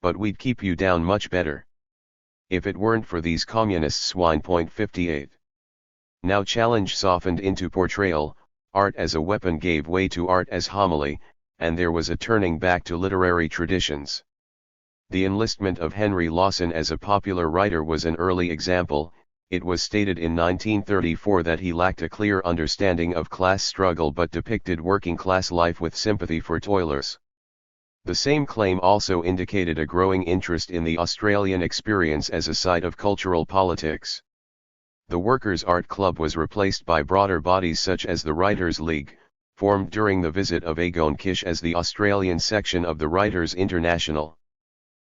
but we'd keep you down much better. If it weren't for these communist swine. 58. Now challenge softened into portrayal, art as a weapon gave way to art as homily, and there was a turning back to literary traditions. The enlistment of Henry Lawson as a popular writer was an early example. It was stated in 1934 that he lacked a clear understanding of class struggle but depicted working-class life with sympathy for toilers. The same claim also indicated a growing interest in the Australian experience as a site of cultural politics. The Workers' Art Club was replaced by broader bodies such as the Writers' League, formed during the visit of Agon Kish as the Australian section of the Writers' International.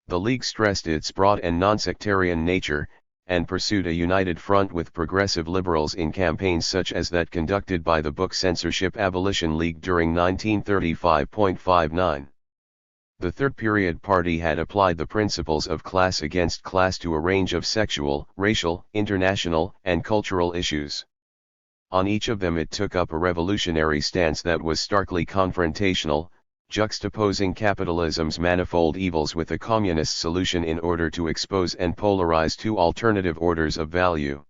The League stressed its broad and non-sectarian nature, and pursued a united front with progressive liberals in campaigns such as that conducted by the Book Censorship Abolition League during 1935.59. The Third Period Party had applied the principles of class against class to a range of sexual, racial, international, and cultural issues. On each of them it took up a revolutionary stance that was starkly confrontational, juxtaposing capitalism's manifold evils with a communist solution in order to expose and polarize two alternative orders of value.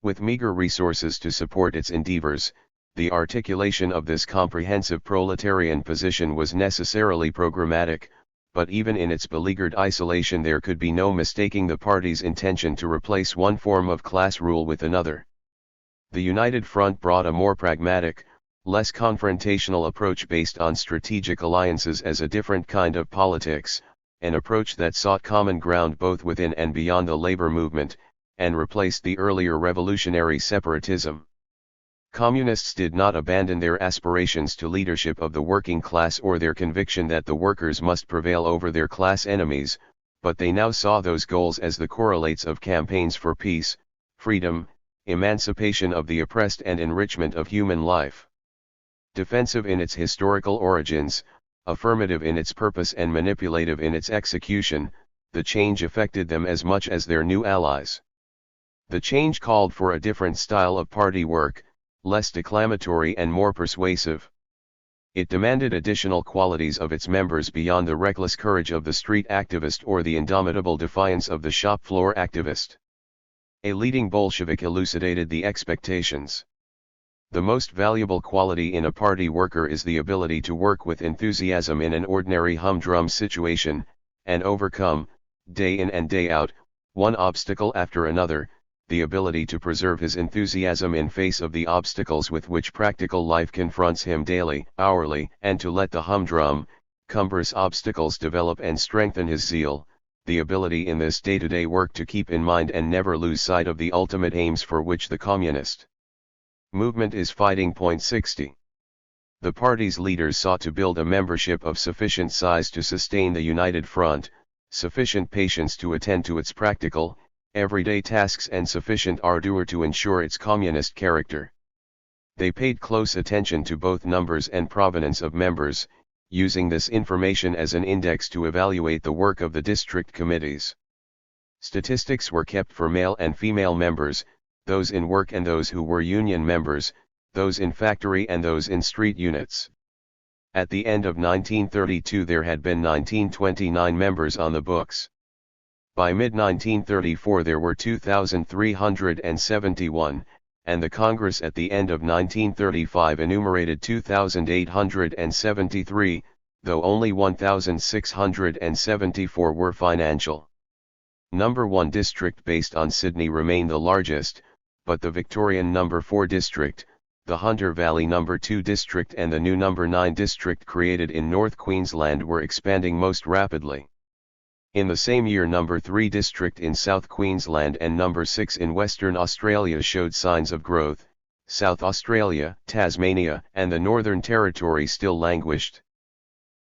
With meager resources to support its endeavors, the articulation of this comprehensive proletarian position was necessarily programmatic, but even in its beleaguered isolation there could be no mistaking the party's intention to replace one form of class rule with another. The United Front brought a more pragmatic, less confrontational approach based on strategic alliances as a different kind of politics, an approach that sought common ground both within and beyond the labor movement, and replaced the earlier revolutionary separatism. Communists did not abandon their aspirations to leadership of the working class or their conviction that the workers must prevail over their class enemies, but they now saw those goals as the correlates of campaigns for peace, freedom, emancipation of the oppressed and enrichment of human life. Defensive in its historical origins, affirmative in its purpose and manipulative in its execution, the change affected them as much as their new allies. The change called for a different style of party work, less declamatory and more persuasive. It demanded additional qualities of its members beyond the reckless courage of the street activist or the indomitable defiance of the shop floor activist. A leading Bolshevik elucidated the expectations. The most valuable quality in a party worker is the ability to work with enthusiasm in an ordinary humdrum situation, and overcome, day in and day out, one obstacle after another, the ability to preserve his enthusiasm in face of the obstacles with which practical life confronts him daily, hourly, and to let the humdrum, cumbrous obstacles develop and strengthen his zeal, the ability in this day-to-day work to keep in mind and never lose sight of the ultimate aims for which the communist movement is fighting. 60. The party's leaders sought to build a membership of sufficient size to sustain the united front, sufficient patience to attend to its practical, everyday tasks and sufficient ardor to ensure its communist character. They paid close attention to both numbers and provenance of members, using this information as an index to evaluate the work of the district committees. Statistics were kept for male and female members, those in work and those who were union members, those in factory and those in street units. At the end of 1932 there had been 1929 members on the books. By mid-1934 there were 2,371, and the Congress at the end of 1935 enumerated 2,873, though only 1,674 were financial. Number 1 district based on Sydney remained the largest, but the Victorian Number 4 district, the Hunter Valley Number 2 district and the new Number 9 district created in North Queensland were expanding most rapidly. In the same year Number 3 district in South Queensland and Number 6 in Western Australia showed signs of growth. South Australia, Tasmania and the Northern Territory still languished.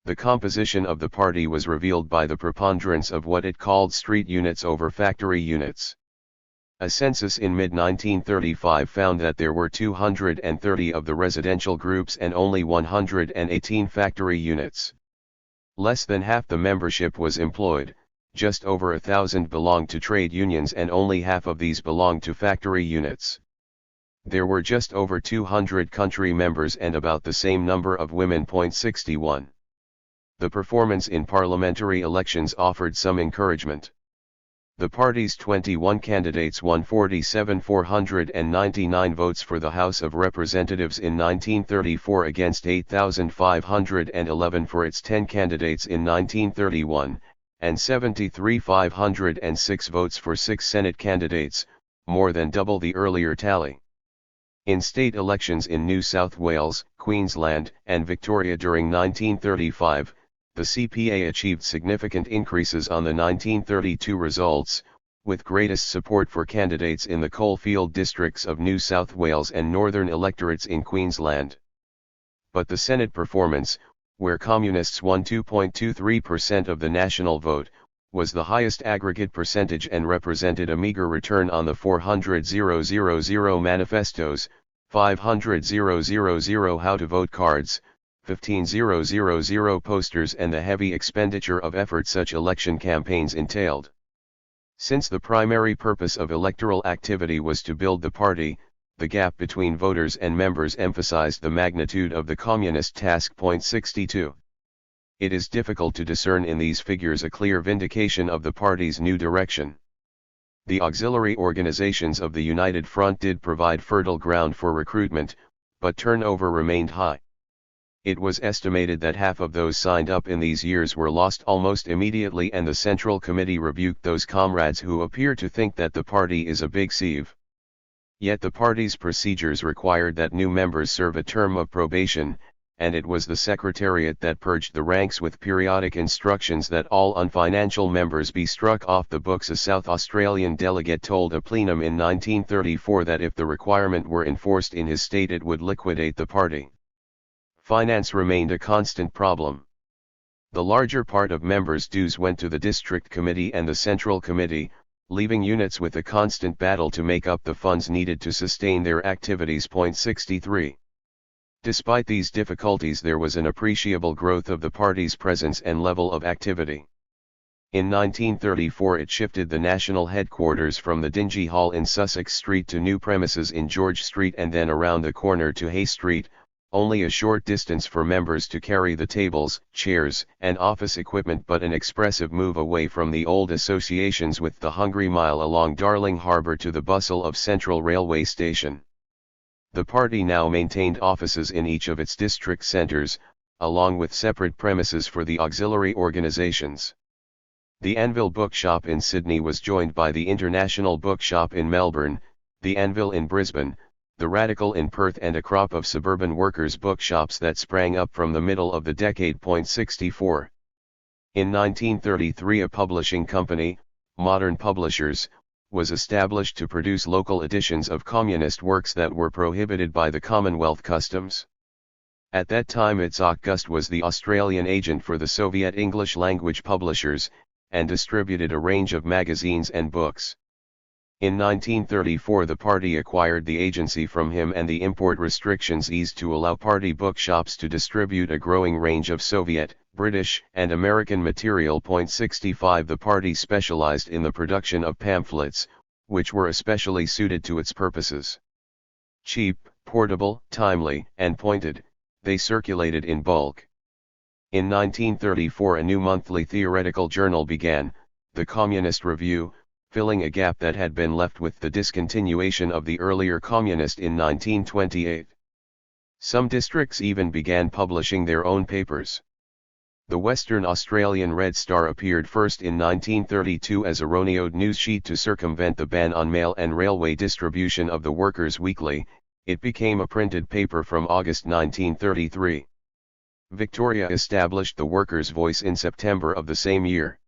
The composition of the party was revealed by the preponderance of what it called street units over factory units. A census in mid-1935 found that there were 230 of the residential groups and only 118 factory units. Less than half the membership was employed, just over 1,000 belonged to trade unions and only half of these belonged to factory units. There were just over 200 country members and about the same number of women. 61. The performance in parliamentary elections offered some encouragement. The party's 21 candidates won 47,499 votes for the House of Representatives in 1934 against 8,511 for its 10 candidates in 1931, and 73,506 votes for 6 Senate candidates, more than double the earlier tally. In state elections in New South Wales, Queensland, and Victoria during 1935, the CPA achieved significant increases on the 1932 results, with greatest support for candidates in the coalfield districts of New South Wales and northern electorates in Queensland. But the Senate performance, where Communists won 2.23% of the national vote, was the highest aggregate percentage and represented a meager return on the 400,000 manifestos, 500,000 how-to-vote cards, 15,000 posters and the heavy expenditure of effort such election campaigns entailed. Since the primary purpose of electoral activity was to build the party, the gap between voters and members emphasized the magnitude of the communist task. 62. It is difficult to discern in these figures a clear vindication of the party's new direction. The auxiliary organizations of the United Front did provide fertile ground for recruitment, but turnover remained high. It was estimated that half of those signed up in these years were lost almost immediately, and the Central Committee rebuked those comrades who appear to think that the party is a big sieve. Yet the party's procedures required that new members serve a term of probation, and it was the Secretariat that purged the ranks with periodic instructions that all unfinancial members be struck off the books. A South Australian delegate told a plenum in 1934 that if the requirement were enforced in his state it would liquidate the party. Finance remained a constant problem. The larger part of members' dues went to the District Committee and the Central Committee, leaving units with a constant battle to make up the funds needed to sustain their activities. 63. Despite these difficulties, there was an appreciable growth of the party's presence and level of activity. In 1934 it shifted the national headquarters from the dingy hall in Sussex Street to new premises in George Street and then around the corner to Hay Street, only a short distance for members to carry the tables, chairs, and office equipment, but an expressive move away from the old associations with the hungry mile along Darling Harbour to the bustle of Central Railway Station. The party now maintained offices in each of its district centres, along with separate premises for the auxiliary organisations. The Anvil Bookshop in Sydney was joined by the International Bookshop in Melbourne, the Anvil in Brisbane, the Radical in Perth, and a crop of suburban workers' bookshops that sprang up from the middle of the decade. 64. In 1933 a publishing company, Modern Publishers, was established to produce local editions of communist works that were prohibited by the Commonwealth customs. At that time its August was the Australian agent for the Soviet English-language publishers, and distributed a range of magazines and books. In 1934 the party acquired the agency from him and the import restrictions eased to allow party bookshops to distribute a growing range of Soviet, British, and American material. 65 The party specialized in the production of pamphlets, which were especially suited to its purposes. Cheap, portable, timely, and pointed, they circulated in bulk. In 1934 a new monthly theoretical journal began, the Communist Review, filling a gap that had been left with the discontinuation of the earlier Communist in 1928. Some districts even began publishing their own papers. The Western Australian Red Star appeared first in 1932 as a roneoed news sheet to circumvent the ban on mail and railway distribution of the Workers' Weekly. It became a printed paper from August 1933. Victoria established the Workers' Voice in September of the same year.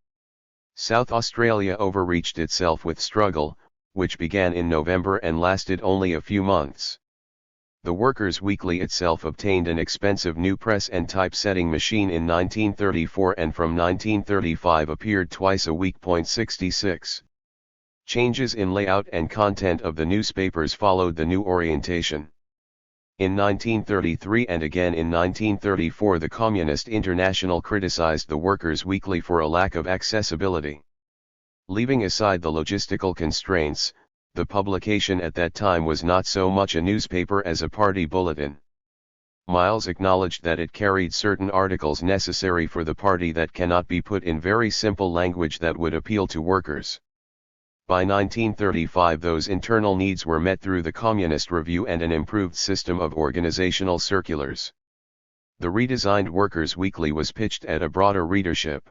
South Australia overreached itself with Struggle, which began in November and lasted only a few months. The Workers' Weekly itself obtained an expensive new press and typesetting machine in 1934 and from 1935 appeared twice a week. 66. Changes in layout and content of the newspapers followed the new orientation. In 1933 and again in 1934 the Communist International criticized the Workers' Weekly for a lack of accessibility. Leaving aside the logistical constraints, the publication at that time was not so much a newspaper as a party bulletin. Miles acknowledged that it carried certain articles necessary for the party that cannot be put in very simple language that would appeal to workers. By 1935 those internal needs were met through the Communist Review and an improved system of organizational circulars. The redesigned Workers' Weekly was pitched at a broader readership.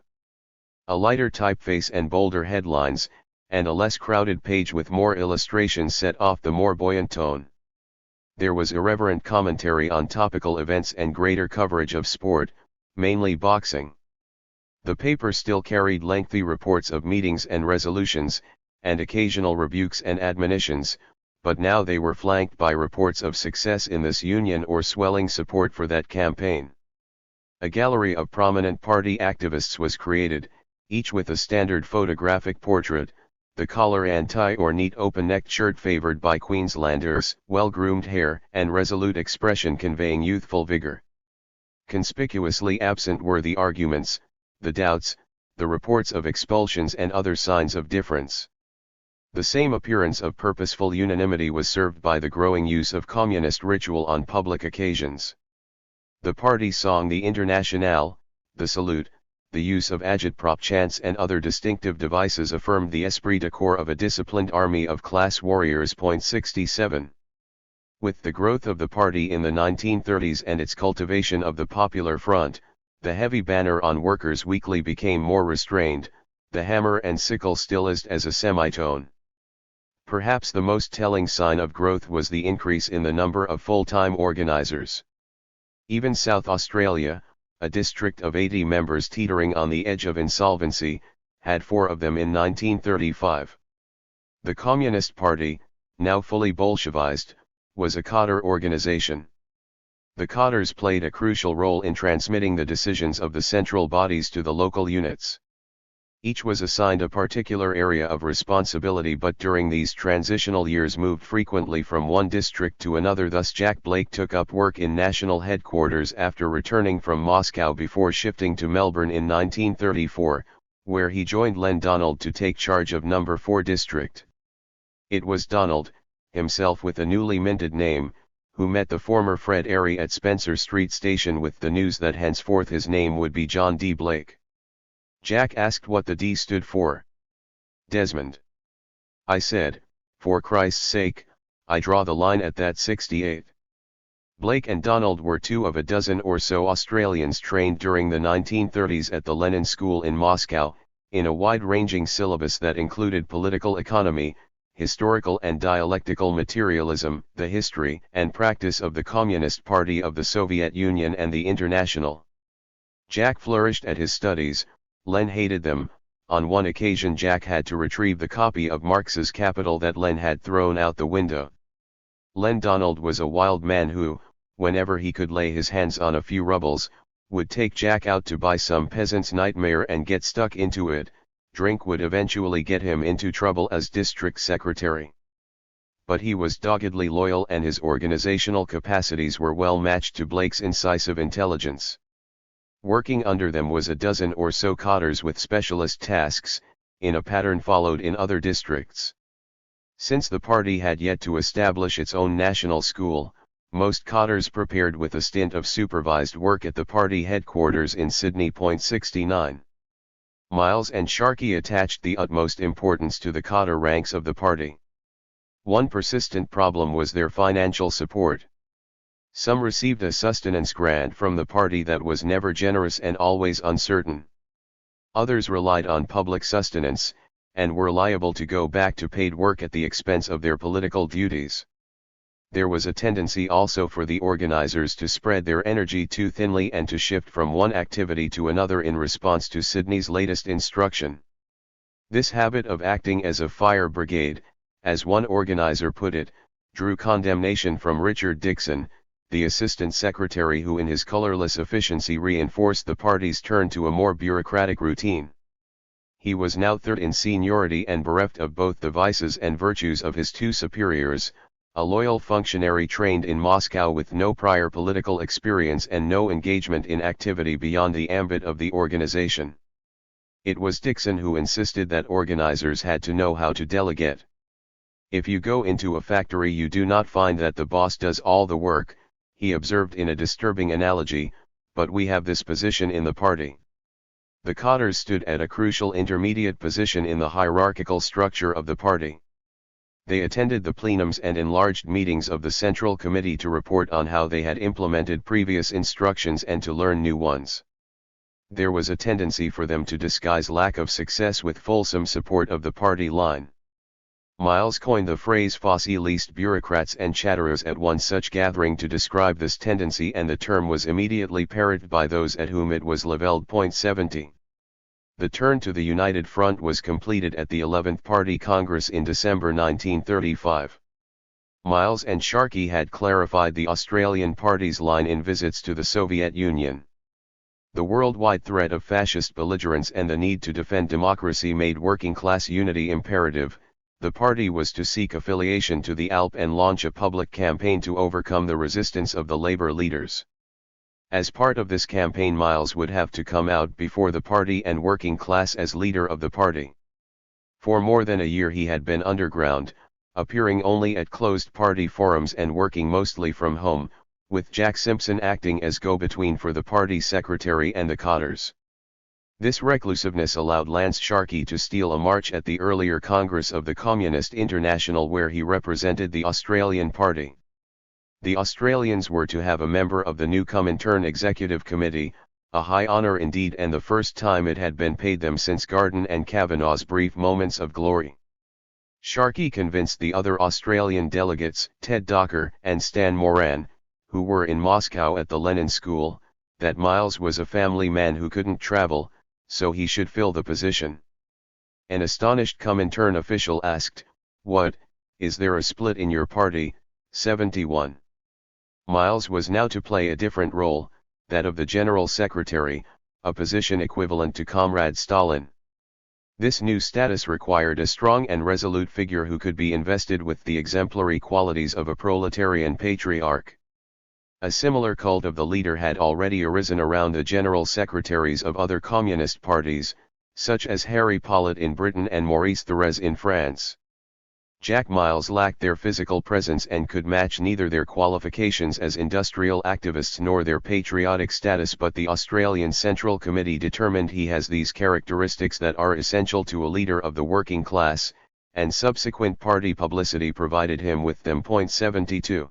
A lighter typeface and bolder headlines, and a less crowded page with more illustrations set off the more buoyant tone. There was irreverent commentary on topical events and greater coverage of sport, mainly boxing. The paper still carried lengthy reports of meetings and resolutions, and occasional rebukes and admonitions, but now they were flanked by reports of success in this union or swelling support for that campaign. A gallery of prominent party activists was created, each with a standard photographic portrait, the collar and tie or neat open-necked shirt favored by Queenslanders, well-groomed hair and resolute expression conveying youthful vigor. Conspicuously absent were the arguments, the doubts, the reports of expulsions and other signs of difference. The same appearance of purposeful unanimity was served by the growing use of communist ritual on public occasions. The party song the Internationale, the salute, the use of agitprop chants and other distinctive devices affirmed the esprit de corps of a disciplined army of class warriors. 67. With the growth of the party in the 1930s and its cultivation of the Popular Front, the heavy banner on Workers' Weekly became more restrained, the hammer and sickle stilized as a semitone. Perhaps the most telling sign of growth was the increase in the number of full-time organizers. Even South Australia, a district of 80 members teetering on the edge of insolvency, had 4 of them in 1935. The Communist Party, now fully Bolshevized, was a cadre organization. The cadres played a crucial role in transmitting the decisions of the central bodies to the local units. Each was assigned a particular area of responsibility, but during these transitional years moved frequently from one district to another. Thus Jack Blake took up work in national headquarters after returning from Moscow before shifting to Melbourne in 1934, where he joined Len Donald to take charge of No. 4 district. It was Donald, himself with a newly minted name, who met the former Fred Airy at Spencer Street Station with the news that henceforth his name would be John D. Blake. Jack asked what the D stood for. Desmond. I said, for Christ's sake, I draw the line at that 68. Blake and Donald were 2 of a dozen or so Australians trained during the 1930s at the Lenin School in Moscow, in a wide-ranging syllabus that included political economy, historical and dialectical materialism, the history and practice of the Communist Party of the Soviet Union and the International. Jack flourished at his studies. Len hated them. On one occasion Jack had to retrieve the copy of Marx's Capital that Len had thrown out the window. Len Donald was a wild man who, whenever he could lay his hands on a few rubles, would take Jack out to buy some peasant's nightmare and get stuck into it. Drink would eventually get him into trouble as district secretary. But he was doggedly loyal and his organizational capacities were well matched to Blake's incisive intelligence. Working under them was a dozen or so cadres with specialist tasks, in a pattern followed in other districts. Since the party had yet to establish its own national school, most cadres prepared with a stint of supervised work at the party headquarters in Sydney. 69. Miles and Sharkey attached the utmost importance to the cadre ranks of the party. One persistent problem was their financial support. Some received a sustenance grant from the party that was never generous and always uncertain. Others relied on public sustenance, and were liable to go back to paid work at the expense of their political duties. There was a tendency also for the organizers to spread their energy too thinly and to shift from one activity to another in response to Sydney's latest instruction. This habit of acting as a fire brigade, as one organizer put it, drew condemnation from Richard Dixon, the assistant secretary who in his colorless efficiency reinforced the party's turn to a more bureaucratic routine. He was now 3rd in seniority and bereft of both the vices and virtues of his 2 superiors, a loyal functionary trained in Moscow with no prior political experience and no engagement in activity beyond the ambit of the organization. It was Dixon who insisted that organizers had to know how to delegate. If you go into a factory you do not find that the boss does all the work, he observed in a disturbing analogy, but we have this position in the party. The cadres stood at a crucial intermediate position in the hierarchical structure of the party. They attended the plenums and enlarged meetings of the Central Committee to report on how they had implemented previous instructions and to learn new ones. There was a tendency for them to disguise lack of success with fulsome support of the party line. Miles coined the phrase fossilistes bureaucrats and chatterers at one such gathering to describe this tendency, and the term was immediately parroted by those at whom it was leveled. 70. The turn to the United Front was completed at the 11th Party Congress in December 1935. Miles and Sharkey had clarified the Australian Party's line in visits to the Soviet Union. The worldwide threat of fascist belligerence and the need to defend democracy made working-class unity imperative. The party was to seek affiliation to the ALP and launch a public campaign to overcome the resistance of the labor leaders. As part of this campaign, Miles would have to come out before the party and working class as leader of the party. For more than a year he had been underground, appearing only at closed party forums and working mostly from home, with Jack Simpson acting as go-between for the party secretary and the cadres. This reclusiveness allowed Lance Sharkey to steal a march at the earlier Congress of the Communist International, where he represented the Australian Party. The Australians were to have a member of the new Comintern Executive Committee, a high honour indeed, and the first time it had been paid them since Garden and Kavanagh's brief moments of glory. Sharkey convinced the other Australian delegates, Ted Docker and Stan Moran, who were in Moscow at the Lenin School, that Miles was a family man who couldn't travel, so he should fill the position. An astonished Comintern official asked, "What, is there a split in your party?" 71. Miles was now to play a different role, that of the General Secretary, a position equivalent to Comrade Stalin. This new status required a strong and resolute figure who could be invested with the exemplary qualities of a proletarian patriarch. A similar cult of the leader had already arisen around the general secretaries of other communist parties, such as Harry Pollitt in Britain and Maurice Thorez in France. Jack Miles lacked their physical presence and could match neither their qualifications as industrial activists nor their patriotic status, but the Australian Central Committee determined he has these characteristics that are essential to a leader of the working class, and subsequent party publicity provided him with them. 72.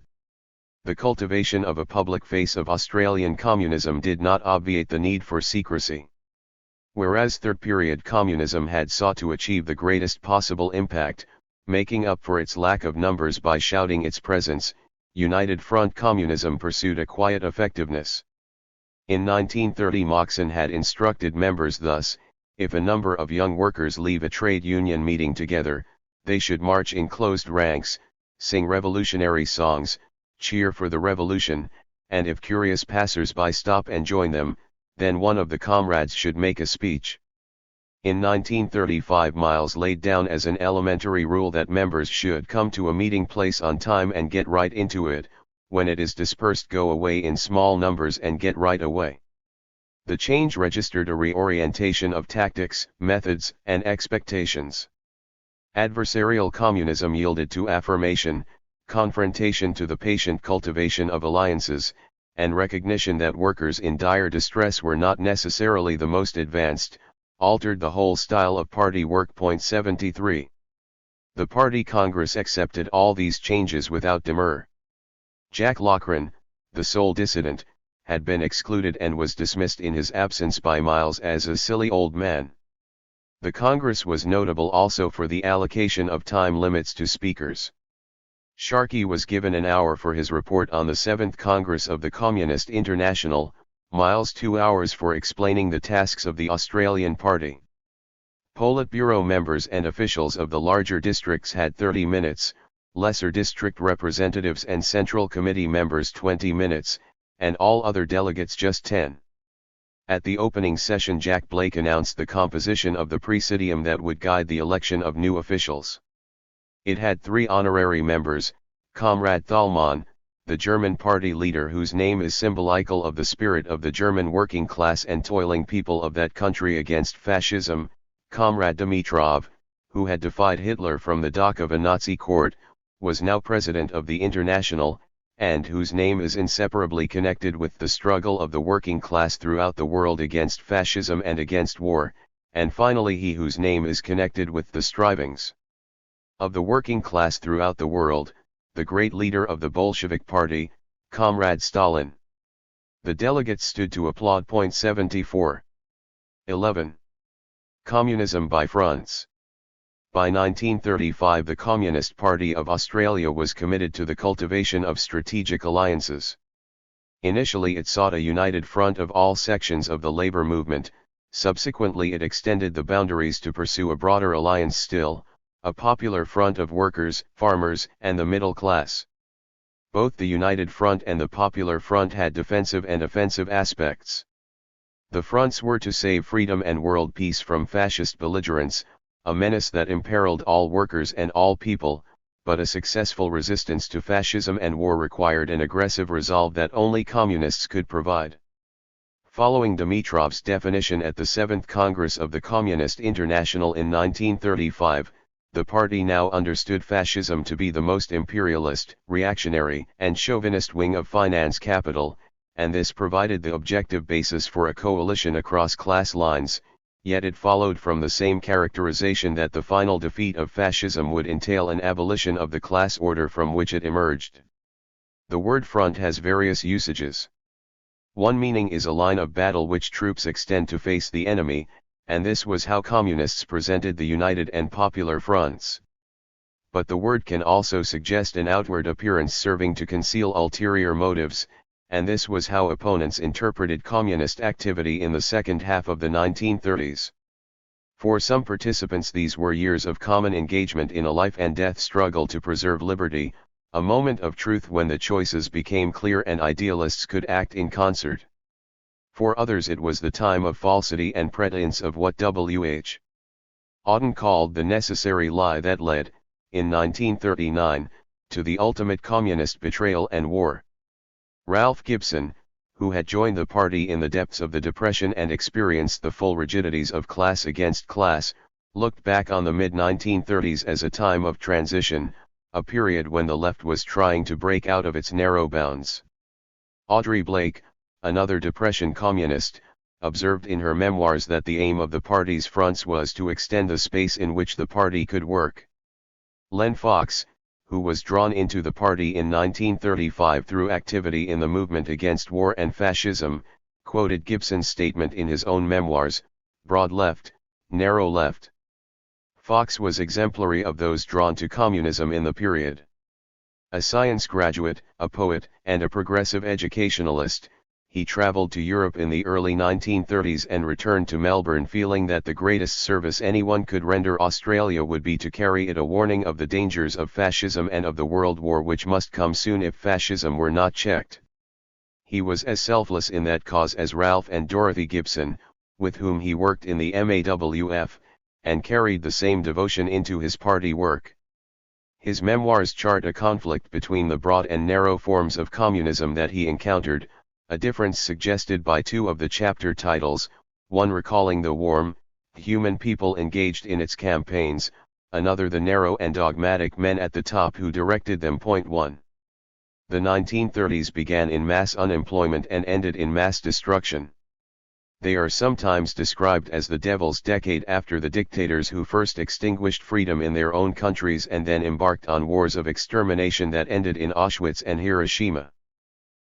The cultivation of a public face of Australian communism did not obviate the need for secrecy. Whereas third-period communism had sought to achieve the greatest possible impact, making up for its lack of numbers by shouting its presence, United Front communism pursued a quiet effectiveness. In 1930 Moxon had instructed members thus: if a number of young workers leave a trade union meeting together, they should march in closed ranks, sing revolutionary songs, cheer for the revolution, and if curious passers-by stop and join them, then one of the comrades should make a speech. In 1935 Miles laid down as an elementary rule that members should come to a meeting place on time and get right into it. When it is dispersed, go away in small numbers and get right away. The change registered a reorientation of tactics, methods, and expectations. Adversarial communism yielded to affirmation, confrontation to the patient cultivation of alliances, and recognition that workers in dire distress were not necessarily the most advanced, altered the whole style of party work. 73. The Party Congress accepted all these changes without demur. Jack Loughran, the sole dissident, had been excluded and was dismissed in his absence by Miles as a silly old man. The Congress was notable also for the allocation of time limits to speakers. Sharkey was given an hour for his report on the 7th Congress of the Communist International, Miles 2 hours for explaining the tasks of the Australian Party. Politburo members and officials of the larger districts had 30 minutes, lesser district representatives and Central Committee members 20 minutes, and all other delegates just 10. At the opening session Jack Blake announced the composition of the presidium that would guide the election of new officials. It had 3 honorary members: Comrade Thalmann, the German party leader whose name is symbolical of the spirit of the German working class and toiling people of that country against fascism; Comrade Dimitrov, who had defied Hitler from the dock of a Nazi court, was now president of the International; and whose name is inseparably connected with the struggle of the working class throughout the world against fascism and against war, and finally he whose name is connected with the strivings of the working class throughout the world, the great leader of the Bolshevik Party, Comrade Stalin. The delegates stood to applaud. 74. 11. Communism by fronts. By 1935 the Communist Party of Australia was committed to the cultivation of strategic alliances. Initially it sought a united front of all sections of the labour movement, subsequently it extended the boundaries to pursue a broader alliance still, a popular front of workers, farmers, and the middle class. Both the United Front and the Popular Front had defensive and offensive aspects. The fronts were to save freedom and world peace from fascist belligerents, a menace that imperiled all workers and all people, but a successful resistance to fascism and war required an aggressive resolve that only communists could provide. Following Dimitrov's definition at the 7th Congress of the Communist International in 1935, the party now understood fascism to be the most imperialist, reactionary, and chauvinist wing of finance capital, and this provided the objective basis for a coalition across class lines, yet it followed from the same characterization that the final defeat of fascism would entail an abolition of the class order from which it emerged. The word front has various usages. One meaning is a line of battle which troops extend to face the enemy, and this was how communists presented the United and Popular Fronts. But the word can also suggest an outward appearance serving to conceal ulterior motives, and this was how opponents interpreted communist activity in the second half of the 1930s. For some participants these were years of common engagement in a life and death struggle to preserve liberty, a moment of truth when the choices became clear and idealists could act in concert. For others it was the time of falsity and pretense of what W.H. Auden called the necessary lie that led, in 1939, to the ultimate communist betrayal and war. Ralph Gibson, who had joined the party in the depths of the Depression and experienced the full rigidities of class against class, looked back on the mid-1930s as a time of transition, a period when the left was trying to break out of its narrow bounds. Audrey Blake, another Depression communist, observed in her memoirs that the aim of the party's fronts was to extend the space in which the party could work. Len Fox, who was drawn into the party in 1935 through activity in the movement against war and fascism, quoted Gibson's statement in his own memoirs, "Broad left, narrow left." Fox was exemplary of those drawn to communism in the period. A science graduate, a poet, and a progressive educationalist, he traveled to Europe in the early 1930s and returned to Melbourne feeling that the greatest service anyone could render Australia would be to carry it a warning of the dangers of fascism and of the world war which must come soon if fascism were not checked. He was as selfless in that cause as Ralph and Dorothy Gibson, with whom he worked in the MAWF, and carried the same devotion into his party work. His memoirs chart a conflict between the broad and narrow forms of communism that he encountered, a difference suggested by two of the chapter titles, one recalling the warm, human people engaged in its campaigns, another the narrow and dogmatic men at the top who directed them. 1. The 1930s began in mass unemployment and ended in mass destruction. They are sometimes described as the devil's decade after the dictators who first extinguished freedom in their own countries and then embarked on wars of extermination that ended in Auschwitz and Hiroshima.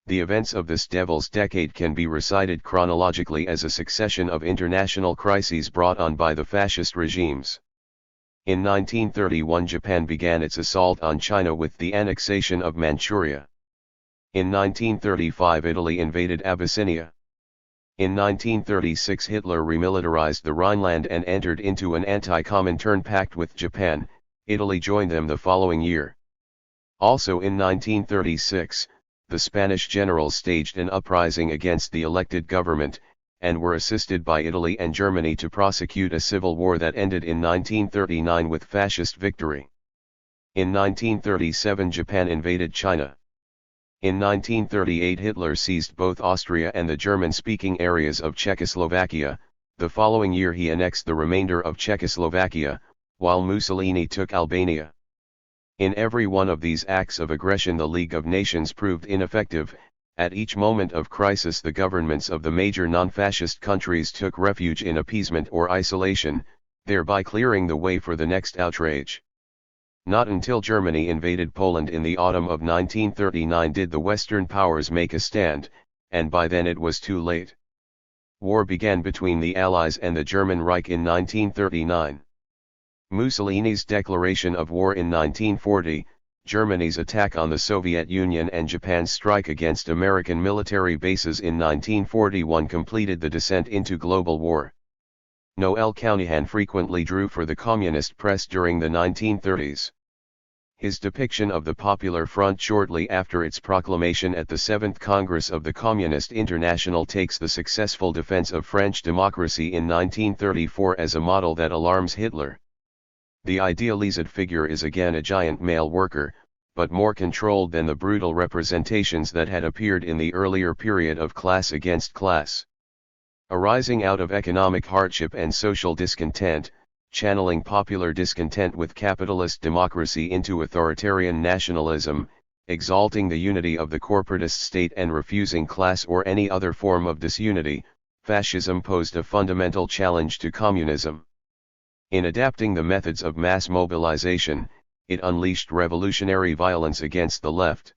The events of this devil's decade can be recited chronologically as a succession of international crises brought on by the fascist regimes. In 1931 Japan began its assault on China with the annexation of Manchuria. In 1935 Italy invaded Abyssinia. In 1936 Hitler remilitarized the Rhineland and entered into an anti-Comintern pact with Japan. Italy joined them the following year. Also in 1936, the Spanish generals staged an uprising against the elected government, and were assisted by Italy and Germany to prosecute a civil war that ended in 1939 with fascist victory. In 1937 Japan invaded China. In 1938 Hitler seized both Austria and the German-speaking areas of Czechoslovakia. The following year he annexed the remainder of Czechoslovakia, while Mussolini took Albania. In every one of these acts of aggression the League of Nations proved ineffective. At each moment of crisis the governments of the major non-fascist countries took refuge in appeasement or isolation, thereby clearing the way for the next outrage. Not until Germany invaded Poland in the autumn of 1939 did the Western powers make a stand, and by then it was too late. War began between the Allies and the German Reich in 1939. Mussolini's declaration of war in 1940, Germany's attack on the Soviet Union and Japan's strike against American military bases in 1941 completed the descent into global war. Noel Cownihan frequently drew for the communist press during the 1930s. His depiction of the Popular Front shortly after its proclamation at the 7th Congress of the Communist International takes the successful defense of French democracy in 1934 as a model that alarms Hitler. The idealized figure is again a giant male worker, but more controlled than the brutal representations that had appeared in the earlier period of class against class. Arising out of economic hardship and social discontent, channeling popular discontent with capitalist democracy into authoritarian nationalism, exalting the unity of the corporatist state and refusing class or any other form of disunity, fascism posed a fundamental challenge to communism. In adapting the methods of mass mobilization, it unleashed revolutionary violence against the left.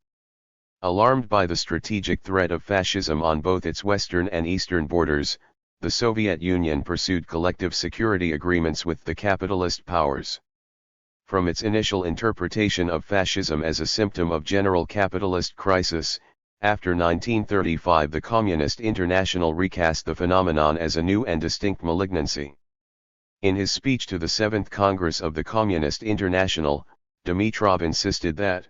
Alarmed by the strategic threat of fascism on both its western and eastern borders, the Soviet Union pursued collective security agreements with the capitalist powers. From its initial interpretation of fascism as a symptom of general capitalist crisis, after 1935 the Communist International recast the phenomenon as a new and distinct malignancy. In his speech to the 7th Congress of the Communist International, Dimitrov insisted that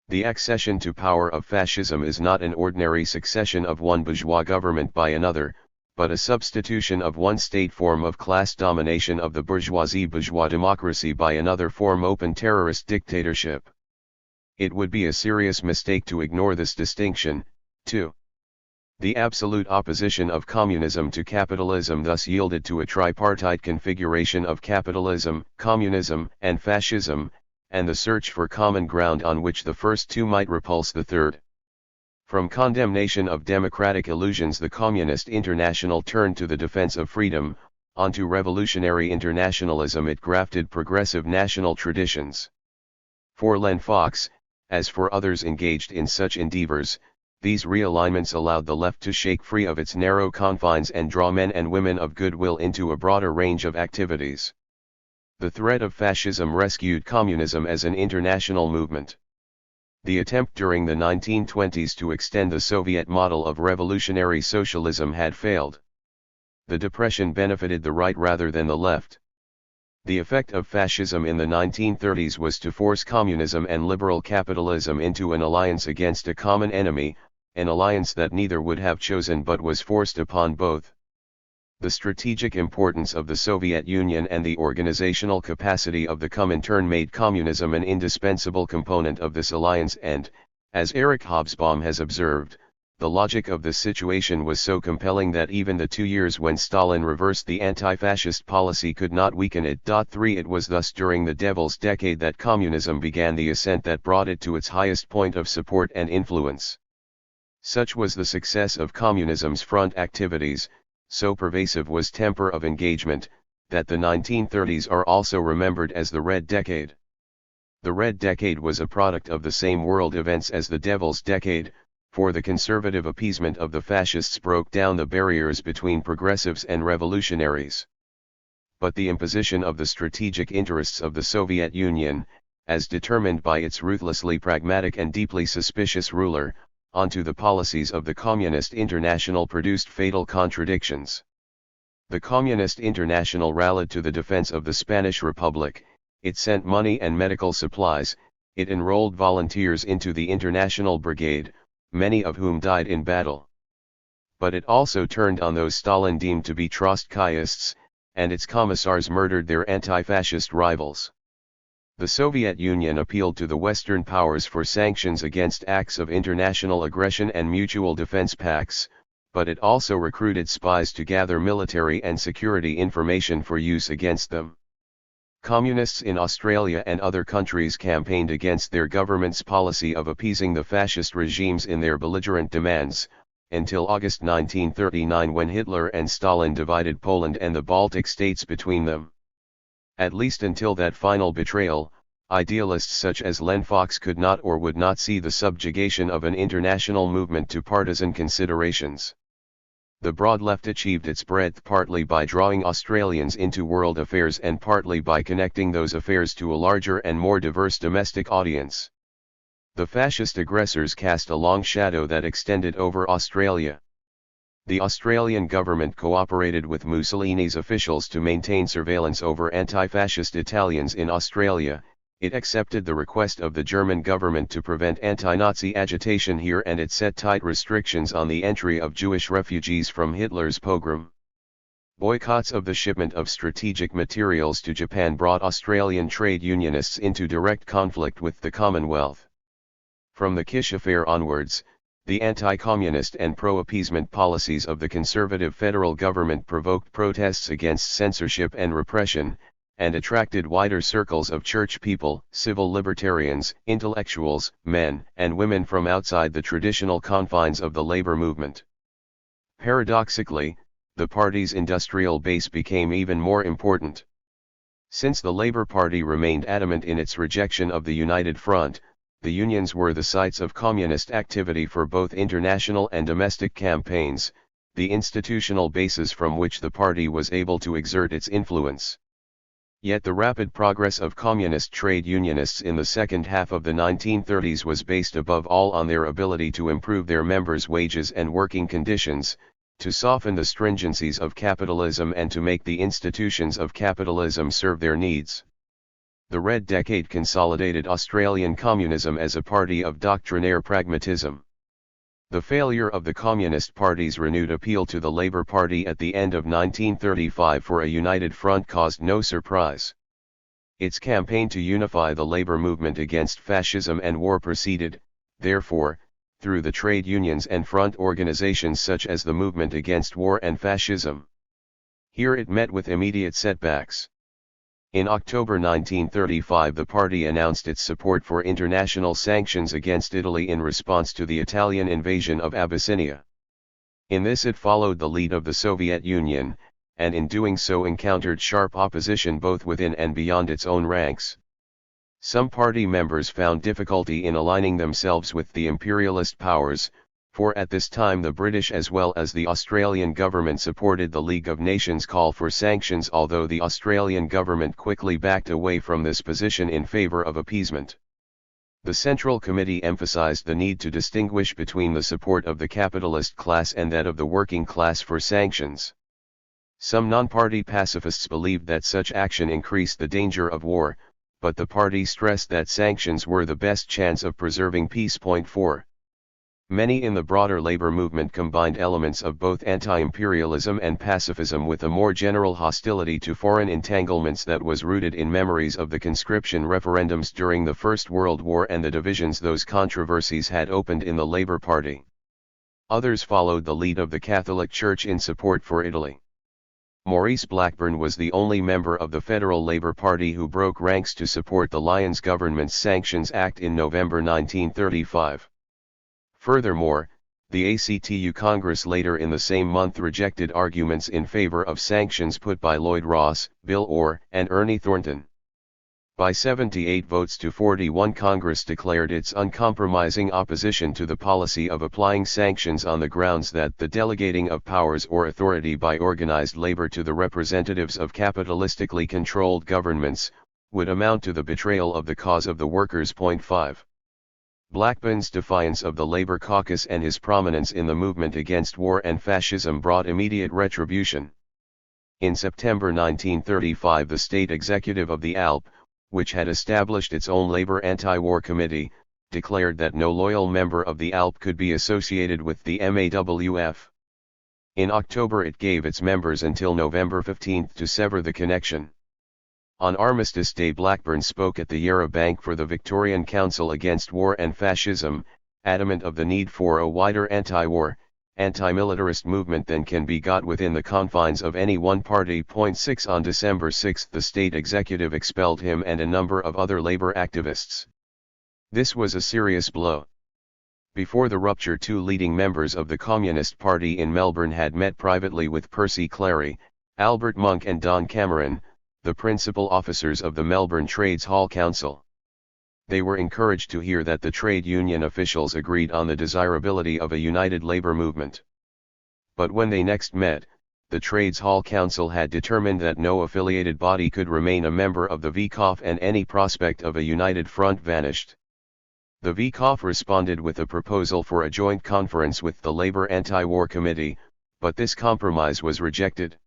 the accession to power of fascism is not an ordinary succession of one bourgeois government by another, but a substitution of one state form of class domination of the bourgeois democracy by another form open terrorist dictatorship. It would be a serious mistake to ignore this distinction, too. The absolute opposition of communism to capitalism thus yielded to a tripartite configuration of capitalism, communism, and fascism, and the search for common ground on which the first two might repulse the third. From condemnation of democratic illusions the Communist International turned to the defense of freedom, onto revolutionary internationalism it grafted progressive national traditions. For Len Fox, as for others engaged in such endeavors, these realignments allowed the left to shake free of its narrow confines and draw men and women of goodwill into a broader range of activities. The threat of fascism rescued communism as an international movement. The attempt during the 1920s to extend the Soviet model of revolutionary socialism had failed. The depression benefited the right rather than the left. The effect of fascism in the 1930s was to force communism and liberal capitalism into an alliance against a common enemy, an alliance that neither would have chosen but was forced upon both. The strategic importance of the Soviet Union and the organizational capacity of the Comintern made communism an indispensable component of this alliance and, as Eric Hobsbawm has observed, the logic of this situation was so compelling that even the 2 years when Stalin reversed the anti-fascist policy could not weaken it. 3 It was thus during the Devil's Decade that communism began the ascent that brought it to its highest point of support and influence. Such was the success of communism's front activities, so pervasive was temper of engagement, that the 1930s are also remembered as the Red Decade. The Red Decade was a product of the same world events as the Devil's Decade, for the conservative appeasement of the fascists broke down the barriers between progressives and revolutionaries. But the imposition of the strategic interests of the Soviet Union, as determined by its ruthlessly pragmatic and deeply suspicious ruler, onto the policies of the Communist International produced fatal contradictions. The Communist International rallied to the defense of the Spanish Republic, it sent money and medical supplies, it enrolled volunteers into the International Brigade, many of whom died in battle. But it also turned on those Stalin deemed to be Trotskyists, and its commissars murdered their anti-fascist rivals. The Soviet Union appealed to the Western powers for sanctions against acts of international aggression and mutual defense pacts, but it also recruited spies to gather military and security information for use against them. Communists in Australia and other countries campaigned against their government's policy of appeasing the fascist regimes in their belligerent demands, until August 1939 when Hitler and Stalin divided Poland and the Baltic states between them. At least until that final betrayal, idealists such as Len Fox could not or would not see the subjugation of an international movement to partisan considerations. The broad left achieved its breadth partly by drawing Australians into world affairs and partly by connecting those affairs to a larger and more diverse domestic audience. The fascist aggressors cast a long shadow that extended over Australia. The Australian government cooperated with Mussolini's officials to maintain surveillance over anti-fascist Italians in Australia. It accepted the request of the German government to prevent anti-Nazi agitation here, and it set tight restrictions on the entry of Jewish refugees from Hitler's pogrom. Boycotts of the shipment of strategic materials to Japan brought Australian trade unionists into direct conflict with the Commonwealth. From the Kish affair onwards, the anti-communist and pro-appeasement policies of the conservative federal government provoked protests against censorship and repression, and attracted wider circles of church people, civil libertarians, intellectuals, men and women from outside the traditional confines of the labor movement. Paradoxically, the party's industrial base became even more important. Since the Labour Party remained adamant in its rejection of the United Front, the unions were the sites of communist activity for both international and domestic campaigns, the institutional basis from which the party was able to exert its influence. Yet the rapid progress of communist trade unionists in the second half of the 1930s was based above all on their ability to improve their members' wages and working conditions, to soften the stringencies of capitalism and to make the institutions of capitalism serve their needs. The Red Decade consolidated Australian communism as a party of doctrinaire pragmatism. The failure of the Communist Party's renewed appeal to the Labour Party at the end of 1935 for a united front caused no surprise. Its campaign to unify the labour movement against fascism and war proceeded, therefore, through the trade unions and front organisations such as the Movement Against War and Fascism. Here it met with immediate setbacks. In October 1935 the party announced its support for international sanctions against Italy in response to the Italian invasion of Abyssinia. In this it followed the lead of the Soviet Union, and in doing so encountered sharp opposition both within and beyond its own ranks. Some party members found difficulty in aligning themselves with the imperialist powers, for at this time the British as well as the Australian government supported the League of Nations' call for sanctions, although the Australian government quickly backed away from this position in favour of appeasement. The Central Committee emphasised the need to distinguish between the support of the capitalist class and that of the working class for sanctions. Some non-party pacifists believed that such action increased the danger of war, but the party stressed that sanctions were the best chance of preserving peace. 4. Many in the broader labor movement combined elements of both anti-imperialism and pacifism with a more general hostility to foreign entanglements that was rooted in memories of the conscription referendums during the First World War and the divisions those controversies had opened in the Labour Party. Others followed the lead of the Catholic Church in support for Italy. Maurice Blackburn was the only member of the Federal Labour Party who broke ranks to support the Lyons government's Sanctions Act in November 1935. Furthermore, the ACTU Congress later in the same month rejected arguments in favor of sanctions put by Lloyd Ross, Bill Orr, and Ernie Thornton. By 78 votes to 41, Congress declared its uncompromising opposition to the policy of applying sanctions on the grounds that the delegating of powers or authority by organized labor to the representatives of capitalistically controlled governments would amount to the betrayal of the cause of the workers. 5. Blackburn's defiance of the Labour caucus and his prominence in the movement against war and fascism brought immediate retribution. In September 1935, the state executive of the ALP, which had established its own Labour anti-war committee, declared that no loyal member of the ALP could be associated with the MAWF. In October it gave its members until November 15 to sever the connection. On Armistice Day, Blackburn spoke at the Yarra Bank for the Victorian Council Against War and Fascism, adamant of the need for a wider anti-war, anti-militarist movement than can be got within the confines of any one party. 6 On December 6 the state executive expelled him and a number of other labor activists. This was a serious blow. Before the rupture, two leading members of the Communist Party in Melbourne had met privately with Percy Clary, Albert Monk and Don Cameron, the principal officers of the Melbourne Trades Hall Council. They were encouraged to hear that the trade union officials agreed on the desirability of a united labour movement. But when they next met, the Trades Hall Council had determined that no affiliated body could remain a member of the VCOF and any prospect of a united front vanished. The VCOF responded with a proposal for a joint conference with the Labour Anti-War Committee, but this compromise was rejected.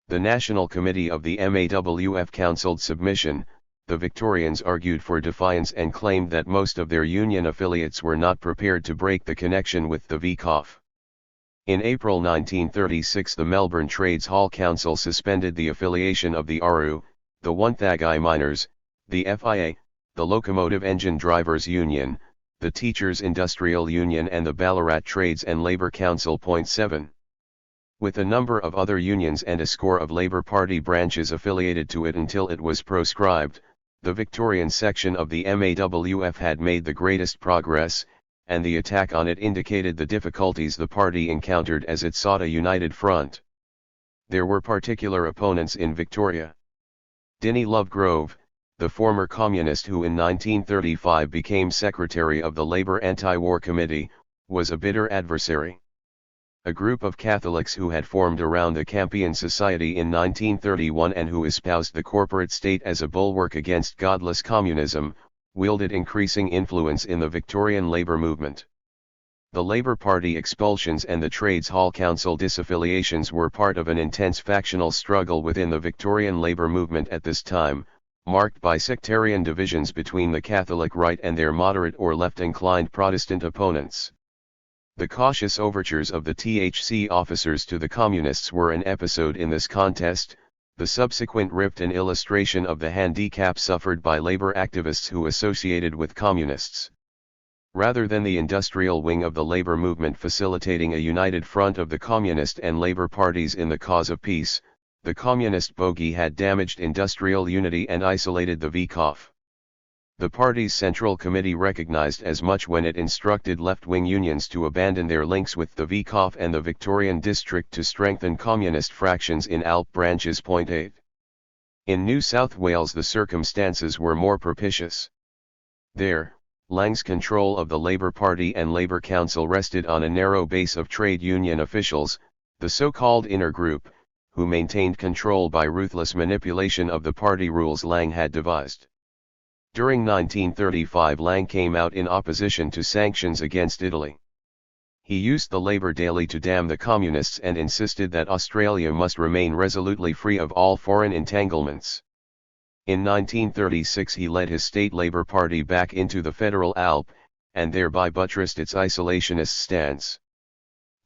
The National Committee of the MAWF counselled submission. The Victorians argued for defiance and claimed that most of their union affiliates were not prepared to break the connection with the VCOF. In April 1936 the Melbourne Trades Hall Council suspended the affiliation of the ARU, the Wonthaggi Miners, the FIA, the Locomotive Engine Drivers Union, the Teachers Industrial Union and the Ballarat Trades and Labour Council. 7. With a number of other unions and a score of Labour Party branches affiliated to it until it was proscribed, the Victorian section of the MAWF had made the greatest progress, and the attack on it indicated the difficulties the party encountered as it sought a united front. There were particular opponents in Victoria. Denny Lovegrove, the former communist who in 1935 became secretary of the Labour Anti-War Committee, was a bitter adversary. A group of Catholics who had formed around the Campion Society in 1931 and who espoused the corporate state as a bulwark against godless communism, wielded increasing influence in the Victorian labour movement. The Labour Party expulsions and the Trades Hall Council disaffiliations were part of an intense factional struggle within the Victorian labour movement at this time, marked by sectarian divisions between the Catholic right and their moderate or left-inclined Protestant opponents. The cautious overtures of the THC officers to the Communists were an episode in this contest. The subsequent rift an illustration of the handicap suffered by labour activists who associated with Communists. Rather than the industrial wing of the labour movement facilitating a united front of the Communist and Labour parties in the cause of peace, the Communist bogey had damaged industrial unity and isolated the VCOF. The party's Central Committee recognized as much when it instructed left-wing unions to abandon their links with the VCOF and the Victorian district to strengthen communist fractions in ALP branches. 8. In New South Wales the circumstances were more propitious. There, Lang's control of the Labour Party and Labour Council rested on a narrow base of trade union officials, the so-called inner group, who maintained control by ruthless manipulation of the party rules Lang had devised. During 1935 Lang came out in opposition to sanctions against Italy. He used the Labour Daily to damn the Communists and insisted that Australia must remain resolutely free of all foreign entanglements. In 1936 he led his state Labour Party back into the federal ALP, and thereby buttressed its isolationist stance.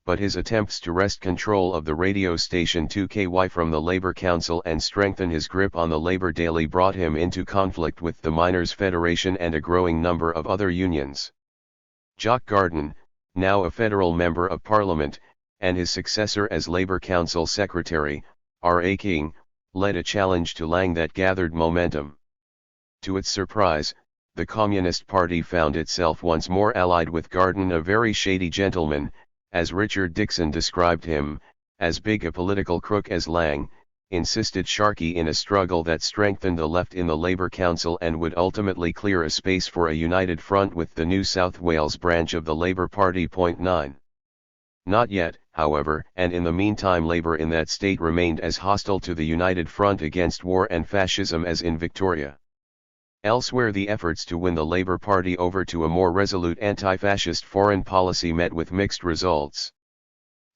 But his attempts to wrest control of the radio station 2KY from the Labour Council and strengthen his grip on the Labour Daily brought him into conflict with the Miners' Federation and a growing number of other unions. Jock Garden, now a federal member of Parliament, and his successor as Labour Council Secretary, R.A. King, led a challenge to Lang that gathered momentum. To its surprise, the Communist Party found itself once more allied with Garden, a very shady gentleman, as Richard Dixon described him, as big a political crook as Lang, insisted Sharkey, in a struggle that strengthened the left in the Labour Council and would ultimately clear a space for a united front with the New South Wales branch of the Labour Party. 9. Not yet, however, and in the meantime Labour in that state remained as hostile to the united front against war and fascism as in Victoria. Elsewhere the efforts to win the Labour Party over to a more resolute anti-fascist foreign policy met with mixed results.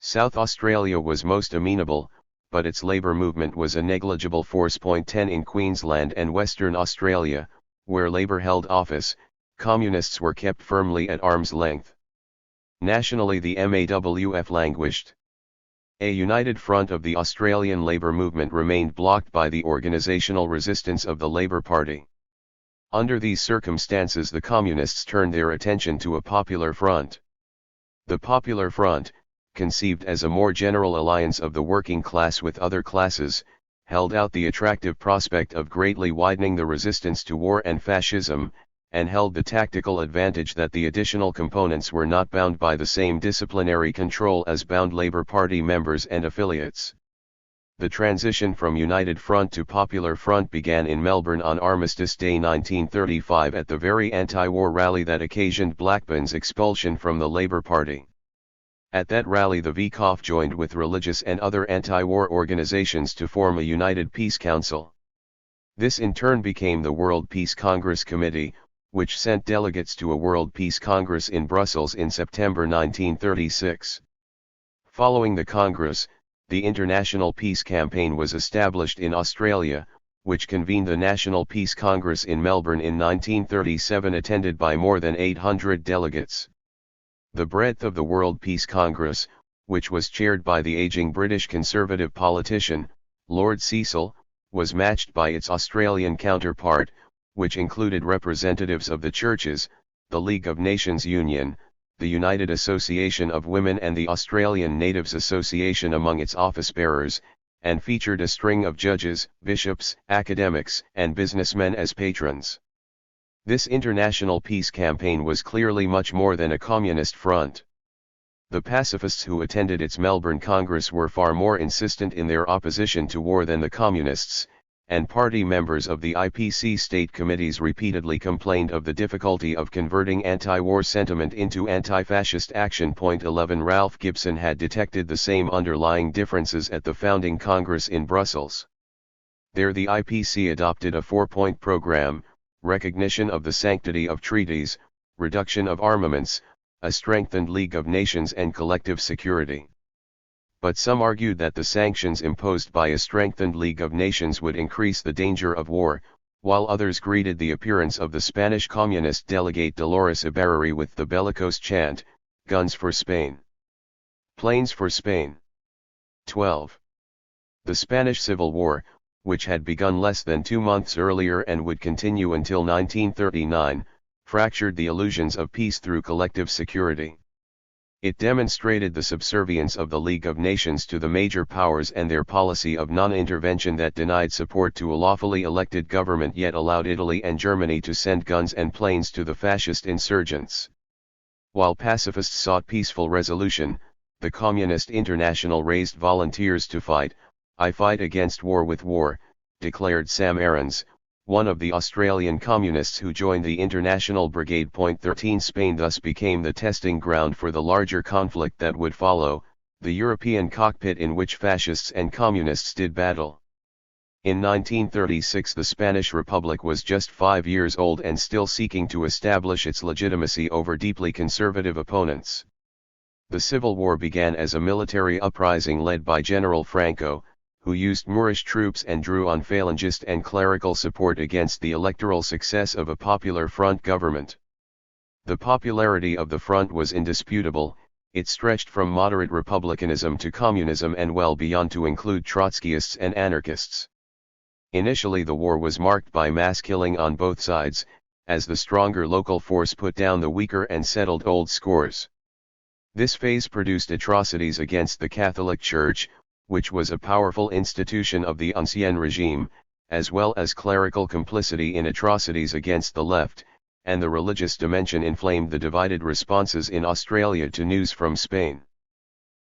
South Australia was most amenable, but its labour movement was a negligible force. 10 In Queensland and Western Australia, where Labour held office, Communists were kept firmly at arm's length. Nationally the MAWF languished. A united front of the Australian labour movement remained blocked by the organisational resistance of the Labour Party. Under these circumstances the Communists turned their attention to a popular front. The Popular Front, conceived as a more general alliance of the working class with other classes, held out the attractive prospect of greatly widening the resistance to war and fascism, and held the tactical advantage that the additional components were not bound by the same disciplinary control as bound Labour Party members and affiliates. The transition from United Front to Popular Front began in Melbourne on Armistice Day 1935 at the very anti-war rally that occasioned Blackburn's expulsion from the Labour Party. At that rally the VCOF joined with religious and other anti-war organisations to form a United Peace Council. This in turn became the World Peace Congress Committee, which sent delegates to a World Peace Congress in Brussels in September 1936. Following the Congress, the International Peace Campaign was established in Australia, which convened the National Peace Congress in Melbourne in 1937, attended by more than 800 delegates. The breadth of the World Peace Congress, which was chaired by the aging British Conservative politician, Lord Cecil, was matched by its Australian counterpart, which included representatives of the churches, the League of Nations Union, the United Association of Women and the Australian Natives Association among its office-bearers, and featured a string of judges, bishops, academics, and businessmen as patrons. This international peace campaign was clearly much more than a communist front. The pacifists who attended its Melbourne Congress were far more insistent in their opposition to war than the communists, and party members of the IPC state committees repeatedly complained of the difficulty of converting anti-war sentiment into anti-fascist action. 11 Ralph Gibson had detected the same underlying differences at the founding Congress in Brussels. There the IPC adopted a 4-point program: recognition of the sanctity of treaties, reduction of armaments, a strengthened League of Nations and collective security. But some argued that the sanctions imposed by a strengthened League of Nations would increase the danger of war, while others greeted the appearance of the Spanish communist delegate Dolores Ibarruri with the bellicose chant, "Guns for Spain. Planes for Spain." 12. The Spanish Civil War, which had begun less than 2 months earlier and would continue until 1939, fractured the illusions of peace through collective security. It demonstrated the subservience of the League of Nations to the major powers and their policy of non-intervention that denied support to a lawfully elected government yet allowed Italy and Germany to send guns and planes to the fascist insurgents. While pacifists sought peaceful resolution, the Communist International raised volunteers to fight. "I fight against war with war," declared Sam Aarons, one of the Australian communists who joined the International Brigade. 13 Spain thus became the testing ground for the larger conflict that would follow, the European cockpit in which fascists and communists did battle. In 1936 the Spanish Republic was just 5 years old and still seeking to establish its legitimacy over deeply conservative opponents. The Civil War began as a military uprising led by General Franco, who used Moorish troops and drew on Falangist and clerical support against the electoral success of a Popular Front government. The popularity of the front was indisputable. It stretched from moderate republicanism to communism and well beyond to include Trotskyists and anarchists. Initially the war was marked by mass killing on both sides, as the stronger local force put down the weaker and settled old scores. This phase produced atrocities against the Catholic Church, which was a powerful institution of the Ancien regime, as well as clerical complicity in atrocities against the left, and the religious dimension inflamed the divided responses in Australia to news from Spain.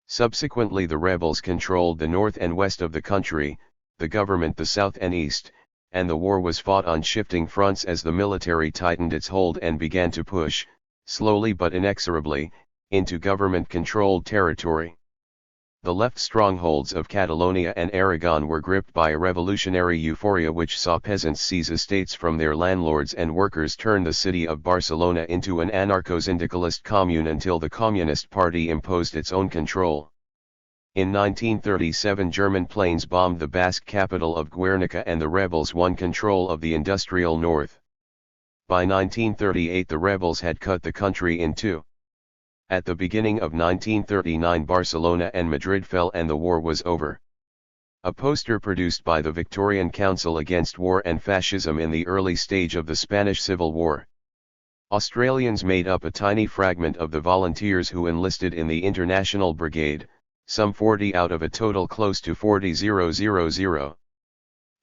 Subsequently the rebels controlled the north and west of the country, the government the south and east, and the war was fought on shifting fronts as the military tightened its hold and began to push, slowly but inexorably, into government-controlled territory. The left strongholds of Catalonia and Aragon were gripped by a revolutionary euphoria which saw peasants seize estates from their landlords and workers turn the city of Barcelona into an anarcho-syndicalist commune until the Communist Party imposed its own control. In 1937 German planes bombed the Basque capital of Guernica and the rebels won control of the industrial north. By 1938 the rebels had cut the country in two. At the beginning of 1939 Barcelona and Madrid fell and the war was over. A poster produced by the Victorian Council Against War and Fascism in the early stage of the Spanish Civil War. Australians made up a tiny fragment of the volunteers who enlisted in the International Brigade, some 40 out of a total close to 40,000.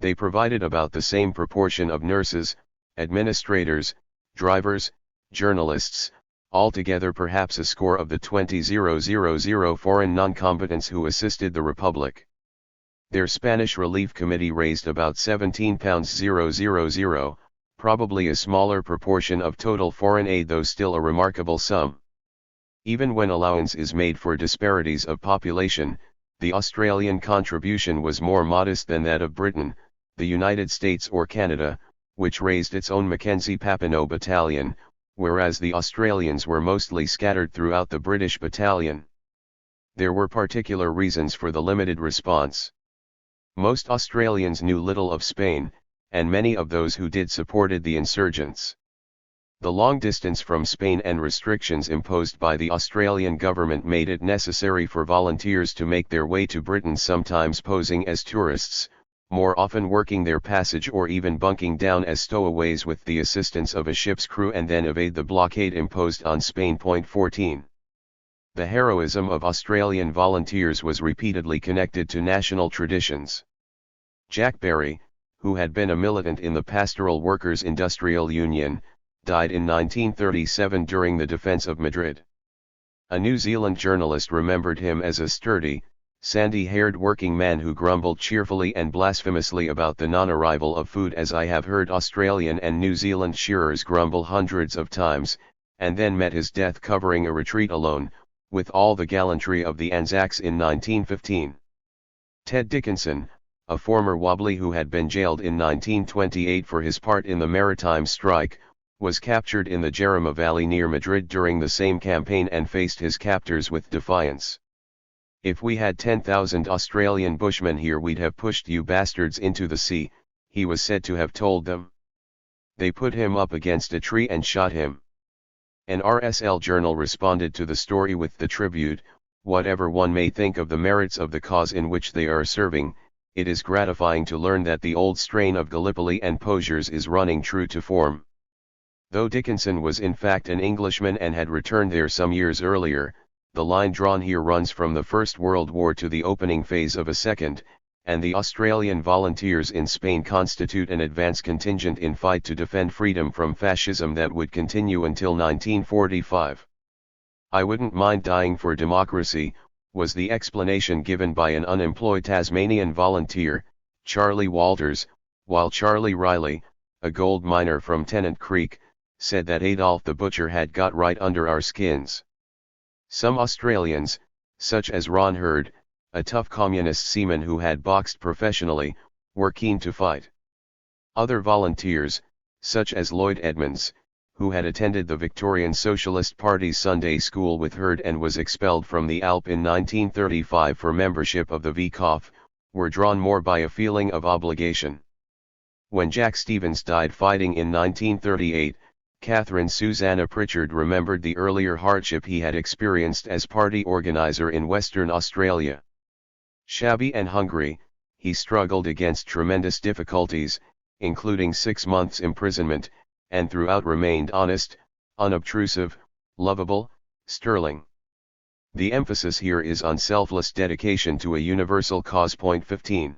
They provided about the same proportion of nurses, administrators, drivers, journalists, altogether perhaps a score of the 20,000 foreign non-combatants who assisted the Republic. Their Spanish Relief Committee raised about £17,000, probably a smaller proportion of total foreign aid, though still a remarkable sum. Even when allowance is made for disparities of population, the Australian contribution was more modest than that of Britain, the United States or Canada, which raised its own Mackenzie-Papineau battalion, whereas the Australians were mostly scattered throughout the British battalion. There were particular reasons for the limited response. Most Australians knew little of Spain, and many of those who did supported the insurgents. The long distance from Spain and restrictions imposed by the Australian government made it necessary for volunteers to make their way to Britain, sometimes posing as tourists, more often working their passage or even bunking down as stowaways with the assistance of a ship's crew, and then evade the blockade imposed on Spain. 14. The heroism of Australian volunteers was repeatedly connected to national traditions. Jack Barry, who had been a militant in the Pastoral Workers' Industrial Union, died in 1937 during the defense of Madrid. A New Zealand journalist remembered him as a sturdy, sandy-haired working man who grumbled cheerfully and blasphemously about the non-arrival of food, as I have heard Australian and New Zealand shearers grumble hundreds of times, and then met his death covering a retreat alone, with all the gallantry of the Anzacs in 1915. Ted Dickinson, a former Wobbly who had been jailed in 1928 for his part in the maritime strike, was captured in the Jarama Valley near Madrid during the same campaign and faced his captors with defiance. "If we had 10,000 Australian bushmen here, we'd have pushed you bastards into the sea," he was said to have told them. They put him up against a tree and shot him. An RSL journal responded to the story with the tribute, "Whatever one may think of the merits of the cause in which they are serving, it is gratifying to learn that the old strain of Gallipoli and Posiers is running true to form." Though Dickinson was in fact an Englishman and had returned there some years earlier, the line drawn here runs from the First World War to the opening phase of a second, and the Australian volunteers in Spain constitute an advance contingent in fight to defend freedom from fascism that would continue until 1945. "I wouldn't mind dying for democracy," was the explanation given by an unemployed Tasmanian volunteer, Charlie Walters, while Charlie Riley, a gold miner from Tennant Creek, said that Adolf the Butcher had got right under our skins. Some Australians, such as Ron Hurd, a tough communist seaman who had boxed professionally, were keen to fight. Other volunteers, such as Lloyd Edmonds, who had attended the Victorian Socialist Party's Sunday school with Hurd and was expelled from the ALP in 1935 for membership of the VCOF, were drawn more by a feeling of obligation. When Jack Stevens died fighting in 1938, Catherine Susanna Pritchard remembered the earlier hardship he had experienced as party organizer in Western Australia. Shabby and hungry, he struggled against tremendous difficulties, including 6 months' imprisonment, and throughout remained honest, unobtrusive, lovable, sterling. The emphasis here is on selfless dedication to a universal cause. 15.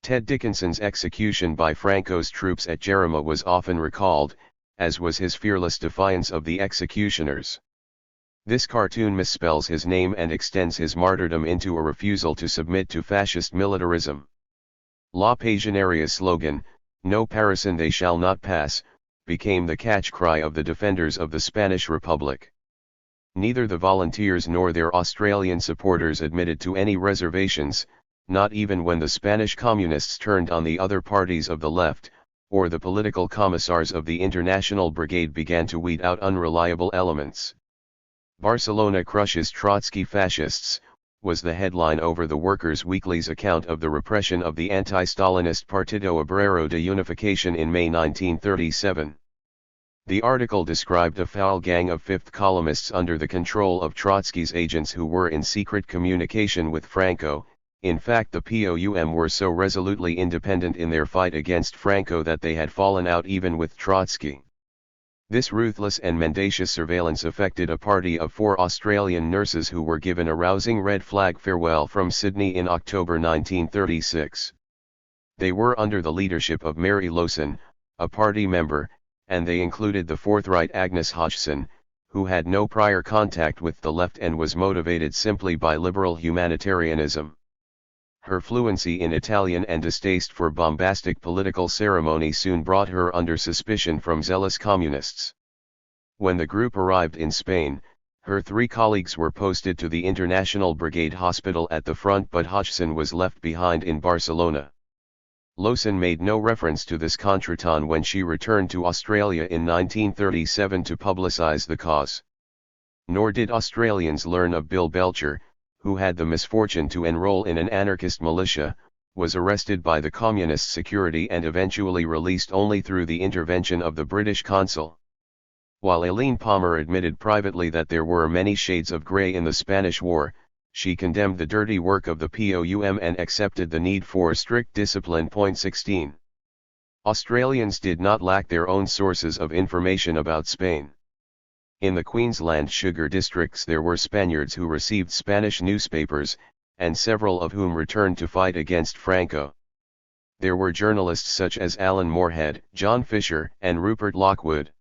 Ted Dickinson's execution by Franco's troops at Jarama was often recalled, as was his fearless defiance of the executioners. This cartoon misspells his name and extends his martyrdom into a refusal to submit to fascist militarism. La Pasionaria slogan, "No Parison they shall not pass," became the catch cry of the defenders of the Spanish Republic. Neither the volunteers nor their Australian supporters admitted to any reservations, not even when the Spanish communists turned on the other parties of the left, or the political commissars of the International Brigade began to weed out unreliable elements. "Barcelona crushes Trotsky fascists," was the headline over the Workers' Weekly's account of the repression of the anti-Stalinist Partido Obrero de Unificación in May 1937. The article described a foul gang of fifth columnists under the control of Trotsky's agents who were in secret communication with Franco. In fact, the POUM were so resolutely independent in their fight against Franco that they had fallen out even with Trotsky. This ruthless and mendacious surveillance affected a party of 4 Australian nurses who were given a rousing red flag farewell from Sydney in October 1936. They were under the leadership of Mary Lowson, a party member, and they included the forthright Agnes Hodgson, who had no prior contact with the left and was motivated simply by liberal humanitarianism. Her fluency in Italian and distaste for bombastic political ceremony soon brought her under suspicion from zealous communists. When the group arrived in Spain, her 3 colleagues were posted to the International Brigade Hospital at the front, but Hodgson was left behind in Barcelona. Lowson made no reference to this contretemps when she returned to Australia in 1937 to publicise the cause. Nor did Australians learn of Bill Belcher, who had the misfortune to enroll in an anarchist militia, was arrested by the communist security and eventually released only through the intervention of the British consul. While Eileen Palmer admitted privately that there were many shades of grey in the Spanish War, she condemned the dirty work of the POUM and accepted the need for strict discipline. 16. Australians did not lack their own sources of information about Spain. In the Queensland sugar districts there were Spaniards who received Spanish newspapers, and several of whom returned to fight against Franco. There were journalists such as Alan Moorhead, John Fisher, and Rupert Lockwood.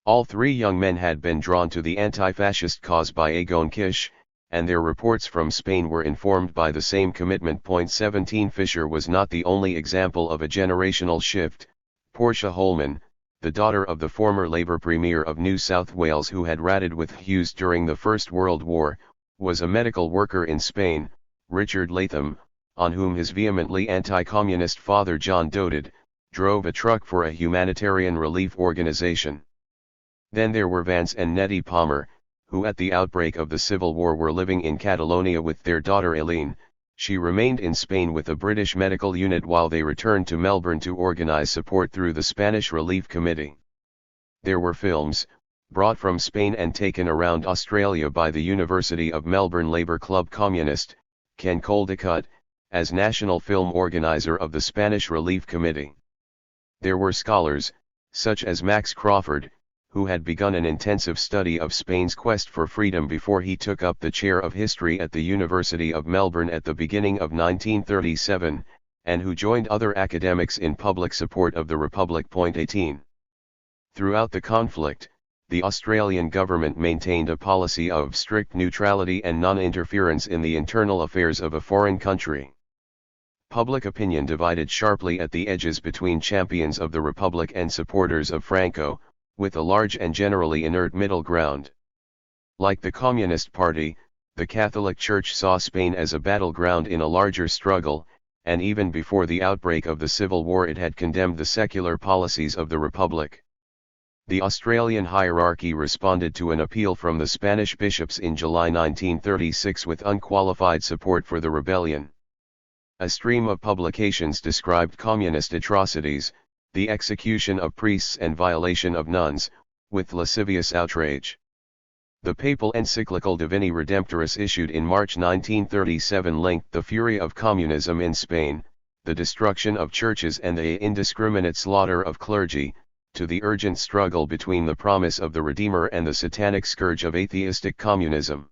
All 3 young men had been drawn to the anti-fascist cause by Egon Kish, and their reports from Spain were informed by the same commitment. 17 Fisher was not the only example of a generational shift. Portia Holman, the daughter of the former Labour Premier of New South Wales who had ratted with Hughes during the First World War, was a medical worker in Spain. Richard Latham, on whom his vehemently anti-communist father John doted, drove a truck for a humanitarian relief organisation. Then there were Vance and Nettie Palmer, who at the outbreak of the Civil War were living in Catalonia with their daughter Eileen. She remained in Spain with a British medical unit while they returned to Melbourne to organise support through the Spanish Relief Committee. There were films, brought from Spain and taken around Australia by the University of Melbourne Labour Club communist, Ken Caldecott, as national film organiser of the Spanish Relief Committee. There were scholars, such as Max Crawford, who had begun an intensive study of Spain's quest for freedom before he took up the chair of history at the University of Melbourne at the beginning of 1937, and who joined other academics in public support of the Republic. 18. Throughout the conflict, the Australian government maintained a policy of strict neutrality and non-interference in the internal affairs of a foreign country. Public opinion divided sharply at the edges between champions of the Republic and supporters of Franco, with a large and generally inert middle ground. Like the Communist Party, the Catholic Church saw Spain as a battleground in a larger struggle, and even before the outbreak of the Civil War it had condemned the secular policies of the Republic. The Australian hierarchy responded to an appeal from the Spanish bishops in July 1936 with unqualified support for the rebellion. A stream of publications described communist atrocities, the execution of priests and violation of nuns, with lascivious outrage. The papal encyclical Divini Redemptoris issued in March 1937 linked the fury of communism in Spain, the destruction of churches and the indiscriminate slaughter of clergy, to the urgent struggle between the promise of the Redeemer and the satanic scourge of atheistic communism.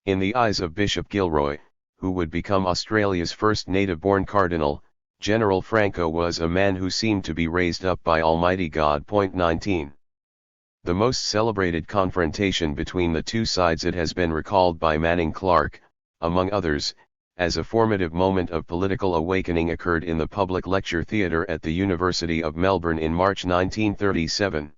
In the eyes of Bishop Gilroy, who would become Australia's first native-born cardinal, General Franco was a man who seemed to be raised up by Almighty God. 19. The most celebrated confrontation between the two sides, it has been recalled by Manning Clark, among others, as a formative moment of political awakening, occurred in the Public Lecture Theatre at the University of Melbourne in March 1937.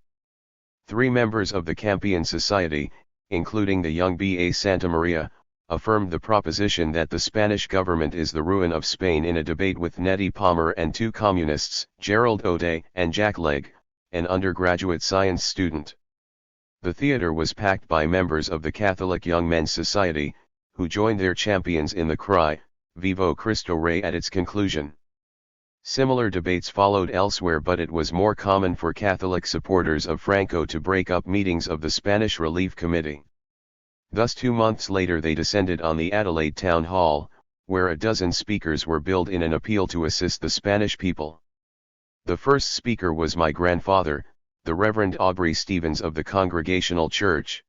3 members of the Campion Society, including the young B.A. Santamaria, affirmed the proposition that the Spanish government is the ruin of Spain in a debate with Nettie Palmer and 2 communists, Gerald O'Day and Jack Legge, an undergraduate science student. The theatre was packed by members of the Catholic Young Men's Society, who joined their champions in the cry, "Vivo Cristo Rey" at its conclusion. Similar debates followed elsewhere, but it was more common for Catholic supporters of Franco to break up meetings of the Spanish Relief Committee. Thus 2 months later they descended on the Adelaide Town Hall, where a dozen speakers were billed in an appeal to assist the Spanish people. The first speaker was my grandfather, the Reverend Aubrey Stevens of the Congregational Church.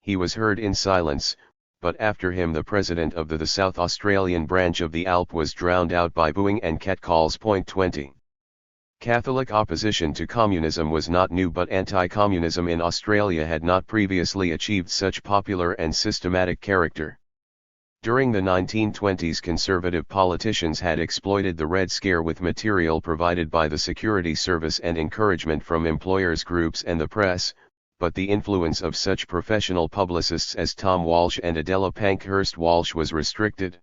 He was heard in silence, but after him the president of the South Australian branch of the ALP was drowned out by booing and catcalls. 20. Catholic opposition to communism was not new, but anti-communism in Australia had not previously achieved such popular and systematic character. During the 1920s, conservative politicians had exploited the Red Scare with material provided by the Security Service and encouragement from employers' groups and the press, but the influence of such professional publicists as Tom Walsh and Adela Pankhurst Walsh was restricted.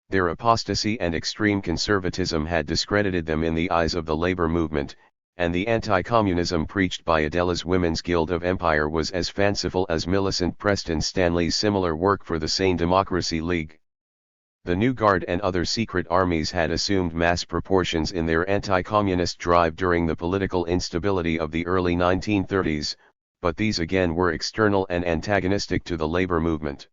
Their apostasy and extreme conservatism had discredited them in the eyes of the labor movement, and the anti-communism preached by Adela's Women's Guild of Empire was as fanciful as Millicent Preston Stanley's similar work for the Sane Democracy League. The New Guard and other secret armies had assumed mass proportions in their anti-communist drive during the political instability of the early 1930s, but these again were external and antagonistic to the labor movement.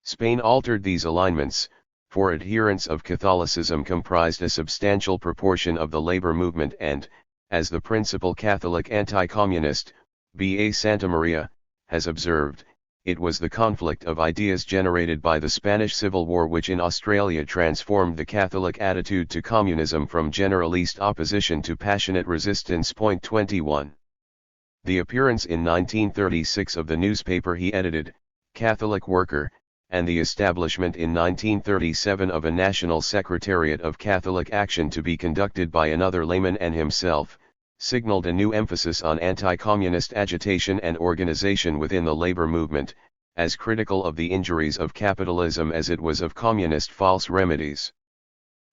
Spain altered these alignments, for adherents of Catholicism comprised a substantial proportion of the labor movement, and, as the principal Catholic anti-communist, B. A. Santamaria, has observed, it was the conflict of ideas generated by the Spanish Civil War which in Australia transformed the Catholic attitude to communism from generalist opposition to passionate resistance. 21. The appearance in 1936 of the newspaper he edited, Catholic Worker, and the establishment in 1937 of a National Secretariat of Catholic Action to be conducted by another layman and himself, signaled a new emphasis on anti-communist agitation and organization within the labor movement, as critical of the injuries of capitalism as it was of communist false remedies.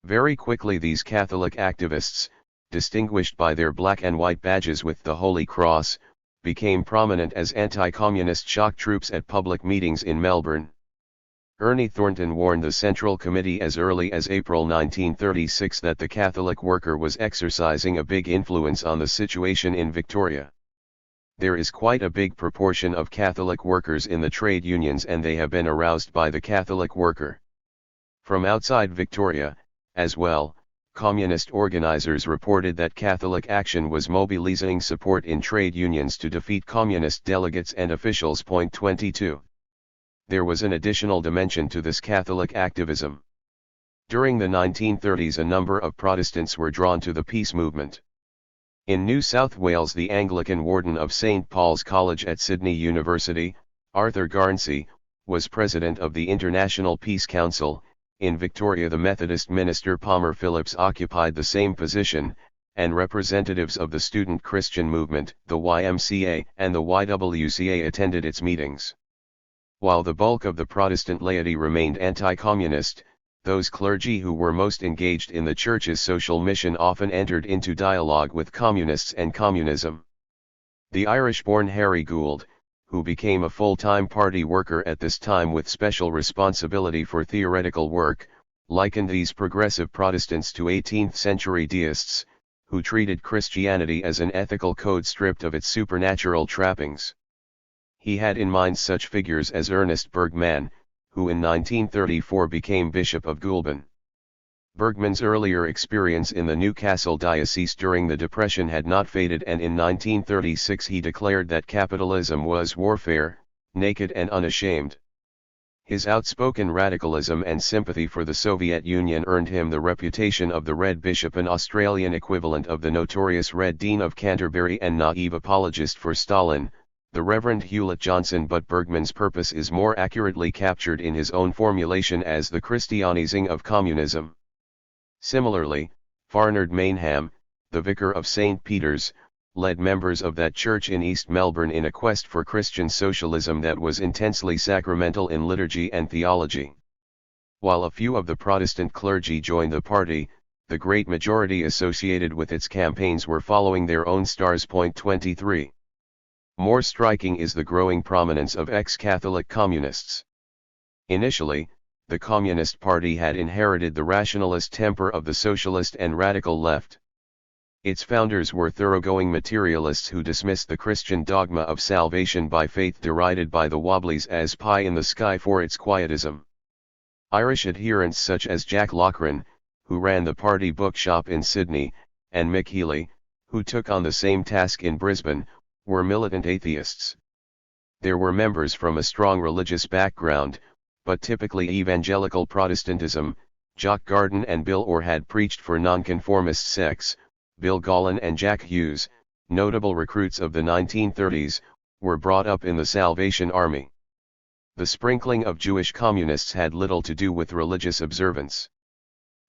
Very quickly these Catholic activists, distinguished by their black and white badges with the Holy Cross, became prominent as anti-communist shock troops at public meetings in Melbourne. Ernie Thornton warned the Central Committee as early as April 1936 that the Catholic Worker was exercising a big influence on the situation in Victoria. There is quite a big proportion of Catholic workers in the trade unions, and they have been aroused by the Catholic Worker. From outside Victoria, as well, communist organizers reported that Catholic Action was mobilizing support in trade unions to defeat communist delegates and officials. 22. There was an additional dimension to this Catholic activism. During the 1930s a number of Protestants were drawn to the peace movement. In New South Wales the Anglican warden of St Paul's College at Sydney University, Arthur Garnsey, was president of the International Peace Council. In Victoria the Methodist minister Palmer Phillips occupied the same position, and representatives of the student Christian movement, the YMCA, and the YWCA attended its meetings. While the bulk of the Protestant laity remained anti-communist, those clergy who were most engaged in the Church's social mission often entered into dialogue with communists and communism. The Irish-born Harry Gould, who became a full-time party worker at this time with special responsibility for theoretical work, likened these progressive Protestants to 18th-century deists, who treated Christianity as an ethical code stripped of its supernatural trappings. He had in mind such figures as Ernest Bergman, who in 1934 became Bishop of Goulburn. Bergman's earlier experience in the Newcastle diocese during the Depression had not faded, and in 1936 he declared that capitalism was warfare, naked and unashamed. His outspoken radicalism and sympathy for the Soviet Union earned him the reputation of the Red Bishop, an Australian equivalent of the notorious Red Dean of Canterbury and naive apologist for Stalin, the Reverend Hewlett Johnson. But Bergman's purpose is more accurately captured in his own formulation as the Christianizing of communism. Similarly, Farnard Maynham, the vicar of St. Peter's, led members of that church in East Melbourne in a quest for Christian socialism that was intensely sacramental in liturgy and theology. While a few of the Protestant clergy joined the party, the great majority associated with its campaigns were following their own stars. 23. More striking is the growing prominence of ex-Catholic communists. Initially, the Communist Party had inherited the rationalist temper of the socialist and radical left. Its founders were thoroughgoing materialists who dismissed the Christian dogma of salvation by faith derided by the Wobblies as pie in the sky for its quietism. Irish adherents such as Jack Loughran, who ran the party bookshop in Sydney, and Mick Healy, who took on the same task in Brisbane, were militant atheists. There were members from a strong religious background, but typically evangelical Protestantism. Jock Garden and Bill Orr had preached for nonconformist sects. Bill Gollin and Jack Hughes, notable recruits of the 1930s, were brought up in the Salvation Army. The sprinkling of Jewish communists had little to do with religious observance.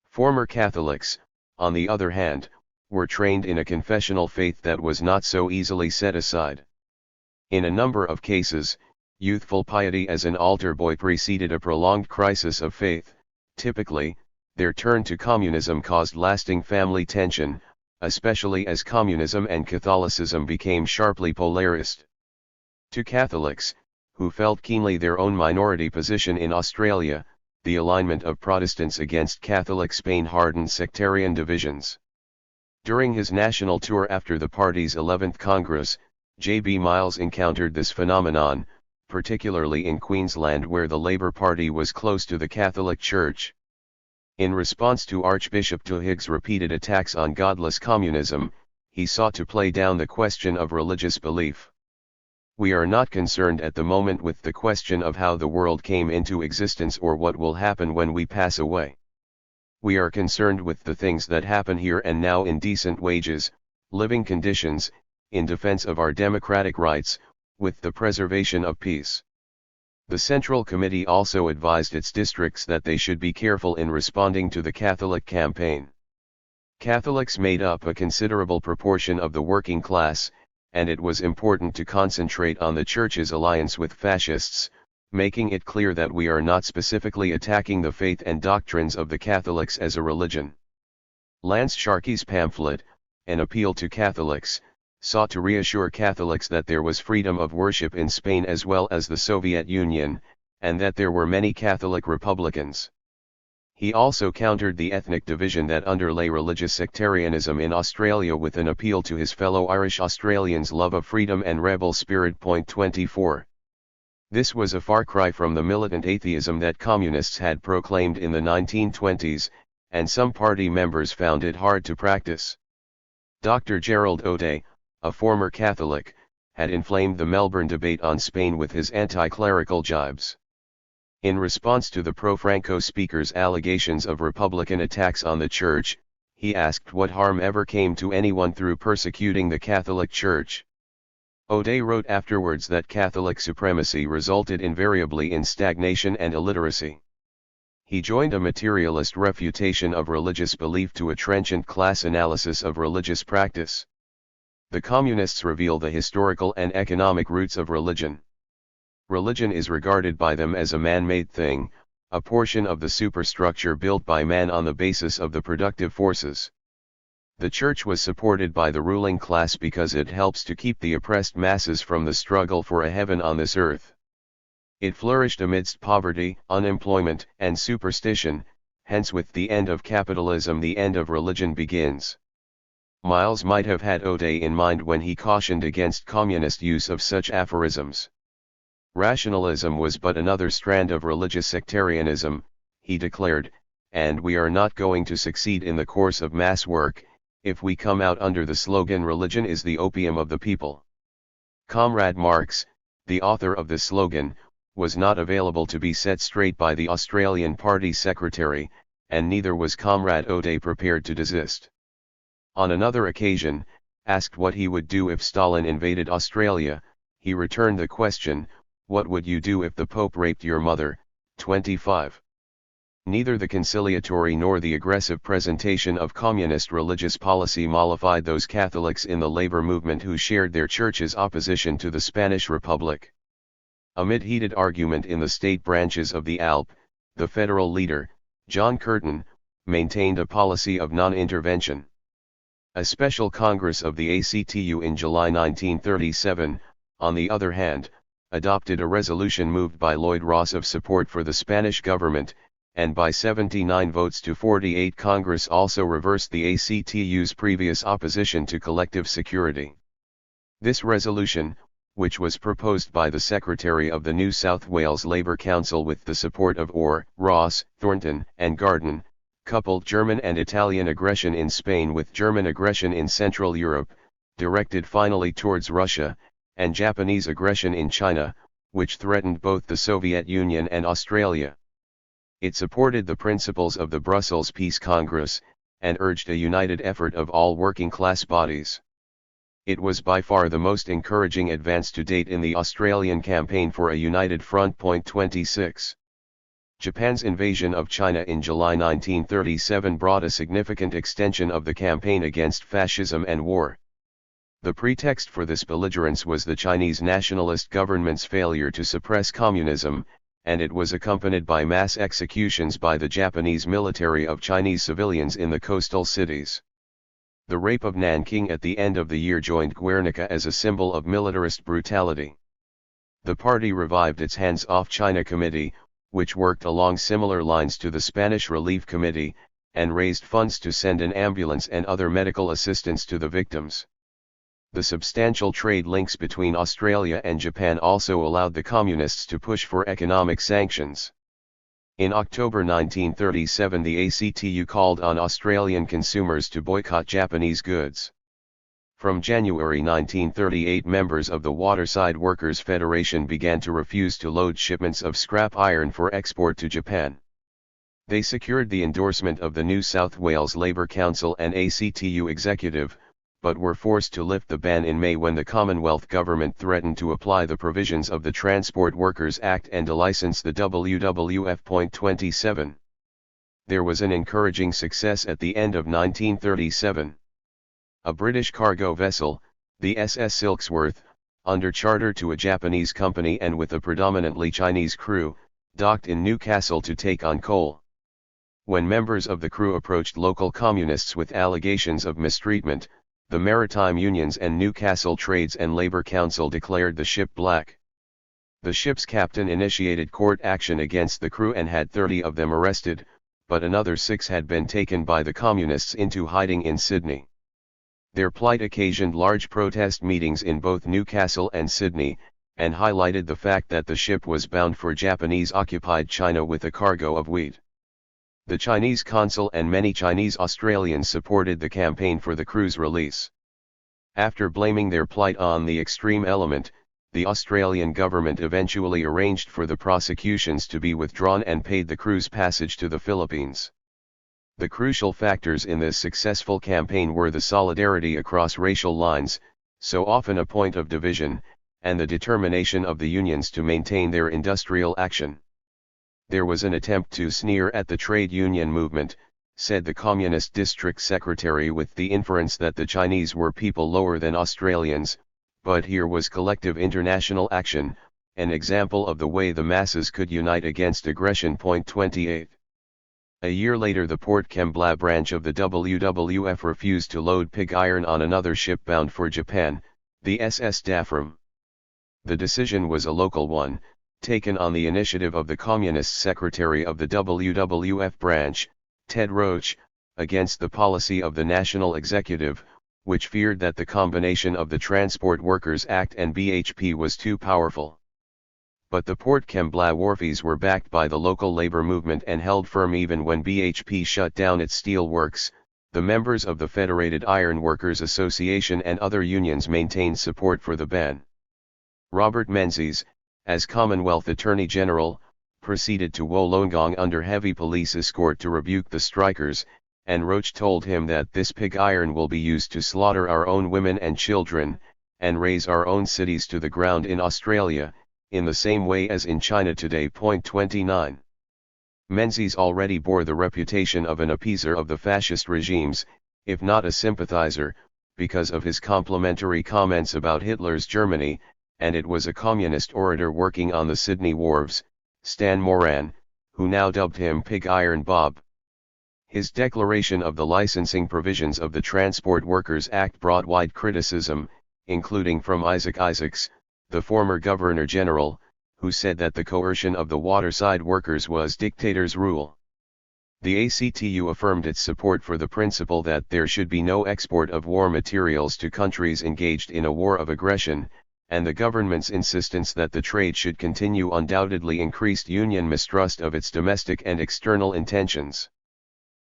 Former Catholics, on the other hand, were trained in a confessional faith that was not so easily set aside. In a number of cases, youthful piety as an altar boy preceded a prolonged crisis of faith. Typically, their turn to communism caused lasting family tension, especially as communism and Catholicism became sharply polarized. To Catholics, who felt keenly their own minority position in Australia, the alignment of Protestants against Catholic Spain hardened sectarian divisions. During his national tour after the party's 11th Congress, J.B. Miles encountered this phenomenon, particularly in Queensland where the Labor Party was close to the Catholic Church. In response to Archbishop Tuhig's repeated attacks on godless communism, he sought to play down the question of religious belief. We are not concerned at the moment with the question of how the world came into existence or what will happen when we pass away. We are concerned with the things that happen here and now in decent wages, living conditions, in defense of our democratic rights, with the preservation of peace. The Central Committee also advised its districts that they should be careful in responding to the Catholic campaign. Catholics made up a considerable proportion of the working class, and it was important to concentrate on the Church's alliance with fascists, making it clear that we are not specifically attacking the faith and doctrines of the Catholics as a religion. Lance Sharkey's pamphlet, An Appeal to Catholics, sought to reassure Catholics that there was freedom of worship in Spain as well as the Soviet Union, and that there were many Catholic Republicans. He also countered the ethnic division that underlay religious sectarianism in Australia with an appeal to his fellow Irish Australians' love of freedom and rebel spirit. 24. This was a far cry from the militant atheism that communists had proclaimed in the 1920s, and some party members found it hard to practice. Dr. Gerald O'Day, a former Catholic, had inflamed the Melbourne debate on Spain with his anti-clerical jibes. In response to the pro-Franco speaker's allegations of Republican attacks on the Church, he asked what harm ever came to anyone through persecuting the Catholic Church. O'Day wrote afterwards that Catholic supremacy resulted invariably in stagnation and illiteracy. He joined a materialist refutation of religious belief to a trenchant class analysis of religious practice. The communists reveal the historical and economic roots of religion. Religion is regarded by them as a man-made thing, a portion of the superstructure built by man on the basis of the productive forces. The Church was supported by the ruling class because it helps to keep the oppressed masses from the struggle for a heaven on this earth. It flourished amidst poverty, unemployment, and superstition, hence with the end of capitalism the end of religion begins. Miles might have had O'Day in mind when he cautioned against communist use of such aphorisms. Rationalism was but another strand of religious sectarianism, he declared, and we are not going to succeed in the course of mass work, if we come out under the slogan "Religion is the opium of the people." Comrade Marx, the author of the slogan, was not available to be set straight by the Australian Party Secretary, and neither was Comrade O'Day prepared to desist. On another occasion, asked what he would do if Stalin invaded Australia, he returned the question, "What would you do if the Pope raped your mother?" 25. Neither the conciliatory nor the aggressive presentation of communist religious policy mollified those Catholics in the labor movement who shared their church's opposition to the Spanish Republic. Amid heated argument in the state branches of the ALP, the federal leader, John Curtin, maintained a policy of non-intervention. A special Congress of the ACTU in July 1937, on the other hand, adopted a resolution moved by Lloyd Ross of support for the Spanish government, and by 79 votes to 48 Congress also reversed the ACTU's previous opposition to collective security. This resolution, which was proposed by the Secretary of the New South Wales Labour Council with the support of Orr, Ross, Thornton, and Garden, coupled German and Italian aggression in Spain with German aggression in Central Europe, directed finally towards Russia, and Japanese aggression in China, which threatened both the Soviet Union and Australia. It supported the principles of the Brussels Peace Congress, and urged a united effort of all working-class bodies. It was by far the most encouraging advance to date in the Australian campaign for a united front. 26. Japan's invasion of China in July 1937 brought a significant extension of the campaign against fascism and war. The pretext for this belligerence was the Chinese nationalist government's failure to suppress communism, and it was accompanied by mass executions by the Japanese military of Chinese civilians in the coastal cities. The rape of Nanking at the end of the year joined Guernica as a symbol of militarist brutality. The party revived its Hands Off China Committee, which worked along similar lines to the Spanish Relief Committee, and raised funds to send an ambulance and other medical assistance to the victims. The substantial trade links between Australia and Japan also allowed the Communists to push for economic sanctions. In October 1937 the ACTU called on Australian consumers to boycott Japanese goods. From January 1938 members of the Waterside Workers' Federation began to refuse to load shipments of scrap iron for export to Japan. They secured the endorsement of the New South Wales Labour Council and ACTU executive, but were forced to lift the ban in May when the Commonwealth government threatened to apply the provisions of the Transport Workers Act and delicense the WWF. 27. There was an encouraging success at the end of 1937. A British cargo vessel, the SS Silksworth, under charter to a Japanese company and with a predominantly Chinese crew, docked in Newcastle to take on coal. When members of the crew approached local communists with allegations of mistreatment, the maritime unions and Newcastle Trades and Labour Council declared the ship black. The ship's captain initiated court action against the crew and had 30 of them arrested, but another 6 had been taken by the communists into hiding in Sydney. Their plight occasioned large protest meetings in both Newcastle and Sydney, and highlighted the fact that the ship was bound for Japanese-occupied China with a cargo of wheat. The Chinese consul and many Chinese Australians supported the campaign for the crew's release. After blaming their plight on the extreme element, the Australian government eventually arranged for the prosecutions to be withdrawn and paid the crew's passage to the Philippines. The crucial factors in this successful campaign were the solidarity across racial lines, so often a point of division, and the determination of the unions to maintain their industrial action. There was an attempt to sneer at the trade union movement, said the Communist District Secretary, with the inference that the Chinese were people lower than Australians, but here was collective international action, an example of the way the masses could unite against aggression. 28. A year later the Port Kembla branch of the WWF refused to load pig iron on another ship bound for Japan, the SS Daffram. The decision was a local one, taken on the initiative of the Communist Secretary of the WWF branch, Ted Roach, against the policy of the National Executive, which feared that the combination of the Transport Workers Act and BHP was too powerful. But the Port Kembla wharfies were backed by the local labor movement and held firm even when BHP shut down its steel works. The members of the Federated Iron Workers Association and other unions maintained support for the ban. Robert Menzies, as Commonwealth Attorney General, proceeded to Wollongong under heavy police escort to rebuke the strikers, and Roach told him that this pig iron will be used to slaughter our own women and children, and raze our own cities to the ground in Australia, in the same way as in China today. 29. Menzies already bore the reputation of an appeaser of the fascist regimes, if not a sympathizer, because of his complimentary comments about Hitler's Germany, and it was a communist orator working on the Sydney wharves, Stan Moran, who now dubbed him Pig Iron Bob. His declaration of the licensing provisions of the Transport Workers Act brought wide criticism, including from Isaac Isaacs, the former Governor-General, who said that the coercion of the waterside workers was dictator's rule. The ACTU affirmed its support for the principle that there should be no export of war materials to countries engaged in a war of aggression, and the government's insistence that the trade should continue undoubtedly increased union mistrust of its domestic and external intentions.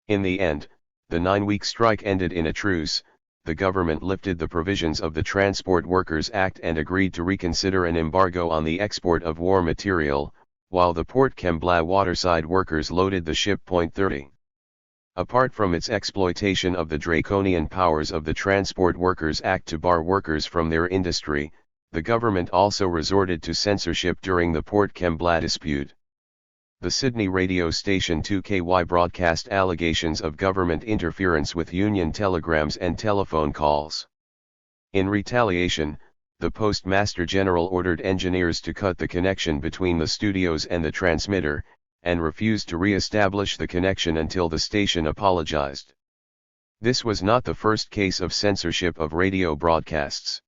In the end, the 9-week strike ended in a truce. The government lifted the provisions of the Transport Workers Act and agreed to reconsider an embargo on the export of war material, while the Port Kembla waterside workers loaded the ship. 30. Apart from its exploitation of the draconian powers of the Transport Workers Act to bar workers from their industry, the government also resorted to censorship during the Port Kembla dispute. The Sydney radio station 2KY broadcast allegations of government interference with union telegrams and telephone calls. In retaliation, the Postmaster General ordered engineers to cut the connection between the studios and the transmitter, and refused to re-establish the connection until the station apologized. This was not the first case of censorship of radio broadcasts.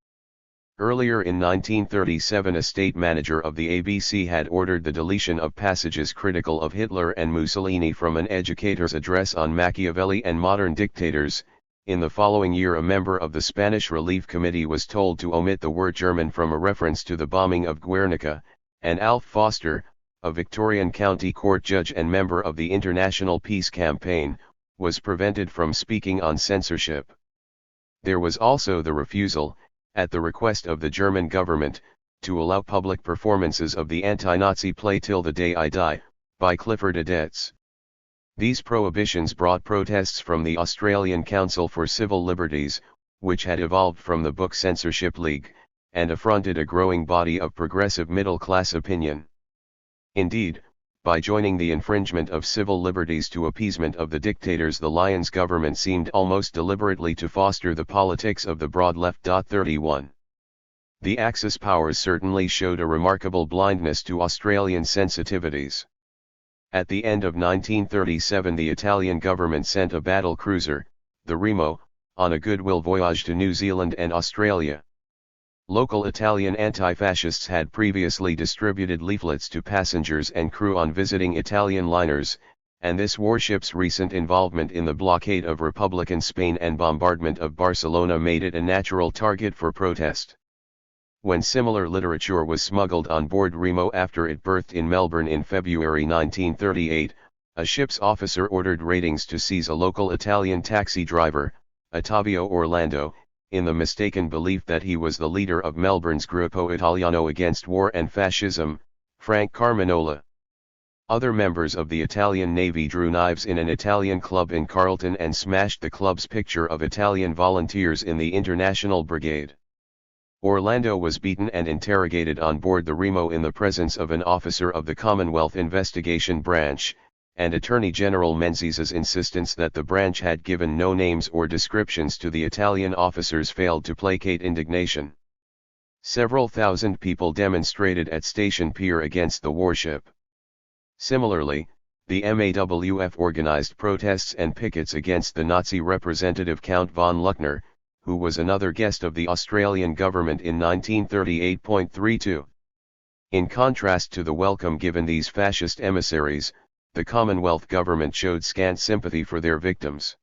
Earlier in 1937, a state manager of the ABC had ordered the deletion of passages critical of Hitler and Mussolini from an educator's address on Machiavelli and modern dictators. In the following year, a member of the Spanish Relief Committee was told to omit the word German from a reference to the bombing of Guernica, and Alf Foster, a Victorian County Court judge and member of the International Peace Campaign, was prevented from speaking on censorship. There was also the refusal, at the request of the German government, to allow public performances of the anti-Nazi play Till the Day I Die, by Clifford Adets. These prohibitions brought protests from the Australian Council for Civil Liberties, which had evolved from the Book Censorship League, and affronted a growing body of progressive middle-class opinion. Indeed, by joining the infringement of civil liberties to appeasement of the dictators, the Lyons government seemed almost deliberately to foster the politics of the broad left. 31. The Axis powers certainly showed a remarkable blindness to Australian sensitivities. At the end of 1937, the Italian government sent a battle cruiser, the Remo, on a goodwill voyage to New Zealand and Australia. Local Italian anti-fascists had previously distributed leaflets to passengers and crew on visiting Italian liners, and this warship's recent involvement in the blockade of Republican Spain and bombardment of Barcelona made it a natural target for protest. When similar literature was smuggled on board Remo after it berthed in Melbourne in February 1938, a ship's officer ordered ratings to seize a local Italian taxi driver, Ottavio Orlando, in the mistaken belief that he was the leader of Melbourne's Gruppo Italiano against war and fascism, Frank Carminola. Other members of the Italian Navy drew knives in an Italian club in Carlton and smashed the club's picture of Italian volunteers in the International Brigade. Orlando was beaten and interrogated on board the Remo in the presence of an officer of the Commonwealth Investigation Branch, and Attorney General Menzies's insistence that the branch had given no names or descriptions to the Italian officers failed to placate indignation. Several thousand people demonstrated at Station Pier against the warship. Similarly, the MAWF organized protests and pickets against the Nazi representative Count von Luckner, who was another guest of the Australian government in 1938.32. In contrast to the welcome given these fascist emissaries, the Commonwealth government showed scant sympathy for their victims.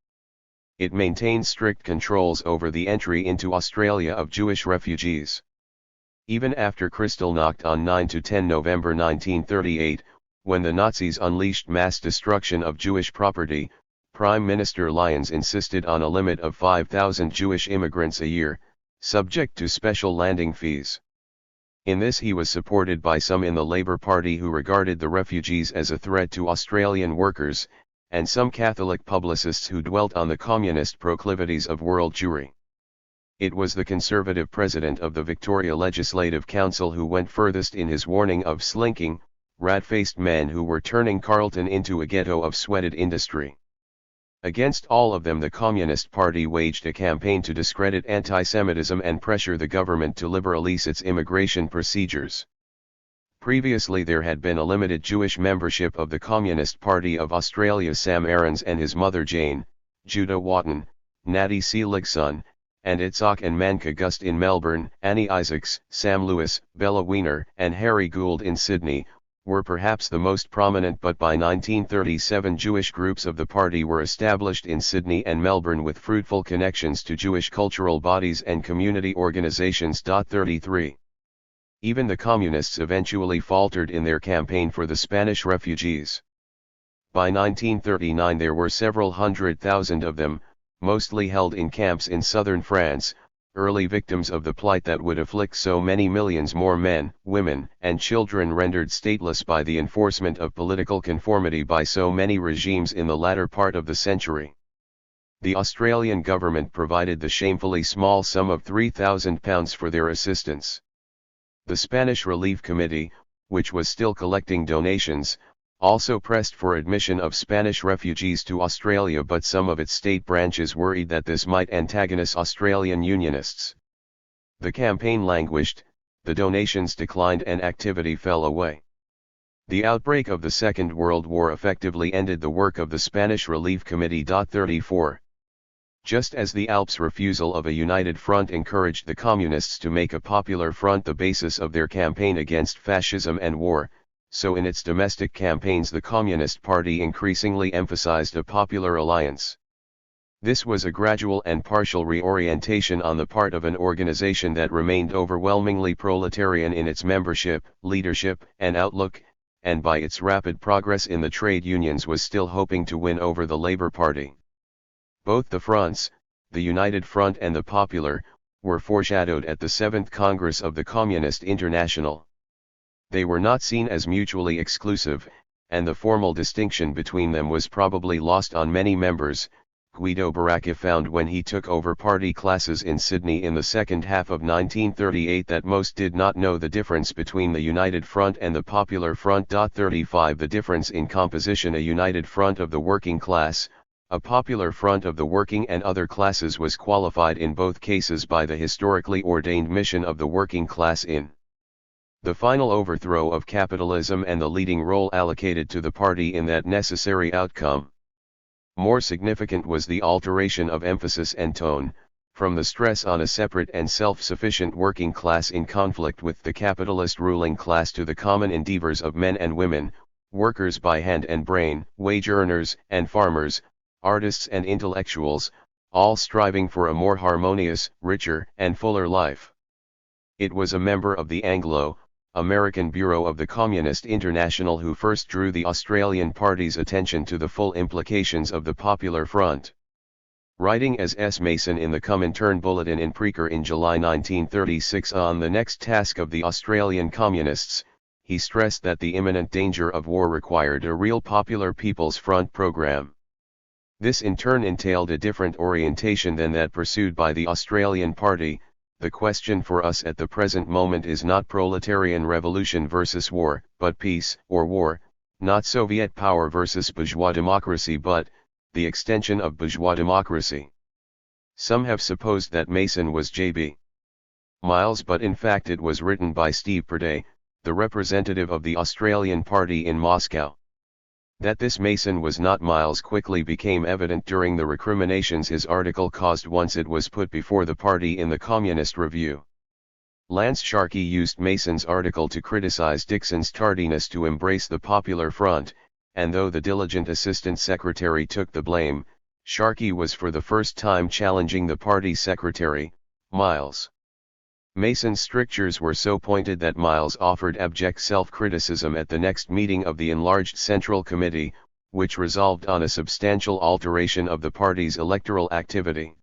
It maintained strict controls over the entry into Australia of Jewish refugees. Even after Kristallnacht on 9–10 November 1938, when the Nazis unleashed mass destruction of Jewish property, Prime Minister Lyons insisted on a limit of 5,000 Jewish immigrants a year, subject to special landing fees. In this he was supported by some in the Labour Party who regarded the refugees as a threat to Australian workers, and some Catholic publicists who dwelt on the communist proclivities of world Jewry. It was the Conservative President of the Victoria Legislative Council who went furthest in his warning of slinking, rat-faced men who were turning Carlton into a ghetto of sweated industry. Against all of them the Communist Party waged a campaign to discredit anti-Semitism and pressure the government to liberalise its immigration procedures. Previously there had been a limited Jewish membership of the Communist Party of Australia. Sam Aarons and his mother Jane, Judah Watton, Natty Seligson, and Itzhak and Manka Gust in Melbourne, Annie Isaacs, Sam Lewis, Bella Wiener and Harry Gould in Sydney, were perhaps the most prominent, but by 1937 Jewish groups of the party were established in Sydney and Melbourne with fruitful connections to Jewish cultural bodies and community organisations. 33. Even the communists eventually faltered in their campaign for the Spanish refugees. By 1939 there were several 100,000 of them, mostly held in camps in southern France, early victims of the plight that would afflict so many millions more men, women, and children rendered stateless by the enforcement of political conformity by so many regimes in the latter part of the century. The Australian government provided the shamefully small sum of £3,000 for their assistance. The Spanish Relief Committee, which was still collecting donations, also pressed for admission of Spanish refugees to Australia, but some of its state branches worried that this might antagonize Australian Unionists. The campaign languished, the donations declined and activity fell away. The outbreak of the Second World War effectively ended the work of the Spanish Relief Committee. 34. Just as the Alps' refusal of a united front encouraged the Communists to make a popular front the basis of their campaign against fascism and war, so in its domestic campaigns the Communist Party increasingly emphasized a popular alliance. This was a gradual and partial reorientation on the part of an organization that remained overwhelmingly proletarian in its membership, leadership, and outlook, and by its rapid progress in the trade unions was still hoping to win over the Labour Party. Both the fronts, the United Front and the Popular, were foreshadowed at the 7th Congress of the Communist International. They were not seen as mutually exclusive, and the formal distinction between them was probably lost on many members. Guido Baracca found when he took over party classes in Sydney in the second half of 1938 that most did not know the difference between the United Front and the Popular Front. 35 The difference in composition: a United Front of the working class, a Popular Front of the working and other classes was qualified in both cases by the historically ordained mission of the working class in the final overthrow of capitalism and the leading role allocated to the party in that necessary outcome. More significant was the alteration of emphasis and tone, from the stress on a separate and self-sufficient working class in conflict with the capitalist ruling class to the common endeavors of men and women, workers by hand and brain, wage earners and farmers, artists and intellectuals, all striving for a more harmonious, richer, and fuller life. It was a member of the Anglo-American Bureau of the Communist International who first drew the Australian Party's attention to the full implications of the Popular Front. Writing as S. Mason in the Comintern Bulletin in Preaker in July 1936 on the next task of the Australian Communists, he stressed that the imminent danger of war required a real Popular People's Front program. This in turn entailed a different orientation than that pursued by the Australian Party. The question for us at the present moment is not proletarian revolution versus war, but peace or war, not Soviet power versus bourgeois democracy, but the extension of bourgeois democracy. Some have supposed that Mason was J.B. Miles, but in fact it was written by Steve Purday, the representative of the Australian Party in Moscow. That this Mason was not Miles quickly became evident during the recriminations his article caused once it was put before the party in the Communist Review. Lance Sharkey used Mason's article to criticize Dixon's tardiness to embrace the Popular Front, and though the diligent Assistant Secretary took the blame, Sharkey was for the first time challenging the party secretary, Miles. Mason's strictures were so pointed that Miles offered abject self-criticism at the next meeting of the enlarged Central Committee, which resolved on a substantial alteration of the party's electoral activity.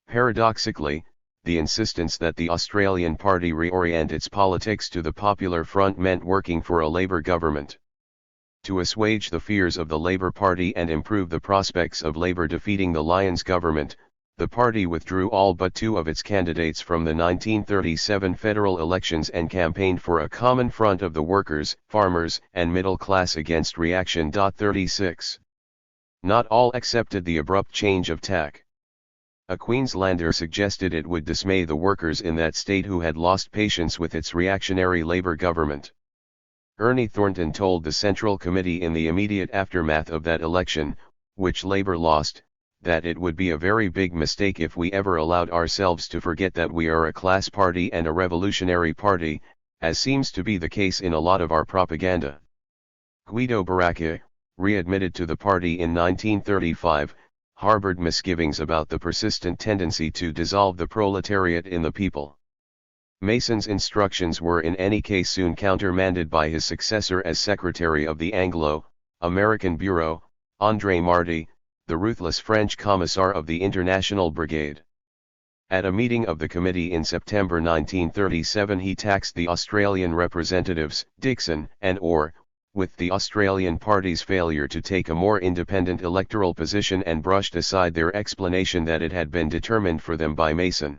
Paradoxically, the insistence that the Australian Party reorient its politics to the Popular Front meant working for a Labour government. To assuage the fears of the Labour Party and improve the prospects of Labour defeating the Lyons government, the party withdrew all but two of its candidates from the 1937 federal elections and campaigned for a common front of the workers, farmers, and middle class against reaction. 36. Not all accepted the abrupt change of tack. A Queenslander suggested it would dismay the workers in that state who had lost patience with its reactionary Labour government. Ernie Thornton told the Central Committee in the immediate aftermath of that election, which Labour lost, that it would be a very big mistake if we ever allowed ourselves to forget that we are a class party and a revolutionary party, as seems to be the case in a lot of our propaganda. Guido Baracca, readmitted to the party in 1935, harbored misgivings about the persistent tendency to dissolve the proletariat in the people. Mason's instructions were in any case soon countermanded by his successor as secretary of the Anglo American Bureau, André Marty, the ruthless French commissar of the International Brigade. At a meeting of the committee in September 1937 he taxed the Australian representatives, Dickson and Orr, with the Australian party's failure to take a more independent electoral position and brushed aside their explanation that it had been determined for them by Mason.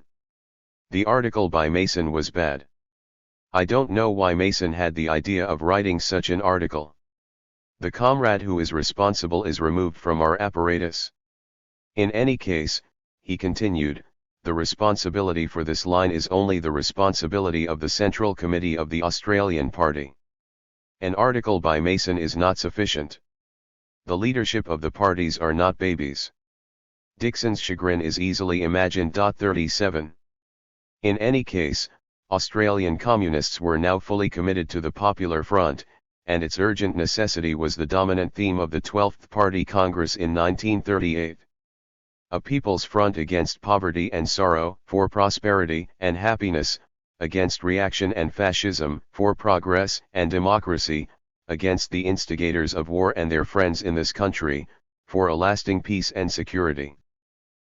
The article by Mason was bad. I don't know why Mason had the idea of writing such an article. The comrade who is responsible is removed from our apparatus. In any case, he continued, the responsibility for this line is only the responsibility of the Central Committee of the Australian Party. An article by Mason is not sufficient. The leadership of the parties are not babies. Dickson's chagrin is easily imagined. 37. In any case, Australian communists were now fully committed to the Popular Front, and its urgent necessity was the dominant theme of the 12th Party Congress in 1938. A People's Front against poverty and sorrow, for prosperity and happiness, against reaction and fascism, for progress and democracy, against the instigators of war and their friends in this country, for a lasting peace and security.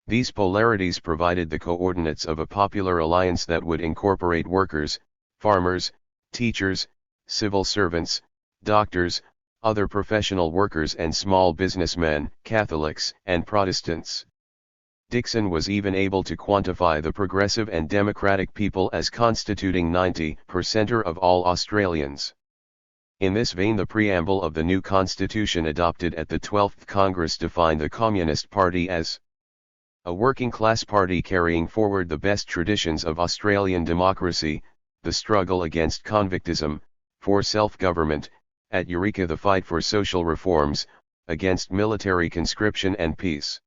These polarities provided the coordinates of a popular alliance that would incorporate workers, farmers, teachers, civil servants, doctors, other professional workers and small businessmen, Catholics and Protestants. Dickson was even able to quantify the progressive and democratic people as constituting 90% of all Australians. In this vein, the preamble of the new constitution adopted at the 12th Congress defined the Communist Party as a working-class party carrying forward the best traditions of Australian democracy, the struggle against convictism, for self-government, at Eureka the fight for social reforms, against military conscription and peace.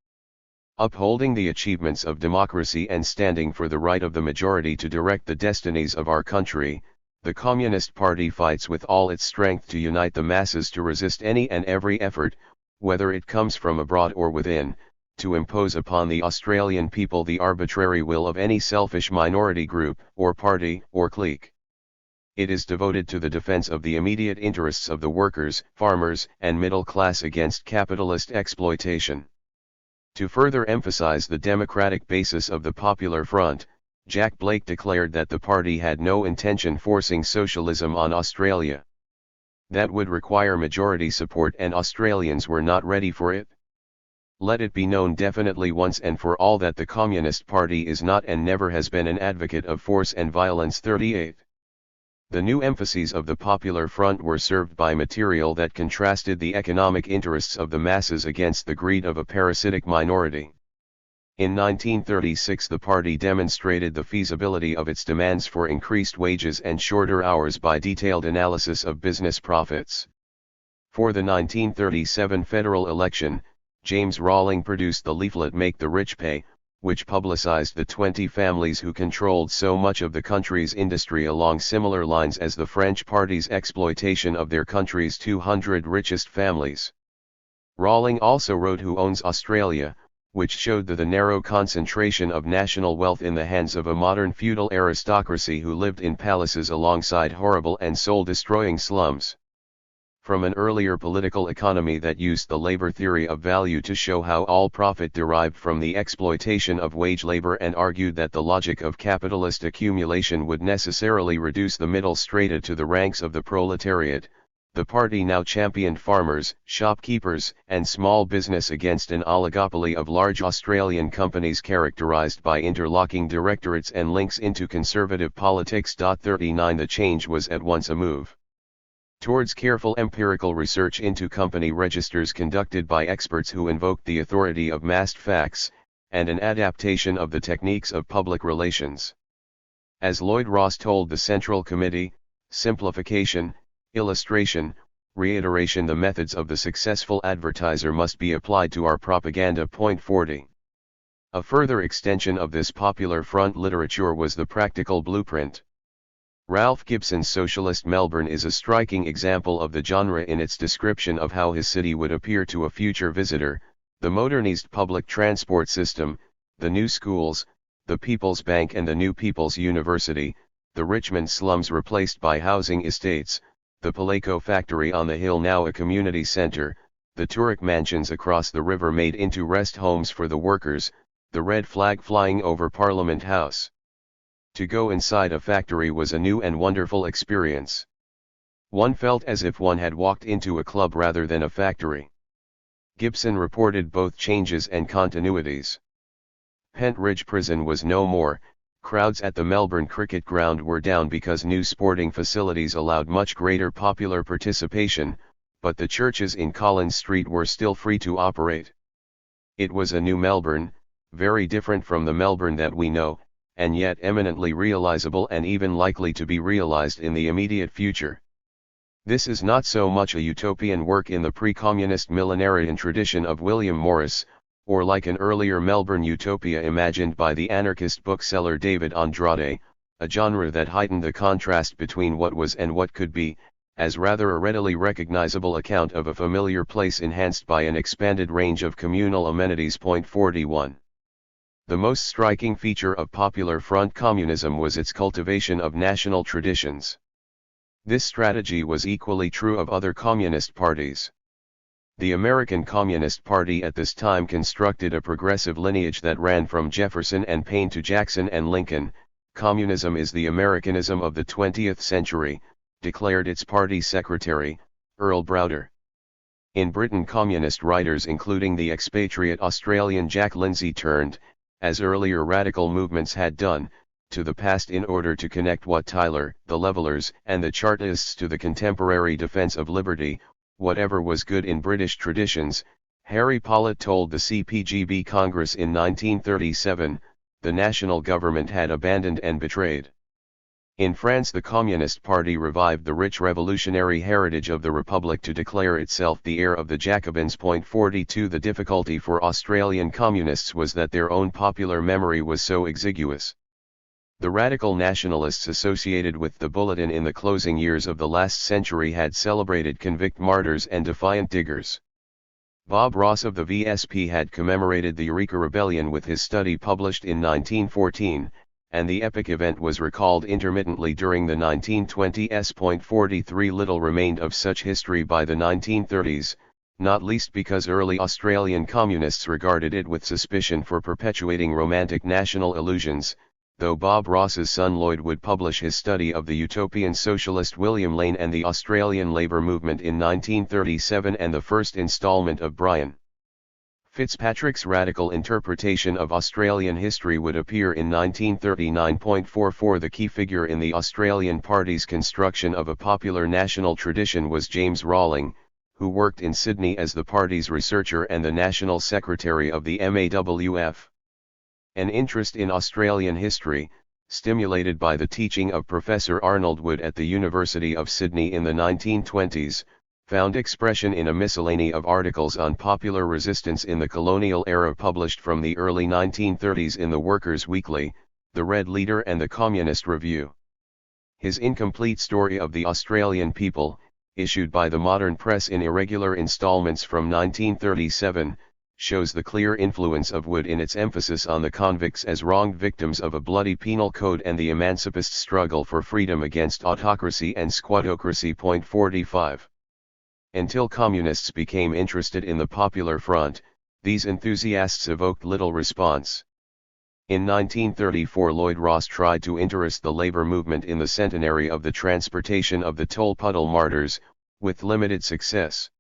Upholding the achievements of democracy and standing for the right of the majority to direct the destinies of our country, the Communist Party fights with all its strength to unite the masses to resist any and every effort, whether it comes from abroad or within, to impose upon the Australian people the arbitrary will of any selfish minority group, or party, or clique. It is devoted to the defense of the immediate interests of the workers, farmers, and middle class against capitalist exploitation. To further emphasize the democratic basis of the Popular Front, Jack Blake declared that the party had no intention forcing socialism on Australia. That would require majority support and Australians were not ready for it. Let it be known definitely once and for all that the Communist Party is not and never has been an advocate of force and violence. 38. The new emphases of the Popular Front were served by material that contrasted the economic interests of the masses against the greed of a parasitic minority. In 1936 the party demonstrated the feasibility of its demands for increased wages and shorter hours by detailed analysis of business profits. For the 1937 federal election, James Rawling produced the leaflet Make the Rich Pay, which publicized the 20 families who controlled so much of the country's industry along similar lines as the French party's exploitation of their country's 200 richest families. Rawling also wrote Who Owns Australia, which showed the narrow concentration of national wealth in the hands of a modern feudal aristocracy who lived in palaces alongside horrible and soul-destroying slums. From an earlier political economy that used the labor theory of value to show how all profit derived from the exploitation of wage labor and argued that the logic of capitalist accumulation would necessarily reduce the middle strata to the ranks of the proletariat, the party now championed farmers, shopkeepers, and small business against an oligopoly of large Australian companies characterized by interlocking directorates and links into conservative politics. 39 The change was at once a move towards careful empirical research into company registers conducted by experts who invoked the authority of massed facts, and an adaptation of the techniques of public relations. As Lloyd Ross told the Central Committee, simplification, illustration, reiteration, the methods of the successful advertiser must be applied to our propaganda. 40. A further extension of this Popular Front literature was the practical blueprint. Ralph Gibson's Socialist Melbourne is a striking example of the genre in its description of how his city would appear to a future visitor: the modernized public transport system, the new schools, the People's Bank and the new People's University, the Richmond slums replaced by housing estates, the Palaco factory on the hill now a community center, the Turek mansions across the river made into rest homes for the workers, the red flag flying over Parliament House. To go inside a factory was a new and wonderful experience. One felt as if one had walked into a club rather than a factory. Gibson reported both changes and continuities. Pent Ridge Prison was no more, crowds at the Melbourne Cricket Ground were down because new sporting facilities allowed much greater popular participation, but the churches in Collins Street were still free to operate. It was a new Melbourne, very different from the Melbourne that we know, and yet eminently realizable and even likely to be realized in the immediate future. This is not so much a utopian work in the pre-communist millenarian tradition of William Morris, or like an earlier Melbourne utopia imagined by the anarchist bookseller David Andrade, a genre that heightened the contrast between what was and what could be, as rather a readily recognizable account of a familiar place enhanced by an expanded range of communal amenities. 41. The most striking feature of Popular Front communism was its cultivation of national traditions. This strategy was equally true of other communist parties. The American Communist Party at this time constructed a progressive lineage that ran from Jefferson and Paine to Jackson and Lincoln. Communism is the Americanism of the 20th century, declared its party secretary, Earl Browder. In Britain, communist writers including the expatriate Australian Jack Lindsay turned, as earlier radical movements had done, to the past in order to connect Wat Tyler, the Levellers, and the Chartists to the contemporary defense of liberty, whatever was good in British traditions. Harry Pollitt told the CPGB Congress in 1937, the national government had abandoned and betrayed. In France, the Communist Party revived the rich revolutionary heritage of the Republic to declare itself the heir of the Jacobins. 42. The difficulty for Australian communists was that their own popular memory was so exiguous. The radical nationalists associated with the Bulletin in the closing years of the last century had celebrated convict martyrs and defiant diggers. Bob Ross of the VSP had commemorated the Eureka Rebellion with his study published in 1914, and the epic event was recalled intermittently during the 1920s. 43. Little remained of such history by the 1930s, not least because early Australian communists regarded it with suspicion for perpetuating romantic national illusions, though Bob Ross's son Lloyd would publish his study of the utopian socialist William Lane and the Australian labour movement in 1937 and the first instalment of Brian Fitzpatrick's radical interpretation of Australian history would appear in 1939. 44. The key figure in the Australian Party's construction of a popular national tradition was James Rawling, who worked in Sydney as the party's researcher and the national secretary of the MAWF. An interest in Australian history, stimulated by the teaching of Professor Arnold Wood at the University of Sydney in the 1920s, found expression in a miscellany of articles on popular resistance in the colonial era published from the early 1930s in the Workers' Weekly, the Red Leader and the Communist Review. His incomplete story of the Australian people, issued by the Modern Press in irregular installments from 1937, shows the clear influence of Wood in its emphasis on the convicts as wronged victims of a bloody penal code and the emancipist struggle for freedom against autocracy and squattocracy. 45. Until communists became interested in the Popular Front, these enthusiasts evoked little response. In 1934 Lloyd Ross tried to interest the labor movement in the centenary of the transportation of the Tolpuddle martyrs, with limited success.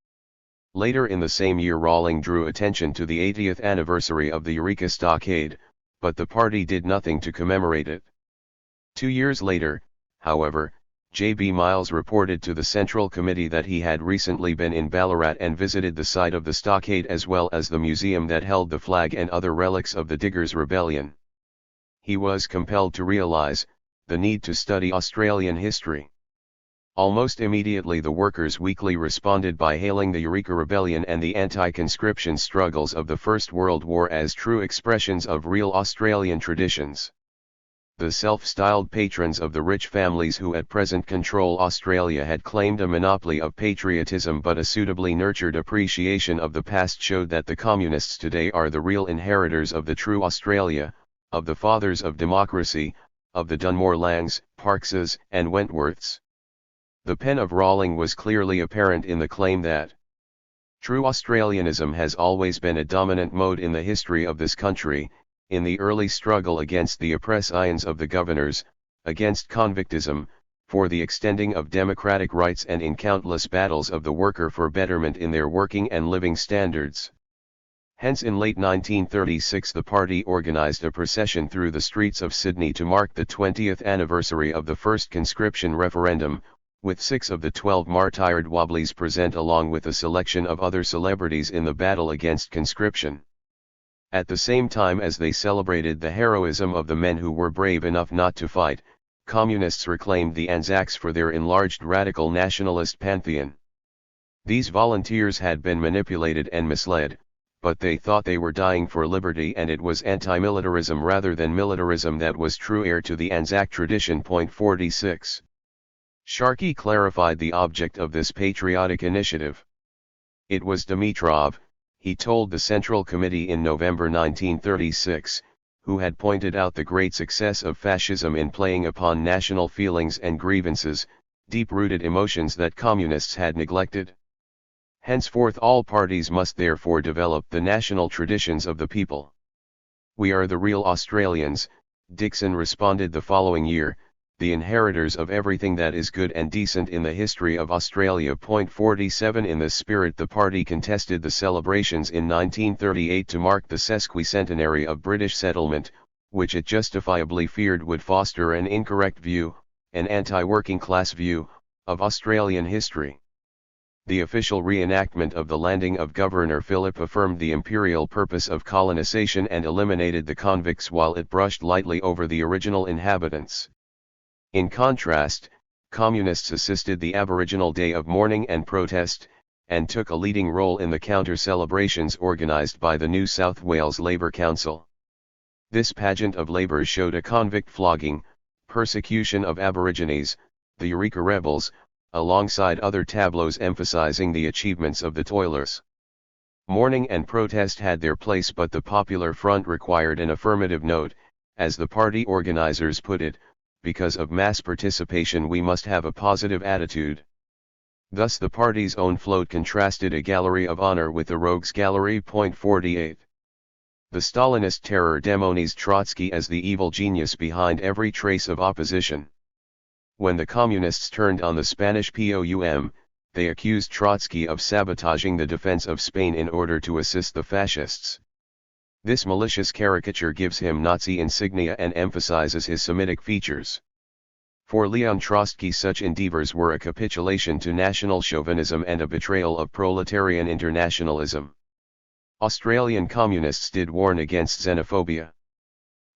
Later in the same year Rawling drew attention to the 80th anniversary of the Eureka Stockade, but the party did nothing to commemorate it. 2 years later, however, J.B. Miles reported to the Central Committee that he had recently been in Ballarat and visited the site of the stockade as well as the museum that held the flag and other relics of the Diggers' Rebellion. He was compelled to realise the need to study Australian history. Almost immediately the Workers' Weekly responded by hailing the Eureka Rebellion and the anti-conscription struggles of the First World War as true expressions of real Australian traditions. The self-styled patrons of the rich families who at present control Australia had claimed a monopoly of patriotism, but a suitably nurtured appreciation of the past showed that the communists today are the real inheritors of the true Australia, of the fathers of democracy, of the Dunmore Langs, Parkses, and Wentworths. The pen of Rawling was clearly apparent in the claim that true Australianism has always been a dominant mode in the history of this country, in the early struggle against the oppressions of the governors, against convictism, for the extending of democratic rights, and in countless battles of the worker for betterment in their working and living standards. Hence in late 1936 the party organised a procession through the streets of Sydney to mark the 20th anniversary of the first conscription referendum, with 6 of the 12 martyred Wobblies present along with a selection of other celebrities in the battle against conscription. At the same time as they celebrated the heroism of the men who were brave enough not to fight, communists reclaimed the Anzacs for their enlarged radical nationalist pantheon. These volunteers had been manipulated and misled, but they thought they were dying for liberty, and it was anti-militarism rather than militarism that was true heir to the Anzac tradition. 46. Sharkey clarified the object of this patriotic initiative. It was Dimitrov, he told the Central Committee in November 1936, who had pointed out the great success of fascism in playing upon national feelings and grievances, deep-rooted emotions that communists had neglected. Henceforth all parties must therefore develop the national traditions of the people. We are the real Australians, Dixon responded the following year, the inheritors of everything that is good and decent in the history of Australia. 47 In this spirit the party contested the celebrations in 1938 to mark the sesquicentenary of British settlement, which it justifiably feared would foster an incorrect view, an anti-working class view, of Australian history. The official reenactment of the landing of Governor Phillip affirmed the imperial purpose of colonisation and eliminated the convicts, while it brushed lightly over the original inhabitants. In contrast, communists assisted the Aboriginal Day of Mourning and Protest, and took a leading role in the counter-celebrations organised by the New South Wales Labour Council. This pageant of labour showed a convict flogging, persecution of Aborigines, the Eureka Rebels, alongside other tableaux emphasising the achievements of the toilers. Mourning and protest had their place, but the Popular Front required an affirmative note, as the party organisers put it, because of mass participation we must have a positive attitude. Thus the party's own float contrasted a gallery of honor with the rogues gallery. 48. The Stalinist terror demonized Trotsky as the evil genius behind every trace of opposition. When the communists turned on the Spanish POUM, they accused Trotsky of sabotaging the defense of Spain in order to assist the fascists. This malicious caricature gives him Nazi insignia and emphasizes his Semitic features. For Leon Trotsky such endeavors were a capitulation to national chauvinism and a betrayal of proletarian internationalism. Australian communists did warn against xenophobia.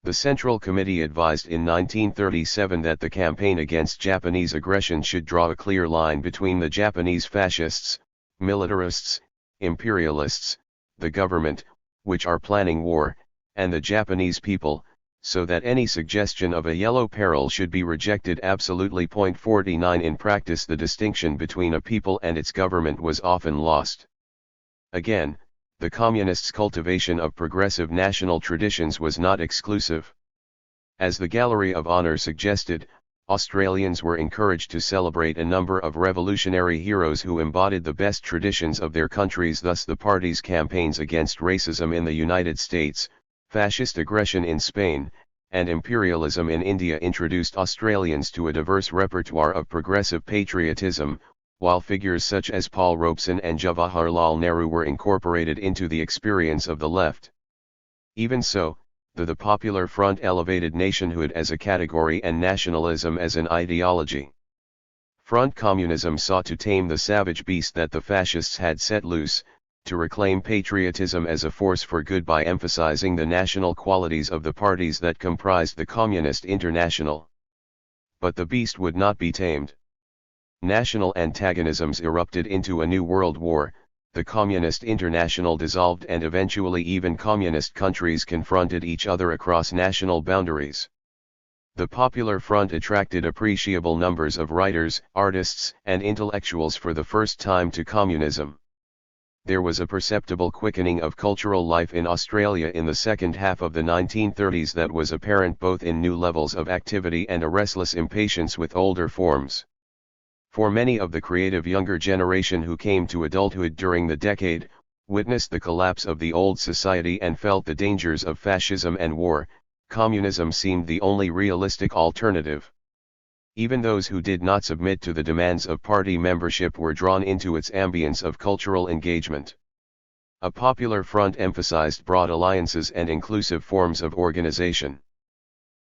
The Central Committee advised in 1937 that the campaign against Japanese aggression should draw a clear line between the Japanese fascists, militarists, imperialists, the government, which are planning war, and the Japanese people, so that any suggestion of a yellow peril should be rejected absolutely. 49 In practice the distinction between a people and its government was often lost. Again, the communists' cultivation of progressive national traditions was not exclusive. As the Gallery of Honor suggested, Australians were encouraged to celebrate a number of revolutionary heroes who embodied the best traditions of their countries. Thus the party's campaigns against racism in the United States, fascist aggression in Spain, and imperialism in India introduced Australians to a diverse repertoire of progressive patriotism, while figures such as Paul Robeson and Jawaharlal Nehru were incorporated into the experience of the left. Even so, the Popular Front elevated nationhood as a category and nationalism as an ideology. Front communism sought to tame the savage beast that the fascists had set loose, to reclaim patriotism as a force for good by emphasizing the national qualities of the parties that comprised the Communist International. But the beast would not be tamed. National antagonisms erupted into a new world war, the Communist International dissolved, and eventually even communist countries confronted each other across national boundaries. The Popular Front attracted appreciable numbers of writers, artists, and intellectuals for the first time to communism. There was a perceptible quickening of cultural life in Australia in the second half of the 1930s that was apparent both in new levels of activity and a restless impatience with older forms. For many of the creative younger generation who came to adulthood during the decade, witnessed the collapse of the old society and felt the dangers of fascism and war, communism seemed the only realistic alternative. Even those who did not submit to the demands of party membership were drawn into its ambience of cultural engagement. A popular front emphasized broad alliances and inclusive forms of organization.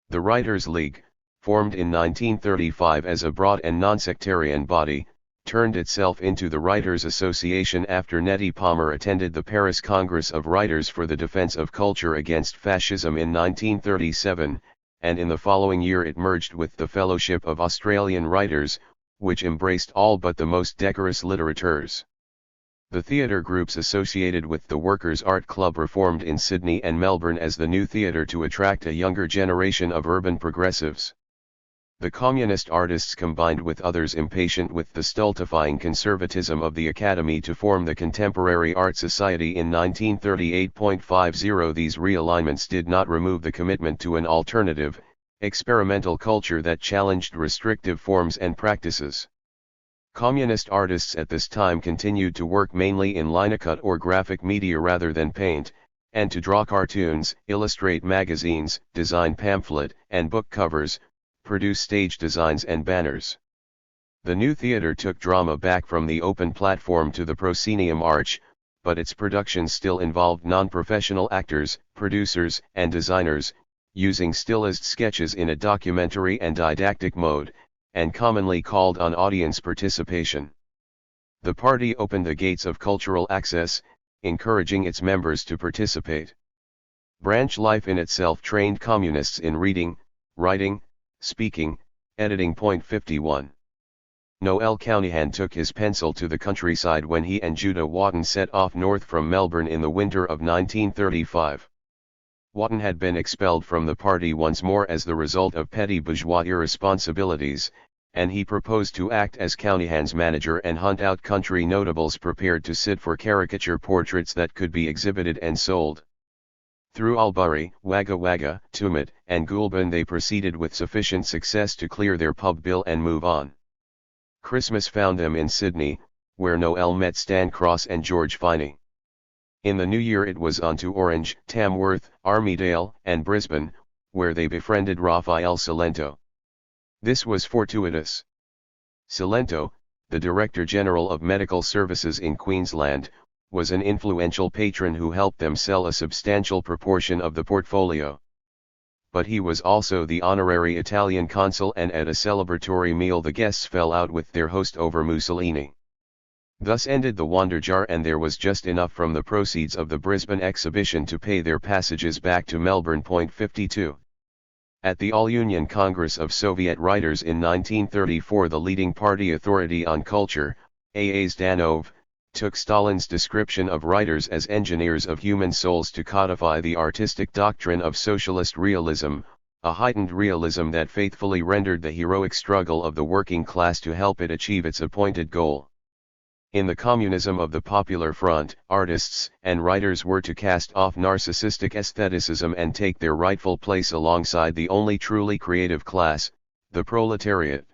The Writers' League, formed in 1935 as a broad and non-sectarian body, turned itself into the Writers' Association after Nettie Palmer attended the Paris Congress of Writers for the Defense of Culture Against Fascism in 1937, and in the following year it merged with the Fellowship of Australian Writers, which embraced all but the most decorous litterateurs. The theatre groups associated with the Workers' Art Club reformed in Sydney and Melbourne as the new theatre to attract a younger generation of urban progressives. The communist artists combined with others impatient with the stultifying conservatism of the Academy to form the Contemporary Art Society in 1938.50. These realignments did not remove the commitment to an alternative, experimental culture that challenged restrictive forms and practices. Communist artists at this time continued to work mainly in linocut or graphic media rather than paint, and to draw cartoons, illustrate magazines, design pamphlet and book covers, produce stage designs and banners. The new theatre took drama back from the open platform to the proscenium arch, but its productions still involved non-professional actors, producers, and designers, using stylized sketches in a documentary and didactic mode, and commonly called on audience participation. The party opened the gates of cultural access, encouraging its members to participate. Branch life in itself trained communists in reading, writing, speaking, editing. 51. Noel Cownihan took his pencil to the countryside when he and Judah Wotton set off north from Melbourne in the winter of 1935. Wotton had been expelled from the party once more as the result of petty bourgeois irresponsibilities, and he proposed to act as Cownihan's manager and hunt out country notables prepared to sit for caricature portraits that could be exhibited and sold. Through Albury, Wagga Wagga, Tumut, and Goulburn they proceeded with sufficient success to clear their pub bill and move on. Christmas found them in Sydney, where Noel met Stan Cross and George Finey. In the new year it was on to Orange, Tamworth, Armidale, and Brisbane, where they befriended Raphael Salento. This was fortuitous. Salento, the Director General of Medical Services in Queensland, was an influential patron who helped them sell a substantial proportion of the portfolio. But he was also the honorary Italian consul, and at a celebratory meal the guests fell out with their host over Mussolini. Thus ended the Wanderjar, and there was just enough from the proceeds of the Brisbane exhibition to pay their passages back to Melbourne. 52. At the All-Union Congress of Soviet Writers in 1934 the leading party authority on culture, A.A. Zdanov, took Stalin's description of writers as engineers of human souls to codify the artistic doctrine of socialist realism, a heightened realism that faithfully rendered the heroic struggle of the working class to help it achieve its appointed goal. In the communism of the Popular Front, artists and writers were to cast off narcissistic aestheticism and take their rightful place alongside the only truly creative class, the proletariat.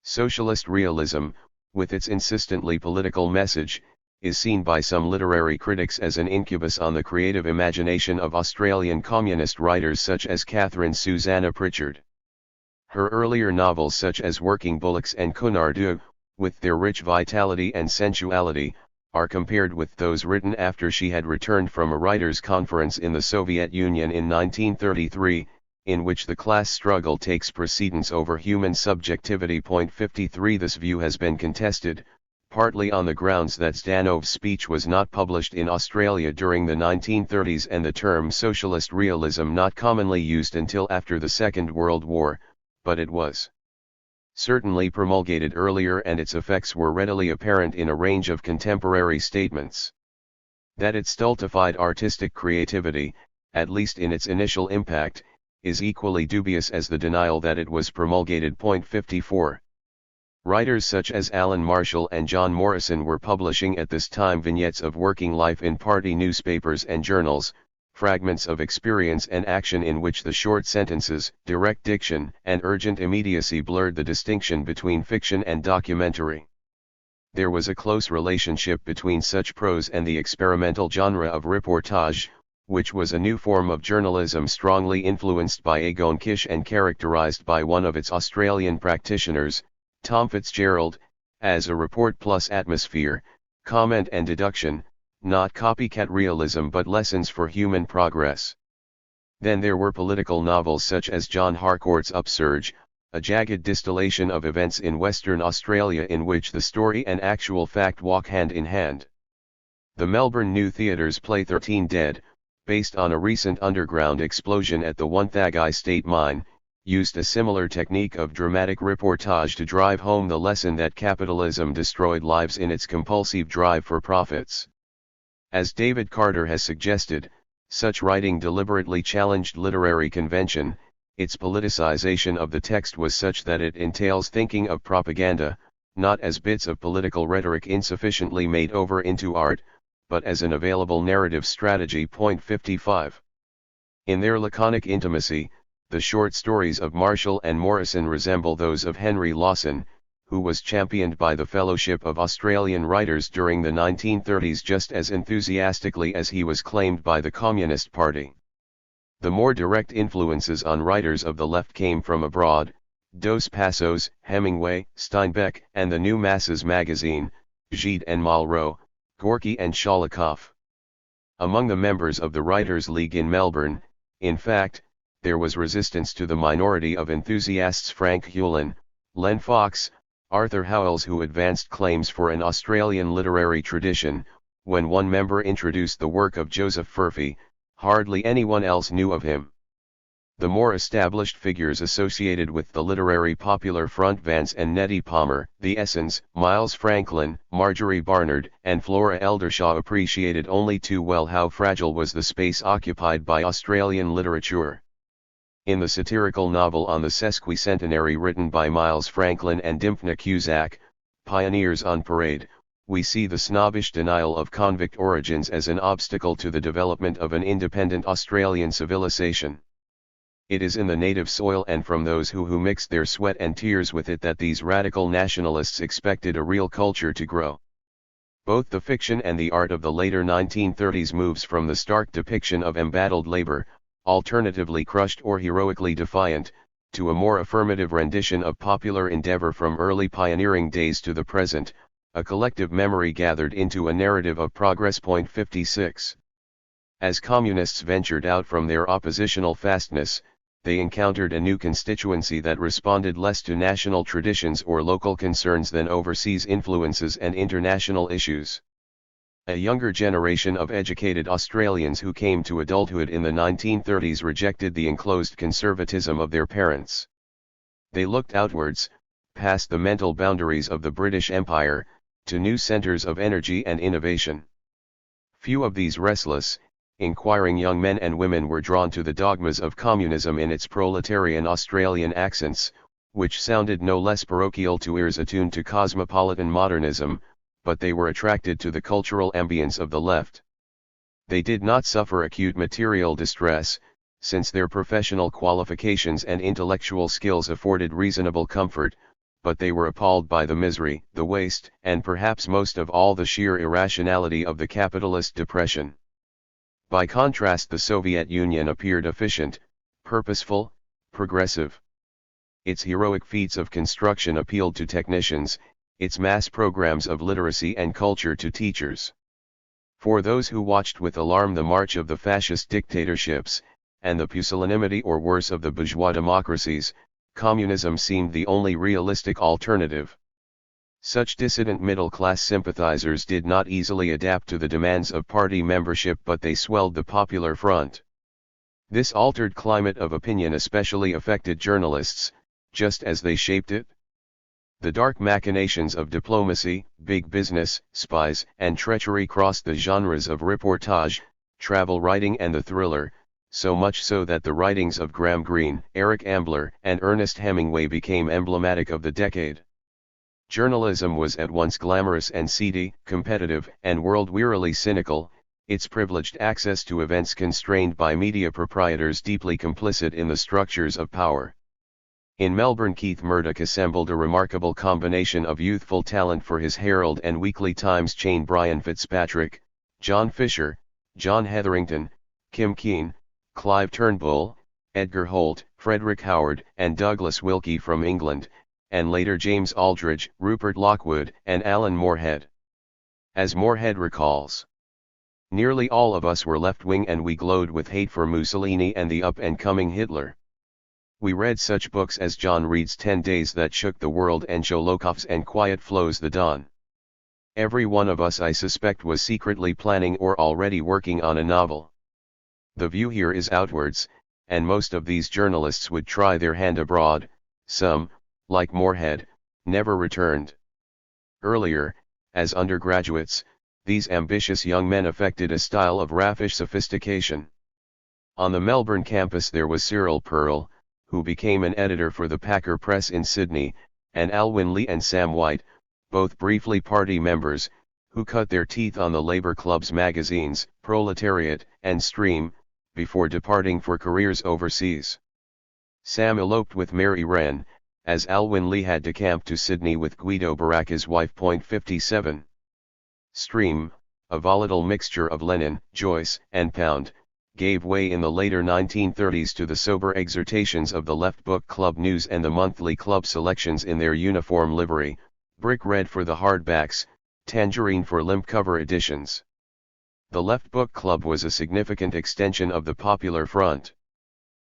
Socialist realism, with its insistently political message, is seen by some literary critics as an incubus on the creative imagination of Australian communist writers such as Catherine Susanna Pritchard. Her earlier novels such as Working Bullocks and Cunardu, with their rich vitality and sensuality, are compared with those written after she had returned from a writers' conference in the Soviet Union in 1933, in which the class struggle takes precedence over human subjectivity. 53 This view has been contested, partly on the grounds that Zdanov's speech was not published in Australia during the 1930s and the term socialist realism not commonly used until after the Second World War, but it was certainly promulgated earlier, and its effects were readily apparent in a range of contemporary statements. That it stultified artistic creativity, at least in its initial impact, is equally dubious as the denial that it was promulgated. 54. Writers such as Alan Marshall and John Morrison were publishing at this time vignettes of working life in party newspapers and journals, fragments of experience and action in which the short sentences, direct diction, and urgent immediacy blurred the distinction between fiction and documentary. There was a close relationship between such prose and the experimental genre of reportage, which was a new form of journalism strongly influenced by Egon Kisch and characterized by one of its Australian practitioners, Tom Fitzgerald, as a report plus atmosphere, comment and deduction, not copycat realism but lessons for human progress. Then there were political novels such as John Harcourt's Upsurge, a jagged distillation of events in Western Australia in which the story and actual fact walk hand in hand. The Melbourne New Theatre's play 13 Dead, based on a recent underground explosion at the Wonthaggi State Mine, used a similar technique of dramatic reportage to drive home the lesson that capitalism destroyed lives in its compulsive drive for profits. As David Carter has suggested, such writing deliberately challenged literary convention. Its politicization of the text was such that it entails thinking of propaganda, not as bits of political rhetoric insufficiently made over into art, but as an available narrative strategy. 55. In their laconic intimacy, the short stories of Marshall and Morrison resemble those of Henry Lawson, who was championed by the Fellowship of Australian Writers during the 1930s just as enthusiastically as he was claimed by the Communist Party. The more direct influences on writers of the left came from abroad: Dos Passos, Hemingway, Steinbeck, and the New Masses magazine, Gide and Malraux, Gorky and Sholokov. Among the members of the Writers' League in Melbourne, in fact, there was resistance to the minority of enthusiasts Frank Hewlin, Len Fox, Arthur Howells, who advanced claims for an Australian literary tradition. When one member introduced the work of Joseph Furphy, hardly anyone else knew of him. The more established figures associated with the literary popular front, Vance and Nettie Palmer, the Essens, Miles Franklin, Marjorie Barnard, and Flora Eldershaw, appreciated only too well how fragile was the space occupied by Australian literature. In the satirical novel on the sesquicentenary written by Miles Franklin and Dimphna Cusack, Pioneers on Parade, we see the snobbish denial of convict origins as an obstacle to the development of an independent Australian civilization. It is in the native soil and from those who mixed their sweat and tears with it that these radical nationalists expected a real culture to grow. Both the fiction and the art of the later 1930s moves from the stark depiction of embattled labor, alternatively crushed or heroically defiant, to a more affirmative rendition of popular endeavor from early pioneering days to the present, a collective memory gathered into a narrative of progress. 56. As communists ventured out from their oppositional fastness, they encountered a new constituency that responded less to national traditions or local concerns than overseas influences and international issues. A younger generation of educated Australians who came to adulthood in the 1930s rejected the enclosed conservatism of their parents. They looked outwards, past the mental boundaries of the British Empire, to new centres of energy and innovation. Few of these restless, inquiring young men and women were drawn to the dogmas of communism in its proletarian Australian accents, which sounded no less parochial to ears attuned to cosmopolitan modernism, but they were attracted to the cultural ambience of the left. They did not suffer acute material distress, since their professional qualifications and intellectual skills afforded reasonable comfort, but they were appalled by the misery, the waste, and perhaps most of all the sheer irrationality of the capitalist depression. By contrast, the Soviet Union appeared efficient, purposeful, progressive. Its heroic feats of construction appealed to technicians, its mass programs of literacy and culture to teachers. For those who watched with alarm the march of the fascist dictatorships, and the pusillanimity or worse of the bourgeois democracies, communism seemed the only realistic alternative. Such dissident middle-class sympathizers did not easily adapt to the demands of party membership, but they swelled the popular front. This altered climate of opinion especially affected journalists, just as they shaped it. The dark machinations of diplomacy, big business, spies, and treachery crossed the genres of reportage, travel writing and the thriller, so much so that the writings of Graham Greene, Eric Ambler, and Ernest Hemingway became emblematic of the decade. Journalism was at once glamorous and seedy, competitive, and world-wearily cynical, its privileged access to events constrained by media proprietors deeply complicit in the structures of power. In Melbourne, Keith Murdoch assembled a remarkable combination of youthful talent for his Herald and Weekly Times chain: Brian Fitzpatrick, John Fisher, John Hetherington, Kim Keane, Clive Turnbull, Edgar Holt, Frederick Howard, and Douglas Wilkie from England, and later James Aldridge, Rupert Lockwood, and Alan Moorhead. As Moorhead recalls, "Nearly all of us were left-wing and we glowed with hate for Mussolini and the up-and-coming Hitler. We read such books as John Reed's 10 Days That Shook the World and Sholokov's And Quiet Flows the Don. Every one of us, I suspect, was secretly planning or already working on a novel. The view here is outwards, and most of these journalists would try their hand abroad. Some, like Moorhead, never returned. Earlier, as undergraduates, these ambitious young men affected a style of raffish sophistication. On the Melbourne campus there was Cyril Pearl, who became an editor for the Packer Press in Sydney, and Alwyn Lee and Sam White, both briefly party members, who cut their teeth on the Labour Club's magazines, Proletariat and Stream, before departing for careers overseas. Sam eloped with Mary Wren, as Alwyn Lee had decamped to Sydney with Guido Baracca's wife. 57. Stream, a volatile mixture of Lenin, Joyce, and Pound, gave way in the later 1930s to the sober exhortations of the Left Book Club News and the monthly club selections in their uniform livery, brick red for the hardbacks, tangerine for limp cover editions. The Left Book Club was a significant extension of the Popular Front.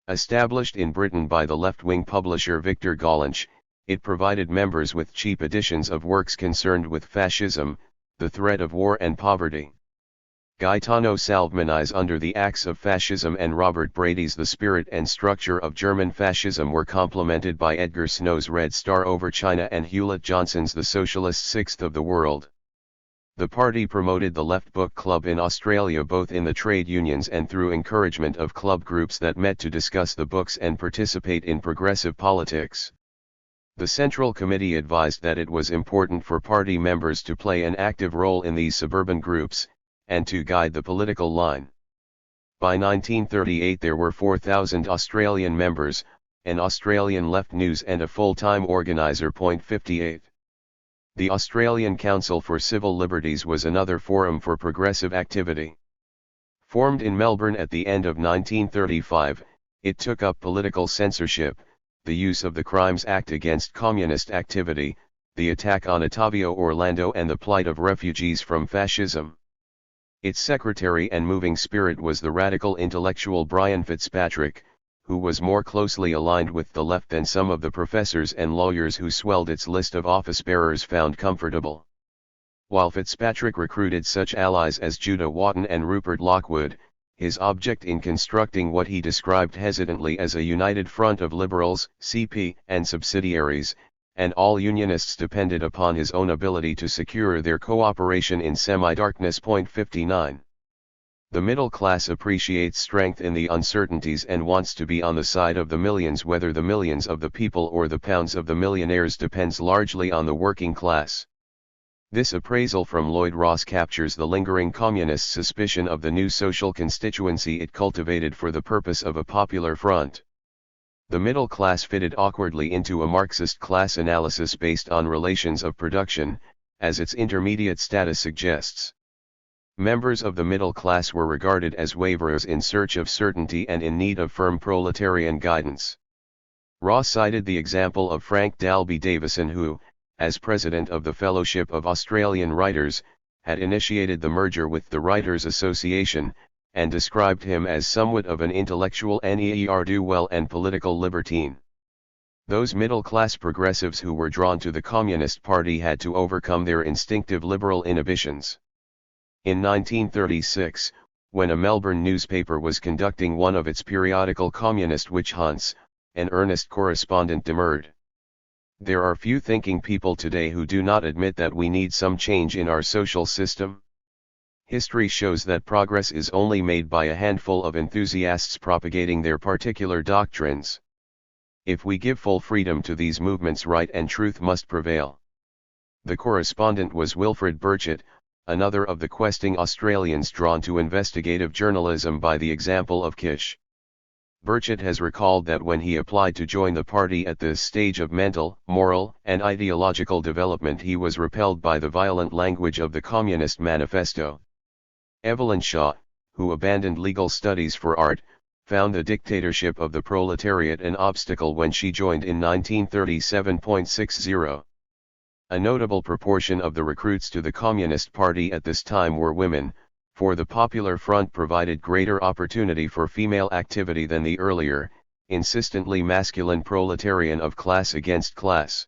Established in Britain by the left-wing publisher Victor Gollancz, it provided members with cheap editions of works concerned with fascism, the threat of war and poverty. Gaetano Salvini's Under the Axe of Fascism and Robert Brady's The Spirit and Structure of German Fascism were complemented by Edgar Snow's Red Star over China and Hewlett Johnson's The Socialist Sixth of the World. The party promoted the Left Book Club in Australia both in the trade unions and through encouragement of club groups that met to discuss the books and participate in progressive politics. The Central Committee advised that it was important for party members to play an active role in these suburban groups, and to guide the political line. By 1938 there were 4,000 Australian members, an Australian Left News and a full-time organiser. 58. The Australian Council for Civil Liberties was another forum for progressive activity. Formed in Melbourne at the end of 1935, it took up political censorship, the use of the Crimes Act against communist activity, the attack on Ottavio Orlando and the plight of refugees from fascism. Its secretary and moving spirit was the radical intellectual Brian Fitzpatrick, who was more closely aligned with the left than some of the professors and lawyers who swelled its list of office-bearers found comfortable. While Fitzpatrick recruited such allies as Judah Wotton and Rupert Lockwood, his object in constructing what he described hesitantly as a united front of liberals, CP, and subsidiaries, and all unionists depended upon his own ability to secure their cooperation in semi-darkness. 59. The middle class appreciates strength in the uncertainties and wants to be on the side of the millions. Whether the millions of the people or the pounds of the millionaires depends largely on the working class. This appraisal from Lloyd Ross captures the lingering communist suspicion of the new social constituency it cultivated for the purpose of a popular front. The middle class fitted awkwardly into a Marxist class analysis based on relations of production, as its intermediate status suggests. Members of the middle class were regarded as waverers in search of certainty and in need of firm proletarian guidance. Ross cited the example of Frank Dalby Davison who, as president of the Fellowship of Australian Writers, had initiated the merger with the Writers' Association, and described him as somewhat of an intellectual ne'er-do-well and political libertine. Those middle-class progressives who were drawn to the Communist Party had to overcome their instinctive liberal inhibitions. In 1936, when a Melbourne newspaper was conducting one of its periodical communist witch hunts, an earnest correspondent demurred. There are few thinking people today who do not admit that we need some change in our social system. History shows that progress is only made by a handful of enthusiasts propagating their particular doctrines. If we give full freedom to these movements, right and truth must prevail. The correspondent was Wilfred Burchett, another of the questing Australians drawn to investigative journalism by the example of Kish. Burchett has recalled that when he applied to join the party at this stage of mental, moral, and ideological development, he was repelled by the violent language of the Communist Manifesto. Evelyn Shaw, who abandoned legal studies for art, found the dictatorship of the proletariat an obstacle when she joined in 1937.60. A notable proportion of the recruits to the Communist Party at this time were women, for the Popular Front provided greater opportunity for female activity than the earlier, insistently masculine proletarian of class against class.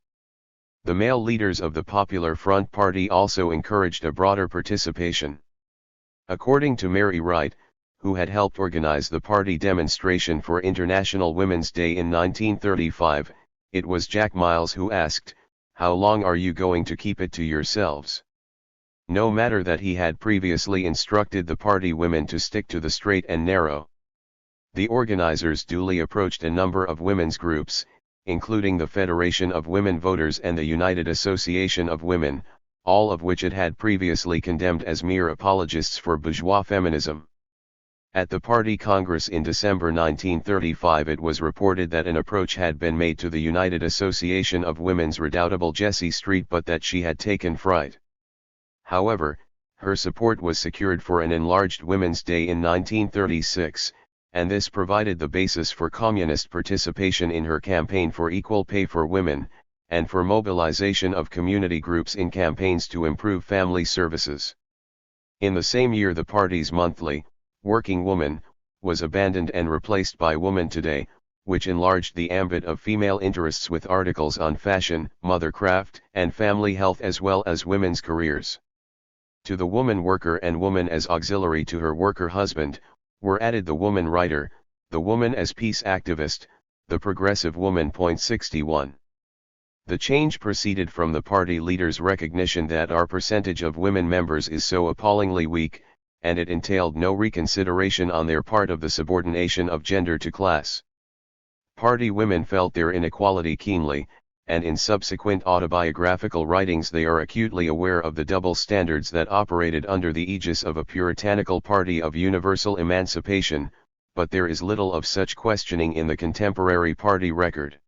The male leaders of the Popular Front Party also encouraged a broader participation. According to Mary Wright, who had helped organize the party demonstration for International Women's Day in 1935, it was Jack Miles who asked, "How long are you going to keep it to yourselves?" No matter that he had previously instructed the party women to stick to the straight and narrow. The organizers duly approached a number of women's groups, including the Federation of Women Voters and the United Association of Women, all of which it had previously condemned as mere apologists for bourgeois feminism. At the party congress in December 1935, it was reported that an approach had been made to the United Association of Women's redoubtable Jessie Street, but that she had taken fright. However, her support was secured for an enlarged Women's Day in 1936, and this provided the basis for communist participation in her campaign for equal pay for women, and for mobilization of community groups in campaigns to improve family services. In the same year, the party's monthly, Working Woman, was abandoned and replaced by Woman Today, which enlarged the ambit of female interests with articles on fashion, mothercraft, and family health, as well as women's careers. To the woman worker and woman as auxiliary to her worker husband, were added the woman writer, the woman as peace activist, the progressive woman. 61. The change proceeded from the party leaders' recognition that our percentage of women members is so appallingly weak, and it entailed no reconsideration on their part of the subordination of gender to class. Party women felt their inequality keenly, and in subsequent autobiographical writings they are acutely aware of the double standards that operated under the aegis of a puritanical party of universal emancipation, but there is little of such questioning in the contemporary party record.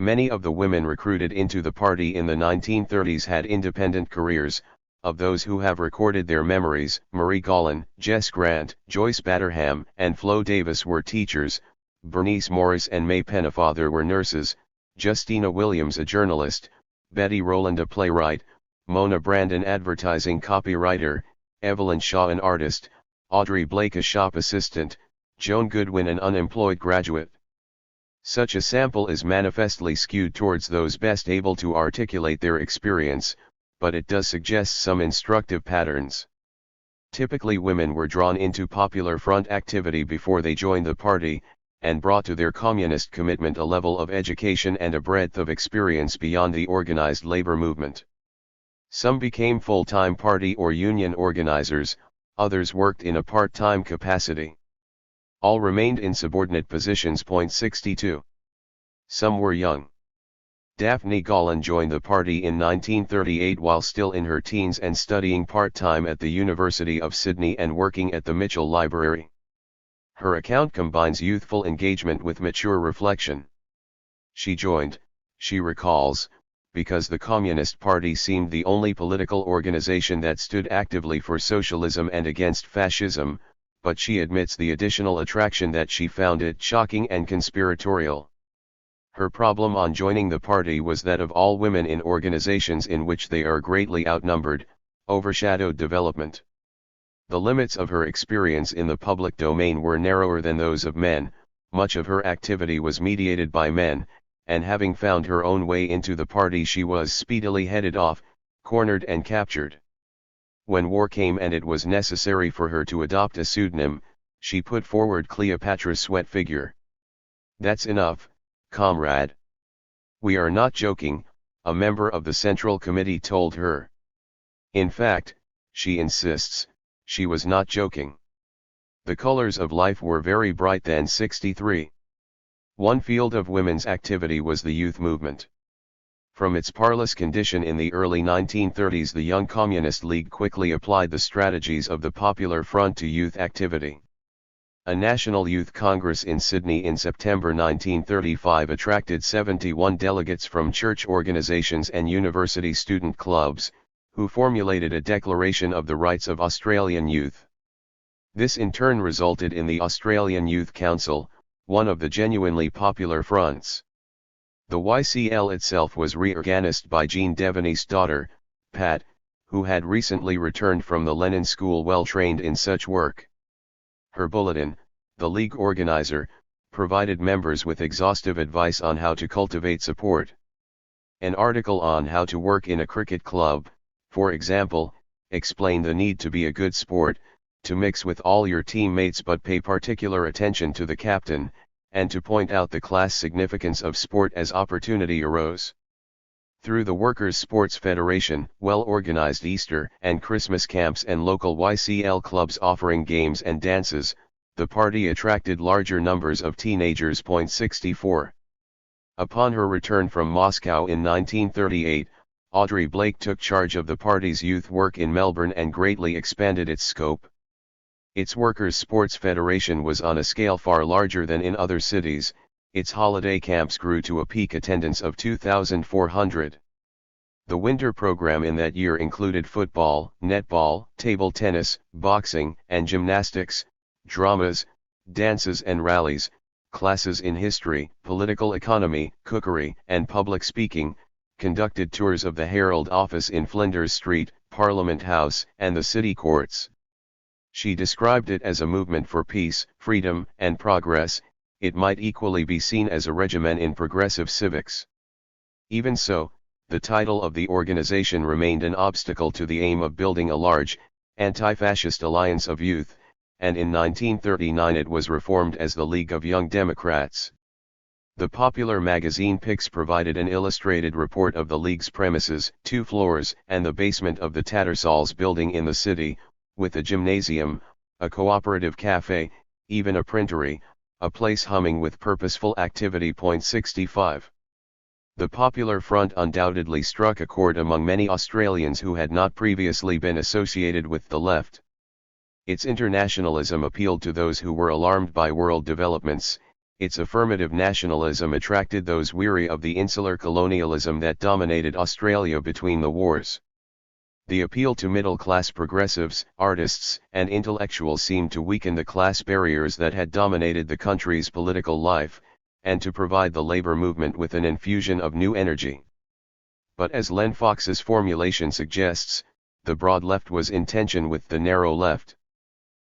Many of the women recruited into the party in the 1930s had independent careers. Of those who have recorded their memories, Marie Gollin, Jess Grant, Joyce Batterham, and Flo Davis were teachers, Bernice Morris and May Pennefather were nurses, Justina Williams a journalist, Betty Rowland a playwright, Mona Brand an advertising copywriter, Evelyn Shaw an artist, Audrey Blake a shop assistant, Joan Goodwin an unemployed graduate. Such a sample is manifestly skewed towards those best able to articulate their experience, but it does suggest some instructive patterns. Typically, women were drawn into Popular Front activity before they joined the party, and brought to their communist commitment a level of education and a breadth of experience beyond the organized labor movement. Some became full-time party or union organizers, others worked in a part-time capacity. All remained in subordinate positions. 62. Some were young. Daphne Gollin joined the party in 1938 while still in her teens and studying part-time at the University of Sydney and working at the Mitchell Library. Her account combines youthful engagement with mature reflection. She joined, she recalls, because the Communist Party seemed the only political organization that stood actively for socialism and against fascism, but she admits the additional attraction that she found it shocking and conspiratorial. Her problem on joining the party was that of all women in organizations in which they are greatly outnumbered, overshadowed development. The limits of her experience in the public domain were narrower than those of men, much of her activity was mediated by men, and having found her own way into the party she was speedily headed off, cornered and captured. When war came and it was necessary for her to adopt a pseudonym, she put forward Cleopatra's sweat figure. "That's enough, comrade. We are not joking," a member of the Central Committee told her. In fact, she insists, she was not joking. The colors of life were very bright then. 63. One field of women's activity was the youth movement. From its parlous condition in the early 1930s, the Young Communist League quickly applied the strategies of the Popular Front to youth activity. A National Youth Congress in Sydney in September 1935 attracted 71 delegates from church organisations and university student clubs, who formulated a Declaration of the Rights of Australian Youth. This in turn resulted in the Australian Youth Council, one of the genuinely popular fronts. The YCL itself was reorganised by Jean Devaney's daughter, Pat, who had recently returned from the Lenin School well trained in such work. Her bulletin, The League Organiser, provided members with exhaustive advice on how to cultivate support. An article on how to work in a cricket club, for example, explained the need to be a good sport, to mix with all your teammates but pay particular attention to the captain, and to point out the class significance of sport as opportunity arose. Through the Workers' Sports Federation, well-organized Easter and Christmas camps and local YCL clubs offering games and dances, the party attracted larger numbers of teenagers. 64. Upon her return from Moscow in 1938, Audrey Blake took charge of the party's youth work in Melbourne and greatly expanded its scope. Its Workers' Sports Federation was on a scale far larger than in other cities. Its holiday camps grew to a peak attendance of 2,400. The winter program in that year included football, netball, table tennis, boxing, and gymnastics, dramas, dances and rallies, classes in history, political economy, cookery, and public speaking, conducted tours of the Herald office in Flinders Street, Parliament House, and the city courts. She described it as a movement for peace, freedom, and progress. It might equally be seen as a regimen in progressive civics. Even so, the title of the organization remained an obstacle to the aim of building a large, anti-fascist alliance of youth, and in 1939 it was reformed as the League of Young Democrats. The popular magazine Pix provided an illustrated report of the League's premises, 2 floors, and the basement of the Tattersalls building in the city, with a gymnasium, a cooperative cafe, even a printery, a place humming with purposeful activity. 65. The Popular Front undoubtedly struck a chord among many Australians who had not previously been associated with the left. Its internationalism appealed to those who were alarmed by world developments. Its affirmative nationalism attracted those weary of the insular colonialism that dominated Australia between the wars. The appeal to middle-class progressives, artists, and intellectuals seemed to weaken the class barriers that had dominated the country's political life, and to provide the labor movement with an infusion of new energy. But as Len Fox's formulation suggests, the broad left was in tension with the narrow left.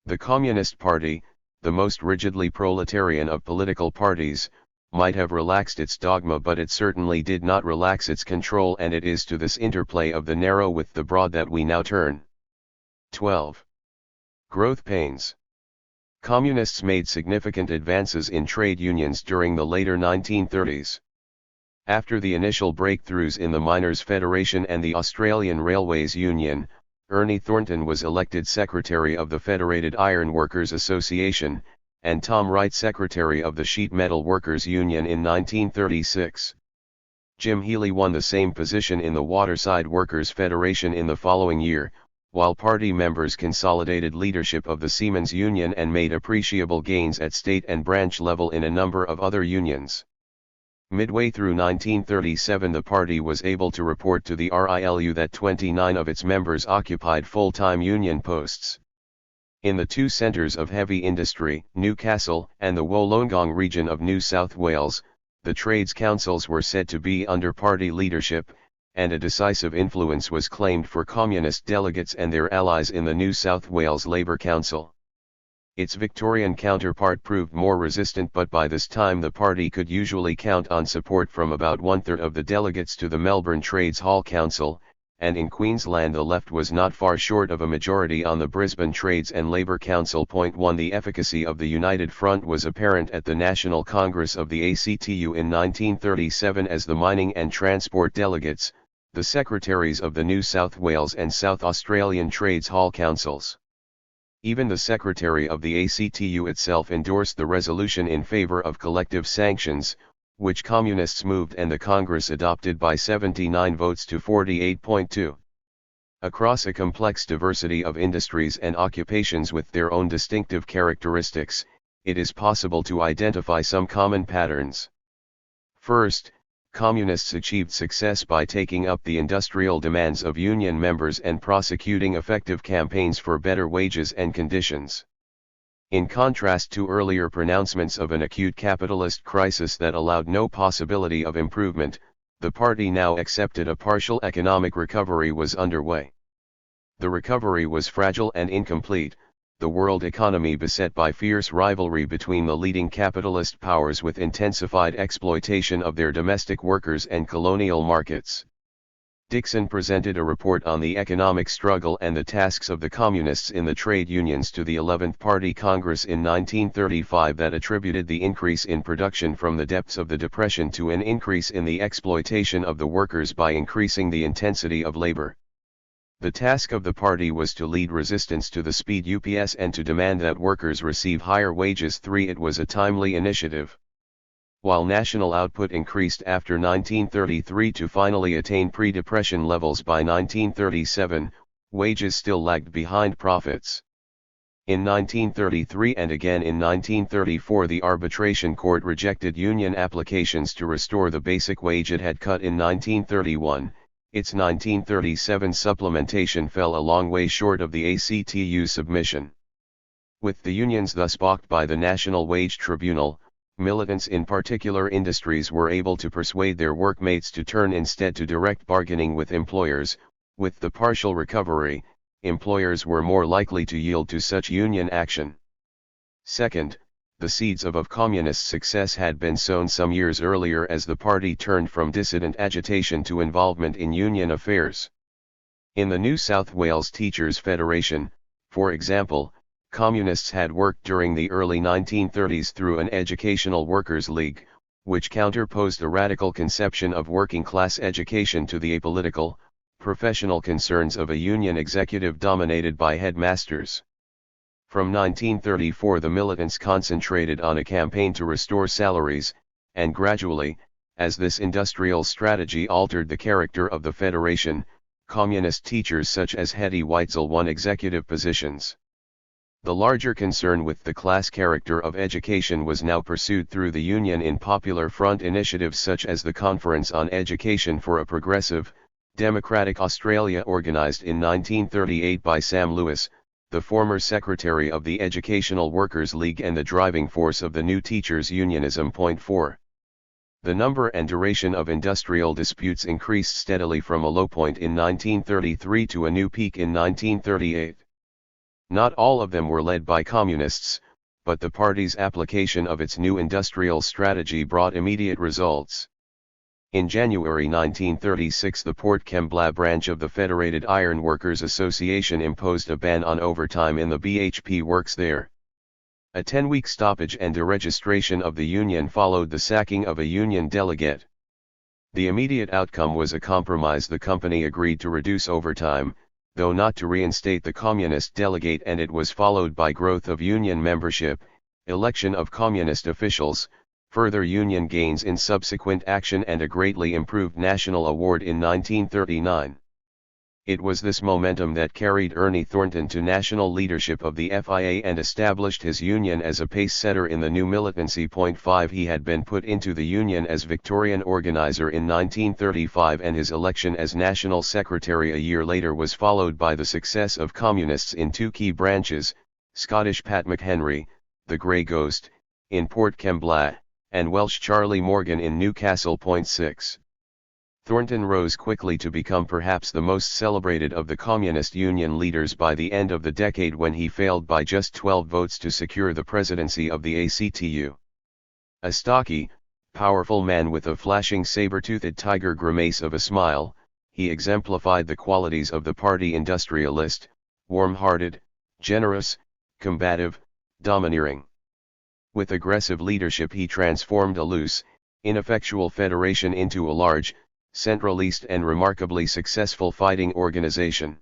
The Communist Party, the most rigidly proletarian of political parties, might have relaxed its dogma, but it certainly did not relax its control, and it is to this interplay of the narrow with the broad that we now turn. 12. Growth pains. Communists made significant advances in trade unions during the later 1930s. After the initial breakthroughs in the Miners' Federation and the Australian Railways Union, Ernie Thornton was elected Secretary of the Federated Iron Workers Association, and Tom Wright Secretary of the Sheet Metal Workers Union in 1936. Jim Healy won the same position in the Waterside Workers Federation in the following year, while party members consolidated leadership of the Seamen's Union and made appreciable gains at state and branch level in a number of other unions. Midway through 1937 the party was able to report to the RILU that 29 of its members occupied full-time union posts. In the 2 centres of heavy industry, Newcastle and the Wollongong region of New South Wales, the trades councils were said to be under party leadership, and a decisive influence was claimed for communist delegates and their allies in the New South Wales Labour Council. Its Victorian counterpart proved more resistant, but by this time the party could usually count on support from about 1/3 of the delegates to the Melbourne Trades Hall Council, and in Queensland the left was not far short of a majority on the Brisbane Trades and Labour Council. 1. The efficacy of the United Front was apparent at the National Congress of the ACTU in 1937 as the mining and transport delegates, the secretaries of the New South Wales and South Australian Trades Hall Councils. Even the secretary of the ACTU itself endorsed the resolution in favour of collective sanctions, which Communists moved and the Congress adopted by 79 votes to 48.2. Across a complex diversity of industries and occupations with their own distinctive characteristics, it is possible to identify some common patterns. First, Communists achieved success by taking up the industrial demands of union members and prosecuting effective campaigns for better wages and conditions. In contrast to earlier pronouncements of an acute capitalist crisis that allowed no possibility of improvement, the party now accepted a partial economic recovery was underway. The recovery was fragile and incomplete, the world economy beset by fierce rivalry between the leading capitalist powers with intensified exploitation of their domestic workers and colonial markets. Dixon presented a report on the economic struggle and the tasks of the Communists in the trade unions to the 11th Party Congress in 1935 that attributed the increase in production from the depths of the Depression to an increase in the exploitation of the workers by increasing the intensity of labor. The task of the party was to lead resistance to the speed UPS and to demand that workers receive higher wages. 3. It was a timely initiative. While national output increased after 1933 to finally attain pre-depression levels by 1937, wages still lagged behind profits. In 1933 and again in 1934 the arbitration court rejected union applications to restore the basic wage it had cut in 1931. Its 1937 supplementation fell a long way short of the ACTU submission. With the unions thus balked by the National Wage Tribunal, militants in particular industries were able to persuade their workmates to turn instead to direct bargaining with employers. With the partial recovery, employers were more likely to yield to such union action. Second, the seeds of communist success had been sown some years earlier as the party turned from dissident agitation to involvement in union affairs. In the New South Wales Teachers' Federation, for example, Communists had worked during the early 1930s through an educational workers' league, which counterposed a radical conception of working-class education to the apolitical, professional concerns of a union executive dominated by headmasters. From 1934 the militants concentrated on a campaign to restore salaries, and gradually, as this industrial strategy altered the character of the Federation, communist teachers such as Hetty Weitzel won executive positions. The larger concern with the class character of education was now pursued through the Union in Popular Front initiatives such as the Conference on Education for a Progressive, Democratic Australia organized in 1938 by Sam Lewis, the former secretary of the Educational Workers' League and the driving force of the new teachers' unionism. 4. The number and duration of industrial disputes increased steadily from a low point in 1933 to a new peak in 1938. Not all of them were led by communists, but the party's application of its new industrial strategy brought immediate results. In January 1936 the Port Kembla branch of the Federated Iron Workers Association imposed a ban on overtime in the BHP works there. A 10-week stoppage and deregistration of the union followed the sacking of a union delegate. The immediate outcome was a compromise. The company agreed to reduce overtime, though not to reinstate the communist delegate, and it was followed by growth of union membership, election of communist officials, further union gains in subsequent action and a greatly improved national award in 1939. It was this momentum that carried Ernie Thornton to national leadership of the FIA and established his union as a pace-setter in the new militancy. 5. He had been put into the union as Victorian organizer in 1935 and his election as national secretary a year later was followed by the success of communists in two key branches, Scottish Pat McHenry, the Grey Ghost, in Port Kembla, and Welsh Charlie Morgan in Newcastle. 6. Thornton rose quickly to become perhaps the most celebrated of the communist union leaders by the end of the decade when he failed by just 12 votes to secure the presidency of the ACTU. A stocky, powerful man with a flashing saber-toothed tiger grimace of a smile, he exemplified the qualities of the party industrialist: warm-hearted, generous, combative, domineering. With aggressive leadership he transformed a loose, ineffectual federation into a large, centralist and remarkably successful fighting organization.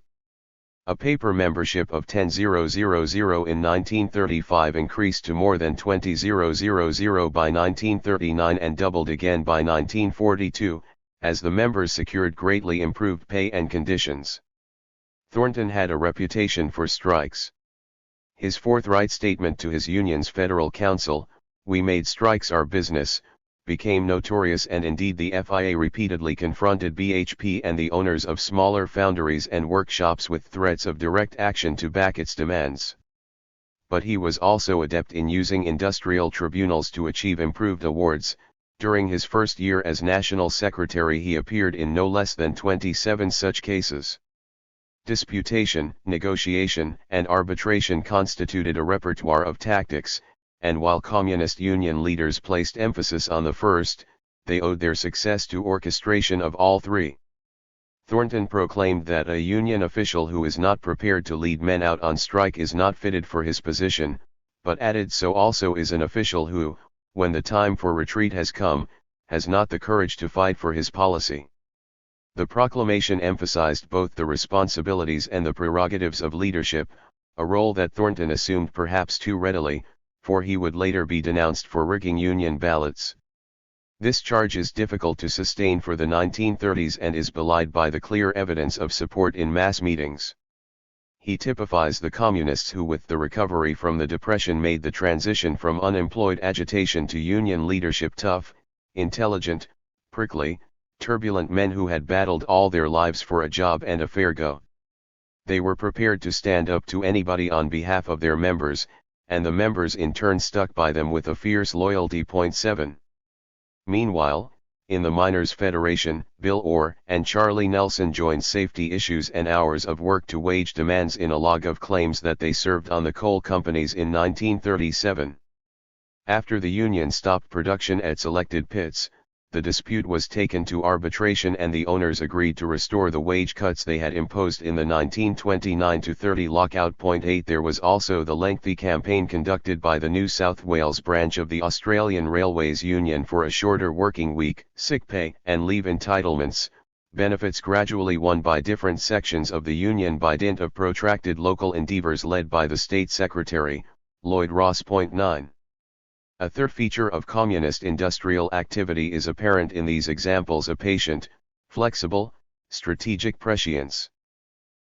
A paper membership of 10,000 in 1935 increased to more than 20,000 by 1939 and doubled again by 1942, as the members secured greatly improved pay and conditions. Thornton had a reputation for strikes. His forthright statement to his union's Federal Council, "We made strikes our business," became notorious, and indeed the FIA repeatedly confronted BHP and the owners of smaller foundries and workshops with threats of direct action to back its demands. But he was also adept in using industrial tribunals to achieve improved awards. During his first year as National Secretary he appeared in no less than 27 such cases. Disputation, negotiation, and arbitration constituted a repertoire of tactics, and while Communist Union leaders placed emphasis on the first, they owed their success to orchestration of all three. Thornton proclaimed that a Union official who is not prepared to lead men out on strike is not fitted for his position, but added so also is an official who, when the time for retreat has come, has not the courage to fight for his policy. The proclamation emphasized both the responsibilities and the prerogatives of leadership, a role that Thornton assumed perhaps too readily, for he would later be denounced for rigging Union ballots. This charge is difficult to sustain for the 1930s and is belied by the clear evidence of support in mass meetings. He typifies the communists who with the recovery from the Depression made the transition from unemployed agitation to Union leadership: tough, intelligent, prickly, turbulent men who had battled all their lives for a job and a fair go. They were prepared to stand up to anybody on behalf of their members, and the members in turn stuck by them with a fierce loyalty. 7. Meanwhile, in the Miners' Federation, Bill Orr and Charlie Nelson joined safety issues and hours of work to wage demands in a log of claims that they served on the coal companies in 1937. After the Union stopped production at selected pits, the dispute was taken to arbitration and the owners agreed to restore the wage cuts they had imposed in the 1929-30 lockout. 8. There was also the lengthy campaign conducted by the New South Wales branch of the Australian Railways Union for a shorter working week, sick pay and leave entitlements, benefits gradually won by different sections of the Union by dint of protracted local endeavours led by the State Secretary, Lloyd Ross. 9. A third feature of communist industrial activity is apparent in these examples: a patient, flexible, strategic prescience.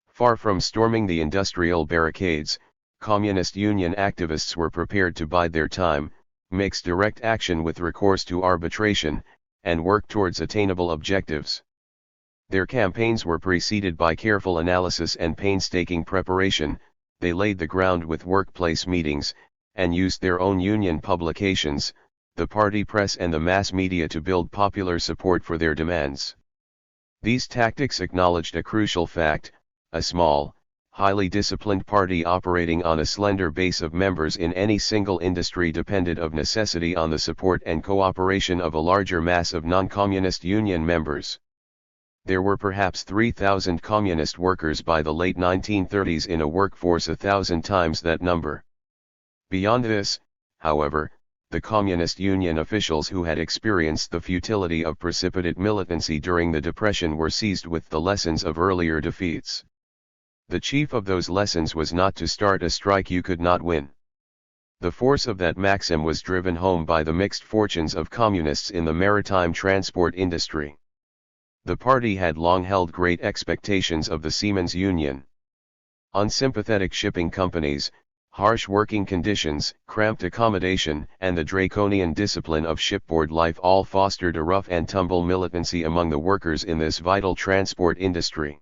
Far from storming the industrial barricades, communist union activists were prepared to bide their time, mix direct action with recourse to arbitration, and work towards attainable objectives. Their campaigns were preceded by careful analysis and painstaking preparation. They laid the ground with workplace meetings, and used their own union publications, the party press and the mass media to build popular support for their demands. These tactics acknowledged a crucial fact: a small, highly disciplined party operating on a slender base of members in any single industry depended of necessity on the support and cooperation of a larger mass of non-communist union members. There were perhaps 3,000 communist workers by the late 1930s in a workforce 1,000 times that number. Beyond this, however, the Communist Union officials who had experienced the futility of precipitate militancy during the Depression were seized with the lessons of earlier defeats. The chief of those lessons was not to start a strike you could not win. The force of that maxim was driven home by the mixed fortunes of communists in the maritime transport industry. The party had long held great expectations of the Seamen's Union. Unsympathetic shipping companies, harsh working conditions, cramped accommodation, and the draconian discipline of shipboard life all fostered a rough and tumble militancy among the workers in this vital transport industry.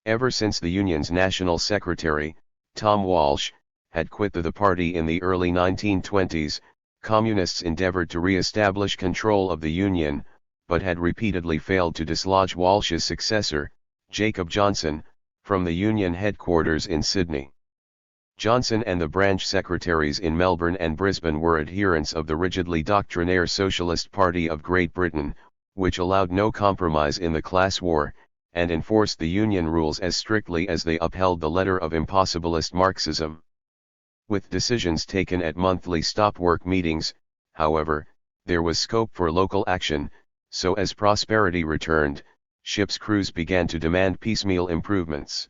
Ever since the Union's National Secretary, Tom Walsh, had quit the party in the early 1920s, communists endeavored to re-establish control of the Union, but had repeatedly failed to dislodge Walsh's successor, Jacob Johnson, from the Union headquarters in Sydney. Johnson and the branch secretaries in Melbourne and Brisbane were adherents of the rigidly doctrinaire Socialist Party of Great Britain, which allowed no compromise in the class war, and enforced the Union rules as strictly as they upheld the letter of impossibilist Marxism. With decisions taken at monthly stop-work meetings, however, there was scope for local action, so as prosperity returned, ships' crews began to demand piecemeal improvements.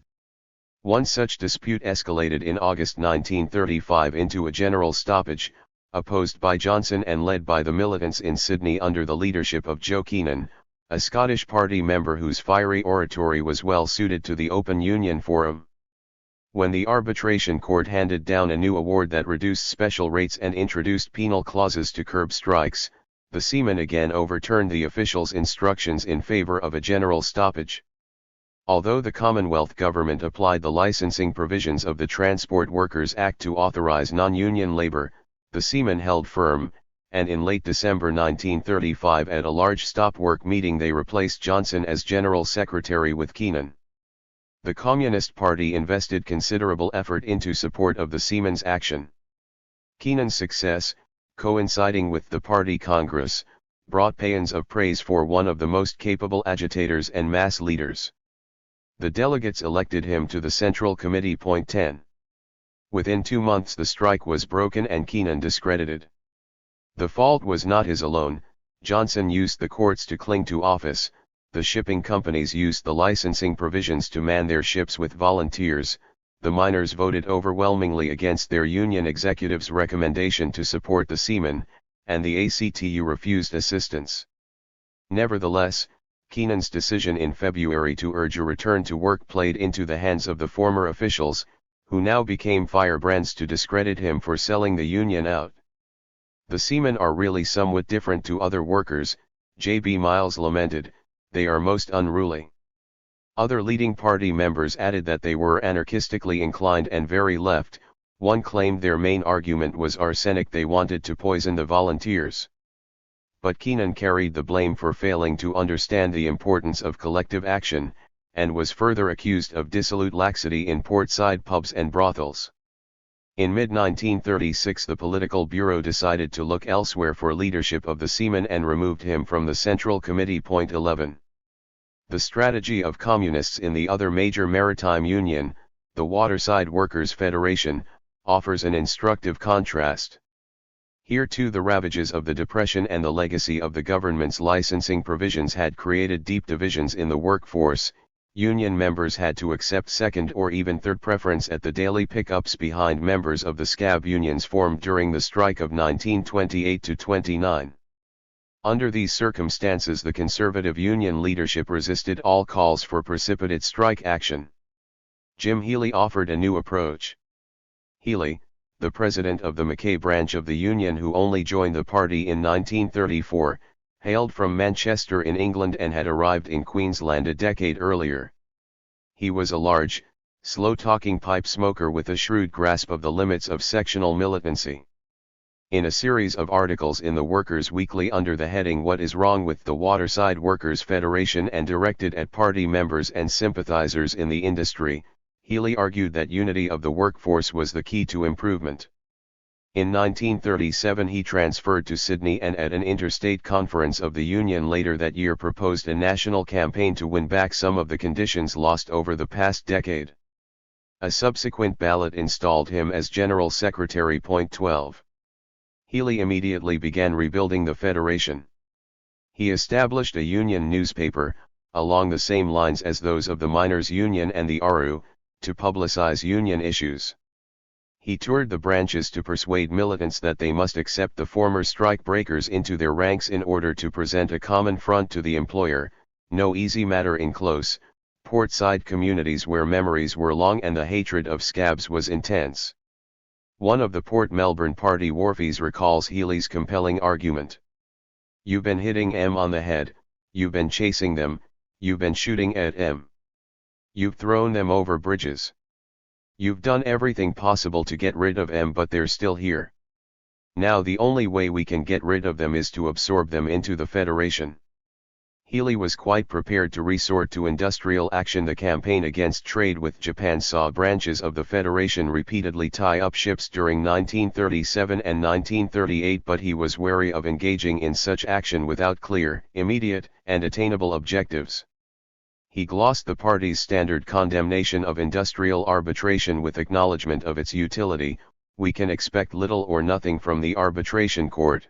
One such dispute escalated in August 1935 into a general stoppage, opposed by Johnson and led by the militants in Sydney under the leadership of Joe Keenan, a Scottish Party member whose fiery oratory was well suited to the Open Union Forum. When the arbitration court handed down a new award that reduced special rates and introduced penal clauses to curb strikes, the seamen again overturned the officials' instructions in favor of a general stoppage. Although the Commonwealth government applied the licensing provisions of the Transport Workers Act to authorize non-union labor, the seamen held firm, and in late December 1935 at a large stop-work meeting they replaced Johnson as General Secretary with Keenan. The Communist Party invested considerable effort into support of the seamen's action. Keenan's success, coinciding with the party congress, brought paeans of praise for one of the most capable agitators and mass leaders. The delegates elected him to the Central Committee. 10. Within 2 months the strike was broken and Keenan discredited. The fault was not his alone. Johnson used the courts to cling to office, the shipping companies used the licensing provisions to man their ships with volunteers, the miners voted overwhelmingly against their union executive's recommendation to support the seamen, and the ACTU refused assistance. Nevertheless, Keenan's decision in February to urge a return to work played into the hands of the former officials, who now became firebrands to discredit him for selling the union out. The seamen are really somewhat different to other workers, J.B. Miles lamented, they are most unruly. Other leading party members added that they were anarchistically inclined and very left. One claimed their main argument was arsenic, they wanted to poison the volunteers. But Keenan carried the blame for failing to understand the importance of collective action, and was further accused of dissolute laxity in portside pubs and brothels. In mid-1936 the Political Bureau decided to look elsewhere for leadership of the seamen and removed him from the Central Committee. 11. The strategy of communists in the other major maritime union, the Waterside Workers' Federation, offers an instructive contrast. Here too the ravages of the Depression and the legacy of the government's licensing provisions had created deep divisions in the workforce. Union members had to accept second or even third preference at the daily pickups behind members of the scab unions formed during the strike of 1928-29. Under these circumstances the conservative union leadership resisted all calls for precipitate strike action. Jim Healy offered a new approach. Healy, the president of the Mackay branch of the union who only joined the party in 1934, hailed from Manchester in England and had arrived in Queensland a decade earlier. He was a large, slow-talking pipe smoker with a shrewd grasp of the limits of sectional militancy. In a series of articles in the Workers' Weekly under the heading "What is Wrong with the Waterside Workers' Federation" and directed at party members and sympathizers in the industry, Healy argued that unity of the workforce was the key to improvement. In 1937 he transferred to Sydney and at an interstate conference of the Union later that year proposed a national campaign to win back some of the conditions lost over the past decade. A subsequent ballot installed him as General Secretary. 12. Healy immediately began rebuilding the Federation. He established a union newspaper, along the same lines as those of the Miners' Union and the ARU, to publicize union issues. He toured the branches to persuade militants that they must accept the former strike breakers into their ranks in order to present a common front to the employer, no easy matter in close, portside communities where memories were long and the hatred of scabs was intense. One of the Port Melbourne party wharfies recalls Healy's compelling argument. "You've been hitting 'em on the head, you've been chasing them, you've been shooting at 'em. You've thrown them over bridges. You've done everything possible to get rid of 'em, but they're still here. Now the only way we can get rid of them is to absorb them into the Federation." Healy was quite prepared to resort to industrial action. The campaign against trade with Japan saw branches of the Federation repeatedly tie up ships during 1937 and 1938, but he was wary of engaging in such action without clear, immediate, and attainable objectives. He glossed the party's standard condemnation of industrial arbitration with acknowledgement of its utility. "We can expect little or nothing from the arbitration court.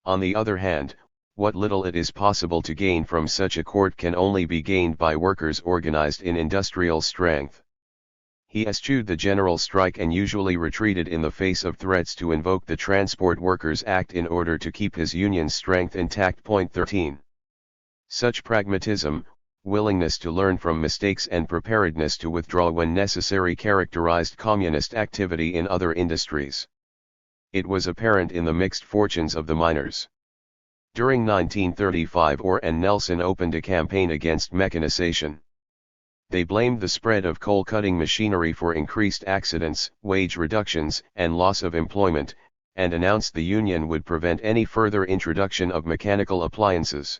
On the other hand, what little it is possible to gain from such a court can only be gained by workers organized in industrial strength. He eschewed the general strike and usually retreated in the face of threats to invoke the Transport Workers Act in order to keep his union's strength intact. Point 13. Such pragmatism, willingness to learn from mistakes and preparedness to withdraw when necessary characterized communist activity in other industries. It was apparent in the mixed fortunes of the miners. During 1935 Orr and Nelson opened a campaign against mechanization. They blamed the spread of coal-cutting machinery for increased accidents, wage reductions, and loss of employment, and announced the union would prevent any further introduction of mechanical appliances.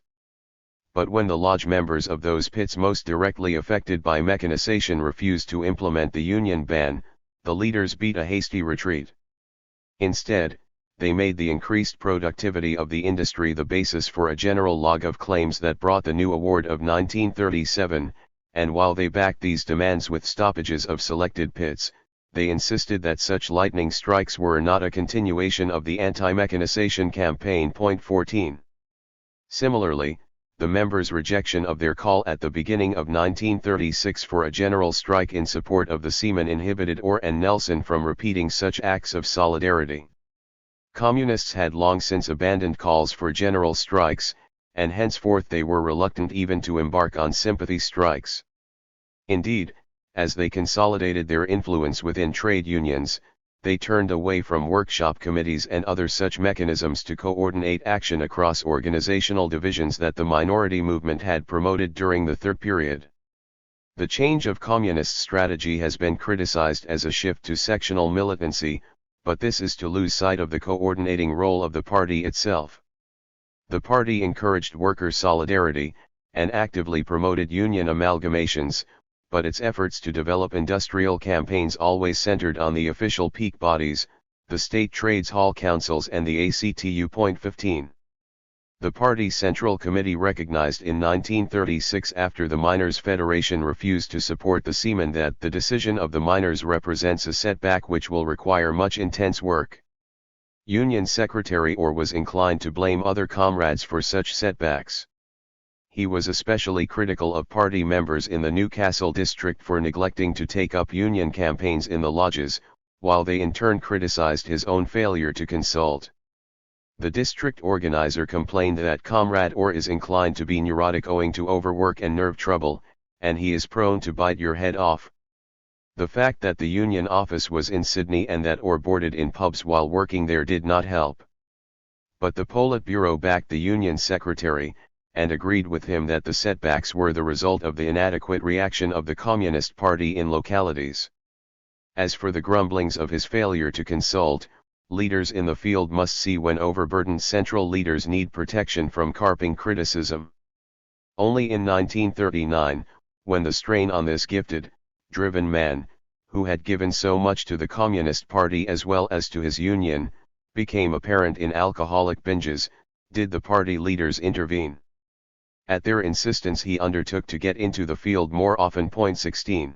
But when the lodge members of those pits most directly affected by mechanization refused to implement the union ban, the leaders beat a hasty retreat. Instead, they made the increased productivity of the industry the basis for a general log of claims that brought the new award of 1937, and while they backed these demands with stoppages of selected pits, they insisted that such lightning strikes were not a continuation of the anti-mechanization campaign. Point 14. Similarly, the members' rejection of their call at the beginning of 1936 for a general strike in support of the seamen inhibited Orr and Nelson from repeating such acts of solidarity. Communists had long since abandoned calls for general strikes, and henceforth they were reluctant even to embark on sympathy strikes. Indeed, as they consolidated their influence within trade unions, they turned away from workshop committees and other such mechanisms to coordinate action across organizational divisions that the minority movement had promoted during the third period. The change of communist strategy has been criticized as a shift to sectional militancy, but this is to lose sight of the coordinating role of the party itself. The party encouraged worker solidarity, and actively promoted union amalgamations, but its efforts to develop industrial campaigns always centered on the official peak bodies, the state trades hall councils and the ACTU. Point 15. The party's Central Committee recognized in 1936 after the Miners' Federation refused to support the seamen that the decision of the miners represents a setback which will require much intense work. Union Secretary Orr was inclined to blame other comrades for such setbacks. He was especially critical of party members in the Newcastle district for neglecting to take up union campaigns in the lodges, while they in turn criticized his own failure to consult. The district organizer complained that Comrade Orr is inclined to be neurotic owing to overwork and nerve trouble, and he is prone to bite your head off. The fact that the union office was in Sydney and that Orr boarded in pubs while working there did not help. But the Politburo backed the union secretary, and agreed with him that the setbacks were the result of the inadequate reaction of the Communist Party in localities. As for the grumblings of his failure to consult, leaders in the field must see when overburdened central leaders need protection from carping criticism. Only in 1939, when the strain on this gifted, driven man, who had given so much to the Communist Party as well as to his union, became apparent in alcoholic binges, did the party leaders intervene. At their insistence he undertook to get into the field more often. Point 16.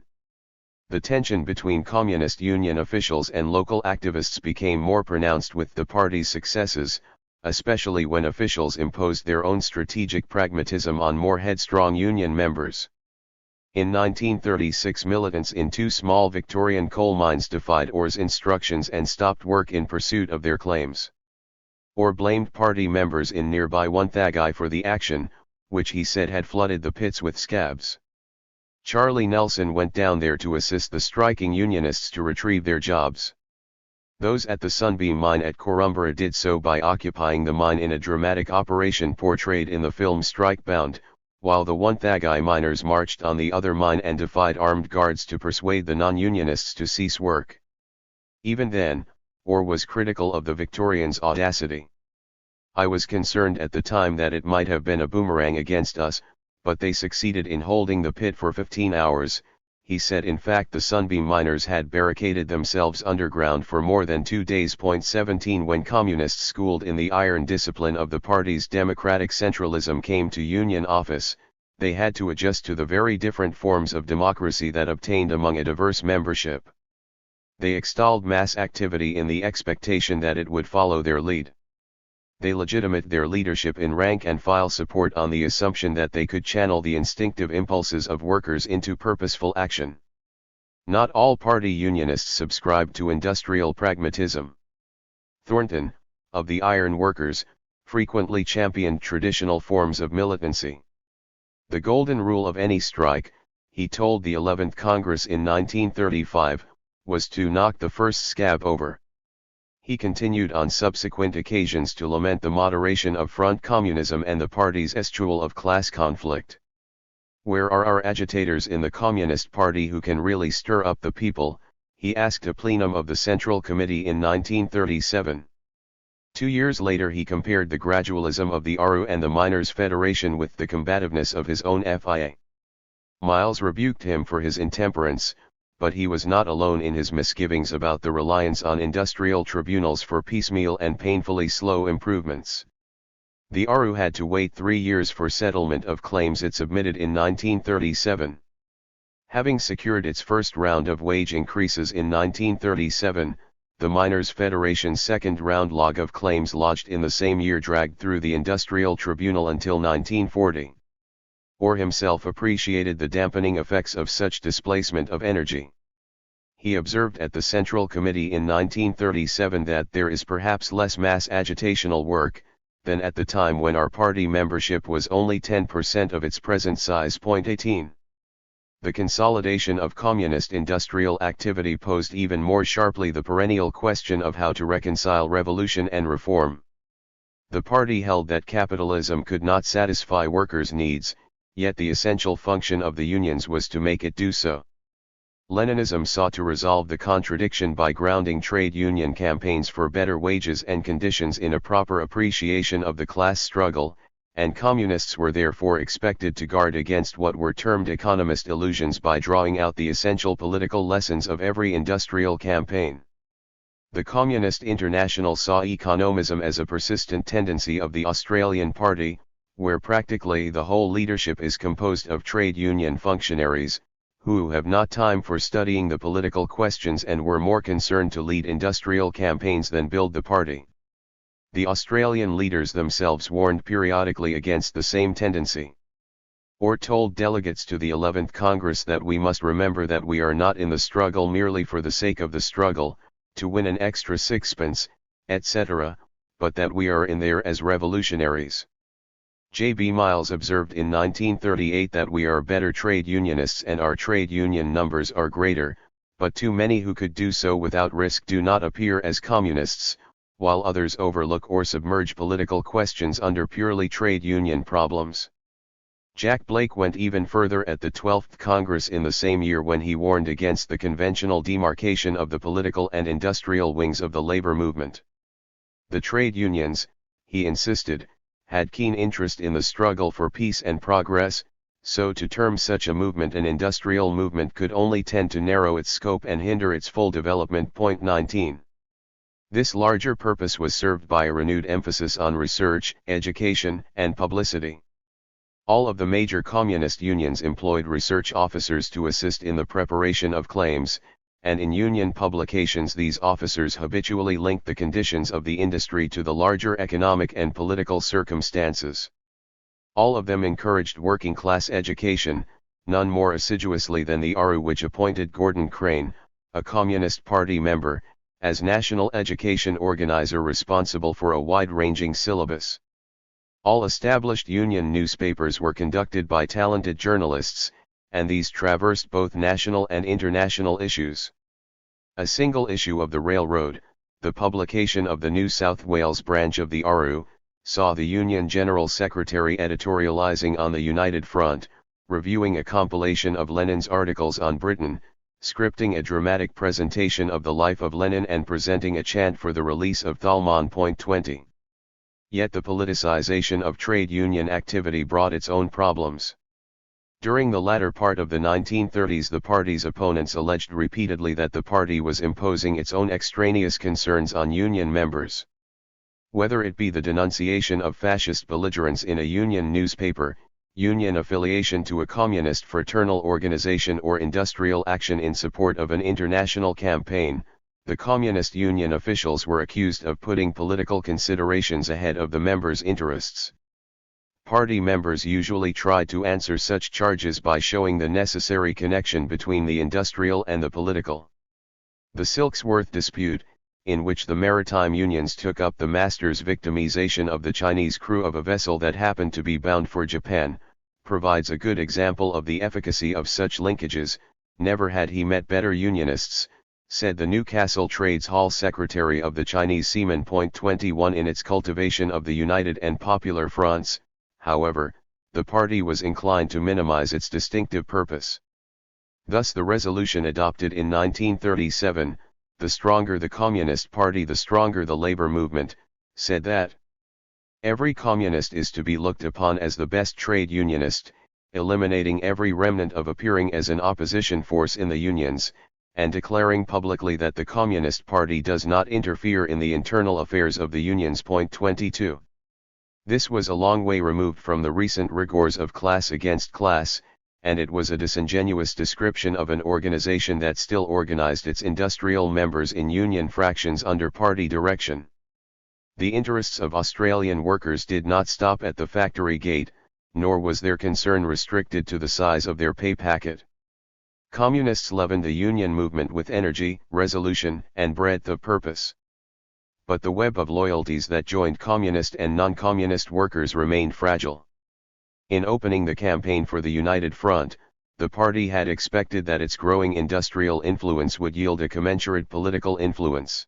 The tension between communist union officials and local activists became more pronounced with the party's successes, especially when officials imposed their own strategic pragmatism on more headstrong union members. In 1936 militants in two small Victorian coal mines defied Orr's instructions and stopped work in pursuit of their claims. Orr blamed party members in nearby Wonthaggi for the action, which he said had flooded the pits with scabs. Charlie Nelson went down there to assist the striking unionists to retrieve their jobs. Those at the Sunbeam mine at Corumburra did so by occupying the mine in a dramatic operation portrayed in the film Strikebound, while the Wonthaggi miners marched on the other mine and defied armed guards to persuade the non-unionists to cease work. Even then, Orr was critical of the Victorians' audacity. I was concerned at the time that it might have been a boomerang against us, but they succeeded in holding the pit for 15 hours, he said. In fact, the Sunbeam miners had barricaded themselves underground for more than 2 days. 17 When communists schooled in the iron discipline of the party's democratic centralism came to union office, they had to adjust to the very different forms of democracy that obtained among a diverse membership. They extolled mass activity in the expectation that it would follow their lead. They legitimate their leadership in rank and file support on the assumption that they could channel the instinctive impulses of workers into purposeful action. Not all party unionists subscribed to industrial pragmatism. Thornton, of the Iron Workers, frequently championed traditional forms of militancy. The golden rule of any strike, he told the 11th Congress in 1935, was to knock the first scab over. He continued on subsequent occasions to lament the moderation of front communism and the party's eschewal of class conflict. Where are our agitators in the Communist Party who can really stir up the people? He asked a plenum of the Central Committee in 1937. 2 years later he compared the gradualism of the ARU and the Miners' Federation with the combativeness of his own FIA. Miles rebuked him for his intemperance, but he was not alone in his misgivings about the reliance on industrial tribunals for piecemeal and painfully slow improvements. The ARU had to wait 3 years for settlement of claims it submitted in 1937. Having secured its first round of wage increases in 1937, the Miners' Federation's second round log of claims lodged in the same year dragged through the Industrial Tribunal until 1940. Orr himself appreciated the dampening effects of such displacement of energy. He observed at the Central Committee in 1937 that there is perhaps less mass agitational work than at the time when our party membership was only 10% of its present size. 18. The consolidation of communist industrial activity posed even more sharply the perennial question of how to reconcile revolution and reform. The party held that capitalism could not satisfy workers' needs, yet the essential function of the unions was to make it do so. Leninism sought to resolve the contradiction by grounding trade union campaigns for better wages and conditions in a proper appreciation of the class struggle, and communists were therefore expected to guard against what were termed economist illusions by drawing out the essential political lessons of every industrial campaign. The Communist International saw economism as a persistent tendency of the Australian Party, where practically the whole leadership is composed of trade union functionaries, who have not time for studying the political questions and were more concerned to lead industrial campaigns than build the party. The Australian leaders themselves warned periodically against the same tendency. Orr told delegates to the 11th Congress that we must remember that we are not in the struggle merely for the sake of the struggle, to win an extra sixpence, etc., but that we are in there as revolutionaries. J. B. Miles observed in 1938 that we are better trade unionists and our trade union numbers are greater, but too many who could do so without risk do not appear as communists, while others overlook or submerge political questions under purely trade union problems. Jack Blake went even further at the 12th Congress in the same year when he warned against the conventional demarcation of the political and industrial wings of the labor movement. The trade unions, he insisted, had keen interest in the struggle for peace and progress, so to term such a movement an industrial movement could only tend to narrow its scope and hinder its full development. 19. This larger purpose was served by a renewed emphasis on research, education, and publicity. All of the major communist unions employed research officers to assist in the preparation of claims, and in union publications these officers habitually linked the conditions of the industry to the larger economic and political circumstances. All of them encouraged working-class education, none more assiduously than the ARU, which appointed Gordon Crane, a Communist Party member, as national education organizer responsible for a wide-ranging syllabus. All established union newspapers were conducted by talented journalists, and these traversed both national and international issues. A single issue of the Railroad, the publication of the New South Wales branch of the ARU, saw the Union General Secretary editorializing on the United Front, reviewing a compilation of Lenin's articles on Britain, scripting a dramatic presentation of the life of Lenin and presenting a chant for the release of Thalmann. 20. Yet the politicization of trade union activity brought its own problems. During the latter part of the 1930s the party's opponents alleged repeatedly that the party was imposing its own extraneous concerns on union members. Whether it be the denunciation of fascist belligerence in a union newspaper, union affiliation to a communist fraternal organization or industrial action in support of an international campaign, the communist union officials were accused of putting political considerations ahead of the members' interests. Party members usually tried to answer such charges by showing the necessary connection between the industrial and the political. The Silksworth dispute, in which the maritime unions took up the master's victimization of the Chinese crew of a vessel that happened to be bound for Japan, provides a good example of the efficacy of such linkages. Never had he met better unionists, said the Newcastle Trades Hall secretary of the Chinese Seamen. 21 In its cultivation of the united and popular fronts, however, the party was inclined to minimize its distinctive purpose. Thus the resolution adopted in 1937, "The stronger the Communist Party the stronger the labor movement," said that every communist is to be looked upon as the best trade unionist, eliminating every remnant of appearing as an opposition force in the unions, and declaring publicly that the Communist Party does not interfere in the internal affairs of the unions. 22. This was a long way removed from the recent rigors of class against class, and it was a disingenuous description of an organization that still organized its industrial members in union fractions under party direction. The interests of Australian workers did not stop at the factory gate, nor was their concern restricted to the size of their pay packet. Communists leavened the union movement with energy, resolution, and breadth of purpose. But the web of loyalties that joined communist and non-communist workers remained fragile. In opening the campaign for the United Front, the party had expected that its growing industrial influence would yield a commensurate political influence.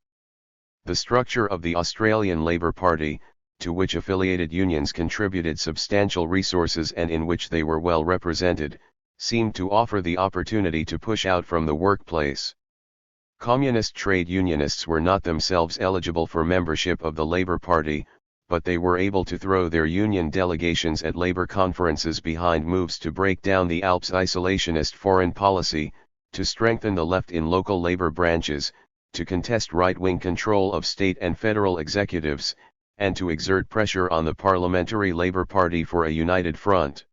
The structure of the Australian Labor Party, to which affiliated unions contributed substantial resources and in which they were well represented, seemed to offer the opportunity to push out from the workplace. Communist trade unionists were not themselves eligible for membership of the Labour Party, but they were able to throw their union delegations at Labour conferences behind moves to break down the Alps' isolationist foreign policy, to strengthen the left in local Labour branches, to contest right-wing control of state and federal executives, and to exert pressure on the Parliamentary Labour Party for a united front.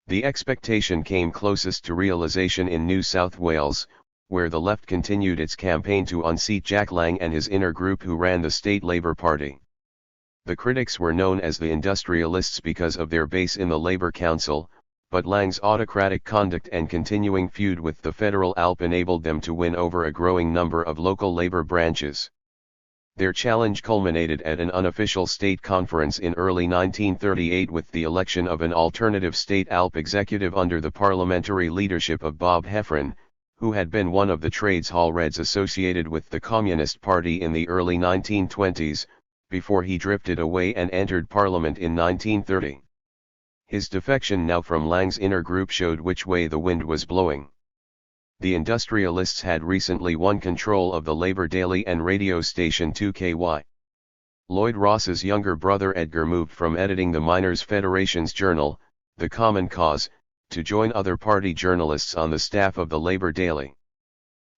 The expectation came closest to realisation in New South Wales, where the left continued its campaign to unseat Jack Lang and his inner group who ran the state Labour Party. The critics were known as the industrialists because of their base in the Labour Council, but Lang's autocratic conduct and continuing feud with the federal ALP enabled them to win over a growing number of local Labour branches. Their challenge culminated at an unofficial state conference in early 1938 with the election of an alternative state ALP executive under the parliamentary leadership of Bob Heffron, who had been one of the Trades Hall Reds associated with the Communist Party in the early 1920s, before he drifted away and entered Parliament in 1930. His defection now from Lang's inner group showed which way the wind was blowing. The industrialists had recently won control of the Labour daily and radio station 2KY. Lloyd Ross's younger brother Edgar moved from editing the Miners' Federation's journal, The Common Cause, to join other party journalists on the staff of the Labour Daily.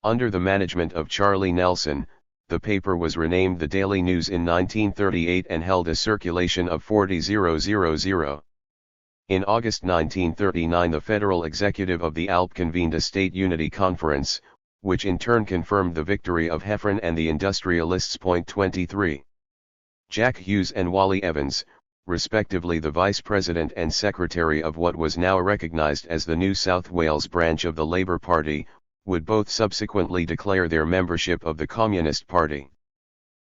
Under the management of Charlie Nelson, the paper was renamed the Daily News in 1938 and held a circulation of 40,000. In August 1939 the federal executive of the ALP convened a state unity conference, which in turn confirmed the victory of Heffron and the industrialists. 23. Jack Hughes and Wally Evans, respectively the vice president and secretary of what was now recognized as the New South Wales branch of the Labour Party, would both subsequently declare their membership of the Communist Party.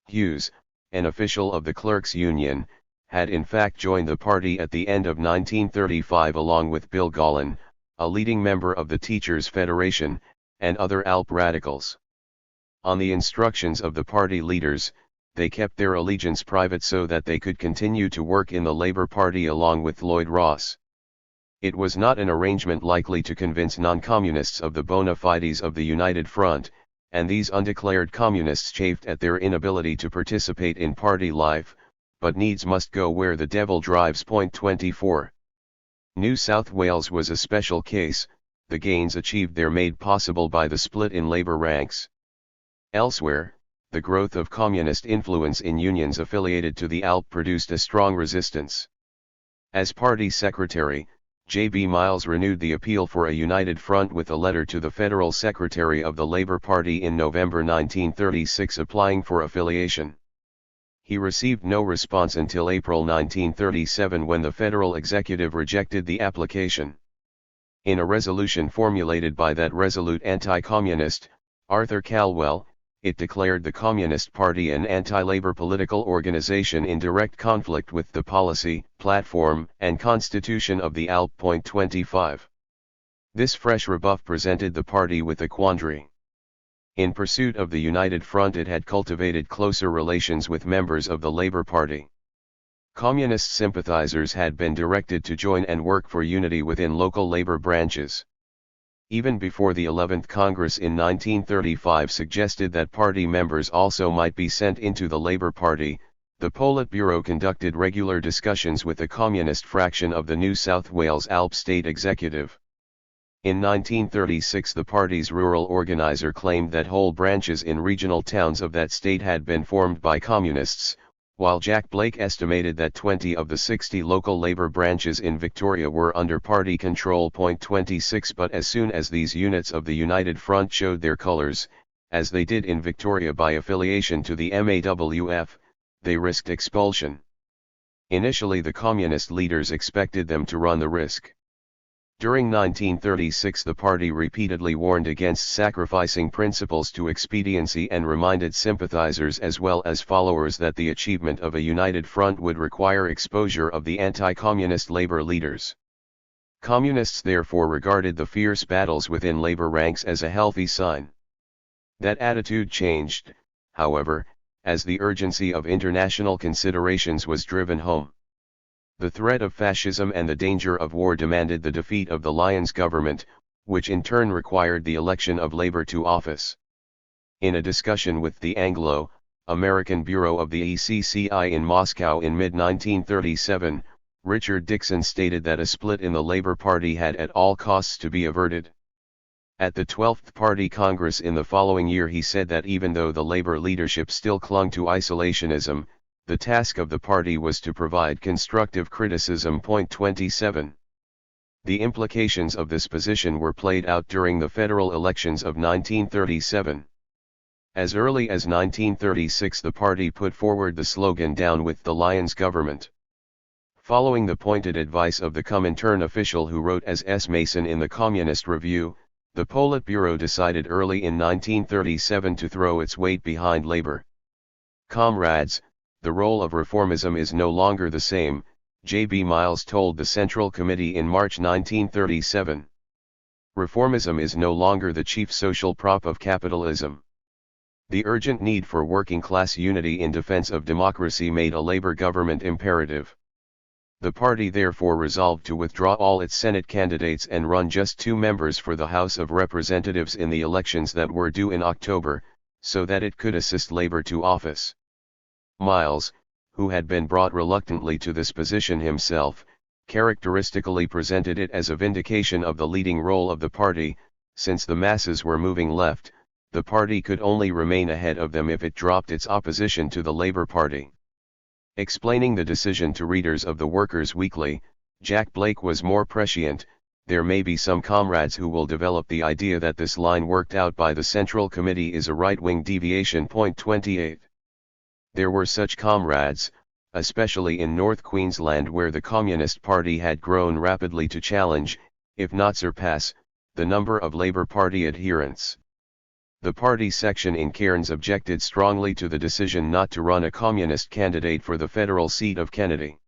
Hughes, an official of the Clerks' Union, had in fact joined the party at the end of 1935 along with Bill Gollin, a leading member of the Teachers' Federation, and other ALP radicals. On the instructions of the party leaders, they kept their allegiance private so that they could continue to work in the Labour Party along with Lloyd Ross. It was not an arrangement likely to convince non-communists of the bona fides of the United Front, and these undeclared communists chafed at their inability to participate in party life, but needs must go where the devil drives. 24. New South Wales was a special case. The gains achieved there made possible by the split in Labour ranks. Elsewhere, the growth of communist influence in unions affiliated to the ALP produced a strong resistance. As party secretary, J.B. Miles renewed the appeal for a united front with a letter to the Federal Secretary of the Labour Party in November 1936 applying for affiliation. he received no response until April 1937 when the federal executive rejected the application. In a resolution formulated by that resolute anti-communist, Arthur Calwell, it declared the Communist Party an anti-labor political organization in direct conflict with the policy, platform, and constitution of the ALP. 25. This fresh rebuff presented the party with a quandary. In pursuit of the United Front, it had cultivated closer relations with members of the Labour Party. Communist sympathizers had been directed to join and work for unity within local labor branches. Even before the 11th Congress in 1935 suggested that party members also might be sent into the Labour Party, the Politburo conducted regular discussions with the communist fraction of the New South Wales ALP state executive. In 1936 the party's rural organizer claimed that whole branches in regional towns of that state had been formed by communists, while Jack Blake estimated that 20 of the 60 local labor branches in Victoria were under party control. 26 But as soon as these units of the United Front showed their colours, as they did in Victoria by affiliation to the MAWF, they risked expulsion. Initially the communist leaders expected them to run the risk. During 1936 the party repeatedly warned against sacrificing principles to expediency and reminded sympathizers as well as followers that the achievement of a united front would require exposure of the anti-communist labor leaders. Communists therefore regarded the fierce battles within labor ranks as a healthy sign. That attitude changed, however, as the urgency of international considerations was driven home. The threat of fascism and the danger of war demanded the defeat of the Lyons government, which in turn required the election of Labour to office. In a discussion with the Anglo-American Bureau of the ECCI in Moscow in mid-1937, Richard Dixon stated that a split in the Labour Party had at all costs to be averted. At the 12th Party Congress in the following year he said that even though the Labour leadership still clung to isolationism, the task of the party was to provide constructive criticism. 27. The implications of this position were played out during the federal elections of 1937. As early as 1936 the party put forward the slogan "Down with the Lyons government." Following the pointed advice of the Comintern official who wrote as S. Mason in the Communist Review, the Politburo decided early in 1937 to throw its weight behind labor. Comrades, the role of reformism is no longer the same, J.B. Miles told the Central Committee in March 1937. Reformism is no longer the chief social prop of capitalism. The urgent need for working-class unity in defense of democracy made a labor government imperative. The party therefore resolved to withdraw all its Senate candidates and run just 2 members for the House of Representatives in the elections that were due in October, so that it could assist labor to office. Miles, who had been brought reluctantly to this position himself, characteristically presented it as a vindication of the leading role of the party. Since the masses were moving left, the party could only remain ahead of them if it dropped its opposition to the Labour Party. Explaining the decision to readers of the Workers' Weekly, Jack Blake was more prescient. There may be some comrades who will develop the idea that this line worked out by the Central Committee is a right-wing deviation. 28. There were such comrades, especially in North Queensland where the Communist Party had grown rapidly to challenge, if not surpass, the number of Labour Party adherents. The party section in Cairns objected strongly to the decision not to run a communist candidate for the federal seat of Kennedy.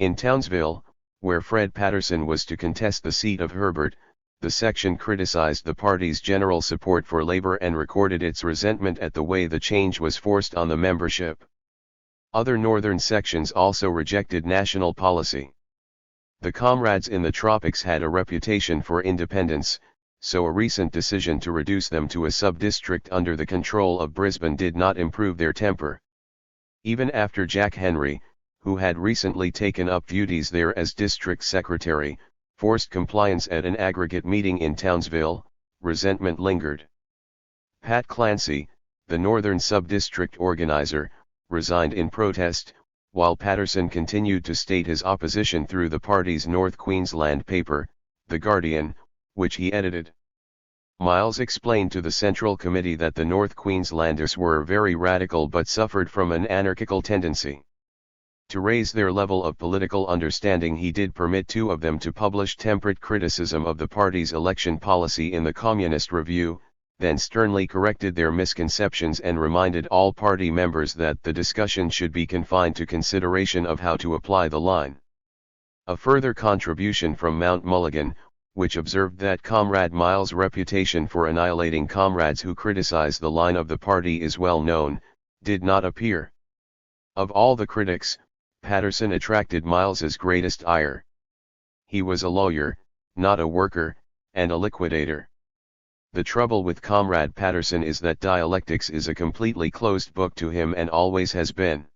In Townsville, where Fred Patterson was to contest the seat of Herbert, the section criticized the party's general support for labor and recorded its resentment at the way the change was forced on the membership. Other northern sections also rejected national policy. The comrades in the tropics had a reputation for independence, so a recent decision to reduce them to a sub-district under the control of Brisbane did not improve their temper. Even after Jack Henry, who had recently taken up duties there as district secretary, forced compliance at an aggregate meeting in Townsville, resentment lingered. Pat Clancy, the northern sub-district organizer, resigned in protest, while Patterson continued to state his opposition through the party's North Queensland paper, The Guardian, which he edited. Miles explained to the Central Committee that the North Queenslanders were very radical but suffered from an anarchical tendency. To raise their level of political understanding, he did permit two of them to publish temperate criticism of the party's election policy in the Communist Review, then sternly corrected their misconceptions and reminded all party members that the discussion should be confined to consideration of how to apply the line. A further contribution from Mount Mulligan, which observed that Comrade Miles' reputation for annihilating comrades who criticize the line of the party is well known, did not appear. Of all the critics, Patterson attracted Miles's greatest ire. He was a lawyer, not a worker, and a liquidator. The trouble with Comrade Patterson is that dialectics is a completely closed book to him and always has been.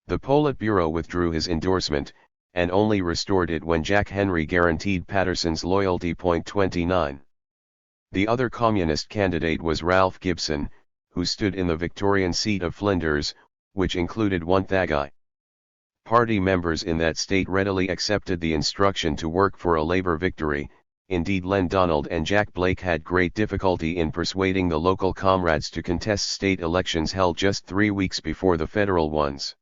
The Politburo withdrew his endorsement, and only restored it when Jack Henry guaranteed Patterson's loyalty. 29. The other communist candidate was Ralph Gibson, who stood in the Victorian seat of Flinders, which included Wonthaggi. Party members in that state readily accepted the instruction to work for a Labour victory. Indeed, Len Donald and Jack Blake had great difficulty in persuading the local comrades to contest state elections held just 3 weeks before the federal ones.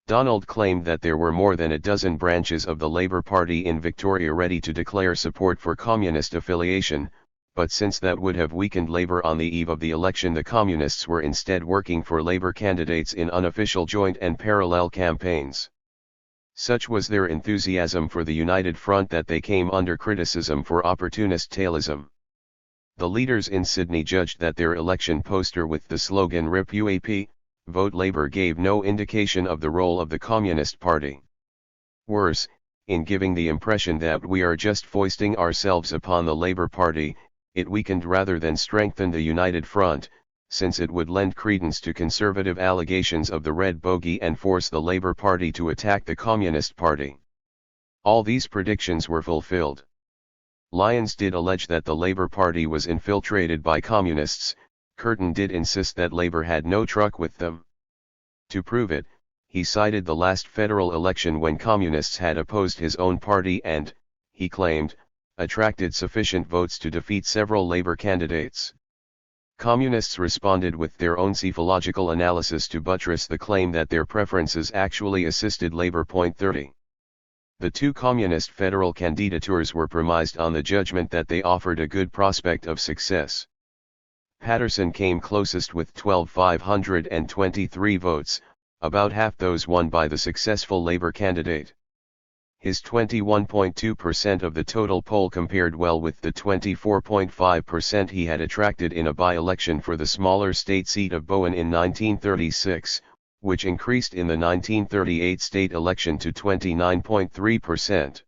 Donald claimed that there were more than a dozen branches of the Labour Party in Victoria ready to declare support for communist affiliation, but since that would have weakened Labour on the eve of the election, the communists were instead working for Labour candidates in unofficial joint and parallel campaigns. Such was their enthusiasm for the United Front that they came under criticism for opportunist tailism. The leaders in Sydney judged that their election poster with the slogan "RIP UAP, Vote Labour" gave no indication of the role of the Communist Party. Worse, in giving the impression that we are just foisting ourselves upon the Labour Party, it weakened rather than strengthened the United Front, since it would lend credence to conservative allegations of the Red Bogey and force the Labour Party to attack the Communist Party. All these predictions were fulfilled. Lyons did allege that the Labour Party was infiltrated by communists. Curtin did insist that Labour had no truck with them. To prove it, he cited the last federal election when communists had opposed his own party and, he claimed, attracted sufficient votes to defeat several Labour candidates. Communists responded with their own psephological analysis to buttress the claim that their preferences actually assisted Labour. 30. The two communist federal candidatures were premised on the judgment that they offered a good prospect of success. Patterson came closest with 12,523 votes, about half those won by the successful Labour candidate. His 21.2% of the total poll compared well with the 24.5% he had attracted in a by-election for the smaller state seat of Bowen in 1936, which increased in the 1938 state election to 29.3%.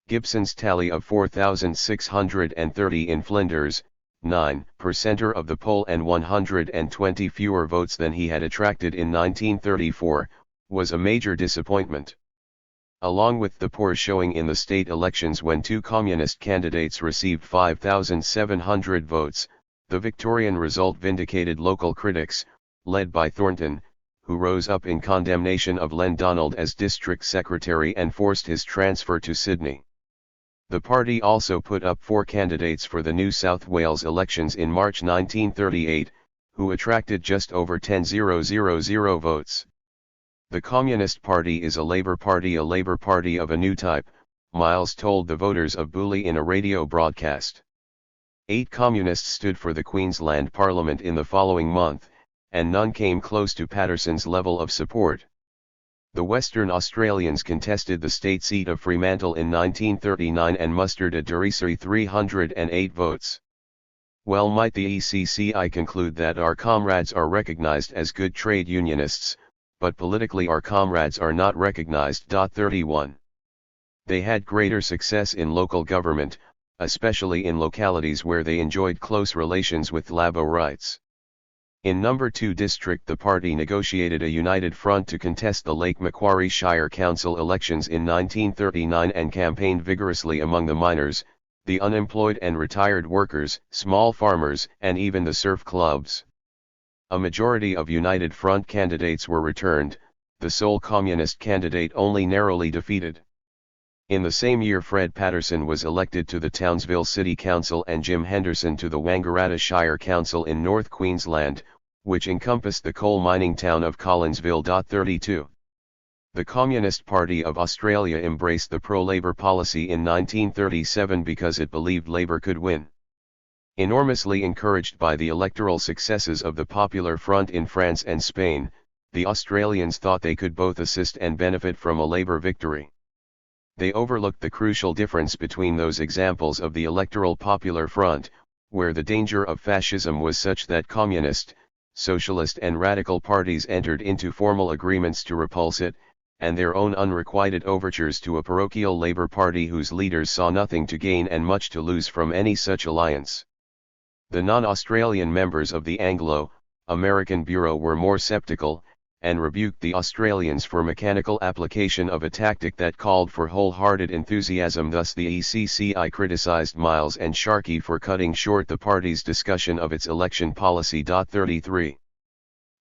Gibson's tally of 4,630 in Flinders, 9% of the poll and 120 fewer votes than he had attracted in 1934, was a major disappointment. Along with the poor showing in the state elections when two communist candidates received 5,700 votes, the Victorian result vindicated local critics, led by Thornton, who rose up in condemnation of Len Donald as district secretary and forced his transfer to Sydney. The party also put up 4 candidates for the New South Wales elections in March 1938, who attracted just over 10,000 votes. The Communist Party is a Labour Party of a new type, Miles told the voters of Bulli in a radio broadcast. 8 communists stood for the Queensland Parliament in the following month, and none came close to Patterson's level of support. The Western Australians contested the state seat of Fremantle in 1939 and mustered a derisory 308 votes. Well might the ECCI conclude that our comrades are recognised as good trade unionists, but politically our comrades are not recognized. 31. They had greater success in local government, especially in localities where they enjoyed close relations with Laborites. In No. 2 district the party negotiated a united front to contest the Lake Macquarie Shire Council elections in 1939 and campaigned vigorously among the miners, the unemployed and retired workers, small farmers, and even the surf clubs. A majority of United Front candidates were returned, the sole communist candidate only narrowly defeated. In the same year Fred Patterson was elected to the Townsville City Council and Jim Henderson to the Wangaratta Shire Council in North Queensland, which encompassed the coal mining town of Collinsville. 32. The Communist Party of Australia embraced the pro-Labour policy in 1937 because it believed Labour could win. Enormously encouraged by the electoral successes of the Popular Front in France and Spain, the Australians thought they could both assist and benefit from a Labour victory. They overlooked the crucial difference between those examples of the electoral Popular Front, where the danger of fascism was such that communist, socialist and radical parties entered into formal agreements to repulse it, and their own unrequited overtures to a parochial Labour Party whose leaders saw nothing to gain and much to lose from any such alliance. The non-Australian members of the Anglo-American Bureau were more sceptical, and rebuked the Australians for mechanical application of a tactic that called for wholehearted enthusiasm. Thus the ECCI criticised Miles and Sharkey for cutting short the party's discussion of its election policy. 33.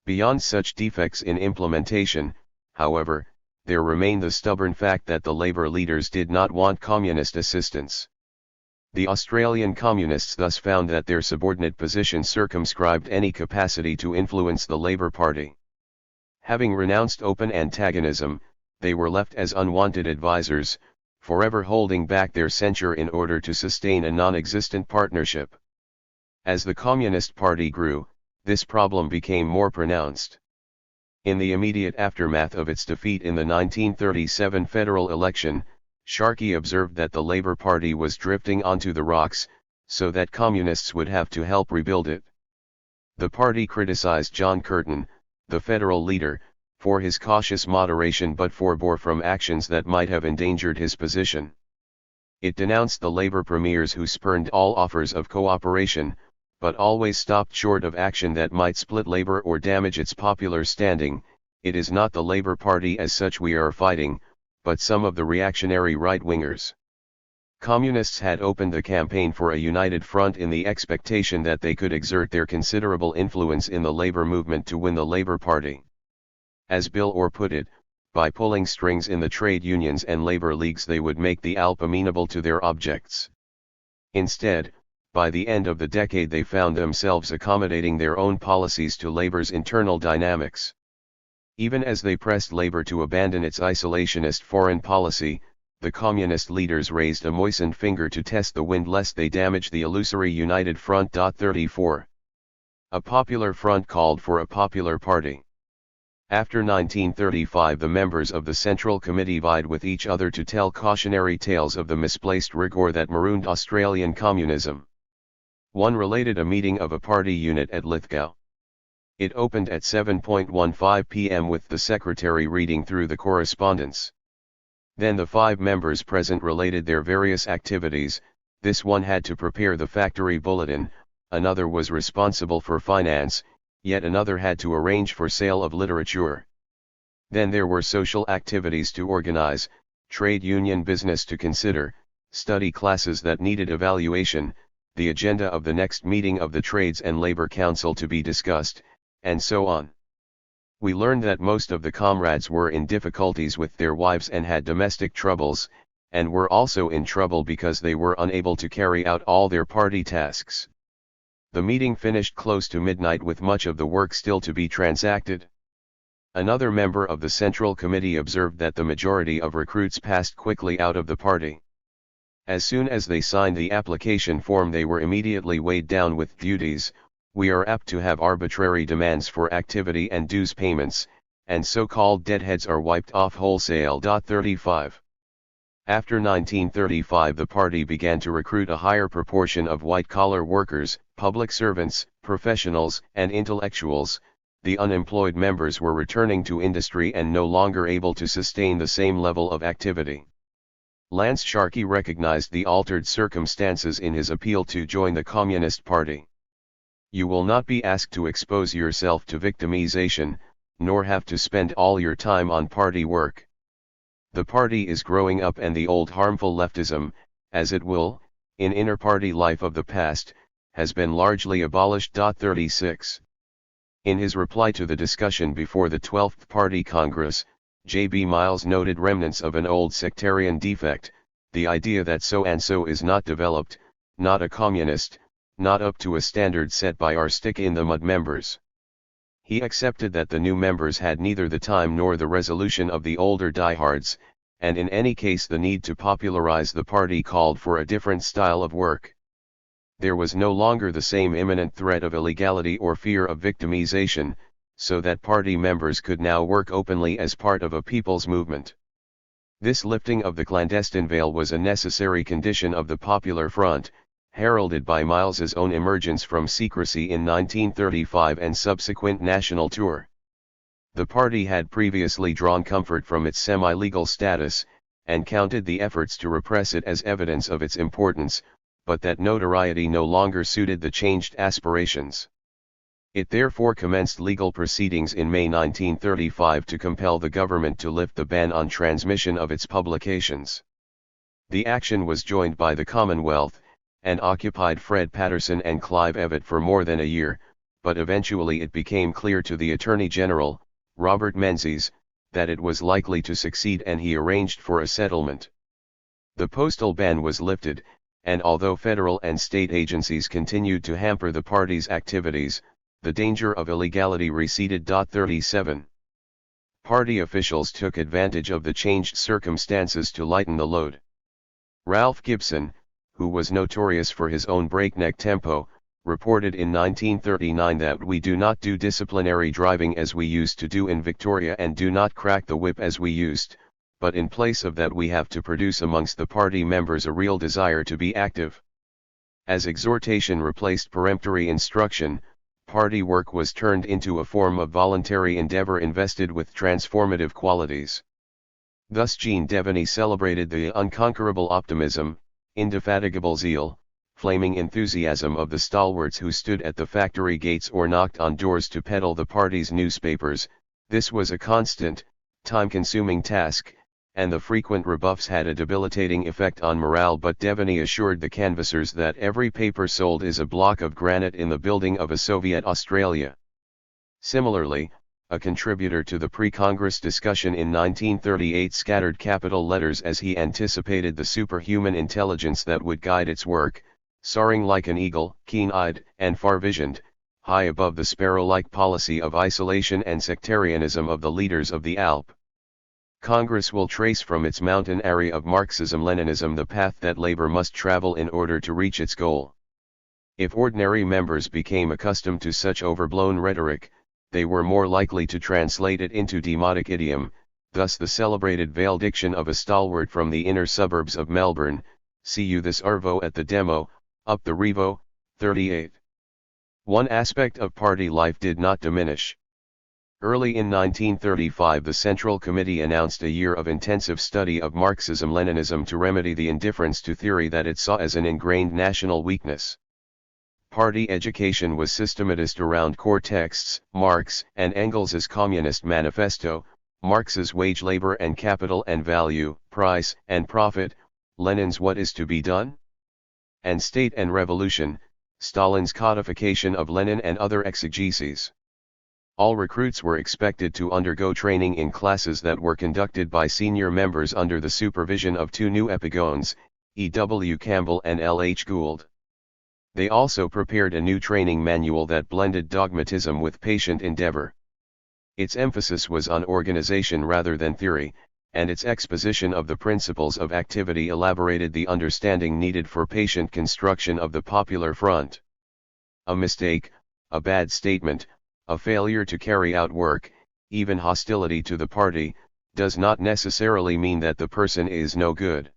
Beyond such defects in implementation, however, there remained the stubborn fact that the Labour leaders did not want communist assistance. The Australian communists thus found that their subordinate position circumscribed any capacity to influence the Labour Party. Having renounced open antagonism, they were left as unwanted advisers, forever holding back their censure in order to sustain a non-existent partnership. As the Communist Party grew, this problem became more pronounced. In the immediate aftermath of its defeat in the 1937 federal election, Sharkey observed that the Labour Party was drifting onto the rocks, so that communists would have to help rebuild it. The party criticised John Curtin, the federal leader, for his cautious moderation but forbore from actions that might have endangered his position. It denounced the Labour premiers who spurned all offers of cooperation, but always stopped short of action that might split Labour or damage its popular standing. It is not the Labour Party as such we are fighting, but some of the reactionary right-wingers. Communists had opened the campaign for a united front in the expectation that they could exert their considerable influence in the Labour movement to win the Labour Party. As Bill Orr put it, by pulling strings in the trade unions and labour leagues they would make the ALP amenable to their objects. Instead, by the end of the decade they found themselves accommodating their own policies to Labour's internal dynamics. Even as they pressed Labour to abandon its isolationist foreign policy, the communist leaders raised a moistened finger to test the wind lest they damage the illusory United Front. 34. A popular front called for a popular party. After 1935 the members of the Central Committee vied with each other to tell cautionary tales of the misplaced rigour that marooned Australian communism. One related a meeting of a party unit at Lithgow. It opened at 7:15 p.m. with the secretary reading through the correspondence. Then the 5 members present related their various activities. This one had to prepare the factory bulletin, another was responsible for finance, yet another had to arrange for sale of literature. Then there were social activities to organize, trade union business to consider, study classes that needed evaluation, the agenda of the next meeting of the Trades and Labour Council to be discussed, and so on. We learned that most of the comrades were in difficulties with their wives and had domestic troubles, and were also in trouble because they were unable to carry out all their party tasks. The meeting finished close to midnight with much of the work still to be transacted. Another member of the Central Committee observed that the majority of recruits passed quickly out of the party. As soon as they signed the application form they were immediately weighed down with duties. We are apt to have arbitrary demands for activity and dues payments, and so-called deadheads are wiped off wholesale. 35. After 1935 the party began to recruit a higher proportion of white-collar workers, public servants, professionals, and intellectuals. The unemployed members were returning to industry and no longer able to sustain the same level of activity. Lance Sharkey recognized the altered circumstances in his appeal to join the Communist Party. You will not be asked to expose yourself to victimization, nor have to spend all your time on party work. The party is growing up and the old harmful leftism, as it will, in inter-party life of the past, has been largely abolished. 36. In his reply to the discussion before the 12th Party Congress, J.B. Miles noted remnants of an old sectarian defect, the idea that so-and-so is not developed, not a communist, not up to a standard set by our stick-in-the-mud members. He accepted that the new members had neither the time nor the resolution of the older diehards, and in any case the need to popularize the party called for a different style of work. There was no longer the same imminent threat of illegality or fear of victimization, so that party members could now work openly as part of a people's movement. This lifting of the clandestine veil was a necessary condition of the Popular Front, heralded by Miles's own emergence from secrecy in 1935 and subsequent national tour. The party had previously drawn comfort from its semi-legal status, and counted the efforts to repress it as evidence of its importance, but that notoriety no longer suited the changed aspirations. It therefore commenced legal proceedings in May 1935 to compel the government to lift the ban on transmission of its publications. The action was joined by the Commonwealth, and occupied Fred Patterson and Clive Evatt for more than a year, but eventually it became clear to the Attorney General, Robert Menzies, that it was likely to succeed, and he arranged for a settlement. The postal ban was lifted, and although federal and state agencies continued to hamper the party's activities, the danger of illegality receded. 37. Party officials took advantage of the changed circumstances to lighten the load. Ralph Gibson, who was notorious for his own breakneck tempo, reported in 1939 that "we do not do disciplinary driving as we used to do in Victoria, and do not crack the whip as we used, but in place of that we have to produce amongst the party members a real desire to be active." As exhortation replaced peremptory instruction, party work was turned into a form of voluntary endeavor invested with transformative qualities. Thus Jean Devaney celebrated the unconquerable optimism, indefatigable zeal, flaming enthusiasm of the stalwarts who stood at the factory gates or knocked on doors to peddle the party's newspapers. This was a constant, time-consuming task, and the frequent rebuffs had a debilitating effect on morale, but Devaney assured the canvassers that every paper sold is a block of granite in the building of a Soviet Australia. Similarly, a contributor to the pre-Congress discussion in 1938 scattered capital letters as he anticipated the superhuman intelligence that would guide its work, soaring like an eagle, keen-eyed and far-visioned, high above the sparrow-like policy of isolation and sectarianism of the leaders of the ALP. Congress will trace from its mountain area of Marxism-Leninism the path that labor must travel in order to reach its goal. If ordinary members became accustomed to such overblown rhetoric, they were more likely to translate it into demotic idiom, thus the celebrated veil diction of a stalwart from the inner suburbs of Melbourne, "See you this arvo at the demo, up the revo." 38. One aspect of party life did not diminish. Early in 1935 the Central Committee announced a year of intensive study of Marxism-Leninism to remedy the indifference to theory that it saw as an ingrained national weakness. Party education was systematized around core texts, Marx and Engels's Communist Manifesto, Marx's Wage, Labor and Capital and Value, Price and Profit, Lenin's What is to be Done? And State and Revolution, Stalin's codification of Lenin and other exegeses. All recruits were expected to undergo training in classes that were conducted by senior members under the supervision of two new epigones, E. W. Campbell and L. H. Gould. They also prepared a new training manual that blended dogmatism with patient endeavor. Its emphasis was on organization rather than theory, and its exposition of the principles of activity elaborated the understanding needed for patient construction of the Popular Front. A mistake, a bad statement, a failure to carry out work, even hostility to the party, does not necessarily mean that the person is no good.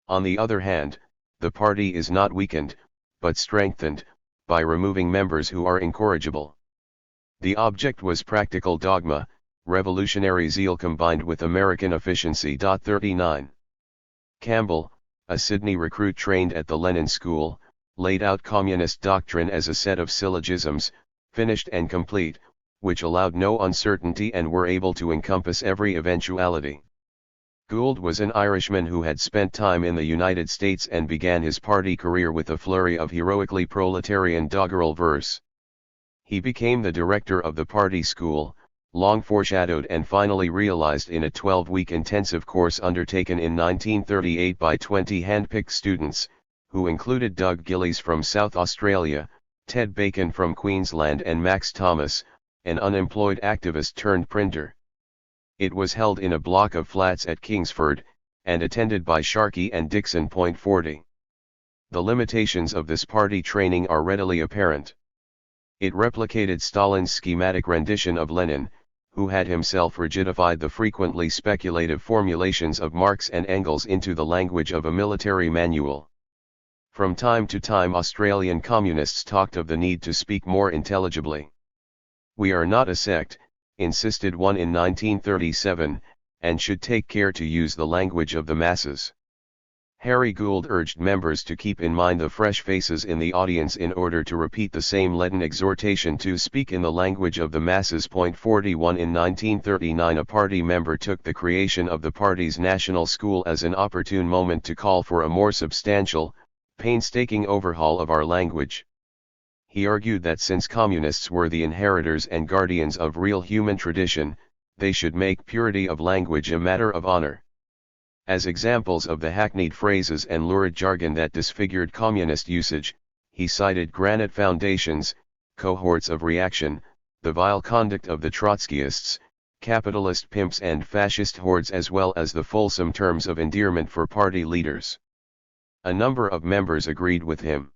On the other hand, the party is not weakened, but strengthened, by removing members who are incorrigible. The object was practical dogma, revolutionary zeal combined with American efficiency. 39. Campbell, a Sydney recruit trained at the Lenin School, laid out communist doctrine as a set of syllogisms, finished and complete, which allowed no uncertainty and were able to encompass every eventuality. Gould was an Irishman who had spent time in the United States and began his party career with a flurry of heroically proletarian doggerel verse. He became the director of the party school, long foreshadowed and finally realized in a 12-week intensive course undertaken in 1938 by 20 hand-picked students, who included Doug Gillies from South Australia, Ted Bacon from Queensland and Max Thomas, an unemployed activist turned printer. It was held in a block of flats at Kingsford, and attended by Sharkey and Dixon. 40. The limitations of this party training are readily apparent. It replicated Stalin's schematic rendition of Lenin, who had himself rigidified the frequently speculative formulations of Marx and Engels into the language of a military manual. From time to time Australian communists talked of the need to speak more intelligibly. "We are not a sect," insisted one in 1937, "and should take care to use the language of the masses." Harry Gould urged members to keep in mind the fresh faces in the audience in order to repeat the same leaden exhortation to speak in the language of the masses. 41 In 1939 a party member took the creation of the party's national school as an opportune moment to call for a more substantial, painstaking overhaul of our language. He argued that since communists were the inheritors and guardians of real human tradition, they should make purity of language a matter of honor. As examples of the hackneyed phrases and lurid jargon that disfigured communist usage, he cited granite foundations, cohorts of reaction, the vile conduct of the Trotskyists, capitalist pimps and fascist hordes, as well as the fulsome terms of endearment for party leaders. A number of members agreed with him.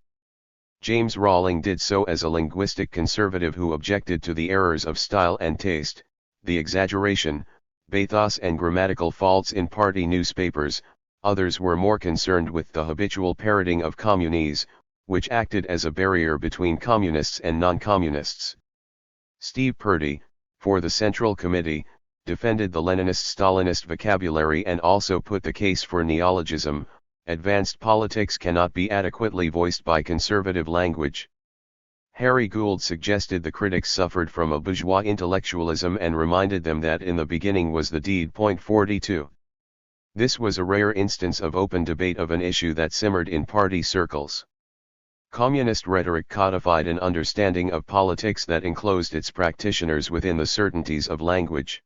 James Rawling did so as a linguistic conservative who objected to the errors of style and taste, the exaggeration, bathos and grammatical faults in party newspapers. Others were more concerned with the habitual parroting of communies, which acted as a barrier between communists and non-communists. Steve Purdy, for the Central Committee, defended the Leninist-Stalinist vocabulary and also put the case for neologism. Advanced politics cannot be adequately voiced by conservative language. Harry Gould suggested the critics suffered from a bourgeois intellectualism and reminded them that in the beginning was the deed. 42. This was a rare instance of open debate of an issue that simmered in party circles. Communist rhetoric codified an understanding of politics that enclosed its practitioners within the certainties of language.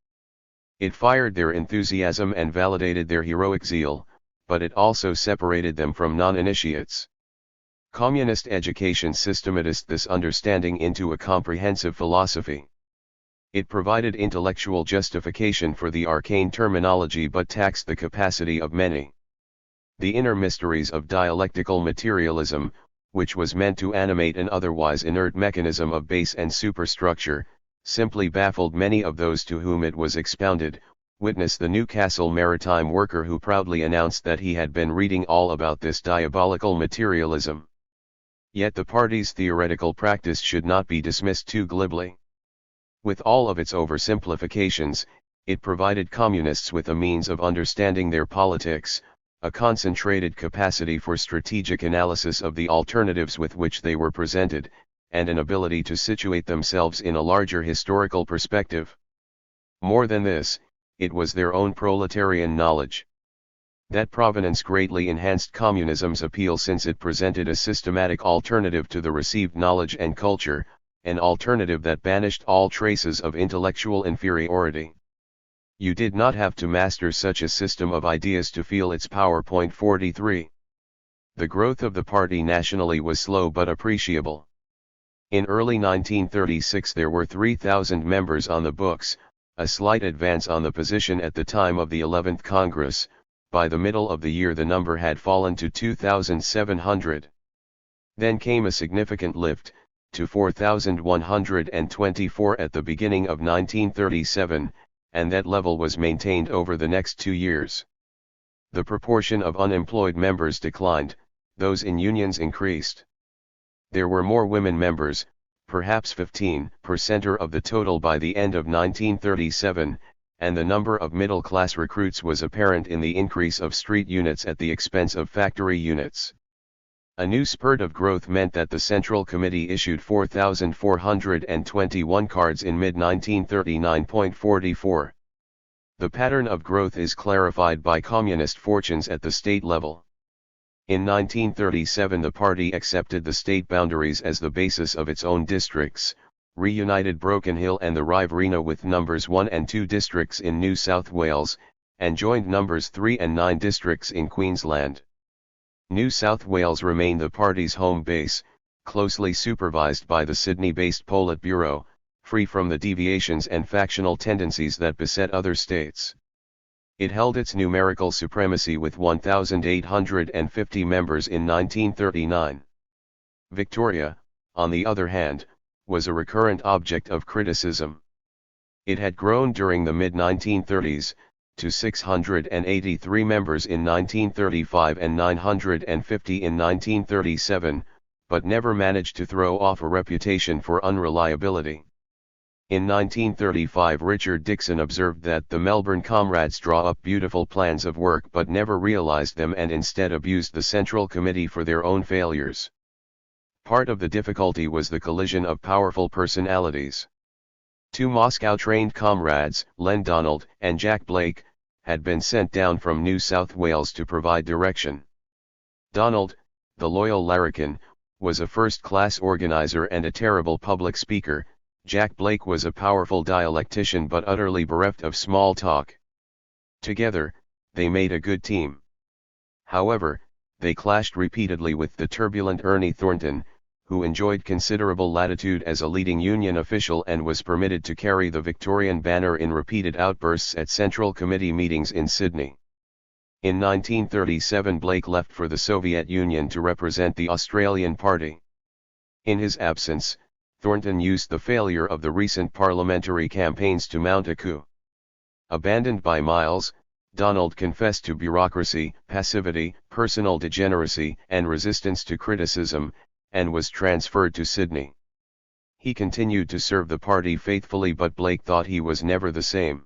It fired their enthusiasm and validated their heroic zeal, but it also separated them from non-initiates. Communist education systematized this understanding into a comprehensive philosophy. It provided intellectual justification for the arcane terminology but taxed the capacity of many. The inner mysteries of dialectical materialism, which was meant to animate an otherwise inert mechanism of base and superstructure, simply baffled many of those to whom it was expounded. Witness the Newcastle maritime worker who proudly announced that he had been reading all about this diabolical materialism. Yet the party's theoretical practice should not be dismissed too glibly. With all of its oversimplifications, it provided communists with a means of understanding their politics, a concentrated capacity for strategic analysis of the alternatives with which they were presented, and an ability to situate themselves in a larger historical perspective. More than this, it was their own proletarian knowledge. That provenance greatly enhanced communism's appeal since it presented a systematic alternative to the received knowledge and culture, an alternative that banished all traces of intellectual inferiority. You did not have to master such a system of ideas to feel its power. 43. The growth of the party nationally was slow but appreciable. In early 1936 there were 3,000 members on the books, a slight advance on the position at the time of the 11th Congress. By the middle of the year the number had fallen to 2,700. Then came a significant lift, to 4,124 at the beginning of 1937, and that level was maintained over the next 2 years. The proportion of unemployed members declined, those in unions increased. There were more women members, perhaps 15% of the total by the end of 1937, and the number of middle-class recruits was apparent in the increase of street units at the expense of factory units. A new spurt of growth meant that the Central Committee issued 4,421 cards in mid-1939. 44. The pattern of growth is clarified by communist fortunes at the state level. In 1937 the party accepted the state boundaries as the basis of its own districts, reunited Broken Hill and the Riverina with numbers 1 and 2 districts in New South Wales, and joined numbers 3 and 9 districts in Queensland. New South Wales remained the party's home base, closely supervised by the Sydney-based Politburo, free from the deviations and factional tendencies that beset other states. It held its numerical supremacy with 1,850 members in 1939. Victoria, on the other hand, was a recurrent object of criticism. It had grown during the mid-1930s, to 683 members in 1935 and 950 in 1937, but never managed to throw off a reputation for unreliability. In 1935 Richard Dixon observed that the Melbourne comrades draw up beautiful plans of work but never realized them and instead abused the Central Committee for their own failures. Part of the difficulty was the collision of powerful personalities. Two Moscow-trained comrades, Len Donald and Jack Blake, had been sent down from New South Wales to provide direction. Donald, the loyal larrikin, was a first-class organizer and a terrible public speaker. Jack Blake was a powerful dialectician but utterly bereft of small talk. Together, they made a good team. However, they clashed repeatedly with the turbulent Ernie Thornton, who enjoyed considerable latitude as a leading Union official and was permitted to carry the Victorian banner in repeated outbursts at Central Committee meetings in Sydney. In 1937 Blake left for the Soviet Union to represent the Australian Party. In his absence, Thornton used the failure of the recent parliamentary campaigns to mount a coup. Abandoned by Miles, Donald confessed to bureaucracy, passivity, personal degeneracy, and resistance to criticism, and was transferred to Sydney. He continued to serve the party faithfully, but Blake thought he was never the same.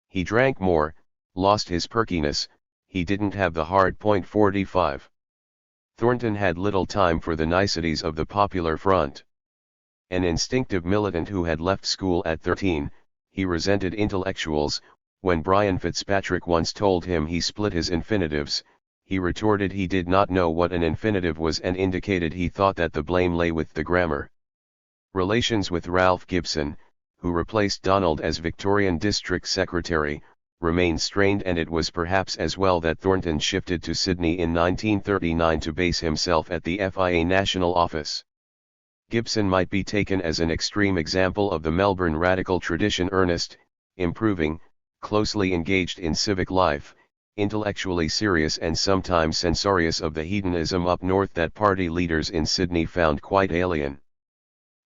He drank more, lost his perkiness, he didn't have the hard point 45. Thornton had little time for the niceties of the Popular Front. An instinctive militant who had left school at 13, he resented intellectuals. When Brian Fitzpatrick once told him he split his infinitives, he retorted he did not know what an infinitive was and indicated he thought that the blame lay with the grammar. Relations with Ralph Gibson, who replaced Donald as Victorian District Secretary, remained strained, and it was perhaps as well that Thornton shifted to Sydney in 1939 to base himself at the FIA National Office. Gibson might be taken as an extreme example of the Melbourne radical tradition: earnest, improving, closely engaged in civic life, intellectually serious and sometimes censorious of the hedonism up north that party leaders in Sydney found quite alien.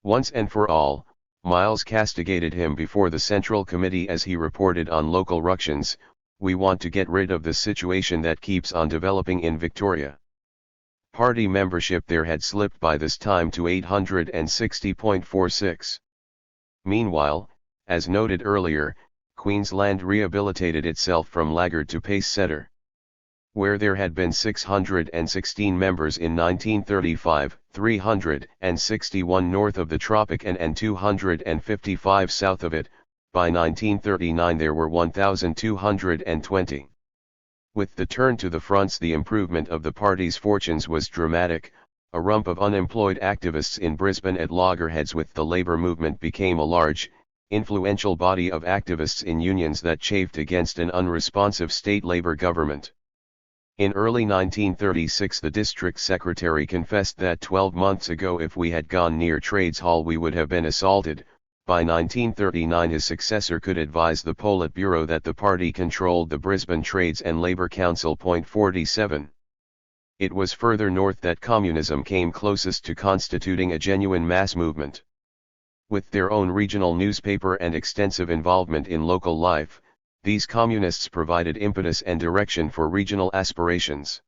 Once and for all, Miles castigated him before the Central Committee as he reported on local ructions: "We want to get rid of the situation that keeps on developing in Victoria." Party membership there had slipped by this time to 860.46. Meanwhile, as noted earlier, Queensland rehabilitated itself from laggard to pace-setter. Where there had been 616 members in 1935, 361 north of the Tropic and 255 south of it, by 1939 there were 1,220. With the turn to the fronts, the improvement of the party's fortunes was dramatic. A rump of unemployed activists in Brisbane at loggerheads with the labour movement became a large, influential body of activists in unions that chafed against an unresponsive state labour government. In early 1936 the district secretary confessed that 12 months ago if we had gone near Trades Hall we would have been assaulted. By 1939 his successor could advise the Politburo that the party controlled the Brisbane Trades and Labour Council. 47. It was further north that communism came closest to constituting a genuine mass movement. With their own regional newspaper and extensive involvement in local life, these communists provided impetus and direction for regional aspirations.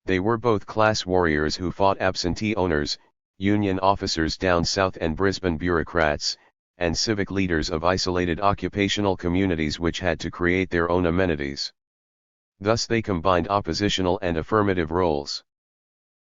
They were both class warriors who fought absentee owners, union officers down south and Brisbane bureaucrats, and civic leaders of isolated occupational communities which had to create their own amenities. Thus they combined oppositional and affirmative roles.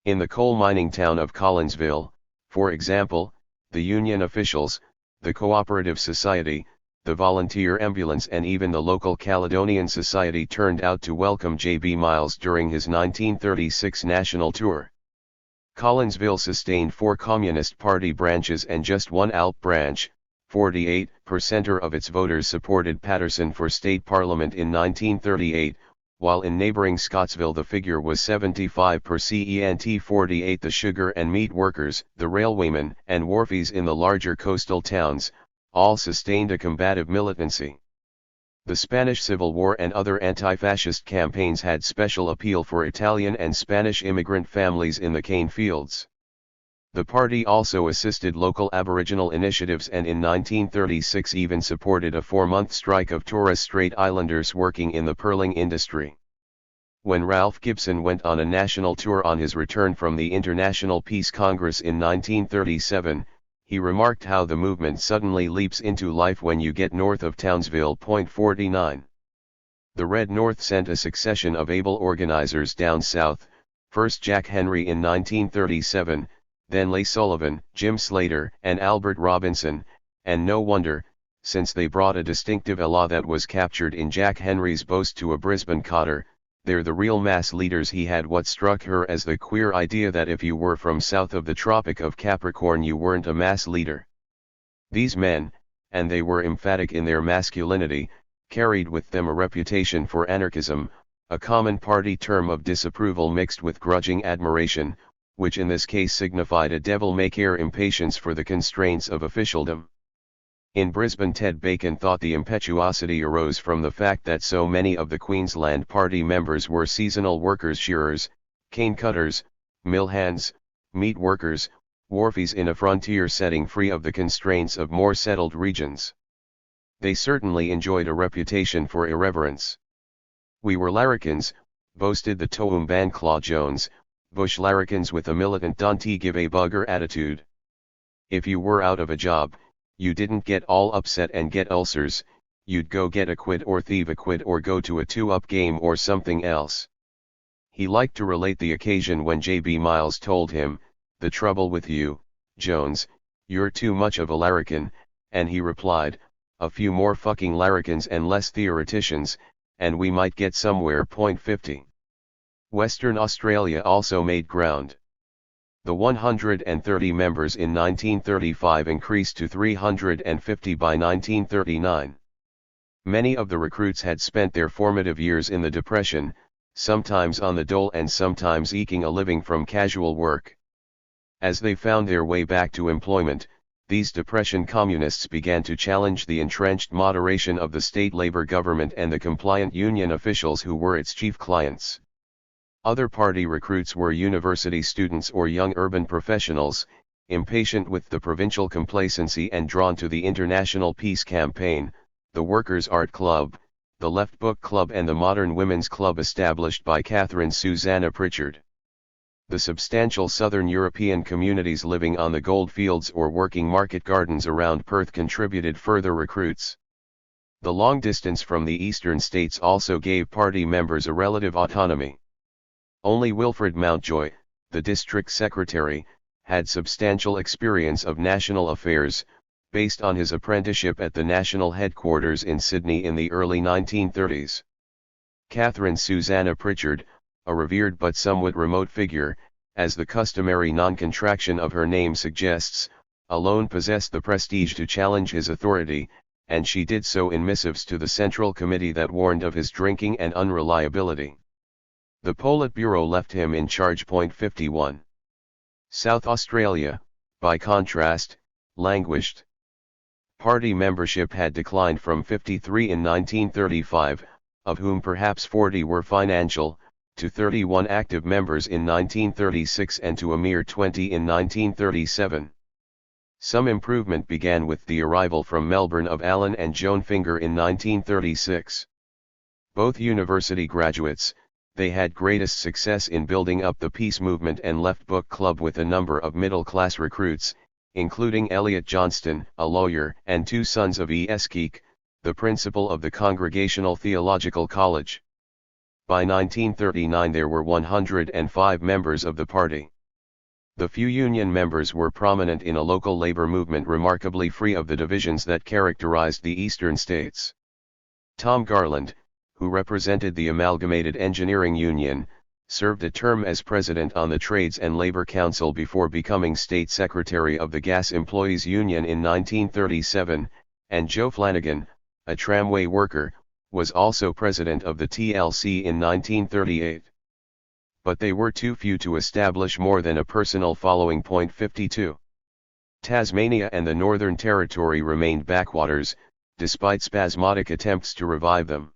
In the coal mining town of Collinsville, for example, the union officials, the cooperative society, the volunteer ambulance and even the local Caledonian Society turned out to welcome J.B. Miles during his 1936 national tour. Collinsville sustained 4 Communist Party branches and just one ALP branch. 48% of its voters supported Patterson for state parliament in 1938, while in neighboring Scottsville the figure was 75%. 48 The sugar and meat workers, the railwaymen and wharfies in the larger coastal towns, all sustained a combative militancy. The Spanish Civil War and other anti-fascist campaigns had special appeal for Italian and Spanish immigrant families in the cane fields. The party also assisted local Aboriginal initiatives and in 1936 even supported a 4-month strike of Torres Strait Islanders working in the pearling industry. When Ralph Gibson went on a national tour on his return from the International Peace Congress in 1937, he remarked how the movement suddenly leaps into life when you get north of Townsville. 49. The Red North sent a succession of able organizers down south, first Jack Henry in 1937, then Leigh Sullivan, Jim Slater, and Albert Robinson, and no wonder, since they brought a distinctive élan that was captured in Jack Henry's boast to a Brisbane cotter. They're the real mass leaders. He had what struck her as the queer idea that if you were from south of the Tropic of Capricorn you weren't a mass leader. These men, and they were emphatic in their masculinity, carried with them a reputation for anarchism, a common party term of disapproval mixed with grudging admiration, which in this case signified a devil-may-care impatience for the constraints of officialdom. In Brisbane, Ted Bacon thought the impetuosity arose from the fact that so many of the Queensland Party members were seasonal workers, shearers, cane cutters, mill hands, meat workers, wharfies in a frontier setting free of the constraints of more settled regions. They certainly enjoyed a reputation for irreverence. We were larrikins, boasted the Toowoomban Claw Jones, bush larrikins with a militant don't give a bugger attitude. If you were out of a job, you didn't get all upset and get ulcers, you'd go get a quid or thieve a quid or go to a 2-up game or something else. He liked to relate the occasion when J.B. Miles told him, "The trouble with you, Jones, you're too much of a larrikin," and he replied, "A few more fucking larrikins and less theoreticians, and we might get somewhere." 50. Western Australia also made ground. The 130 members in 1935 increased to 350 by 1939. Many of the recruits had spent their formative years in the Depression, sometimes on the dole and sometimes eking a living from casual work. As they found their way back to employment, these Depression communists began to challenge the entrenched moderation of the state labor government and the compliant union officials who were its chief clients. Other party recruits were university students or young urban professionals, impatient with the provincial complacency and drawn to the International Peace Campaign, the Workers' Art Club, the Left Book Club and the Modern Women's Club established by Catherine Susanna Pritchard. The substantial southern European communities living on the goldfields or working market gardens around Perth contributed further recruits. The long distance from the eastern states also gave party members a relative autonomy. Only Wilfred Mountjoy, the district secretary, had substantial experience of national affairs, based on his apprenticeship at the national headquarters in Sydney in the early 1930s. Catherine Susanna Pritchard, a revered but somewhat remote figure, as the customary non-contraction of her name suggests, alone possessed the prestige to challenge his authority, and she did so in missives to the Central Committee that warned of his drinking and unreliability. The Politburo left him in charge. 51. South Australia, by contrast, languished. Party membership had declined from 53 in 1935, of whom perhaps 40 were financial, to 31 active members in 1936 and to a mere 20 in 1937. Some improvement began with the arrival from Melbourne of Alan and Joan Finger in 1936. Both university graduates, they had greatest success in building up the peace movement and Left Book Club with a number of middle-class recruits, including Elliot Johnston, a lawyer, and 2 sons of E.S. Keek, the principal of the Congregational Theological College. By 1939 there were 105 members of the party. The few union members were prominent in a local labor movement remarkably free of the divisions that characterized the eastern states. Tom Garland, who represented the Amalgamated Engineering Union, served a term as president on the Trades and Labor Council before becoming state secretary of the Gas Employees Union in 1937, and Joe Flanagan, a tramway worker, was also president of the TLC in 1938. But they were too few to establish more than a personal following. 52. Tasmania and the Northern Territory remained backwaters, despite spasmodic attempts to revive them.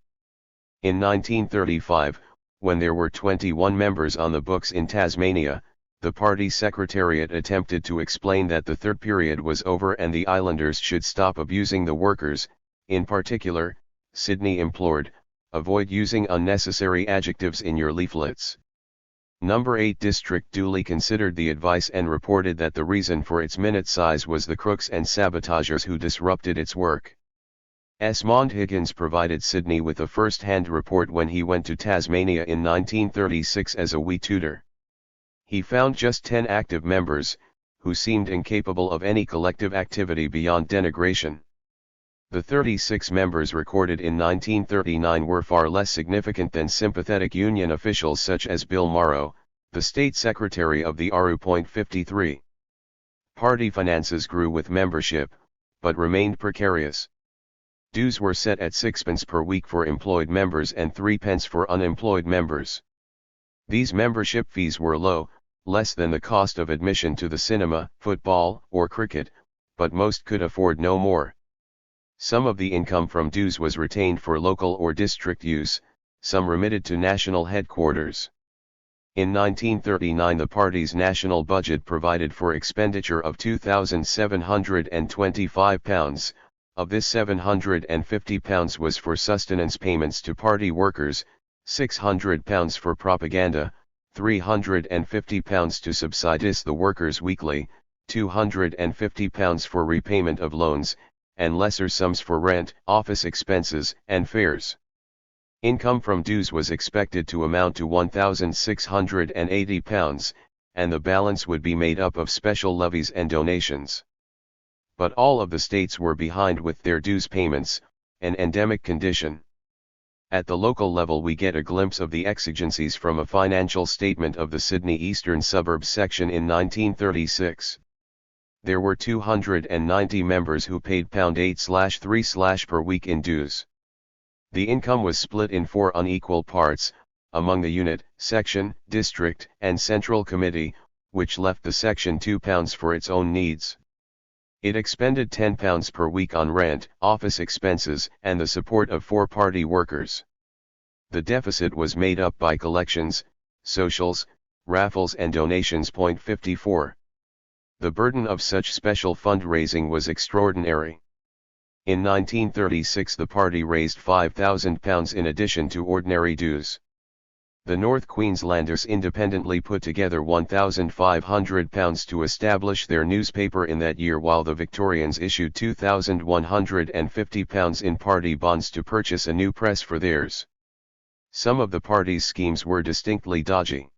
In 1935, when there were 21 members on the books in Tasmania, the party secretariat attempted to explain that the third period was over and the islanders should stop abusing the workers. In particular, Sydney implored, "Avoid using unnecessary adjectives in your leaflets." Number 8 district duly considered the advice and reported that the reason for its minute size was the crooks and sabotagers who disrupted its work. Esmond Higgins provided Sydney with a first-hand report when he went to Tasmania in 1936 as a wee tutor. He found just 10 active members, who seemed incapable of any collective activity beyond denigration. The 36 members recorded in 1939 were far less significant than sympathetic union officials such as Bill Morrow, the state secretary of the RU. 53. Party finances grew with membership, but remained precarious. Dues were set at 6p per week for employed members and 3p for unemployed members. These membership fees were low, less than the cost of admission to the cinema, football, or cricket, but most could afford no more. Some of the income from dues was retained for local or district use, some remitted to national headquarters. In 1939 the party's national budget provided for expenditure of £2,725, of this £750 was for sustenance payments to party workers, £600 for propaganda, £350 to subsidize the workers weekly, £250 for repayment of loans, and lesser sums for rent, office expenses, and fares. Income from dues was expected to amount to £1,680, and the balance would be made up of special levies and donations. But all of the states were behind with their dues payments, an endemic condition. At the local level we get a glimpse of the exigencies from a financial statement of the Sydney Eastern Suburbs section in 1936. There were 290 members who paid £8/3/ per week in dues. The income was split in 4 unequal parts, among the unit, section, district, and central committee, which left the section £2 for its own needs. It expended £10 per week on rent, office expenses, and the support of 4 party workers. The deficit was made up by collections, socials, raffles and donations. 54. The burden of such special fundraising was extraordinary. In 1936 the party raised £5,000 in addition to ordinary dues. The North Queenslanders independently put together £1,500 to establish their newspaper in that year, while the Victorians issued £2,150 in party bonds to purchase a new press for theirs. Some of the party's schemes were distinctly dodgy.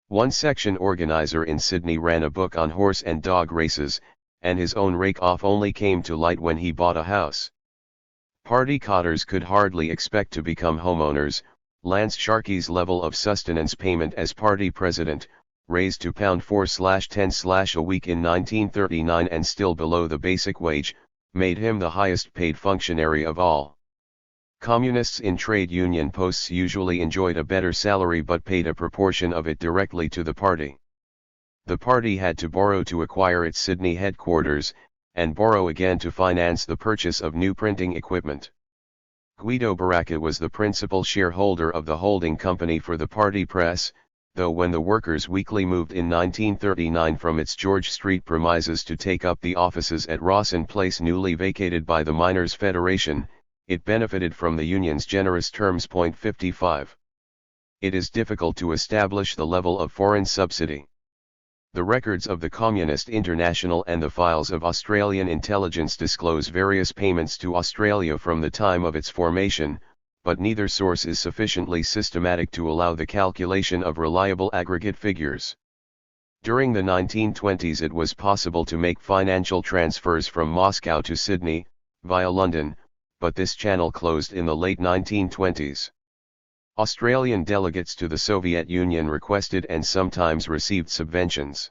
One section organizer in Sydney ran a book on horse and dog races, and his own rake-off only came to light when he bought a house. Party cotters could hardly expect to become homeowners. Lance Sharkey's level of sustenance payment as party president, raised to £4/10/ a week in 1939 and still below the basic wage, made him the highest paid functionary of all. Communists in trade union posts usually enjoyed a better salary but paid a proportion of it directly to the party. The party had to borrow to acquire its Sydney headquarters, and borrow again to finance the purchase of new printing equipment. Guido Baracca was the principal shareholder of the holding company for the party press, though when the Workers' Weekly moved in 1939 from its George Street premises to take up the offices at Rawson Place newly vacated by the Miners' Federation, it benefited from the union's generous terms. 55. It is difficult to establish the level of foreign subsidy. The records of the Communist International and the files of Australian intelligence disclose various payments to Australia from the time of its formation, but neither source is sufficiently systematic to allow the calculation of reliable aggregate figures. During the 1920s it was possible to make financial transfers from Moscow to Sydney, via London, but this channel closed in the late 1920s. Australian delegates to the Soviet Union requested and sometimes received subventions.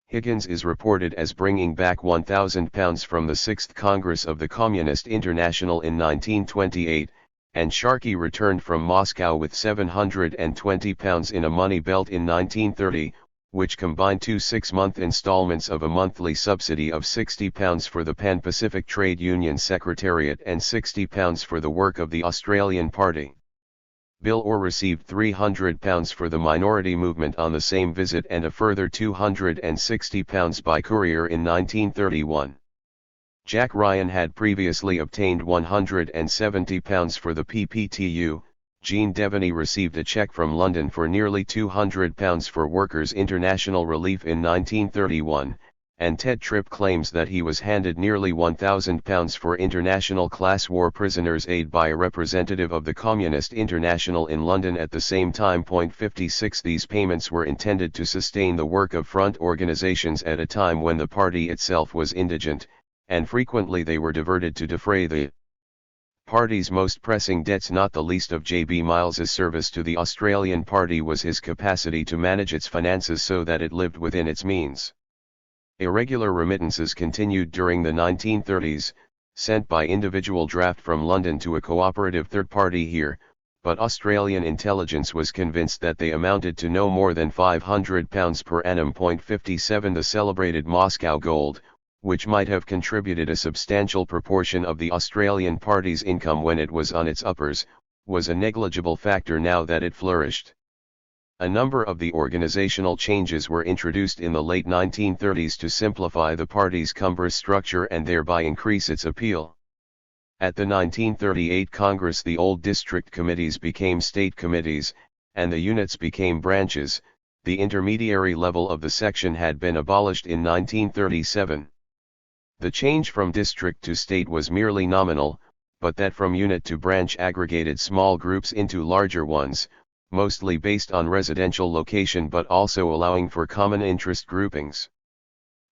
Higgins is reported as bringing back £1,000 from the 6th Congress of the Communist International in 1928, and Sharkey returned from Moscow with £720 in a money belt in 1930, which combined two 6-month installments of a monthly subsidy of £60 for the Pan-Pacific Trade Union Secretariat and £60 for the work of the Australian Party. Bill Orr received £300 for the minority movement on the same visit and a further £260 by courier in 1931. Jack Ryan had previously obtained £170 for the PPTU, Jean Devaney received a cheque from London for nearly £200 for Workers' International Relief in 1931, and Ted Tripp claims that he was handed nearly £1,000 for International Class War Prisoners' Aid by a representative of the Communist International in London at the same time. 56 These payments were intended to sustain the work of front organisations at a time when the party itself was indigent, and frequently they were diverted to defray the party's most pressing debts. Not the least of J.B. Miles's service to the Australian Party was his capacity to manage its finances so that it lived within its means. Irregular remittances continued during the 1930s, sent by individual draft from London to a cooperative third party here, but Australian intelligence was convinced that they amounted to no more than £500 per annum. 57 The celebrated Moscow gold, which might have contributed a substantial proportion of the Australian Party's income when it was on its uppers, was a negligible factor now that it flourished. A number of the organizational changes were introduced in the late 1930s to simplify the party's cumbrous structure and thereby increase its appeal. At the 1938 Congress, the old district committees became state committees, and the units became branches. The intermediary level of the section had been abolished in 1937. The change from district to state was merely nominal, but that from unit to branch aggregated small groups into larger ones, mostly based on residential location but also allowing for common interest groupings.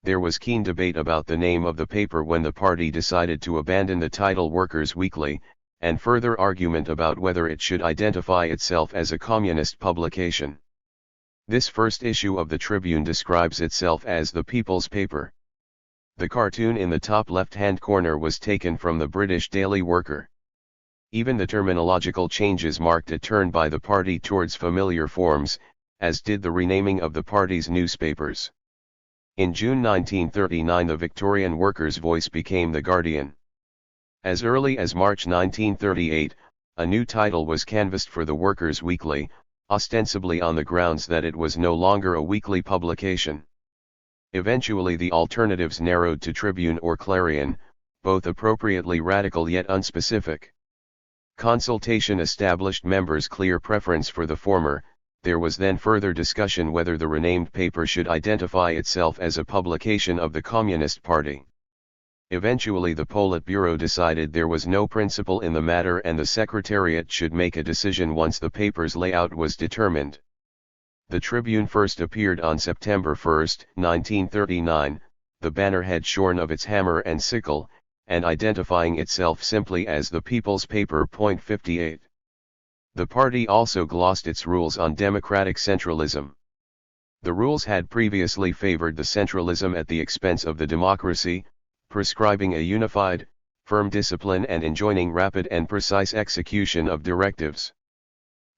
There was keen debate about the name of the paper when the party decided to abandon the title Workers' Weekly, and further argument about whether it should identify itself as a communist publication. This first issue of the Tribune describes itself as the People's Paper. The cartoon in the top left-hand corner was taken from the British Daily Worker. Even the terminological changes marked a turn by the party towards familiar forms, as did the renaming of the party's newspapers. In June 1939 the Victorian Workers' Voice became The Guardian. As early as March 1938, a new title was canvassed for the Workers' Weekly, ostensibly on the grounds that it was no longer a weekly publication. Eventually the alternatives narrowed to Tribune or Clarion, both appropriately radical yet unspecific. Consultation established members' clear preference for the former. There was then further discussion whether the renamed paper should identify itself as a publication of the Communist Party. Eventually the Politburo decided there was no principle in the matter and the Secretariat should make a decision once the paper's layout was determined. The Tribune first appeared on September 1, 1939, the bannerhead shorn of its hammer and sickle, and identifying itself simply as the People's Paper. 58. The party also glossed its rules on democratic centralism. The rules had previously favored the centralism at the expense of the democracy, prescribing a unified, firm discipline and enjoining rapid and precise execution of directives.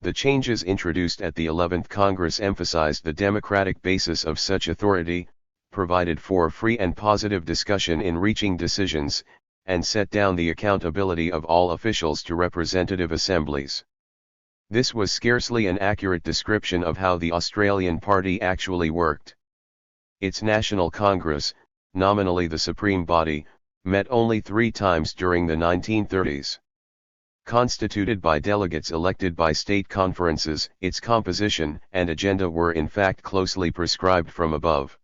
The changes introduced at the 11th Congress emphasized the democratic basis of such authority, provided for free and positive discussion in reaching decisions, and set down the accountability of all officials to representative assemblies. This was scarcely an accurate description of how the Australian Party actually worked. Its National Congress, nominally the supreme body, met only 3 times during the 1930s. Constituted by delegates elected by state conferences, its composition and agenda were in fact closely prescribed from above.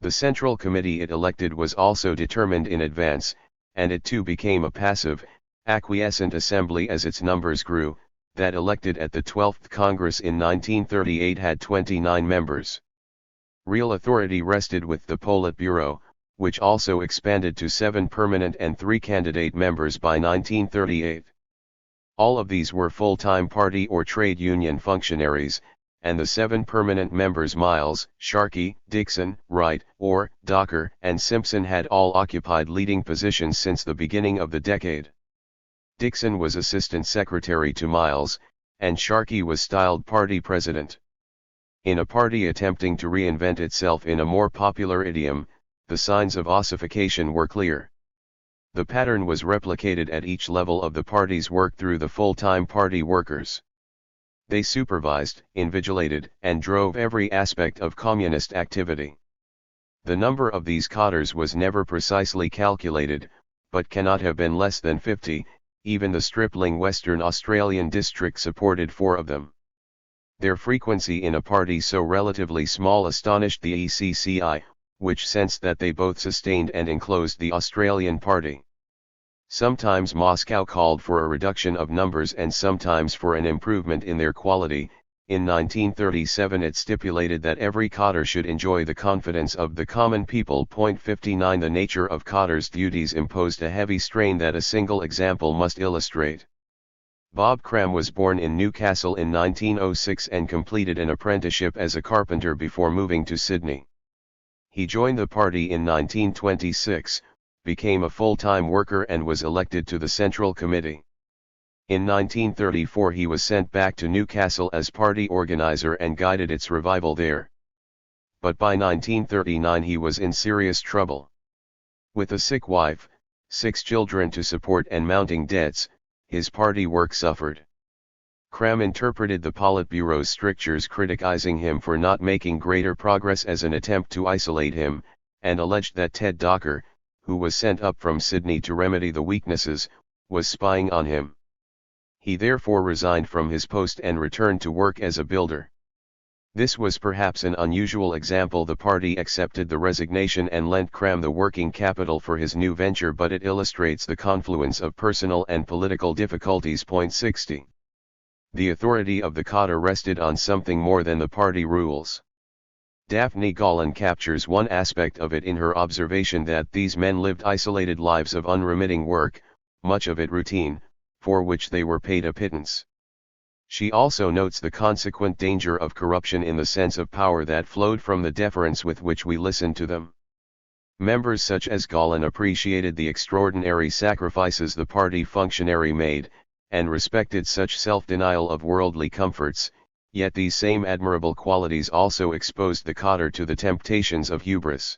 The Central Committee it elected was also determined in advance, and it too became a passive, acquiescent assembly as its numbers grew. That elected at the 12th Congress in 1938 had 29 members. Real authority rested with the Politburo, which also expanded to 7 permanent and 3 candidate members by 1938. All of these were full-time party or trade union functionaries, and the 7 permanent members Miles, Sharkey, Dixon, Wright, Orr, Docker, and Simpson had all occupied leading positions since the beginning of the decade. Dixon was assistant secretary to Miles, and Sharkey was styled party president. In a party attempting to reinvent itself in a more popular idiom, the signs of ossification were clear. The pattern was replicated at each level of the party's work through the full-time party workers. They supervised, invigilated, and drove every aspect of communist activity. The number of these cadres was never precisely calculated, but cannot have been less than 50, even the stripling Western Australian district supported 4 of them. Their frequency in a party so relatively small astonished the ECCI, which sensed that they both sustained and enclosed the Australian party. Sometimes Moscow called for a reduction of numbers and sometimes for an improvement in their quality. In 1937 it stipulated that every cadre should enjoy the confidence of the common people. 59 The nature of cadres' duties imposed a heavy strain that a single example must illustrate. Bob Cram was born in Newcastle in 1906 and completed an apprenticeship as a carpenter before moving to Sydney. He joined the party in 1926, became a full-time worker and was elected to the Central Committee. In 1934 he was sent back to Newcastle as party organizer and guided its revival there. But by 1939 he was in serious trouble. With a sick wife, 6 children to support and mounting debts, his party work suffered. Cram interpreted the Politburo's strictures criticizing him for not making greater progress as an attempt to isolate him, and alleged that Ted Docker, who was sent up from Sydney to remedy the weaknesses, was spying on him. He therefore resigned from his post and returned to work as a builder. This was perhaps an unusual example. The party accepted the resignation and lent Cram the working capital for his new venture, but it illustrates the confluence of personal and political difficulties. 60. The authority of the cadre rested on something more than the party rules. Daphne Golan captures one aspect of it in her observation that these men lived isolated lives of unremitting work, much of it routine, for which they were paid a pittance. She also notes the consequent danger of corruption in the sense of power that flowed from the deference with which we listened to them. Members such as Golan appreciated the extraordinary sacrifices the party functionary made, and respected such self-denial of worldly comforts. Yet these same admirable qualities also exposed the cadre to the temptations of hubris.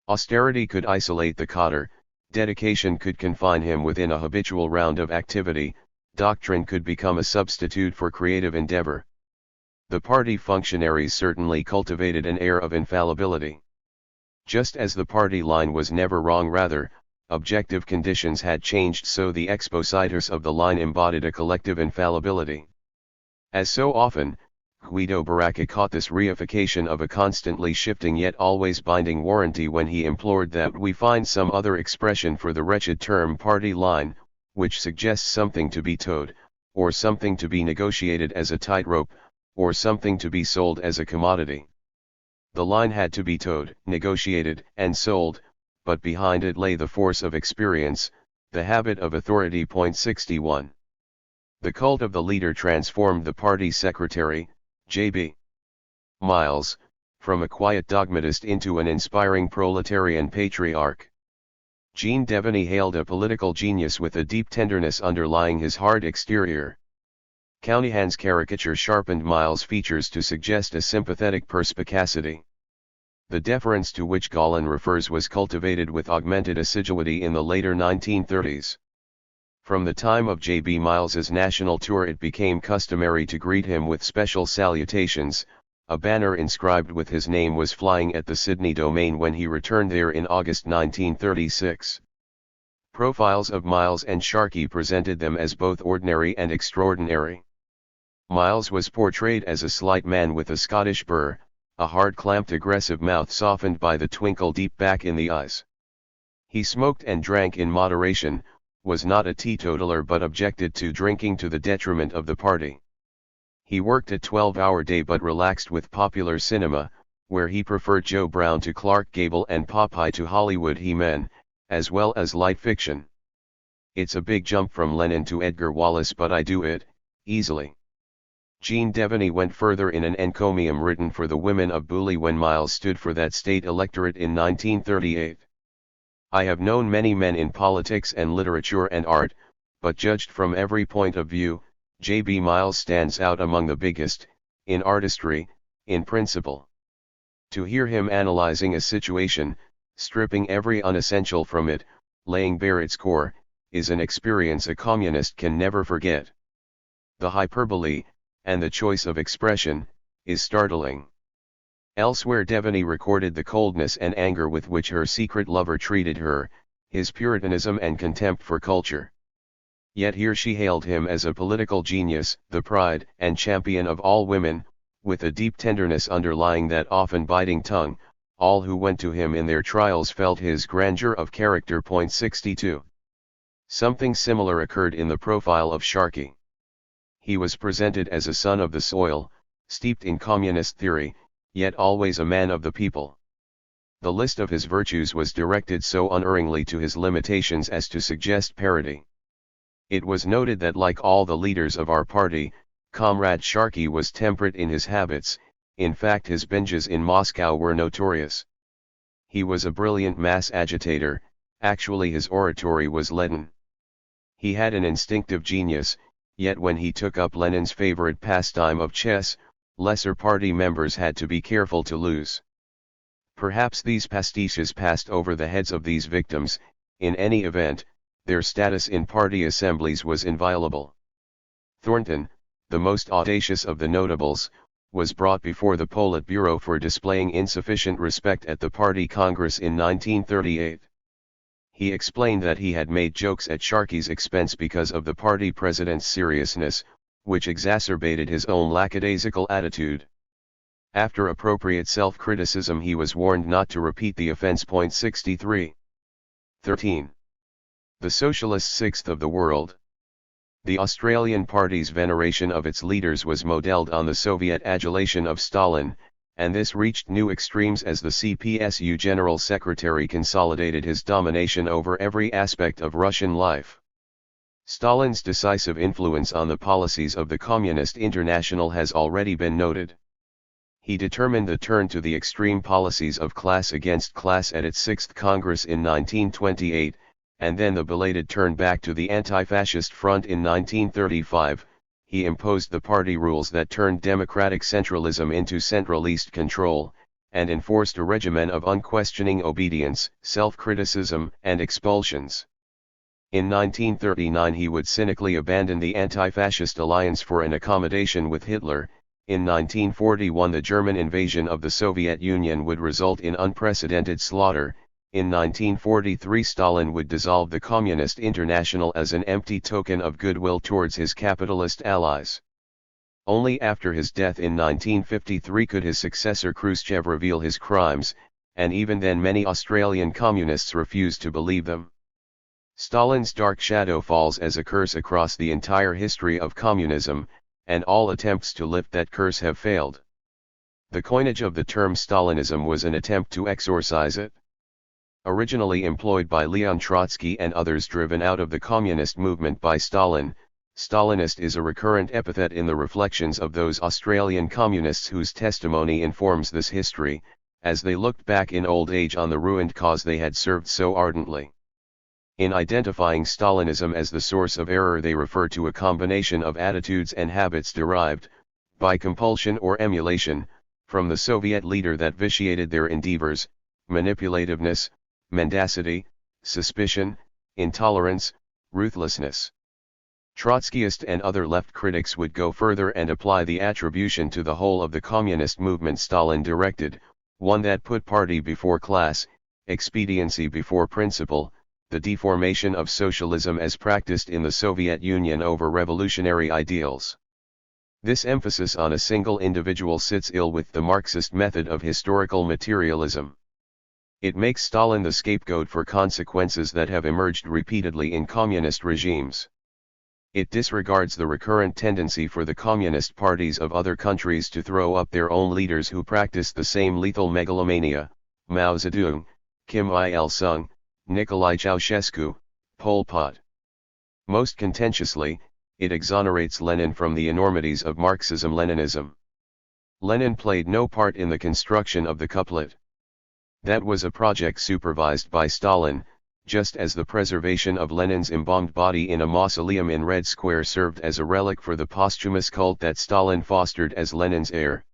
Austerity could isolate the cadre, dedication could confine him within a habitual round of activity, doctrine could become a substitute for creative endeavor. The party functionaries certainly cultivated an air of infallibility. Just as the party line was never wrong, rather, objective conditions had changed, so the expositors of the line embodied a collective infallibility. As so often, Guido Baracca caught this reification of a constantly shifting yet always binding warranty when he implored that we find some other expression for the wretched term party line, which suggests something to be towed, or something to be negotiated as a tightrope, or something to be sold as a commodity. The line had to be towed, negotiated, and sold, but behind it lay the force of experience, the habit of authority. 61. The cult of the leader transformed the party secretary, J.B. Miles, from a quiet dogmatist into an inspiring proletarian patriarch. Jean Devaney hailed a political genius with a deep tenderness underlying his hard exterior. Countyhand's caricature sharpened Miles' features to suggest a sympathetic perspicacity. The deference to which Golan refers was cultivated with augmented assiduity in the later 1930s. From the time of J.B. Miles's national tour it became customary to greet him with special salutations. A banner inscribed with his name was flying at the Sydney Domain when he returned there in August 1936. Profiles of Miles and Sharkey presented them as both ordinary and extraordinary. Miles was portrayed as a slight man with a Scottish burr, a hard-clamped aggressive mouth softened by the twinkle deep back in the eyes. He smoked and drank in moderation, was not a teetotaler but objected to drinking to the detriment of the party. He worked a 12-hour day but relaxed with popular cinema, where he preferred Joe Brown to Clark Gable and Popeye to Hollywood He-Men, as well as light fiction. It's a big jump from Lenin to Edgar Wallace, but I do it, easily. Jean Devaney went further in an encomium written for the women of Boulie when Miles stood for that state electorate in 1938. I have known many men in politics and literature and art, but judged from every point of view, J.B. Miles stands out among the biggest, in artistry, in principle. To hear him analyzing a situation, stripping every unessential from it, laying bare its core, is an experience a communist can never forget. The hyperbole, and the choice of expression, is startling. Elsewhere Devaney recorded the coldness and anger with which her secret lover treated her, his puritanism and contempt for culture. Yet here she hailed him as a political genius, the pride and champion of all women, with a deep tenderness underlying that often biting tongue. All who went to him in their trials felt his grandeur of character. 62. Something similar occurred in the profile of Sharkey. He was presented as a son of the soil, steeped in communist theory, yet always a man of the people. The list of his virtues was directed so unerringly to his limitations as to suggest parody. It was noted that like all the leaders of our party, Comrade Sharkey was temperate in his habits. In fact his binges in Moscow were notorious. He was a brilliant mass agitator, actually his oratory was leaden. He had an instinctive genius, yet when he took up Lenin's favorite pastime of chess, lesser party members had to be careful to lose. Perhaps these pastiches passed over the heads of these victims. In any event, their status in party assemblies was inviolable. Thornton, the most audacious of the notables, was brought before the Politburo for displaying insufficient respect at the party congress in 1938. He explained that he had made jokes at Sharkey's expense because of the party president's seriousness, which exacerbated his own lackadaisical attitude. After appropriate self-criticism he was warned not to repeat the offense. 63. 13. The Socialist Sixth of the World. The Australian Party's veneration of its leaders was modelled on the Soviet adulation of Stalin, and this reached new extremes as the CPSU General Secretary consolidated his domination over every aspect of Russian life. Stalin's decisive influence on the policies of the Communist International has already been noted. He determined the turn to the extreme policies of class against class at its 6th Congress in 1928, and then the belated turn back to the anti-fascist front in 1935. He imposed the party rules that turned democratic centralism into centralist control, and enforced a regimen of unquestioning obedience, self-criticism, and expulsions. In 1939 he would cynically abandon the anti-fascist alliance for an accommodation with Hitler. In 1941 the German invasion of the Soviet Union would result in unprecedented slaughter. In 1943 Stalin would dissolve the Communist International as an empty token of goodwill towards his capitalist allies. Only after his death in 1953 could his successor Khrushchev reveal his crimes, and even then many Australian communists refused to believe them. Stalin's dark shadow falls as a curse across the entire history of communism, and all attempts to lift that curse have failed. The coinage of the term Stalinism was an attempt to exorcise it. Originally employed by Leon Trotsky and others driven out of the communist movement by Stalin, Stalinist is a recurrent epithet in the reflections of those Australian communists whose testimony informs this history, as they looked back in old age on the ruined cause they had served so ardently. In identifying Stalinism as the source of error they refer to a combination of attitudes and habits derived, by compulsion or emulation, from the Soviet leader that vitiated their endeavors: manipulativeness, mendacity, suspicion, intolerance, ruthlessness. Trotskyist and other left critics would go further and apply the attribution to the whole of the communist movement Stalin directed, one that put party before class, expediency before principle, the deformation of socialism as practiced in the Soviet Union over revolutionary ideals. This emphasis on a single individual sits ill with the Marxist method of historical materialism. It makes Stalin the scapegoat for consequences that have emerged repeatedly in communist regimes. It disregards the recurrent tendency for the communist parties of other countries to throw up their own leaders who practice the same lethal megalomania: Mao Zedong, Kim Il-sung, Nicolae Ceausescu, Pol Pot. Most contentiously, it exonerates Lenin from the enormities of Marxism-Leninism. Lenin played no part in the construction of the couplet. That was a project supervised by Stalin, just as the preservation of Lenin's embalmed body in a mausoleum in Red Square served as a relic for the posthumous cult that Stalin fostered as Lenin's heir.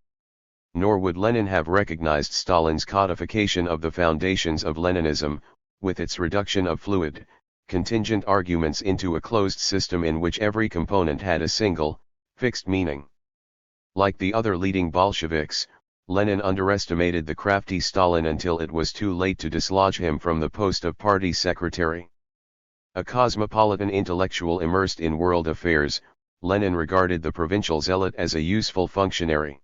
Nor would Lenin have recognized Stalin's codification of the foundations of Leninism, with its reduction of fluid, contingent arguments into a closed system in which every component had a single, fixed meaning. Like the other leading Bolsheviks, Lenin underestimated the crafty Stalin until it was too late to dislodge him from the post of party secretary. A cosmopolitan intellectual immersed in world affairs, Lenin regarded the provincial zealot as a useful functionary.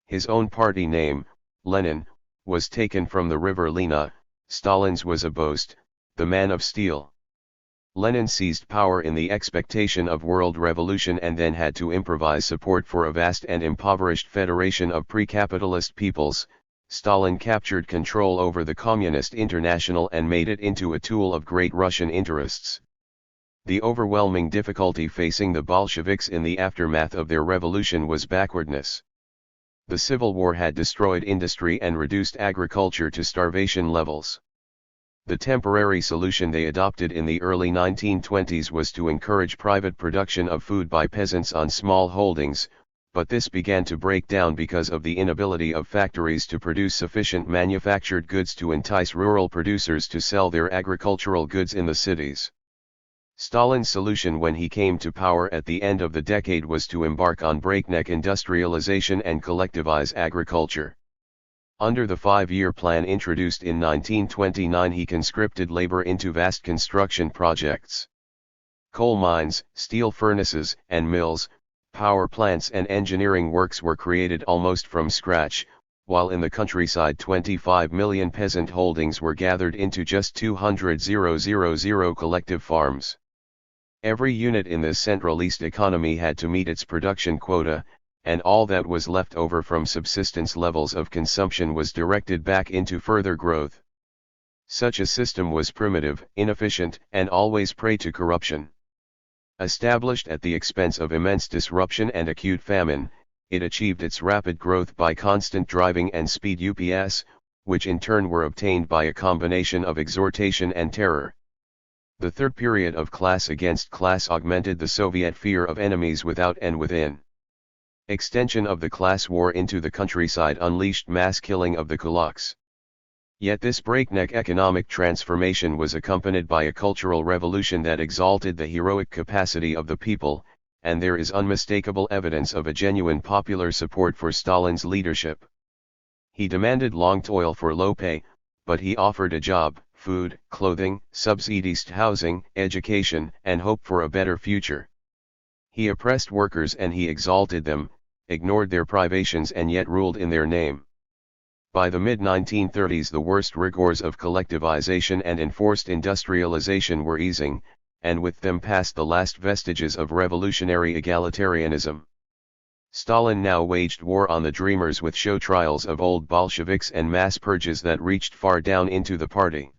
His own party name, Lenin, was taken from the river Lena. Stalin's was a boast, the man of steel. Lenin seized power in the expectation of world revolution and then had to improvise support for a vast and impoverished federation of pre-capitalist peoples. Stalin captured control over the Communist International and made it into a tool of great Russian interests. The overwhelming difficulty facing the Bolsheviks in the aftermath of their revolution was backwardness. The Civil War had destroyed industry and reduced agriculture to starvation levels. The temporary solution they adopted in the early 1920s was to encourage private production of food by peasants on small holdings, but this began to break down because of the inability of factories to produce sufficient manufactured goods to entice rural producers to sell their agricultural goods in the cities. Stalin's solution when he came to power at the end of the decade was to embark on breakneck industrialization and collectivize agriculture. Under the 5-year plan introduced in 1929, he conscripted labor into vast construction projects. Coal mines, steel furnaces and mills, power plants and engineering works were created almost from scratch, while in the countryside 25 million peasant holdings were gathered into just 200,000 collective farms. Every unit in this centralist economy had to meet its production quota, and all that was left over from subsistence levels of consumption was directed back into further growth. Such a system was primitive, inefficient, and always prey to corruption. Established at the expense of immense disruption and acute famine, it achieved its rapid growth by constant driving and speed UPS, which in turn were obtained by a combination of exhortation and terror. The third period of class against class augmented the Soviet fear of enemies without and within. Extension of the class war into the countryside unleashed mass killing of the kulaks. Yet this breakneck economic transformation was accompanied by a cultural revolution that exalted the heroic capacity of the people, and there is unmistakable evidence of a genuine popular support for Stalin's leadership. He demanded long toil for low pay, but he offered a job, food, clothing, subsidized housing, education, and hope for a better future. He oppressed workers and he exalted them, ignored their privations and yet ruled in their name. By the mid-1930s the worst rigors of collectivization and enforced industrialization were easing, and with them passed the last vestiges of revolutionary egalitarianism. Stalin now waged war on the dreamers with show trials of old Bolsheviks and mass purges that reached far down into the party.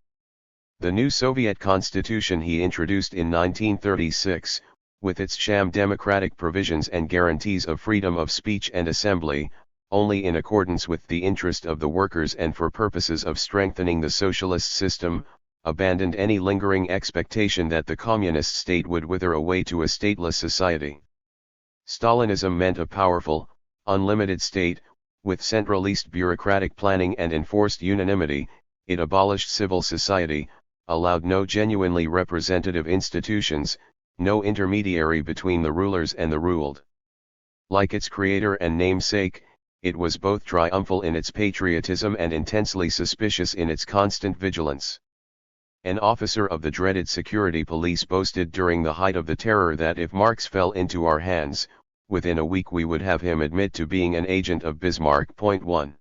The new Soviet constitution he introduced in 1936, with its sham democratic provisions and guarantees of freedom of speech and assembly, only in accordance with the interest of the workers and for purposes of strengthening the socialist system, abandoned any lingering expectation that the communist state would wither away to a stateless society. Stalinism meant a powerful, unlimited state, with centralist bureaucratic planning and enforced unanimity. It abolished civil society, allowed no genuinely representative institutions, no intermediary between the rulers and the ruled. Like its creator and namesake, it was both triumphal in its patriotism and intensely suspicious in its constant vigilance. An officer of the dreaded security police boasted during the height of the terror that if Marx fell into our hands, within a week we would have him admit to being an agent of Bismarck. 1.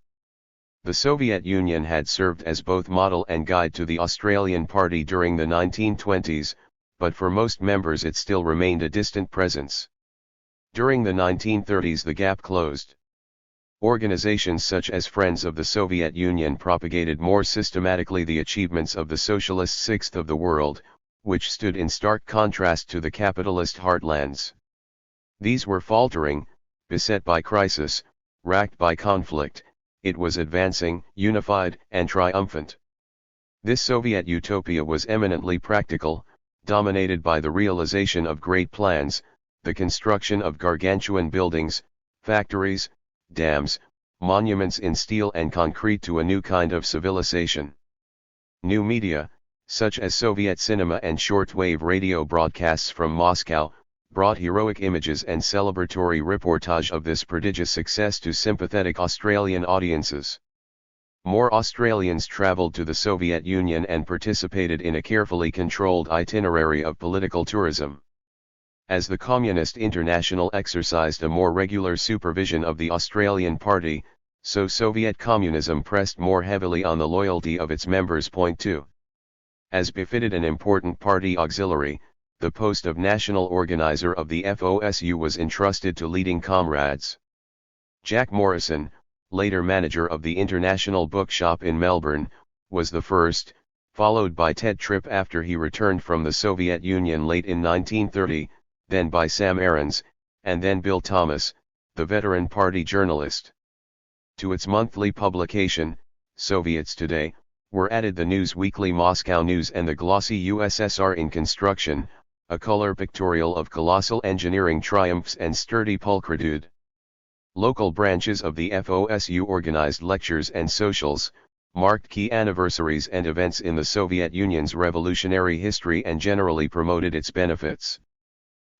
The Soviet Union had served as both model and guide to the Australian Party during the 1920s, but for most members it still remained a distant presence. During the 1930s the gap closed. Organizations such as Friends of the Soviet Union propagated more systematically the achievements of the Socialist Sixth of the World, which stood in stark contrast to the capitalist heartlands. These were faltering, beset by crisis, racked by conflict. It was advancing, unified, and triumphant. This Soviet utopia was eminently practical, dominated by the realization of great plans, the construction of gargantuan buildings, factories, dams, monuments in steel and concrete to a new kind of civilization. New media, such as Soviet cinema and shortwave radio broadcasts from Moscow, brought heroic images and celebratory reportage of this prodigious success to sympathetic Australian audiences. More Australians travelled to the Soviet Union and participated in a carefully controlled itinerary of political tourism. As the Communist International exercised a more regular supervision of the Australian Party, so Soviet communism pressed more heavily on the loyalty of its members. Point 2. As befitted an important party auxiliary, the post of national organizer of the FOSU was entrusted to leading comrades. Jack Morrison, later manager of the International Bookshop in Melbourne, was the first, followed by Ted Tripp after he returned from the Soviet Union late in 1930, then by Sam Aarons, and then Bill Thomas, the veteran party journalist. To its monthly publication, Soviets Today, were added the News Weekly Moscow News and the glossy USSR in Construction, a color pictorial of colossal engineering triumphs and sturdy pulchritude. Local branches of the FOSU organized lectures and socials, marked key anniversaries and events in the Soviet Union's revolutionary history and generally promoted its benefits.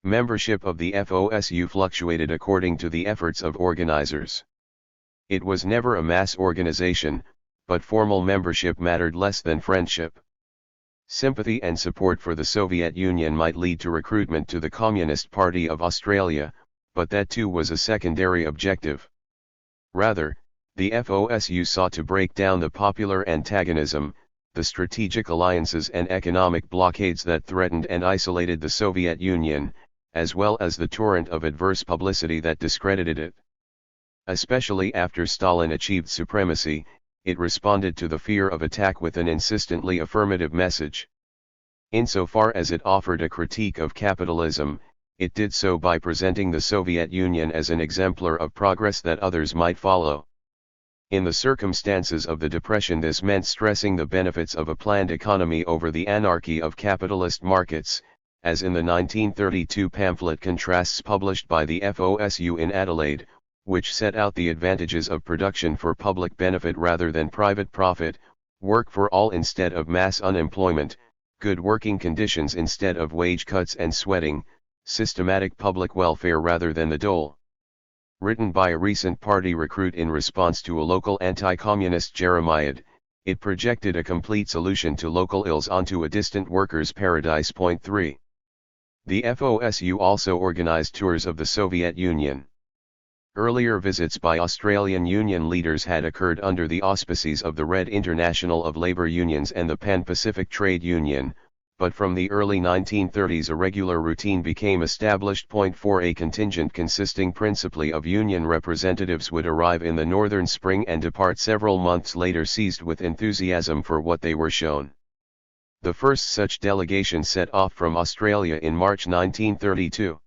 Membership of the FOSU fluctuated according to the efforts of organizers. It was never a mass organization, but formal membership mattered less than friendship. Sympathy and support for the Soviet Union might lead to recruitment to the Communist Party of Australia, but that too was a secondary objective. Rather, the FOSU sought to break down the popular antagonism, the strategic alliances and economic blockades that threatened and isolated the Soviet Union, as well as the torrent of adverse publicity that discredited it. Especially after Stalin achieved supremacy, it responded to the fear of attack with an insistently affirmative message. Insofar as it offered a critique of capitalism, it did so by presenting the Soviet Union as an exemplar of progress that others might follow. In the circumstances of the Depression, this meant stressing the benefits of a planned economy over the anarchy of capitalist markets, as in the 1932 pamphlet Contrasts published by the FOSU in Adelaide, which set out the advantages of production for public benefit rather than private profit, work for all instead of mass unemployment, good working conditions instead of wage cuts and sweating, systematic public welfare rather than the dole. Written by a recent party recruit in response to a local anti-communist jeremiad, it projected a complete solution to local ills onto a distant workers' paradise. Point 3. The FOSU also organized tours of the Soviet Union. Earlier visits by Australian union leaders had occurred under the auspices of the Red International of Labour Unions and the Pan-Pacific Trade Union, but from the early 1930s a regular routine became established. Point 4. A contingent consisting principally of union representatives would arrive in the northern spring and depart several months later seized with enthusiasm for what they were shown. The first such delegation set off from Australia in March 1932.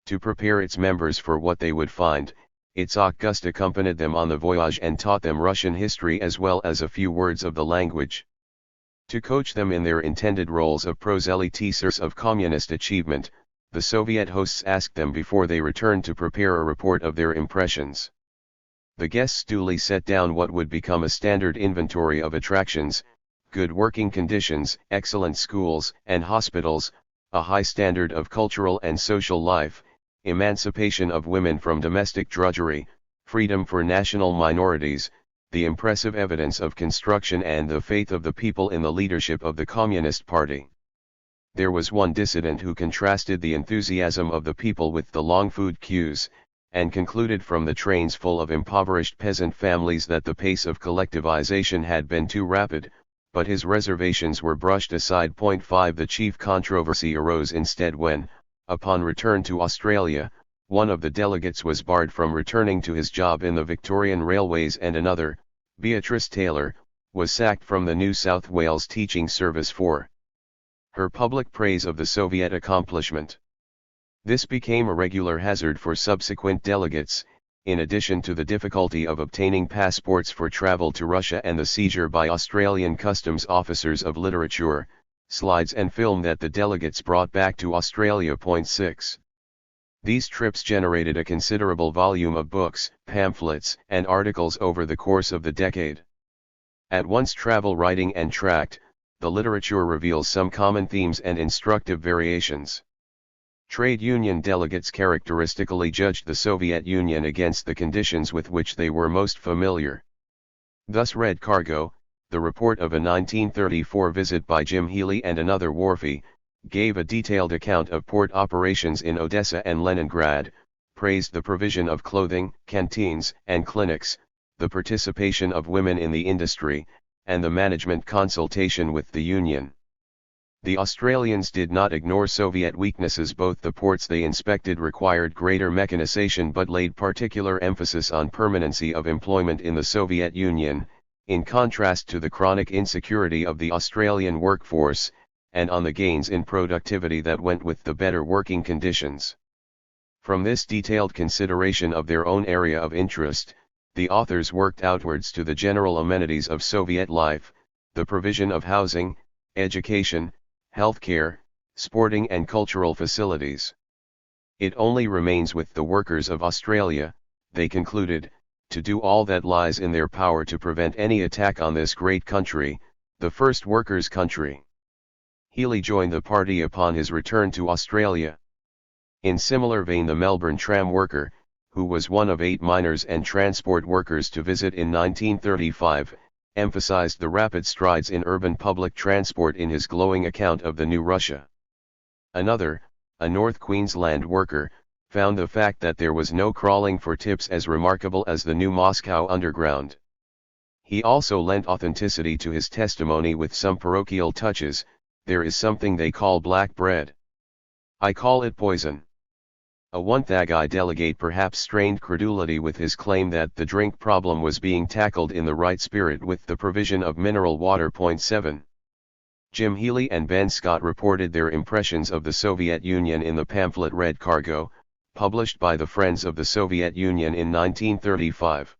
To prepare its members for what they would find, its August accompanied them on the voyage and taught them Russian history as well as a few words of the language. To coach them in their intended roles of proselyters of communist achievement, the Soviet hosts asked them before they returned to prepare a report of their impressions. The guests duly set down what would become a standard inventory of attractions: good working conditions, excellent schools and hospitals, a high standard of cultural and social life, emancipation of women from domestic drudgery, freedom for national minorities, the impressive evidence of construction and the faith of the people in the leadership of the Communist Party. There was one dissident who contrasted the enthusiasm of the people with the long food queues, and concluded from the trains full of impoverished peasant families that the pace of collectivization had been too rapid, but his reservations were brushed aside. Point 5. The chief controversy arose instead when, upon return to Australia, one of the delegates was barred from returning to his job in the Victorian Railways and another, Beatrice Taylor, was sacked from the New South Wales Teaching Service for Her public praise of the Soviet accomplishment. This became a regular hazard for subsequent delegates, in addition to the difficulty of obtaining passports for travel to Russia and the seizure by Australian customs officers of literature, slides and film that the delegates brought back to Australia. 6. These trips generated a considerable volume of books, pamphlets, and articles over the course of the decade. At once travel writing and tract, the literature reveals some common themes and instructive variations. Trade union delegates characteristically judged the Soviet Union against the conditions with which they were most familiar. Thus Red Cargo, the report of a 1934 visit by Jim Healy and another wharfie, gave a detailed account of port operations in Odessa and Leningrad, praised the provision of clothing, canteens, and clinics, the participation of women in the industry, and the management consultation with the Union. The Australians did not ignore Soviet weaknesses. Both the ports they inspected required greater mechanization but laid particular emphasis on permanency of employment in the Soviet Union, in contrast to the chronic insecurity of the Australian workforce, and on the gains in productivity that went with the better working conditions. From this detailed consideration of their own area of interest, the authors worked outwards to the general amenities of Soviet life, the provision of housing, education, healthcare, sporting and cultural facilities. It only remains with the workers of Australia, they concluded, to do all that lies in their power to prevent any attack on this great country, the first workers' country. Healy joined the party upon his return to Australia. In similar vein, the Melbourne tram worker, who was one of 8 miners and transport workers to visit in 1935, emphasized the rapid strides in urban public transport in his glowing account of the new Russia. Another, a North Queensland worker, found the fact that there was no crawling for tips as remarkable as the new Moscow Underground. He also lent authenticity to his testimony with some parochial touches. There is something they call black bread. I call it poison. A Wonthaggi delegate perhaps strained credulity with his claim that the drink problem was being tackled in the right spirit with the provision of mineral water. 7. Jim Healy and Ben Scott reported their impressions of the Soviet Union in the pamphlet Red Cargo, published by the Friends of the Soviet Union in 1935.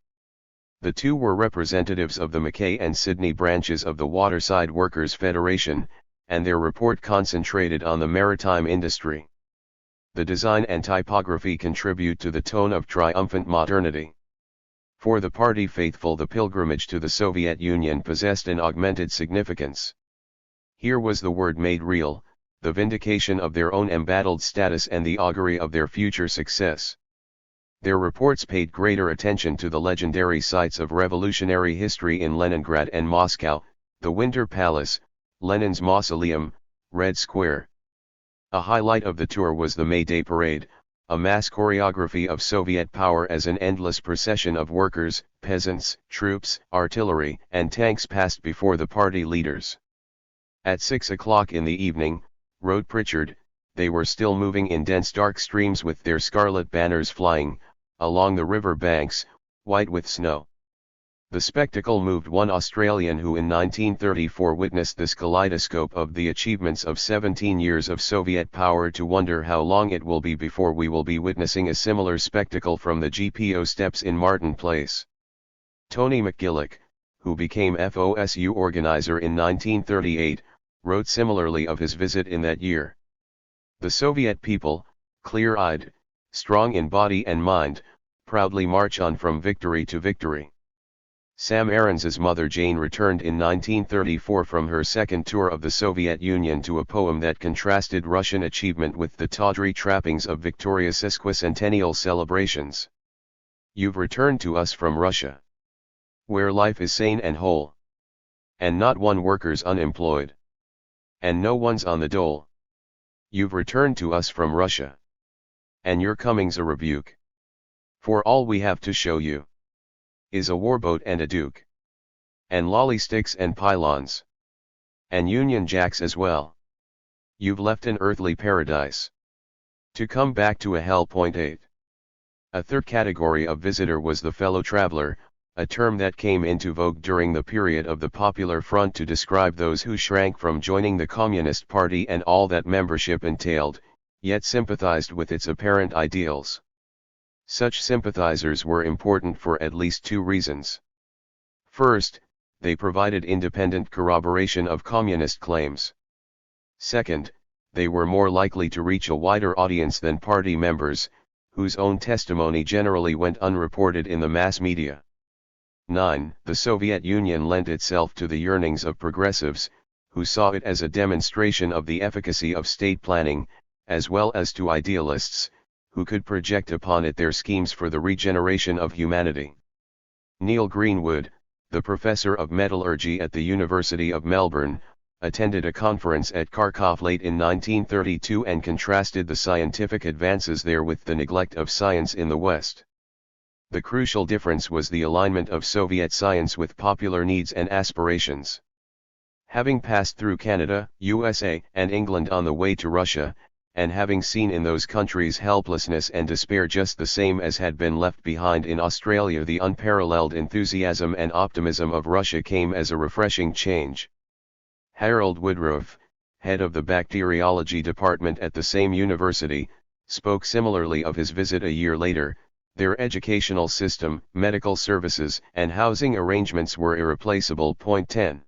The two were representatives of the Mackay and Sydney branches of the Waterside Workers' Federation, and their report concentrated on the maritime industry. The design and typography contribute to the tone of triumphant modernity. For the party faithful, the pilgrimage to the Soviet Union possessed an augmented significance. Here was the word made real, the vindication of their own embattled status and the augury of their future success. Their reports paid greater attention to the legendary sites of revolutionary history in Leningrad and Moscow, the Winter Palace, Lenin's Mausoleum, Red Square. A highlight of the tour was the May Day Parade, a mass choreography of Soviet power as an endless procession of workers, peasants, troops, artillery, and tanks passed before the party leaders. At 6 o'clock in the evening, wrote Pritchard, they were still moving in dense dark streams with their scarlet banners flying, along the river banks, white with snow. The spectacle moved one Australian who in 1934 witnessed this kaleidoscope of the achievements of 17 years of Soviet power to wonder how long it will be before we will be witnessing a similar spectacle from the GPO steps in Martin Place. Tony McGillick, who became FOSU organizer in 1938, wrote similarly of his visit in that year. The Soviet people, clear-eyed, strong in body and mind, proudly march on from victory to victory. Sam Aarons's mother Jane returned in 1934 from her second tour of the Soviet Union to a poem that contrasted Russian achievement with the tawdry trappings of victorious sesquicentennial celebrations. You've returned to us from Russia, where life is sane and whole, and not one worker's unemployed, and no one's on the dole. You've returned to us from Russia, and your coming's a rebuke, for all we have to show you is a warboat and a duke, and lolly sticks and pylons, and Union Jacks as well. You've left an earthly paradise to come back to a hell. 8. A third category of visitor was the fellow traveler, a term that came into vogue during the period of the Popular Front to describe those who shrank from joining the Communist Party and all that membership entailed, yet sympathized with its apparent ideals. Such sympathizers were important for at least two reasons. First, they provided independent corroboration of communist claims. Second, they were more likely to reach a wider audience than party members, whose own testimony generally went unreported in the mass media. 9. The Soviet Union lent itself to the yearnings of progressives, who saw it as a demonstration of the efficacy of state planning, as well as to idealists, who could project upon it their schemes for the regeneration of humanity. Neil Greenwood, the professor of metallurgy at the University of Melbourne, attended a conference at Kharkov late in 1932 and contrasted the scientific advances there with the neglect of science in the West. The crucial difference was the alignment of Soviet science with popular needs and aspirations. Having passed through Canada, USA, and England on the way to Russia, and having seen in those countries helplessness and despair just the same as had been left behind in Australia, the unparalleled enthusiasm and optimism of Russia came as a refreshing change. Harold Woodruff, head of the bacteriology department at the same university, spoke similarly of his visit a year later. Their educational system, medical services, and housing arrangements were irreplaceable. 10.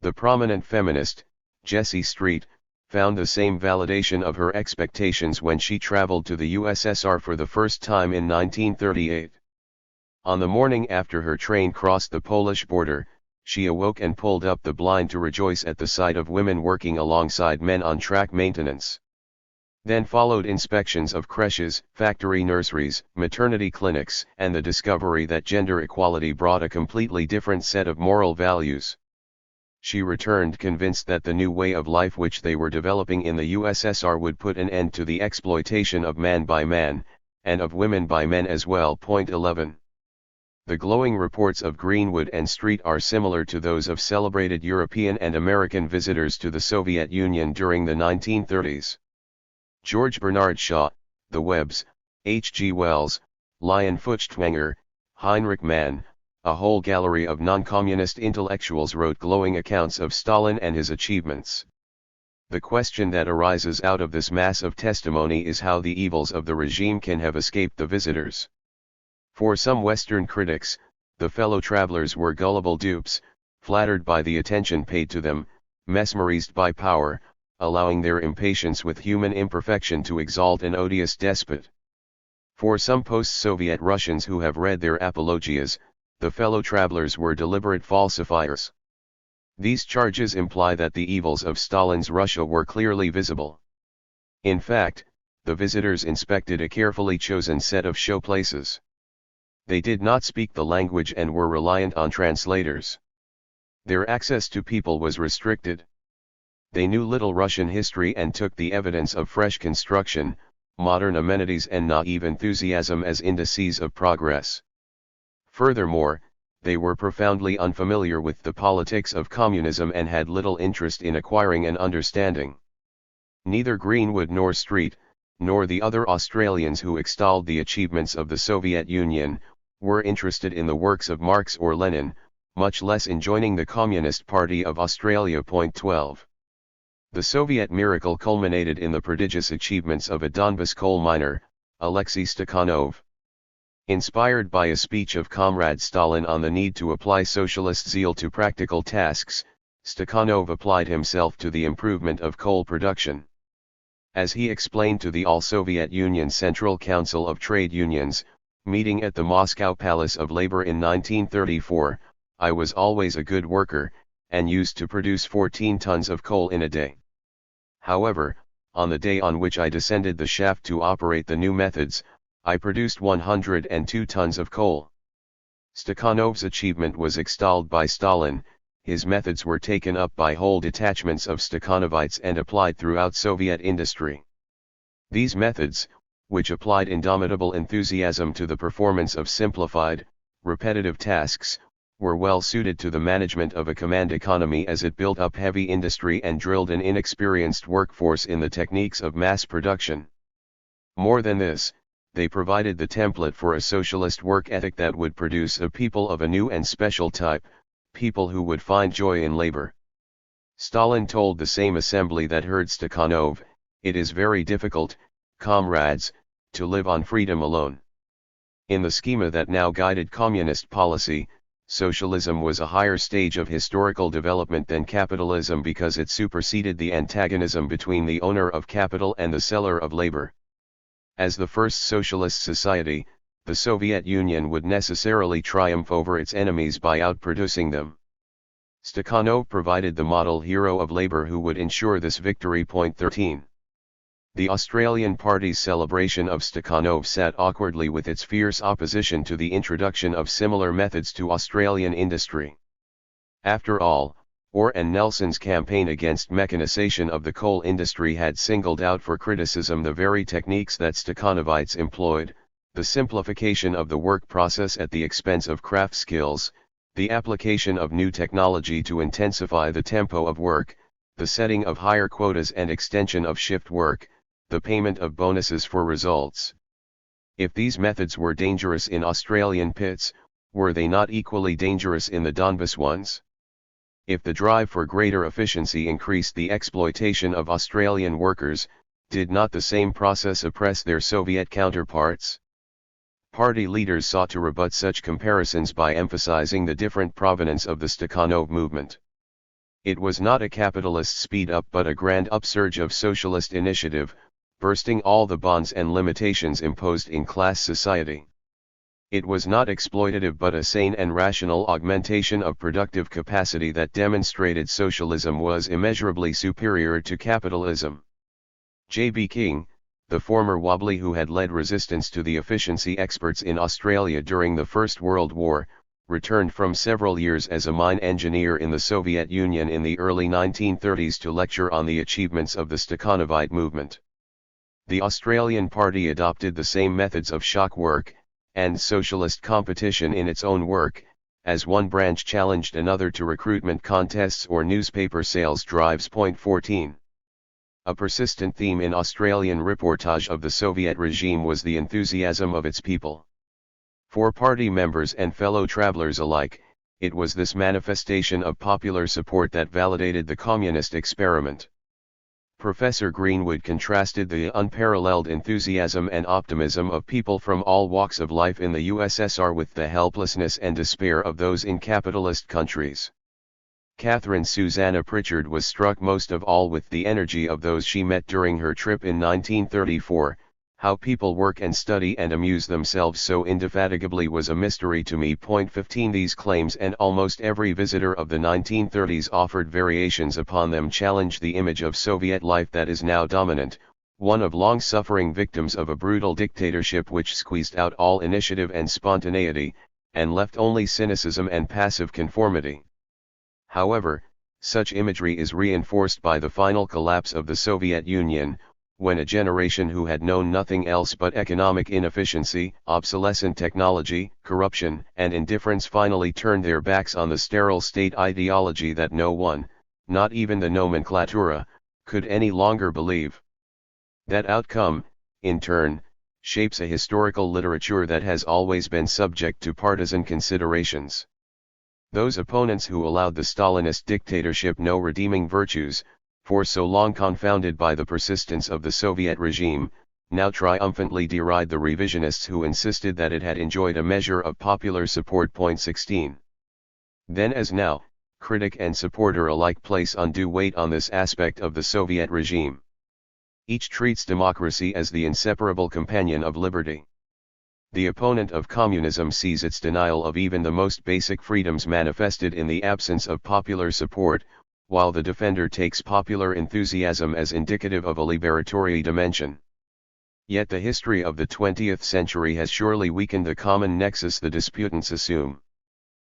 The prominent feminist, Jessie Street, found the same validation of her expectations when she traveled to the USSR for the first time in 1938. On the morning after her train crossed the Polish border, she awoke and pulled up the blind to rejoice at the sight of women working alongside men on track maintenance. Then followed inspections of creches, factory nurseries, maternity clinics, and the discovery that gender equality brought a completely different set of moral values. She returned convinced that the new way of life which they were developing in the USSR would put an end to the exploitation of man by man, and of women by men as well. 11. The glowing reports of Greenwood and Street are similar to those of celebrated European and American visitors to the Soviet Union during the 1930s. George Bernard Shaw, the Webbs, H. G. Wells, Lion Feuchtwanger, Heinrich Mann, a whole gallery of non-communist intellectuals wrote glowing accounts of Stalin and his achievements. The question that arises out of this mass of testimony is how the evils of the regime can have escaped the visitors. For some Western critics, the fellow travelers were gullible dupes, flattered by the attention paid to them, mesmerized by power, allowing their impatience with human imperfection to exalt an odious despot. For some post-Soviet Russians who have read their apologias, the fellow travelers were deliberate falsifiers. These charges imply that the evils of Stalin's Russia were clearly visible. In fact, the visitors inspected a carefully chosen set of showplaces. They did not speak the language and were reliant on translators. Their access to people was restricted. They knew little Russian history and took the evidence of fresh construction, modern amenities and naive enthusiasm as indices of progress. Furthermore, they were profoundly unfamiliar with the politics of communism and had little interest in acquiring an understanding. Neither Greenwood nor Street, nor the other Australians who extolled the achievements of the Soviet Union, were interested in the works of Marx or Lenin, much less in joining the Communist Party of Australia. 12. The Soviet miracle culminated in the prodigious achievements of a Donbas coal miner, Alexei Stakhanov. Inspired by a speech of Comrade Stalin on the need to apply socialist zeal to practical tasks, Stakhanov applied himself to the improvement of coal production. As he explained to the All-Soviet Union Central Council of Trade Unions, meeting at the Moscow Palace of Labor in 1934, I was always a good worker, and used to produce 14 tons of coal in a day. However, on the day on which I descended the shaft to operate the new methods, I produced 102 tons of coal. Stakhanov's achievement was extolled by Stalin. His methods were taken up by whole detachments of Stakhanovites and applied throughout Soviet industry. These methods, which applied indomitable enthusiasm to the performance of simplified, repetitive tasks, were well suited to the management of a command economy as it built up heavy industry and drilled an inexperienced workforce in the techniques of mass production. More than this, they provided the template for a socialist work ethic that would produce a people of a new and special type, people who would find joy in labor. Stalin told the same assembly that heard Stakhanov, "It is very difficult, comrades, to live on freedom alone." In the schema that now guided communist policy, socialism was a higher stage of historical development than capitalism because it superseded the antagonism between the owner of capital and the seller of labor. As the first socialist society, the Soviet Union would necessarily triumph over its enemies by outproducing them. Stakhanov provided the model hero of labor who would ensure this victory. Point 13. The Australian Party's celebration of Stakhanov sat awkwardly with its fierce opposition to the introduction of similar methods to Australian industry. After all, Orr and Nelson's campaign against mechanization of the coal industry had singled out for criticism the very techniques that Stakhanovites employed: the simplification of the work process at the expense of craft skills, the application of new technology to intensify the tempo of work, the setting of higher quotas and extension of shift work, the payment of bonuses for results. If these methods were dangerous in Australian pits, were they not equally dangerous in the Donbass ones? If the drive for greater efficiency increased the exploitation of Australian workers, did not the same process oppress their Soviet counterparts? Party leaders sought to rebut such comparisons by emphasizing the different provenance of the Stakhanov movement. It was not a capitalist speed-up but a grand upsurge of socialist initiative, bursting all the bonds and limitations imposed in class society. It was not exploitative but a sane and rational augmentation of productive capacity that demonstrated socialism was immeasurably superior to capitalism. J.B. King, the former wobbly who had led resistance to the efficiency experts in Australia during the First World War, returned from several years as a mine engineer in the Soviet Union in the early 1930s to lecture on the achievements of the Stakhanovite movement. The Australian Party adopted the same methods of shock work, and socialist competition in its own work, as one branch challenged another to recruitment contests or newspaper sales drives. Point 14. A persistent theme in Australian reportage of the Soviet regime was the enthusiasm of its people. For party members and fellow travelers alike, it was this manifestation of popular support that validated the communist experiment. Professor Greenwood contrasted the unparalleled enthusiasm and optimism of people from all walks of life in the USSR with the helplessness and despair of those in capitalist countries. Catherine Susanna Pritchard was struck most of all with the energy of those she met during her trip in 1934. How people work and study and amuse themselves so indefatigably was a mystery to me. Point 15. These claims and almost every visitor of the 1930s offered variations upon them challenged the image of Soviet life that is now dominant, one of long-suffering victims of a brutal dictatorship which squeezed out all initiative and spontaneity, and left only cynicism and passive conformity. However, such imagery is reinforced by the final collapse of the Soviet Union, when a generation who had known nothing else but economic inefficiency, obsolescent technology, corruption, and indifference finally turned their backs on the sterile state ideology that no one, not even the nomenklatura, could any longer believe. That outcome, in turn, shapes a historical literature that has always been subject to partisan considerations. Those opponents who allowed the Stalinist dictatorship no redeeming virtues, for so long confounded by the persistence of the Soviet regime, now triumphantly deride the revisionists who insisted that it had enjoyed a measure of popular support. Point 16. Then as now, critic and supporter alike place undue weight on this aspect of the Soviet regime. Each treats democracy as the inseparable companion of liberty. The opponent of communism sees its denial of even the most basic freedoms manifested in the absence of popular support, while the defender takes popular enthusiasm as indicative of a liberatory dimension. Yet the history of the 20th century has surely weakened the common nexus the disputants assume.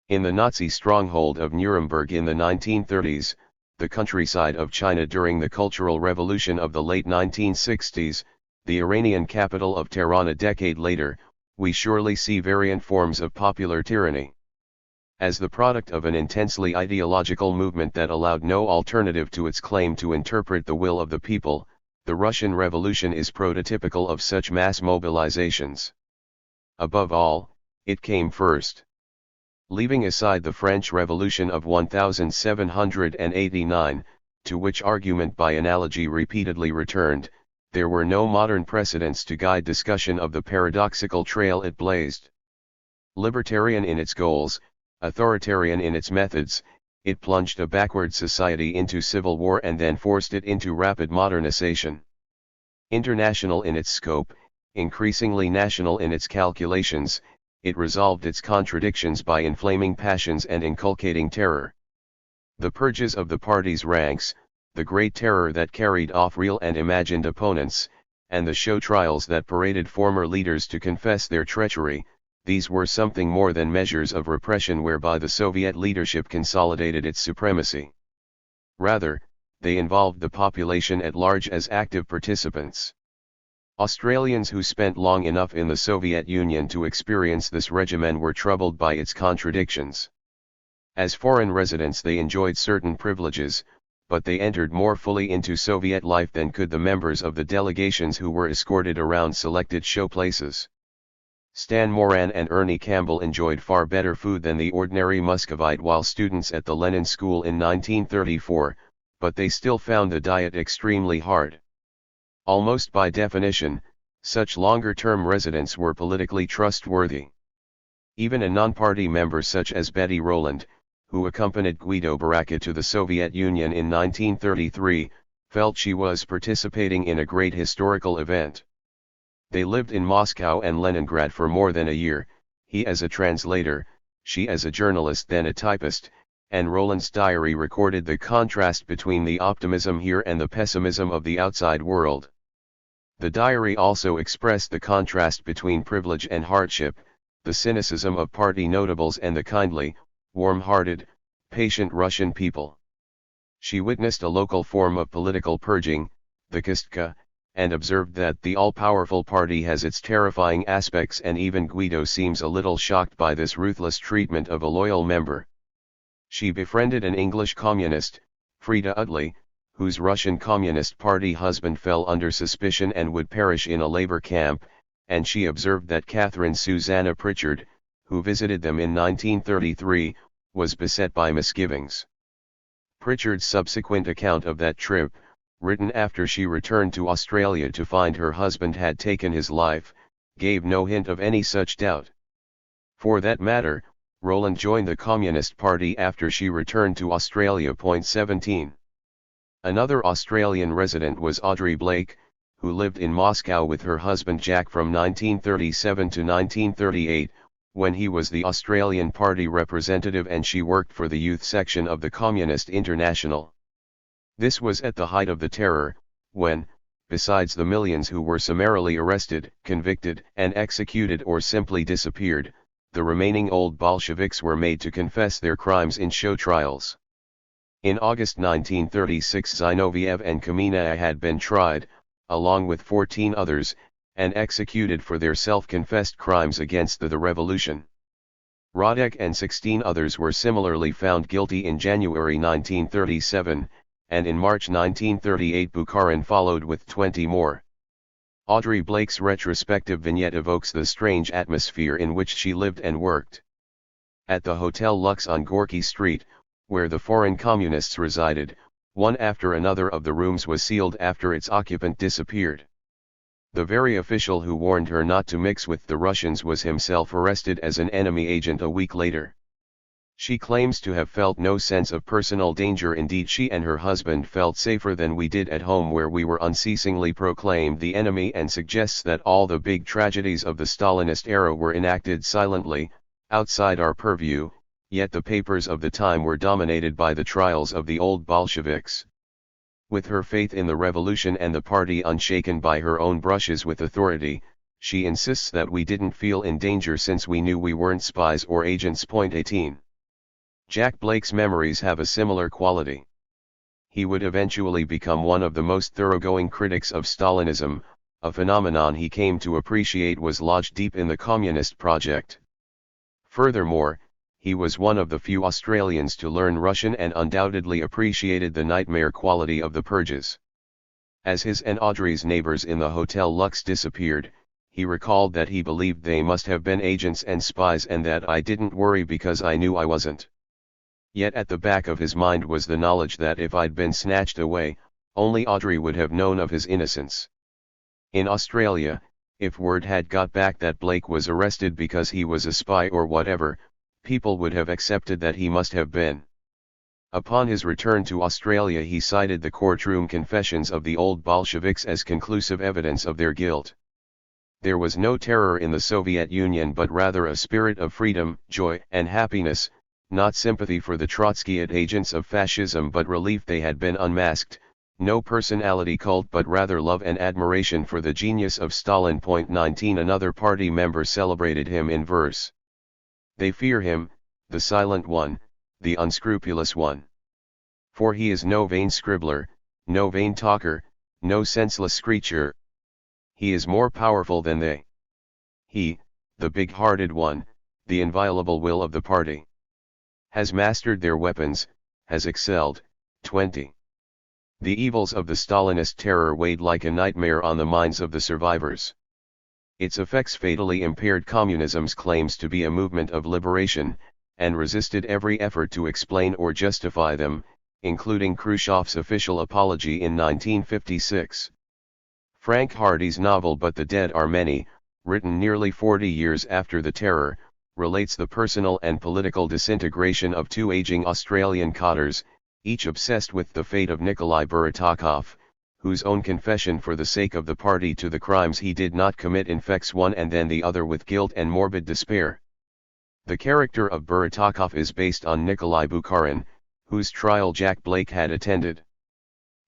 In the Nazi stronghold of Nuremberg in the 1930s, the countryside of China during the Cultural Revolution of the late 1960s, the Iranian capital of Tehran a decade later, we surely see variant forms of popular tyranny. As the product of an intensely ideological movement that allowed no alternative to its claim to interpret the will of the people, The Russian Revolution is prototypical of such mass mobilizations. Above all, it came first. Leaving aside the French Revolution of 1789, to which argument by analogy repeatedly returned, there were no modern precedents to guide discussion of the paradoxical trail it blazed. Libertarian in its goals, authoritarian in its methods, it plunged a backward society into civil war and then forced it into rapid modernization. International in its scope, increasingly national in its calculations, it resolved its contradictions by inflaming passions and inculcating terror. The purges of the party's ranks, the Great Terror that carried off real and imagined opponents, and the show trials that paraded former leaders to confess their treachery, these were something more than measures of repression whereby the Soviet leadership consolidated its supremacy. Rather, they involved the population at large as active participants. Australians who spent long enough in the Soviet Union to experience this regimen were troubled by its contradictions. As foreign residents they enjoyed certain privileges, but they entered more fully into Soviet life than could the members of the delegations who were escorted around selected showplaces. Stan Moran and Ernie Campbell enjoyed far better food than the ordinary Muscovite while students at the Lenin School in 1934, but they still found the diet extremely hard. Almost by definition, such longer-term residents were politically trustworthy. Even a non-party member such as Betty Rowland, who accompanied Guido Baracca to the Soviet Union in 1933, felt she was participating in a great historical event. They lived in Moscow and Leningrad for more than a year, he as a translator, she as a journalist then a typist, and Rowland's diary recorded the contrast between the optimism here and the pessimism of the outside world. The diary also expressed the contrast between privilege and hardship, the cynicism of party notables and the kindly, warm-hearted, patient Russian people. She witnessed a local form of political purging, the Kistka, and observed that the all-powerful party has its terrifying aspects and even Guido seems a little shocked by this ruthless treatment of a loyal member. She befriended an English communist, Frida Utley, whose Russian Communist Party husband fell under suspicion and would perish in a labor camp, and she observed that Catherine Susanna Pritchard, who visited them in 1933, was beset by misgivings. Pritchard's subsequent account of that trip, written after she returned to Australia to find her husband had taken his life, gave no hint of any such doubt. For that matter, Rowland joined the Communist Party after she returned to Australia. 17. Another Australian resident was Audrey Blake, who lived in Moscow with her husband Jack from 1937 to 1938, when he was the Australian Party representative and she worked for the youth section of the Communist International. This was at the height of the terror, when, besides the millions who were summarily arrested, convicted, and executed or simply disappeared, the remaining old Bolsheviks were made to confess their crimes in show trials. In August 1936 Zinoviev and Kamenev had been tried, along with 14 others, and executed for their self-confessed crimes against the revolution. Radek and 16 others were similarly found guilty in January 1937, and in March 1938 Bukharin followed with 20 more. Audrey Blake's retrospective vignette evokes the strange atmosphere in which she lived and worked. At the Hotel Lux on Gorky Street, where the foreign communists resided, one after another of the rooms was sealed after its occupant disappeared. The very official who warned her not to mix with the Russians was himself arrested as an enemy agent a week later. She claims to have felt no sense of personal danger. Indeed, she and her husband felt safer than we did at home, where we were unceasingly proclaimed the enemy, and suggests that all the big tragedies of the Stalinist era were enacted silently, outside our purview, yet the papers of the time were dominated by the trials of the old Bolsheviks. With her faith in the revolution and the party unshaken by her own brushes with authority, she insists that we didn't feel in danger since we knew we weren't spies or agents. 18. Jack Blake's memories have a similar quality. He would eventually become one of the most thoroughgoing critics of Stalinism, a phenomenon he came to appreciate was lodged deep in the communist project. Furthermore, he was one of the few Australians to learn Russian and undoubtedly appreciated the nightmare quality of the purges. As his and Audrey's neighbors in the Hotel Lux disappeared, he recalled that he believed they must have been agents and spies and that I didn't worry because I knew I wasn't. Yet at the back of his mind was the knowledge that if I'd been snatched away, only Audrey would have known of his innocence. In Australia, if word had got back that Blake was arrested because he was a spy or whatever, people would have accepted that he must have been. Upon his return to Australia, he cited the courtroom confessions of the old Bolsheviks as conclusive evidence of their guilt. There was no terror in the Soviet Union but rather a spirit of freedom, joy, and happiness, not sympathy for the Trotskyite agents of fascism but relief they had been unmasked, no personality cult but rather love and admiration for the genius of Stalin. 19 Another party member celebrated him in verse. They fear him, the silent one, the unscrupulous one. For he is no vain scribbler, no vain talker, no senseless screecher. He is more powerful than they. He, the big-hearted one, the inviolable will of the party, has mastered their weapons, has excelled. 20. The evils of the Stalinist terror weighed like a nightmare on the minds of the survivors. Its effects fatally impaired communism's claims to be a movement of liberation, and resisted every effort to explain or justify them, including Khrushchev's official apology in 1956. Frank Hardy's novel But the Dead Are Many, written nearly 40 years after the terror, relates the personal and political disintegration of two aging Australian cotters, each obsessed with the fate of Nikolai Buratakov, whose own confession for the sake of the party to the crimes he did not commit infects one and then the other with guilt and morbid despair. The character of Buratakov is based on Nikolai Bukharin, whose trial Jack Blake had attended.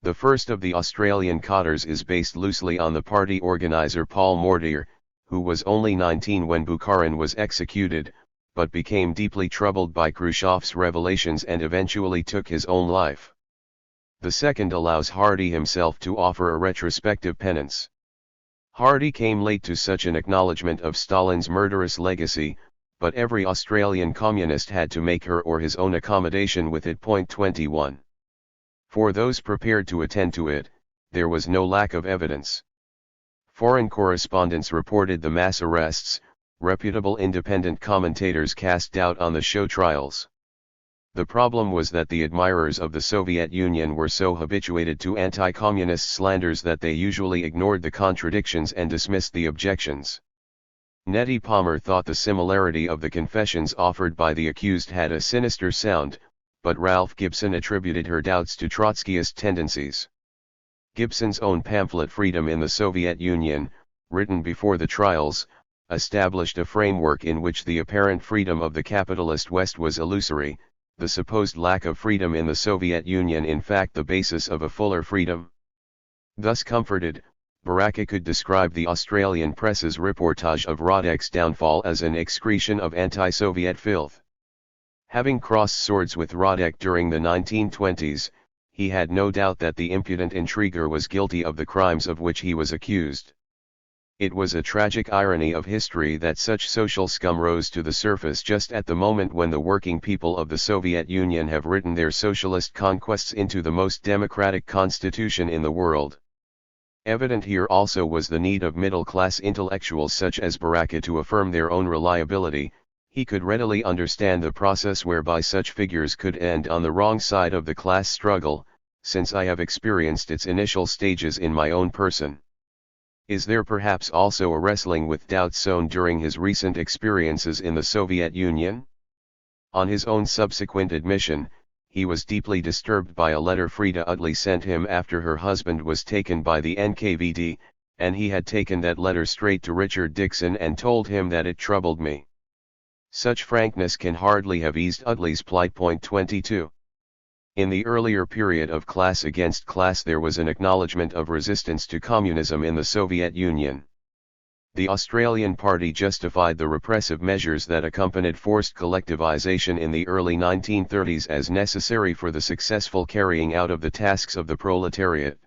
The first of the Australian cotters is based loosely on the party organizer Paul Mortier, who was only 19 when Bukharin was executed, but became deeply troubled by Khrushchev's revelations and eventually took his own life. The second allows Hardy himself to offer a retrospective penance. Hardy came late to such an acknowledgement of Stalin's murderous legacy, but every Australian communist had to make her or his own accommodation with it. 21. For those prepared to attend to it, there was no lack of evidence. Foreign correspondents reported the mass arrests, reputable independent commentators cast doubt on the show trials. The problem was that the admirers of the Soviet Union were so habituated to anti-communist slanders that they usually ignored the contradictions and dismissed the objections. Nettie Palmer thought the similarity of the confessions offered by the accused had a sinister sound, but Ralph Gibson attributed her doubts to Trotskyist tendencies. Gibson's own pamphlet Freedom in the Soviet Union, written before the trials, established a framework in which the apparent freedom of the capitalist West was illusory, the supposed lack of freedom in the Soviet Union in fact the basis of a fuller freedom. Thus comforted, Baraka could describe the Australian press's reportage of Radek's downfall as an excretion of anti-Soviet filth. Having crossed swords with Radek during the 1920s, he had no doubt that the impudent intriguer was guilty of the crimes of which he was accused. It was a tragic irony of history that such social scum rose to the surface just at the moment when the working people of the Soviet Union have written their socialist conquests into the most democratic constitution in the world. Evident here also was the need of middle-class intellectuals such as Baraka to affirm their own reliability. He could readily understand the process whereby such figures could end on the wrong side of the class struggle, since I have experienced its initial stages in my own person. Is there perhaps also a wrestling with doubts sown during his recent experiences in the Soviet Union? On his own subsequent admission, he was deeply disturbed by a letter Frida Utley sent him after her husband was taken by the NKVD, and he had taken that letter straight to Richard Dixon and told him that it troubled me. Such frankness can hardly have eased Utley's plight. 22. In the earlier period of class against class there was an acknowledgement of resistance to communism in the Soviet Union. The Australian Party justified the repressive measures that accompanied forced collectivization in the early 1930s as necessary for the successful carrying out of the tasks of the proletariat.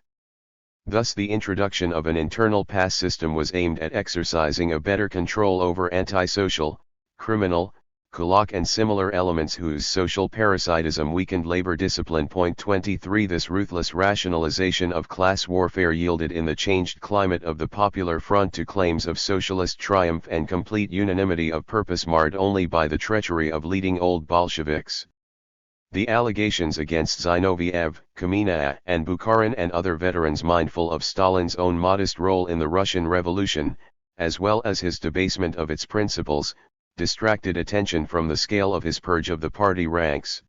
Thus the introduction of an internal pass system was aimed at exercising a better control over antisocial, criminal, Kulak and similar elements whose social parasitism weakened labor discipline. 23 This ruthless rationalization of class warfare yielded in the changed climate of the Popular Front to claims of socialist triumph and complete unanimity of purpose marred only by the treachery of leading old Bolsheviks. The allegations against Zinoviev, Kamina and Bukharin and other veterans mindful of Stalin's own modest role in the Russian Revolution, as well as his debasement of its principles, distracted attention from the scale of his purge of the party ranks.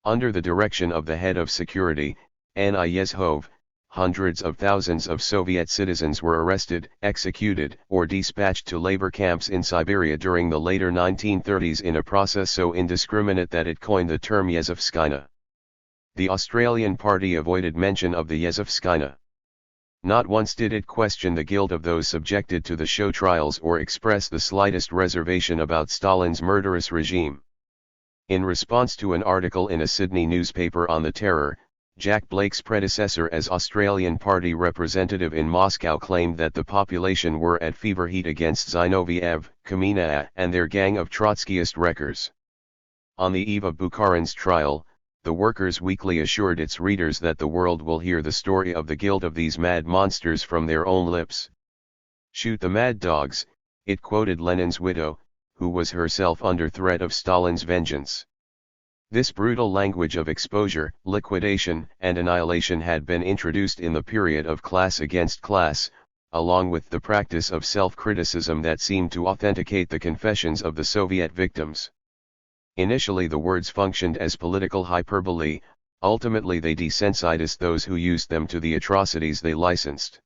Under the direction of the head of security, Anna Yezhov, hundreds of thousands of Soviet citizens were arrested, executed, or dispatched to labor camps in Siberia during the later 1930s in a process so indiscriminate that it coined the term Yezhovskaya. The Australian party avoided mention of the Yezhovskaya. Not once did it question the guilt of those subjected to the show trials or express the slightest reservation about Stalin's murderous regime. In response to an article in a Sydney newspaper on the terror, Jack Blake's predecessor as Australian party representative in Moscow claimed that the population were at fever heat against Zinoviev, Kamina and their gang of Trotskyist wreckers. On the eve of Bukharin's trial, the Workers' Weekly assured its readers that the world will hear the story of the guilt of these mad monsters from their own lips. Shoot the mad dogs, it quoted Lenin's widow, who was herself under threat of Stalin's vengeance. This brutal language of exposure, liquidation, and annihilation had been introduced in the period of class against class, along with the practice of self-criticism that seemed to authenticate the confessions of the Soviet victims. Initially the words functioned as political hyperbole, ultimately they desensitized those who used them to the atrocities they licensed.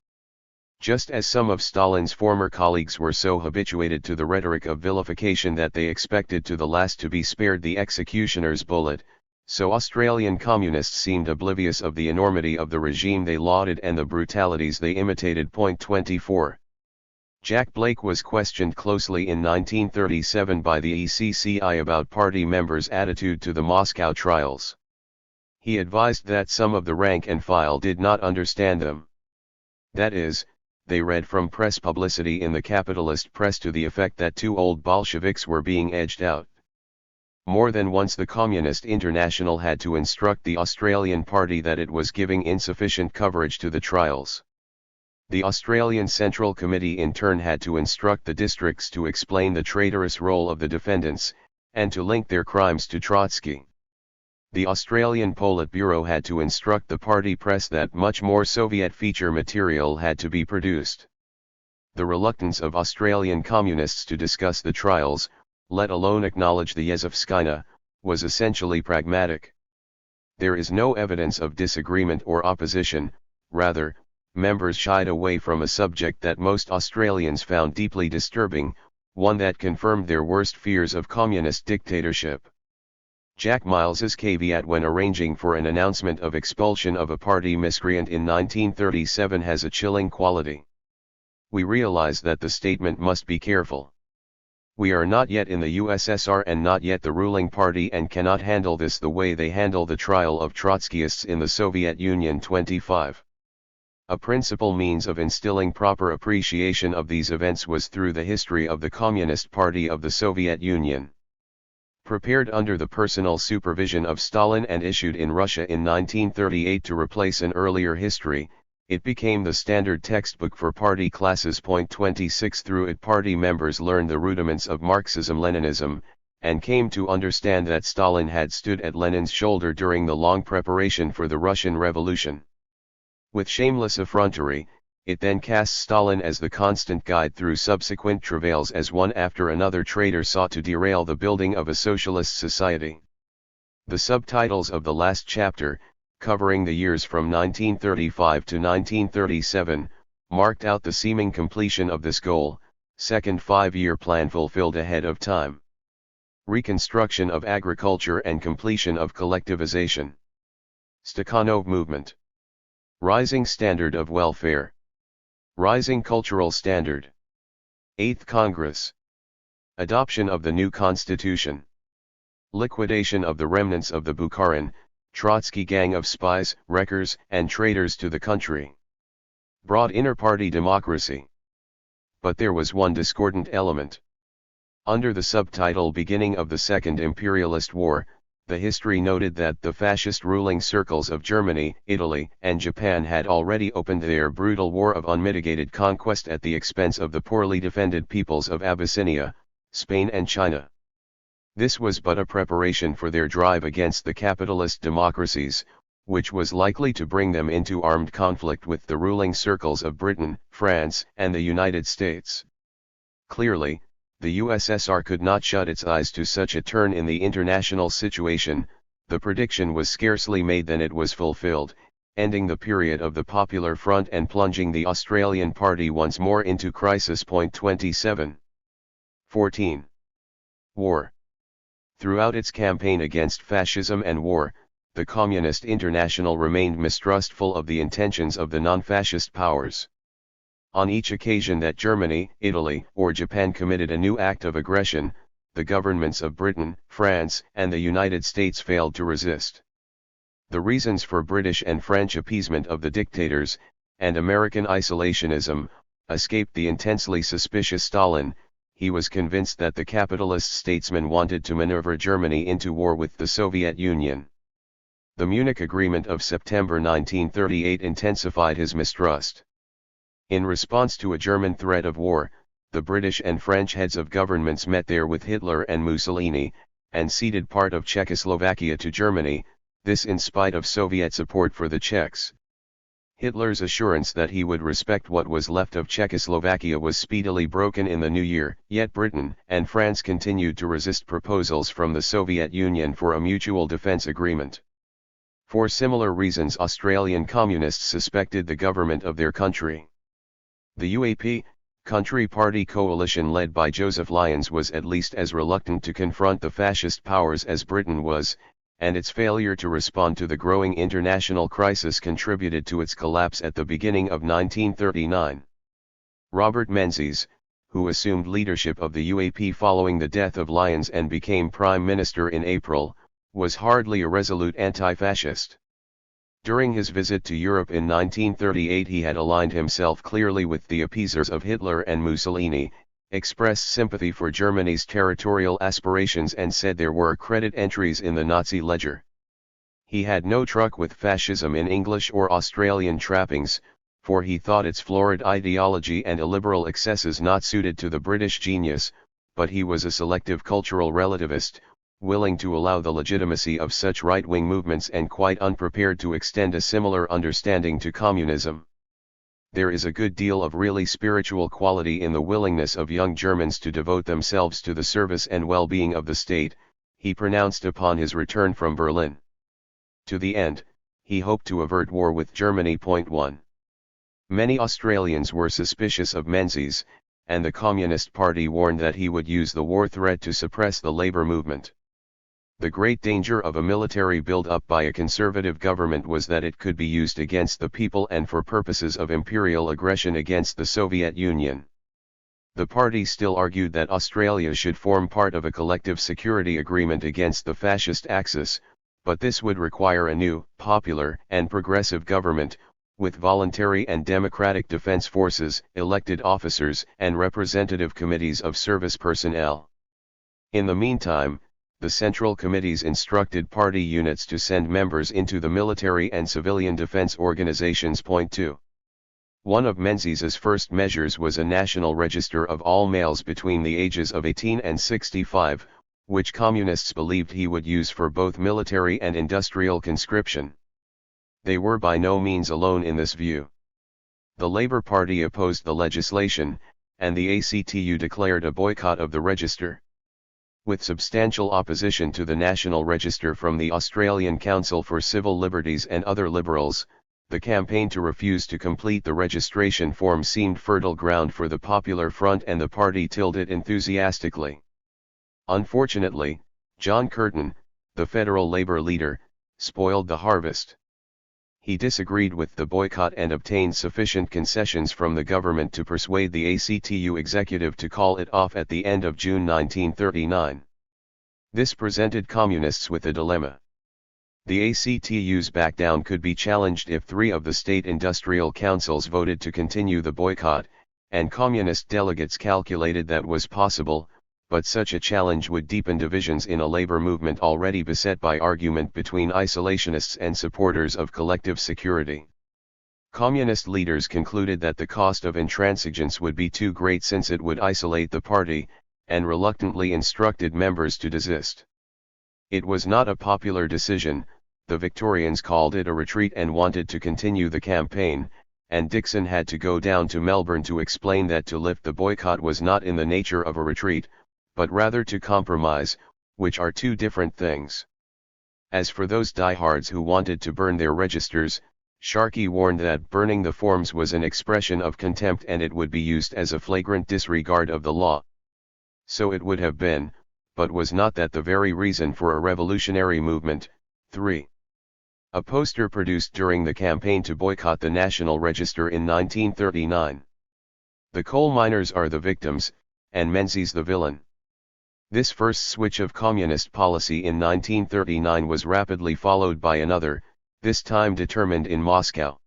Just as some of Stalin's former colleagues were so habituated to the rhetoric of vilification that they expected to the last to be spared the executioner's bullet, so Australian communists seemed oblivious of the enormity of the regime they lauded and the brutalities they imitated. 24. Jack Blake was questioned closely in 1937 by the ECCI about party members' attitude to the Moscow trials. He advised that some of the rank and file did not understand them. That is, they read from press publicity in the capitalist press to the effect that two old Bolsheviks were being edged out. More than once the Communist International had to instruct the Australian party that it was giving insufficient coverage to the trials. The Australian Central Committee in turn had to instruct the districts to explain the traitorous role of the defendants, and to link their crimes to Trotsky. The Australian Politburo had to instruct the party press that much more Soviet feature material had to be produced. The reluctance of Australian communists to discuss the trials, let alone acknowledge the Yezhovskaya, was essentially pragmatic. There is no evidence of disagreement or opposition, rather, members shied away from a subject that most Australians found deeply disturbing, one that confirmed their worst fears of communist dictatorship. Jack Miles's caveat when arranging for an announcement of expulsion of a party miscreant in 1937 has a chilling quality. We realize that the statement must be careful. We are not yet in the USSR and not yet the ruling party and cannot handle this the way they handle the trial of Trotskyists in the Soviet Union. 25. A principal means of instilling proper appreciation of these events was through the history of the Communist Party of the Soviet Union. Prepared under the personal supervision of Stalin and issued in Russia in 1938 to replace an earlier history, it became the standard textbook for party classes. 26 Through it party members learned the rudiments of Marxism-Leninism, and came to understand that Stalin had stood at Lenin's shoulder during the long preparation for the Russian Revolution. With shameless effrontery, it then cast Stalin as the constant guide through subsequent travails as one after another traitor sought to derail the building of a socialist society. The subtitles of the last chapter, covering the years from 1935 to 1937, marked out the seeming completion of this goal, second five-year plan fulfilled ahead of time. Reconstruction of agriculture and completion of collectivization. Stakhanov movement. Rising standard of welfare. Rising cultural standard. 8th Congress. Adoption of the new constitution. Liquidation of the remnants of the Bukharin, Trotsky gang of spies, wreckers, and traitors to the country. Broad inter-party democracy. But there was one discordant element. Under the subtitle Beginning of the Second Imperialist War, the history noted that the fascist ruling circles of Germany, Italy, and Japan had already opened their brutal war of unmitigated conquest at the expense of the poorly defended peoples of Abyssinia, Spain and China. This was but a preparation for their drive against the capitalist democracies, which was likely to bring them into armed conflict with the ruling circles of Britain, France, and the United States. Clearly, the USSR could not shut its eyes to such a turn in the international situation. The prediction was scarcely made than it was fulfilled, ending the period of the Popular Front and plunging the Australian Party once more into crisis. 27. 14. War. Throughout its campaign against fascism and war, the Communist International remained mistrustful of the intentions of the non-fascist powers. On each occasion that Germany, Italy, or Japan committed a new act of aggression, the governments of Britain, France, and the United States failed to resist. The reasons for British and French appeasement of the dictators, and American isolationism, escaped the intensely suspicious Stalin. He was convinced that the capitalist statesmen wanted to maneuver Germany into war with the Soviet Union. The Munich Agreement of September 1938 intensified his mistrust. In response to a German threat of war, the British and French heads of governments met there with Hitler and Mussolini, and ceded part of Czechoslovakia to Germany, this in spite of Soviet support for the Czechs. Hitler's assurance that he would respect what was left of Czechoslovakia was speedily broken in the new year, yet Britain and France continued to resist proposals from the Soviet Union for a mutual defense agreement. For similar reasons, Australian communists suspected the government of their country. The UAP, Country Party coalition led by Joseph Lyons, was at least as reluctant to confront the fascist powers as Britain was, and its failure to respond to the growing international crisis contributed to its collapse at the beginning of 1939. Robert Menzies, who assumed leadership of the UAP following the death of Lyons and became Prime Minister in April, was hardly a resolute anti-fascist. During his visit to Europe in 1938 he had aligned himself clearly with the appeasers of Hitler and Mussolini, expressed sympathy for Germany's territorial aspirations and said there were credit entries in the Nazi ledger. He had no truck with fascism in English or Australian trappings, for he thought its florid ideology and illiberal excesses not suited to the British genius, but he was a selective cultural relativist, willing to allow the legitimacy of such right-wing movements and quite unprepared to extend a similar understanding to communism. There is a good deal of really spiritual quality in the willingness of young Germans to devote themselves to the service and well-being of the state, he pronounced upon his return from Berlin. To the end, he hoped to avert war with Germany. 1. Many Australians were suspicious of Menzies, and the Communist Party warned that he would use the war threat to suppress the labour movement. The great danger of a military build-up by a conservative government was that it could be used against the people and for purposes of imperial aggression against the Soviet Union. The party still argued that Australia should form part of a collective security agreement against the fascist Axis, but this would require a new, popular, and progressive government, with voluntary and democratic defence forces, elected officers, and representative committees of service personnel. In the meantime, the Central Committees instructed party units to send members into the military and civilian defense organizations. 2. One of Menzies's first measures was a national register of all males between the ages of 18 and 65, which communists believed he would use for both military and industrial conscription. They were by no means alone in this view. The Labour Party opposed the legislation, and the ACTU declared a boycott of the register. With substantial opposition to the National Register from the Australian Council for Civil Liberties and other liberals, the campaign to refuse to complete the registration form seemed fertile ground for the Popular Front, and the party tilled it enthusiastically. Unfortunately, John Curtin, the federal Labour leader, spoiled the harvest. He disagreed with the boycott and obtained sufficient concessions from the government to persuade the ACTU executive to call it off at the end of June 1939. This presented communists with a dilemma. The ACTU's backdown could be challenged if 3 of the state industrial councils voted to continue the boycott, and communist delegates calculated that was possible, but such a challenge would deepen divisions in a labor movement already beset by argument between isolationists and supporters of collective security. Communist leaders concluded that the cost of intransigence would be too great since it would isolate the party, and reluctantly instructed members to desist. It was not a popular decision. The Victorians called it a retreat and wanted to continue the campaign, and Dixon had to go down to Melbourne to explain that to lift the boycott was not in the nature of a retreat, but rather to compromise, which are two different things. As for those diehards who wanted to burn their registers, Sharkey warned that burning the forms was an expression of contempt and it would be used as a flagrant disregard of the law. So it would have been, but was not that the very reason for a revolutionary movement? 3. A poster produced during the campaign to boycott the National Register in 1939. The coal miners are the victims, and Menzies the villain. This first switch of communist policy in 1939 was rapidly followed by another, this time determined in Moscow.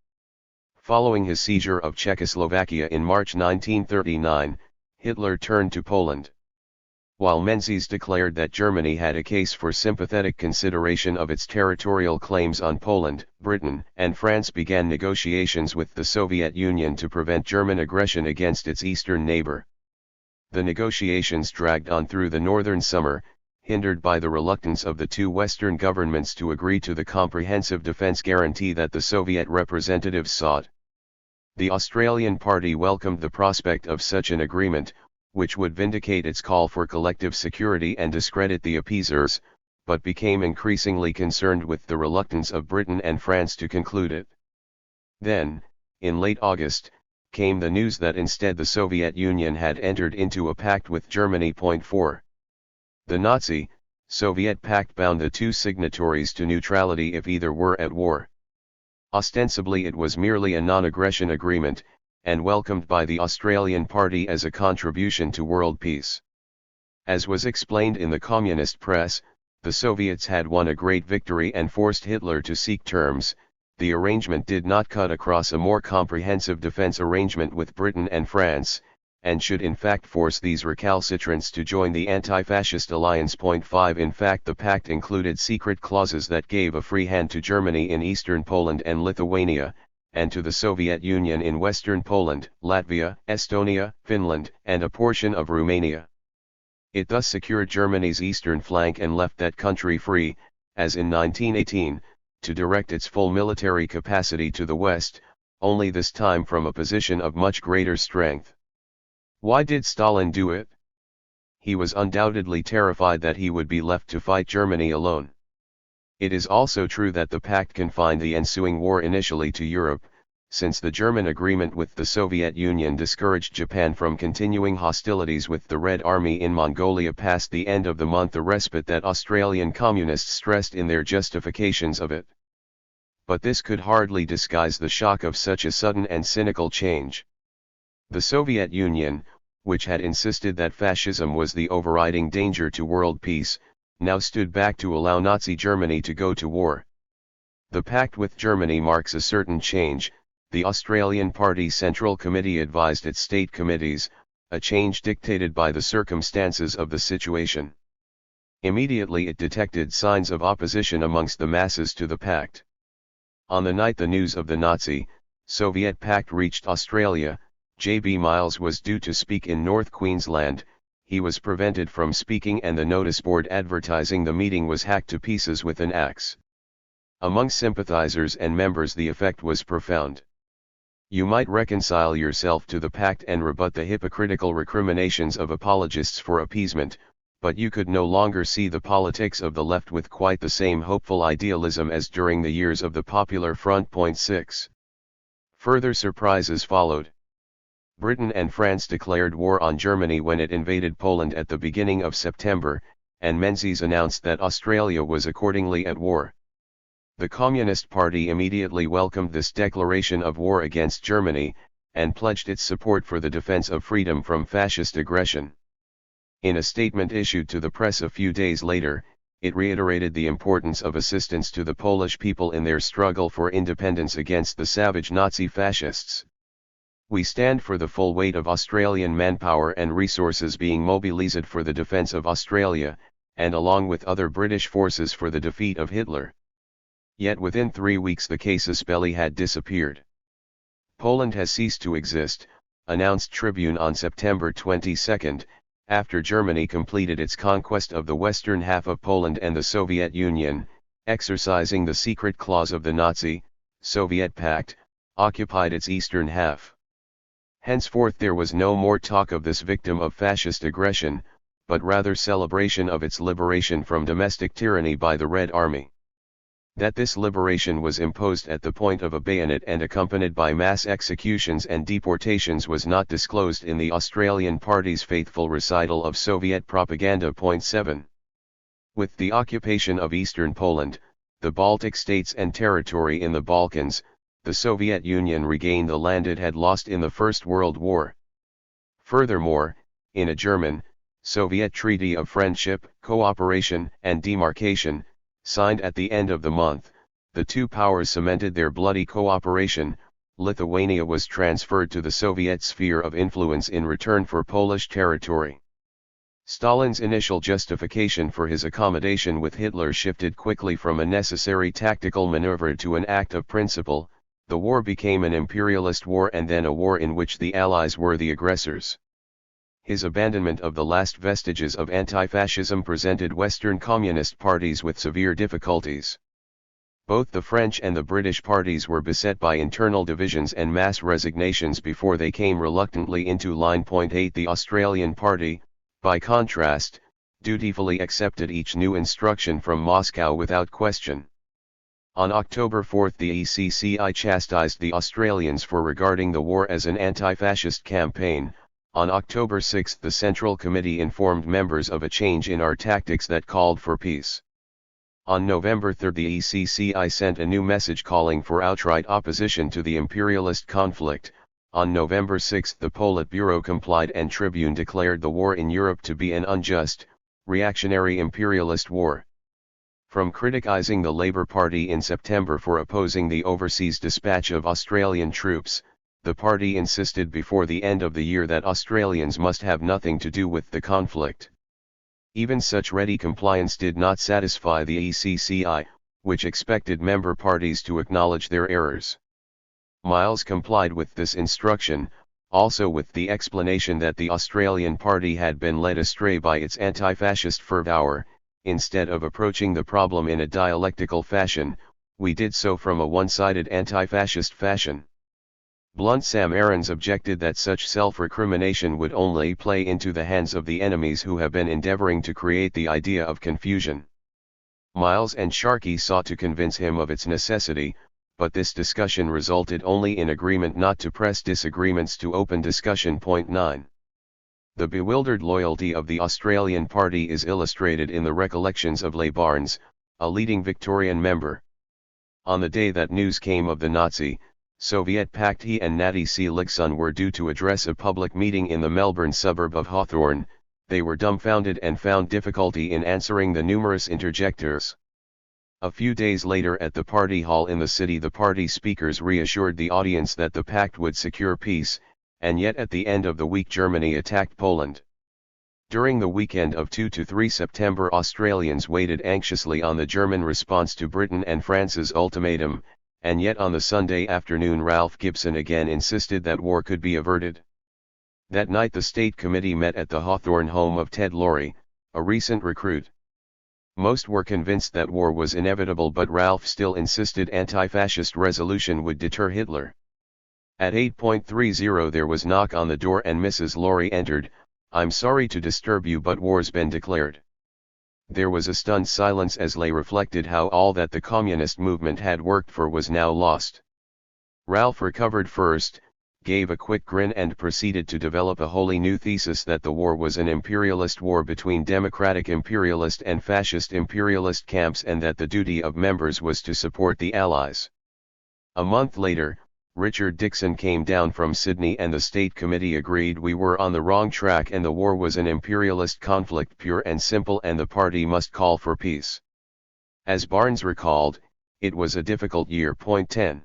Following his seizure of Czechoslovakia in March 1939, Hitler turned to Poland. While Menzies declared that Germany had a case for sympathetic consideration of its territorial claims on Poland, Britain and France began negotiations with the Soviet Union to prevent German aggression against its eastern neighbor. The negotiations dragged on through the northern summer, hindered by the reluctance of the two Western governments to agree to the comprehensive defense guarantee that the Soviet representatives sought. The Australian Party welcomed the prospect of such an agreement, which would vindicate its call for collective security and discredit the appeasers, but became increasingly concerned with the reluctance of Britain and France to conclude it. Then, in late August, came the news that instead the Soviet Union had entered into a pact with Germany. 4. The Nazi-Soviet pact bound the two signatories to neutrality if either were at war. Ostensibly it was merely a non-aggression agreement, and welcomed by the Australian Party as a contribution to world peace. As was explained in the communist press, the Soviets had won a great victory and forced Hitler to seek terms. The arrangement did not cut across a more comprehensive defense arrangement with Britain and France, and should in fact force these recalcitrants to join the anti-fascist alliance. 5 In fact the pact included secret clauses that gave a free hand to Germany in eastern Poland and Lithuania, and to the Soviet Union in western Poland, Latvia, Estonia, Finland, and a portion of Romania. It thus secured Germany's eastern flank and left that country free, as in 1918, to direct its full military capacity to the west, only this time from a position of much greater strength. Why did Stalin do it? He was undoubtedly terrified that he would be left to fight Germany alone. It is also true that the pact confined the ensuing war initially to Europe, since the German agreement with the Soviet Union discouraged Japan from continuing hostilities with the Red Army in Mongolia past the end of the month, a respite that Australian communists stressed in their justifications of it. But this could hardly disguise the shock of such a sudden and cynical change. The Soviet Union, which had insisted that fascism was the overriding danger to world peace, now stood back to allow Nazi Germany to go to war. The pact with Germany marks a certain change, the Australian Party Central Committee advised its state committees, a change dictated by the circumstances of the situation. Immediately it detected signs of opposition amongst the masses to the pact. On the night the news of the Nazi-Soviet pact reached Australia, J.B. Miles was due to speak in North Queensland. He was prevented from speaking and the notice board advertising the meeting was hacked to pieces with an axe. Among sympathizers and members the effect was profound. You might reconcile yourself to the pact and rebut the hypocritical recriminations of apologists for appeasement, but you could no longer see the politics of the left with quite the same hopeful idealism as during the years of the Popular Front. 6. Further surprises followed. Britain and France declared war on Germany when it invaded Poland at the beginning of September, and Menzies announced that Australia was accordingly at war. The Communist Party immediately welcomed this declaration of war against Germany, and pledged its support for the defense of freedom from fascist aggression. In a statement issued to the press a few days later, it reiterated the importance of assistance to the Polish people in their struggle for independence against the savage Nazi fascists. We stand for the full weight of Australian manpower and resources being mobilised for the defence of Australia, and along with other British forces for the defeat of Hitler. Yet within 3 weeks the casus belli had disappeared. Poland has ceased to exist, announced Tribune on September 22, after Germany completed its conquest of the western half of Poland and the Soviet Union, exercising the secret clause of the Nazi-Soviet Pact, occupied its eastern half. Henceforth there was no more talk of this victim of fascist aggression, but rather celebration of its liberation from domestic tyranny by the Red Army. That this liberation was imposed at the point of a bayonet and accompanied by mass executions and deportations was not disclosed in the Australian Party's faithful recital of Soviet propaganda. 7. With the occupation of eastern Poland, the Baltic states and territory in the Balkans, the Soviet Union regained the land it had lost in the First World War. Furthermore, in a German-Soviet Treaty of Friendship, Cooperation and Demarcation, signed at the end of the month, the two powers cemented their bloody cooperation. Lithuania was transferred to the Soviet sphere of influence in return for Polish territory. Stalin's initial justification for his accommodation with Hitler shifted quickly from a necessary tactical maneuver to an act of principle. The war became an imperialist war and then a war in which the Allies were the aggressors. His abandonment of the last vestiges of anti-fascism presented Western communist parties with severe difficulties. Both the French and the British parties were beset by internal divisions and mass resignations before they came reluctantly into line. 8 The Australian Party, by contrast, dutifully accepted each new instruction from Moscow without question. On October 4 the ECCI chastised the Australians for regarding the war as an anti-fascist campaign. On October 6 the Central Committee informed members of a change in our tactics that called for peace. On November 3 the ECCI sent a new message calling for outright opposition to the imperialist conflict. On November 6 the Politburo complied and Tribune declared the war in Europe to be an unjust, reactionary imperialist war. From criticizing the Labour Party in September for opposing the overseas dispatch of Australian troops, the party insisted before the end of the year that Australians must have nothing to do with the conflict. Even such ready compliance did not satisfy the ECCI, which expected member parties to acknowledge their errors. Miles complied with this instruction, also with the explanation that the Australian Party had been led astray by its anti-fascist fervour. Instead of approaching the problem in a dialectical fashion, we did so from a one-sided anti-fascist fashion. Blunt Sam Aarons objected that such self-recrimination would only play into the hands of the enemies who have been endeavouring to create the idea of confusion. Miles and Sharkey sought to convince him of its necessity, but this discussion resulted only in agreement not to press disagreements to open discussion. 9. The bewildered loyalty of the Australian Party is illustrated in the recollections of Leigh Barnes, a leading Victorian member. On the day that news came of the Nazi-Soviet Pact, he and Natty Seligson were due to address a public meeting in the Melbourne suburb of Hawthorn. They were dumbfounded and found difficulty in answering the numerous interjectors. A few days later at the party hall in the city, the party speakers reassured the audience that the pact would secure peace, and yet at the end of the week Germany attacked Poland. During the weekend of 2 to 3 September, Australians waited anxiously on the German response to Britain and France's ultimatum, and yet on the Sunday afternoon Ralph Gibson again insisted that war could be averted. That night the State Committee met at the Hawthorn home of Ted Laurie, a recent recruit. Most were convinced that war was inevitable, but Ralph still insisted anti-fascist resolution would deter Hitler. At 8:30 there was knock on the door and Mrs. Laurie entered. "I'm sorry to disturb you, but war's been declared." There was a stunned silence as Leigh reflected how all that the communist movement had worked for was now lost. Ralph recovered first, gave a quick grin and proceeded to develop a wholly new thesis that the war was an imperialist war between democratic imperialist and fascist imperialist camps, and that the duty of members was to support the Allies. A month later, Richard Dixon came down from Sydney and the State Committee agreed we were on the wrong track and the war was an imperialist conflict pure and simple and the party must call for peace. As Barnes recalled, it was a difficult year. 10.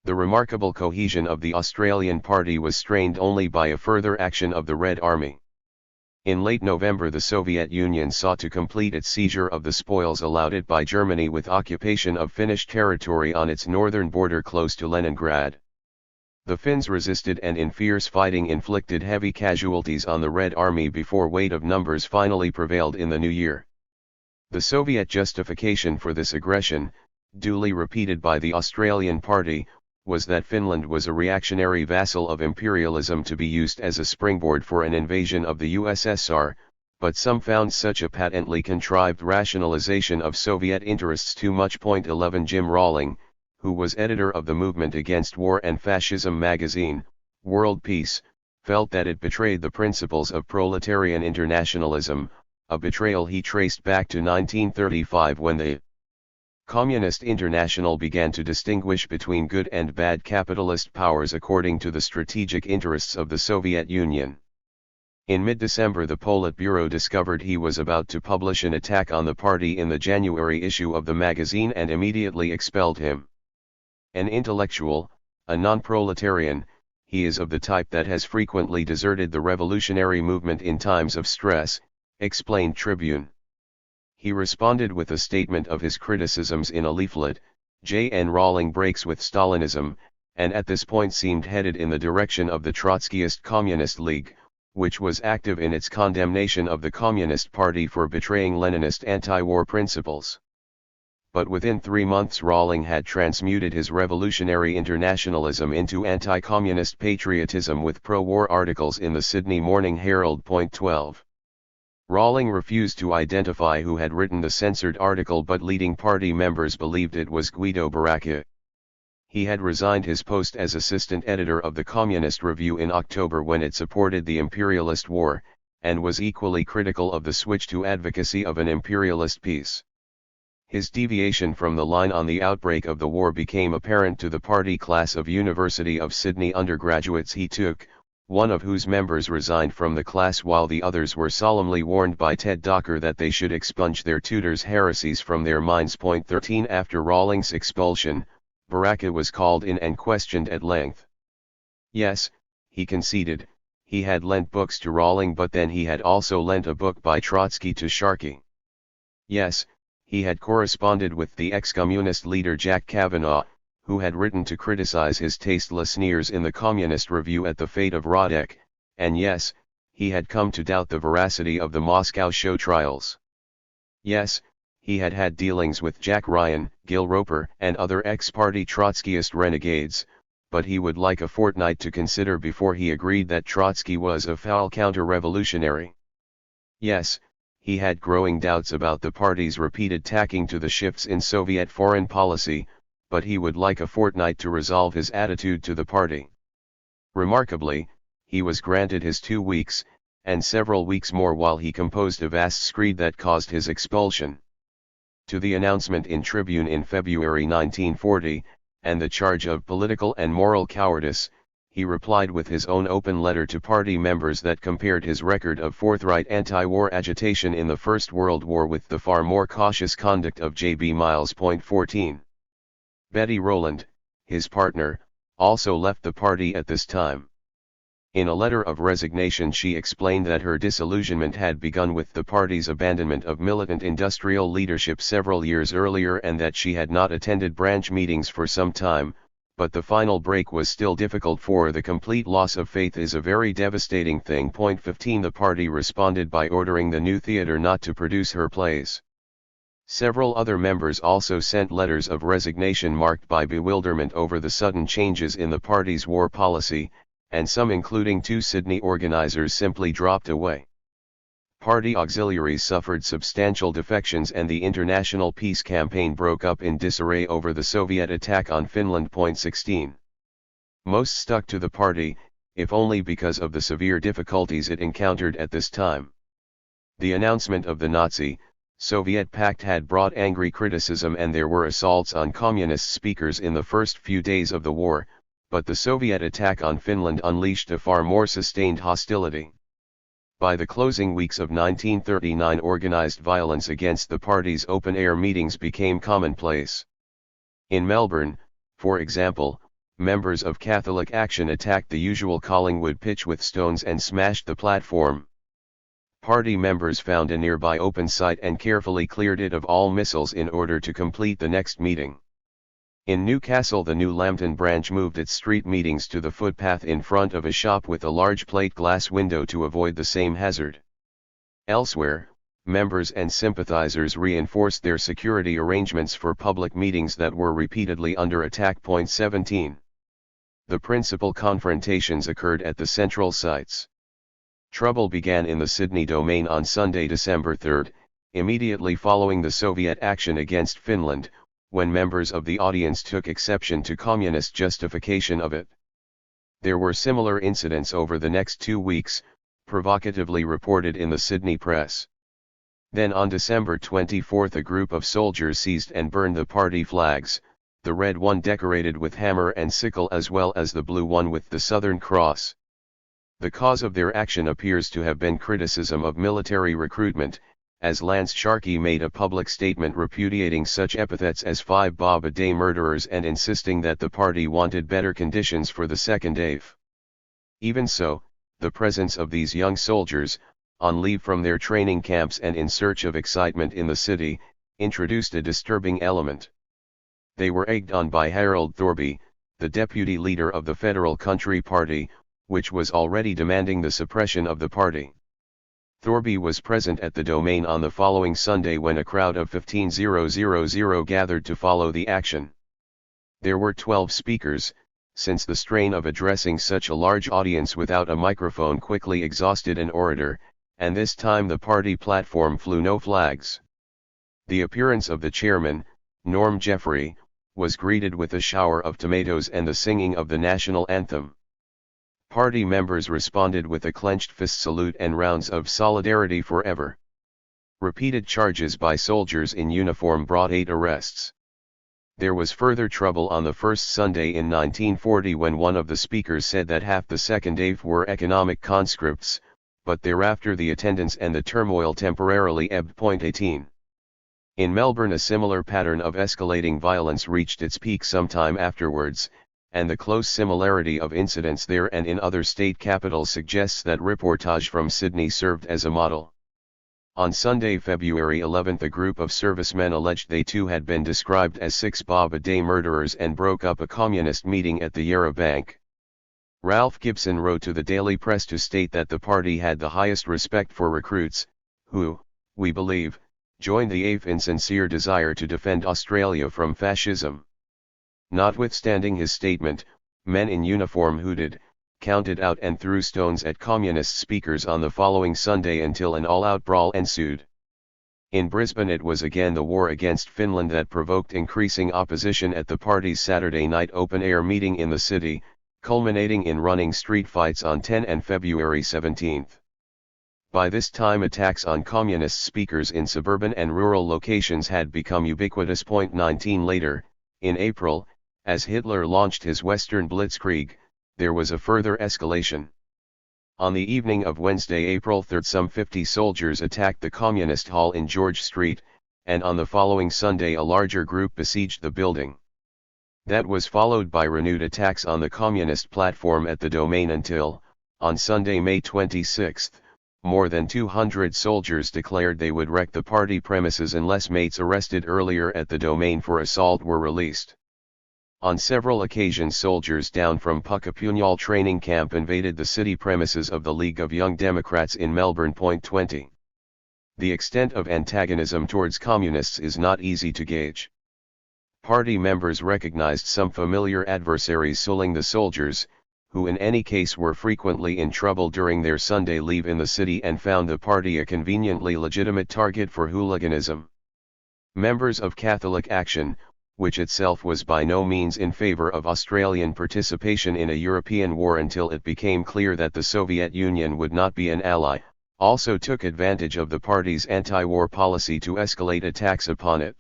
The remarkable cohesion of the Australian party was strained only by a further action of the Red Army. In late November the Soviet Union sought to complete its seizure of the spoils allowed it by Germany with occupation of Finnish territory on its northern border close to Leningrad. The Finns resisted and in fierce fighting inflicted heavy casualties on the Red Army before weight of numbers finally prevailed in the new year. The Soviet justification for this aggression, duly repeated by the Australian party, was that Finland was a reactionary vassal of imperialism to be used as a springboard for an invasion of the USSR, but some found such a patently contrived rationalization of Soviet interests too much. 11 Jim Rawling, who was editor of the Movement Against War and Fascism magazine, World Peace, felt that it betrayed the principles of proletarian internationalism, a betrayal he traced back to 1935 when the Communist International began to distinguish between good and bad capitalist powers according to the strategic interests of the Soviet Union. In mid-December the Politburo discovered he was about to publish an attack on the party in the January issue of the magazine and immediately expelled him. An intellectual, a non-proletarian, he is of the type that has frequently deserted the revolutionary movement in times of stress, explained Tribune. He responded with a statement of his criticisms in a leaflet. J.N. Rawling breaks with Stalinism, and at this point seemed headed in the direction of the Trotskyist Communist League, which was active in its condemnation of the Communist Party for betraying Leninist anti-war principles. But within 3 months Rawling had transmuted his revolutionary internationalism into anti-communist patriotism with pro-war articles in the Sydney Morning Herald. 12. Rawling refused to identify who had written the censored article, but leading party members believed it was Guido Baracca. He had resigned his post as assistant editor of the Communist Review in October when it supported the imperialist war, and was equally critical of the switch to advocacy of an imperialist peace. His deviation from the line on the outbreak of the war became apparent to the party class of University of Sydney undergraduates he took, one of whose members resigned from the class while the others were solemnly warned by Ted Docker that they should expunge their tutors' heresies from their minds. 13 After Rawling's expulsion, Baracca was called in and questioned at length. Yes, he conceded, he had lent books to Rawling, but then he had also lent a book by Trotsky to Sharkey. Yes, he had corresponded with the ex-communist leader Jack Kavanaugh, who had written to criticize his tasteless sneers in the Communist Review at the fate of Radek, and yes, he had come to doubt the veracity of the Moscow show trials. Yes, he had had dealings with Jack Ryan, Gil Roper, and other ex-party Trotskyist renegades, but he would like a fortnight to consider before he agreed that Trotsky was a foul counter-revolutionary. Yes, he had growing doubts about the party's repeated tacking to the shifts in Soviet foreign policy, but he would like a fortnight to resolve his attitude to the party. Remarkably, he was granted his 2 weeks, and several weeks more while he composed a vast screed that caused his expulsion. To the announcement in Tribune in February 1940, and the charge of political and moral cowardice, he replied with his own open letter to party members that compared his record of forthright anti-war agitation in the First World War with the far more cautious conduct of J.B. Miles. 14. Betty Rowland, his partner, also left the party at this time. In a letter of resignation she explained that her disillusionment had begun with the party's abandonment of militant industrial leadership several years earlier and that she had not attended branch meetings for some time, but the final break was still difficult, for the complete loss of faith is a very devastating thing. 15 The party responded by ordering the New Theatre not to produce her plays. Several other members also sent letters of resignation marked by bewilderment over the sudden changes in the party's war policy, and some, including 2 Sydney organisers, simply dropped away. Party auxiliaries suffered substantial defections and the international peace campaign broke up in disarray over the Soviet attack on Finland. 16. Most stuck to the party, if only because of the severe difficulties it encountered at this time. The announcement of the Nazi-Soviet pact had brought angry criticism and there were assaults on communist speakers in the first few days of the war, but the Soviet attack on Finland unleashed a far more sustained hostility. By the closing weeks of 1939 organized violence against the party's open-air meetings became commonplace. In Melbourne, for example, members of Catholic Action attacked the usual Collingwood pitch with stones and smashed the platform. Party members found a nearby open site and carefully cleared it of all missiles in order to complete the next meeting. In Newcastle, the New Lambton branch moved its street meetings to the footpath in front of a shop with a large plate glass window to avoid the same hazard. Elsewhere, members and sympathizers reinforced their security arrangements for public meetings that were repeatedly under attack. 17. The principal confrontations occurred at the central sites. Trouble began in the Sydney Domain on Sunday, December 3, immediately following the Soviet action against Finland, when members of the audience took exception to communist justification of it. There were similar incidents over the next 2 weeks, provocatively reported in the Sydney press. Then on December 24 a group of soldiers seized and burned the party flags, the red one decorated with hammer and sickle as well as the blue one with the Southern Cross. The cause of their action appears to have been criticism of military recruitment, as Lance Sharkey made a public statement repudiating such epithets as 5 bob-a-day murderers and insisting that the party wanted better conditions for the second wave. Even so, the presence of these young soldiers, on leave from their training camps and in search of excitement in the city, introduced a disturbing element. They were egged on by Harold Thorby, the deputy leader of the Federal Country Party, which was already demanding the suppression of the party. Thorby was present at the Domain on the following Sunday when a crowd of 15,000 gathered to follow the action. There were 12 speakers, since the strain of addressing such a large audience without a microphone quickly exhausted an orator, and this time the party platform flew no flags. The appearance of the chairman, Norm Jeffrey, was greeted with a shower of tomatoes and the singing of the national anthem. Party members responded with a clenched fist salute and rounds of "Solidarity Forever." Repeated charges by soldiers in uniform brought 8 arrests. There was further trouble on the first Sunday in 1940 when one of the speakers said that half the second wave were economic conscripts, but thereafter the attendance and the turmoil temporarily ebbed. 18. In Melbourne a similar pattern of escalating violence reached its peak sometime afterwards, and the close similarity of incidents there and in other state capitals suggests that reportage from Sydney served as a model. On Sunday, February 11, a group of servicemen alleged they too had been described as 6 bob-a-day murderers and broke up a communist meeting at the Yarra Bank. Ralph Gibson wrote to the Daily Press to state that the party had the highest respect for recruits, who, we believe, joined the AIF in sincere desire to defend Australia from fascism. Notwithstanding his statement, men in uniform hooted, counted out and threw stones at communist speakers on the following Sunday until an all-out brawl ensued. In Brisbane it was again the war against Finland that provoked increasing opposition at the party's Saturday night open-air meeting in the city, culminating in running street fights on 10 and February 17. By this time attacks on communist speakers in suburban and rural locations had become ubiquitous. 19 Later, in April, as Hitler launched his Western Blitzkrieg, there was a further escalation. On the evening of Wednesday, April 3, some 50 soldiers attacked the Communist Hall in George Street, and on the following Sunday a larger group besieged the building. That was followed by renewed attacks on the Communist platform at the Domain until, on Sunday, May 26, more than 200 soldiers declared they would wreck the party premises unless mates arrested earlier at the Domain for assault were released. On several occasions soldiers down from Puckapunyal training camp invaded the city premises of the League of Young Democrats in Melbourne. 20. The extent of antagonism towards communists is not easy to gauge. Party members recognized some familiar adversaries sullying the soldiers, who in any case were frequently in trouble during their Sunday leave in the city, and found the party a conveniently legitimate target for hooliganism. Members of Catholic Action, which itself was by no means in favor of Australian participation in a European war until it became clear that the Soviet Union would not be an ally, also took advantage of the party's anti-war policy to escalate attacks upon it.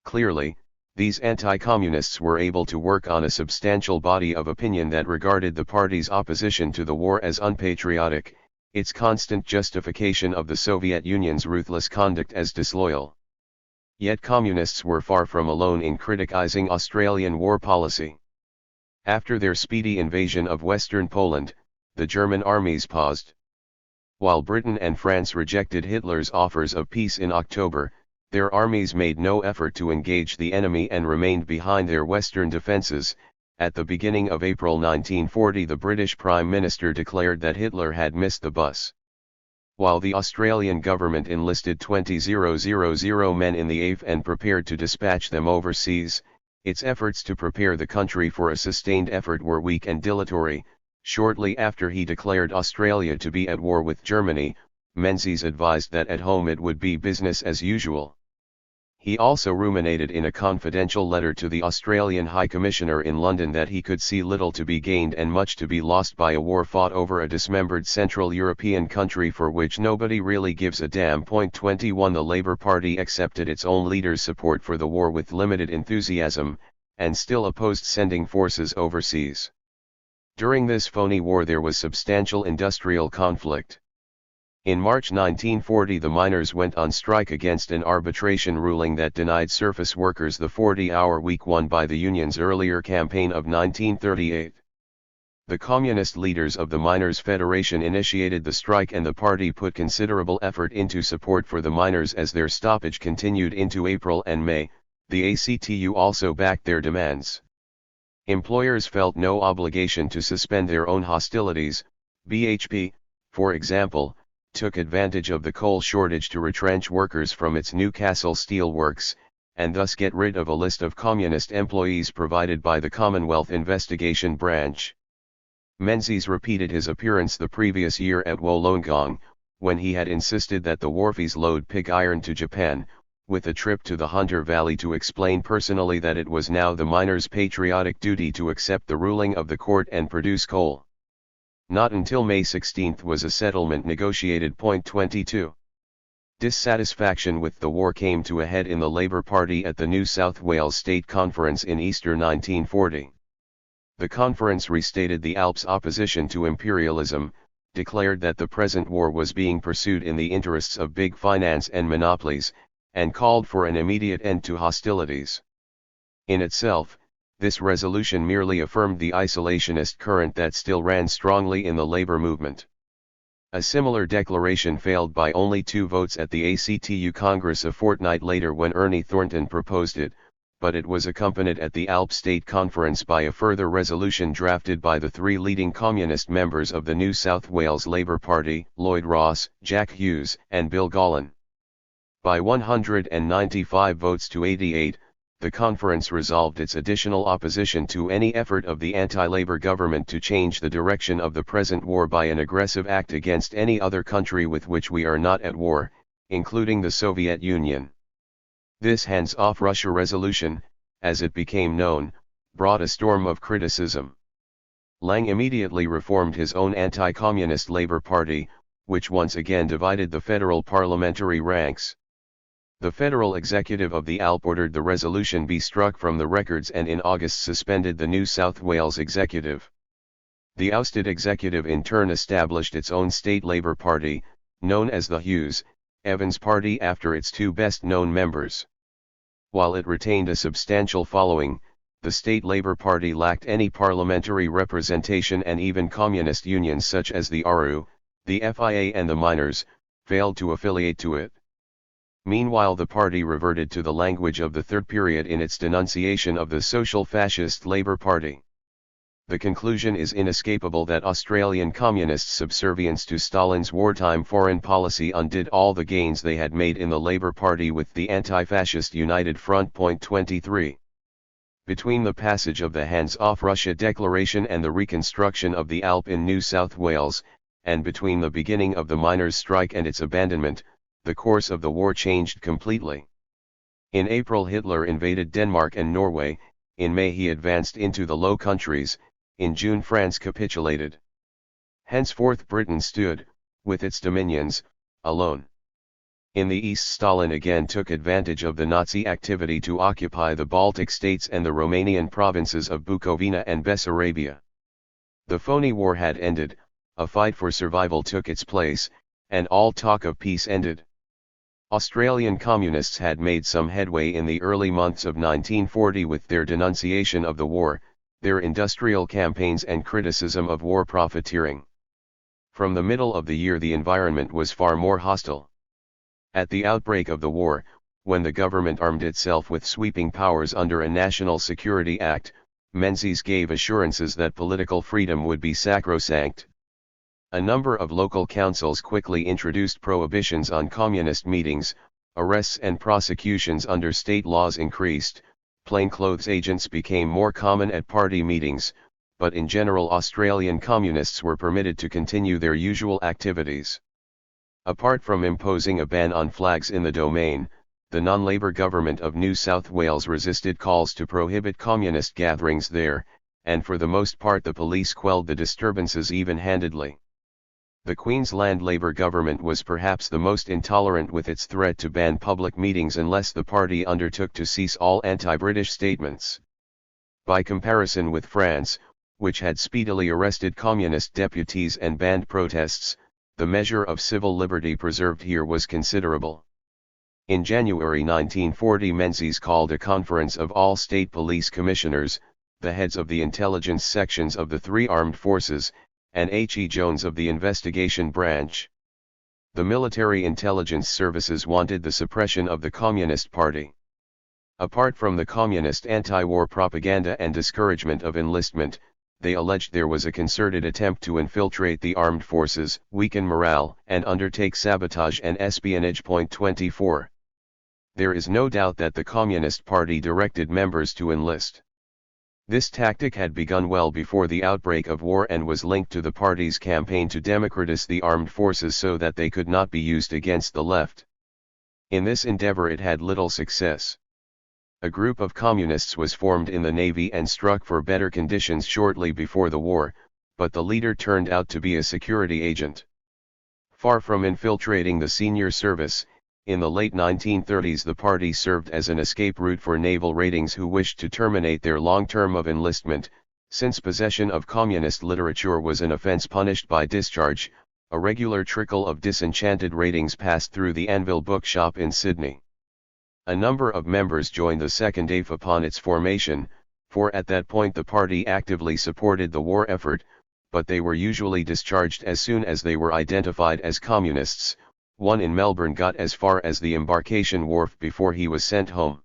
Clearly, these anti-communists were able to work on a substantial body of opinion that regarded the party's opposition to the war as unpatriotic, its constant justification of the Soviet Union's ruthless conduct as disloyal. Yet communists were far from alone in criticizing Australian war policy. After their speedy invasion of western Poland, the German armies paused. While Britain and France rejected Hitler's offers of peace in October, their armies made no effort to engage the enemy and remained behind their western defences. At the beginning of April 1940, the British Prime Minister declared that Hitler had missed the bus. While the Australian government enlisted 20,000 men in the AIF and prepared to dispatch them overseas, its efforts to prepare the country for a sustained effort were weak and dilatory. Shortly after he declared Australia to be at war with Germany, Menzies advised that at home it would be business as usual. He also ruminated in a confidential letter to the Australian High Commissioner in London that he could see little to be gained and much to be lost by a war fought over a dismembered Central European country for which nobody really gives a damn. 21 The Labour Party accepted its own leader's support for the war with limited enthusiasm, and still opposed sending forces overseas. During this phony war there was substantial industrial conflict. In March 1940 the miners went on strike against an arbitration ruling that denied surface workers the 40-hour week won by the union's earlier campaign of 1938. The communist leaders of the Miners' Federation initiated the strike and the party put considerable effort into support for the miners as their stoppage continued into April and May. The ACTU also backed their demands. Employers felt no obligation to suspend their own hostilities. BHP, for example, took advantage of the coal shortage to retrench workers from its Newcastle steelworks, and thus get rid of a list of communist employees provided by the Commonwealth Investigation Branch. Menzies repeated his appearance the previous year at Wollongong, when he had insisted that the wharfies load pig iron to Japan, with a trip to the Hunter Valley to explain personally that it was now the miners' patriotic duty to accept the ruling of the court and produce coal. Not until May 16 was a settlement negotiated. 22. Dissatisfaction with the war came to a head in the Labour Party at the New South Wales State Conference in Easter 1940. The conference restated the ALP's opposition to imperialism, declared that the present war was being pursued in the interests of big finance and monopolies, and called for an immediate end to hostilities. In itself, this resolution merely affirmed the isolationist current that still ran strongly in the labor movement. A similar declaration failed by only 2 votes at the ACTU Congress a fortnight later when Ernie Thornton proposed it, but it was accompanied at the ALP State Conference by a further resolution drafted by the 3 leading communist members of the New South Wales Labour Party, Lloyd Ross, Jack Hughes, and Bill Gollan. By 195 votes to 88, the conference resolved its additional opposition to any effort of the anti-labor government to change the direction of the present war by an aggressive act against any other country with which we are not at war, including the Soviet Union. This hands-off Russia resolution, as it became known, brought a storm of criticism. Lang immediately reformed his own anti-communist Labour Party, which once again divided the federal parliamentary ranks. The federal executive of the ALP ordered the resolution be struck from the records and in August suspended the New South Wales executive. The ousted executive in turn established its own state Labour Party, known as the Hughes-Evans Party after its 2 best-known members. While it retained a substantial following, the state Labour Party lacked any parliamentary representation and even communist unions such as the ARU, the FIA and the miners, failed to affiliate to it. Meanwhile the party reverted to the language of the third period in its denunciation of the social fascist Labour Party. The conclusion is inescapable that Australian communists' subservience to Stalin's wartime foreign policy undid all the gains they had made in the Labour Party with the anti-fascist United Front. 23. Between the passage of the Hands-Off Russia Declaration and the reconstruction of the ALP in New South Wales, and between the beginning of the miners' strike and its abandonment, the course of the war changed completely. In April Hitler invaded Denmark and Norway, in May he advanced into the Low Countries, in June France capitulated. Henceforth Britain stood, with its dominions, alone. In the east Stalin again took advantage of the Nazi activity to occupy the Baltic states and the Romanian provinces of Bukovina and Bessarabia. The phony war had ended, a fight for survival took its place, and all talk of peace ended. Australian communists had made some headway in the early months of 1940 with their denunciation of the war, their industrial campaigns and criticism of war profiteering. From the middle of the year the environment was far more hostile. At the outbreak of the war, when the government armed itself with sweeping powers under a National Security Act, Menzies gave assurances that political freedom would be sacrosanct. A number of local councils quickly introduced prohibitions on communist meetings, arrests and prosecutions under state laws increased, plainclothes agents became more common at party meetings, but in general Australian communists were permitted to continue their usual activities. Apart from imposing a ban on flags in the Domain, the non-Labour government of New South Wales resisted calls to prohibit communist gatherings there, and for the most part the police quelled the disturbances even-handedly. The Queensland Labour government was perhaps the most intolerant with its threat to ban public meetings unless the party undertook to cease all anti-British statements. By comparison with France, which had speedily arrested communist deputies and banned protests, the measure of civil liberty preserved here was considerable. In January 1940 Menzies called a conference of all state police commissioners, the heads of the intelligence sections of the three armed forces, and H.E. Jones of the investigation branch. The military intelligence services wanted the suppression of the Communist Party. Apart from the communist anti-war propaganda and discouragement of enlistment, they alleged there was a concerted attempt to infiltrate the armed forces, weaken morale, and undertake sabotage and espionage. 24. There is no doubt that the Communist Party directed members to enlist. This tactic had begun well before the outbreak of war and was linked to the party's campaign to democratize the armed forces so that they could not be used against the left. In this endeavor it had little success. A group of communists was formed in the Navy and struck for better conditions shortly before the war, but the leader turned out to be a security agent. Far from infiltrating the senior service, in the late 1930s the party served as an escape route for naval ratings who wished to terminate their long term of enlistment. Since possession of communist literature was an offense punished by discharge, a regular trickle of disenchanted ratings passed through the Anvil bookshop in Sydney. A number of members joined the Second AIF upon its formation, for at that point the party actively supported the war effort, but they were usually discharged as soon as they were identified as communists. One in Melbourne got as far as the embarkation wharf before he was sent home.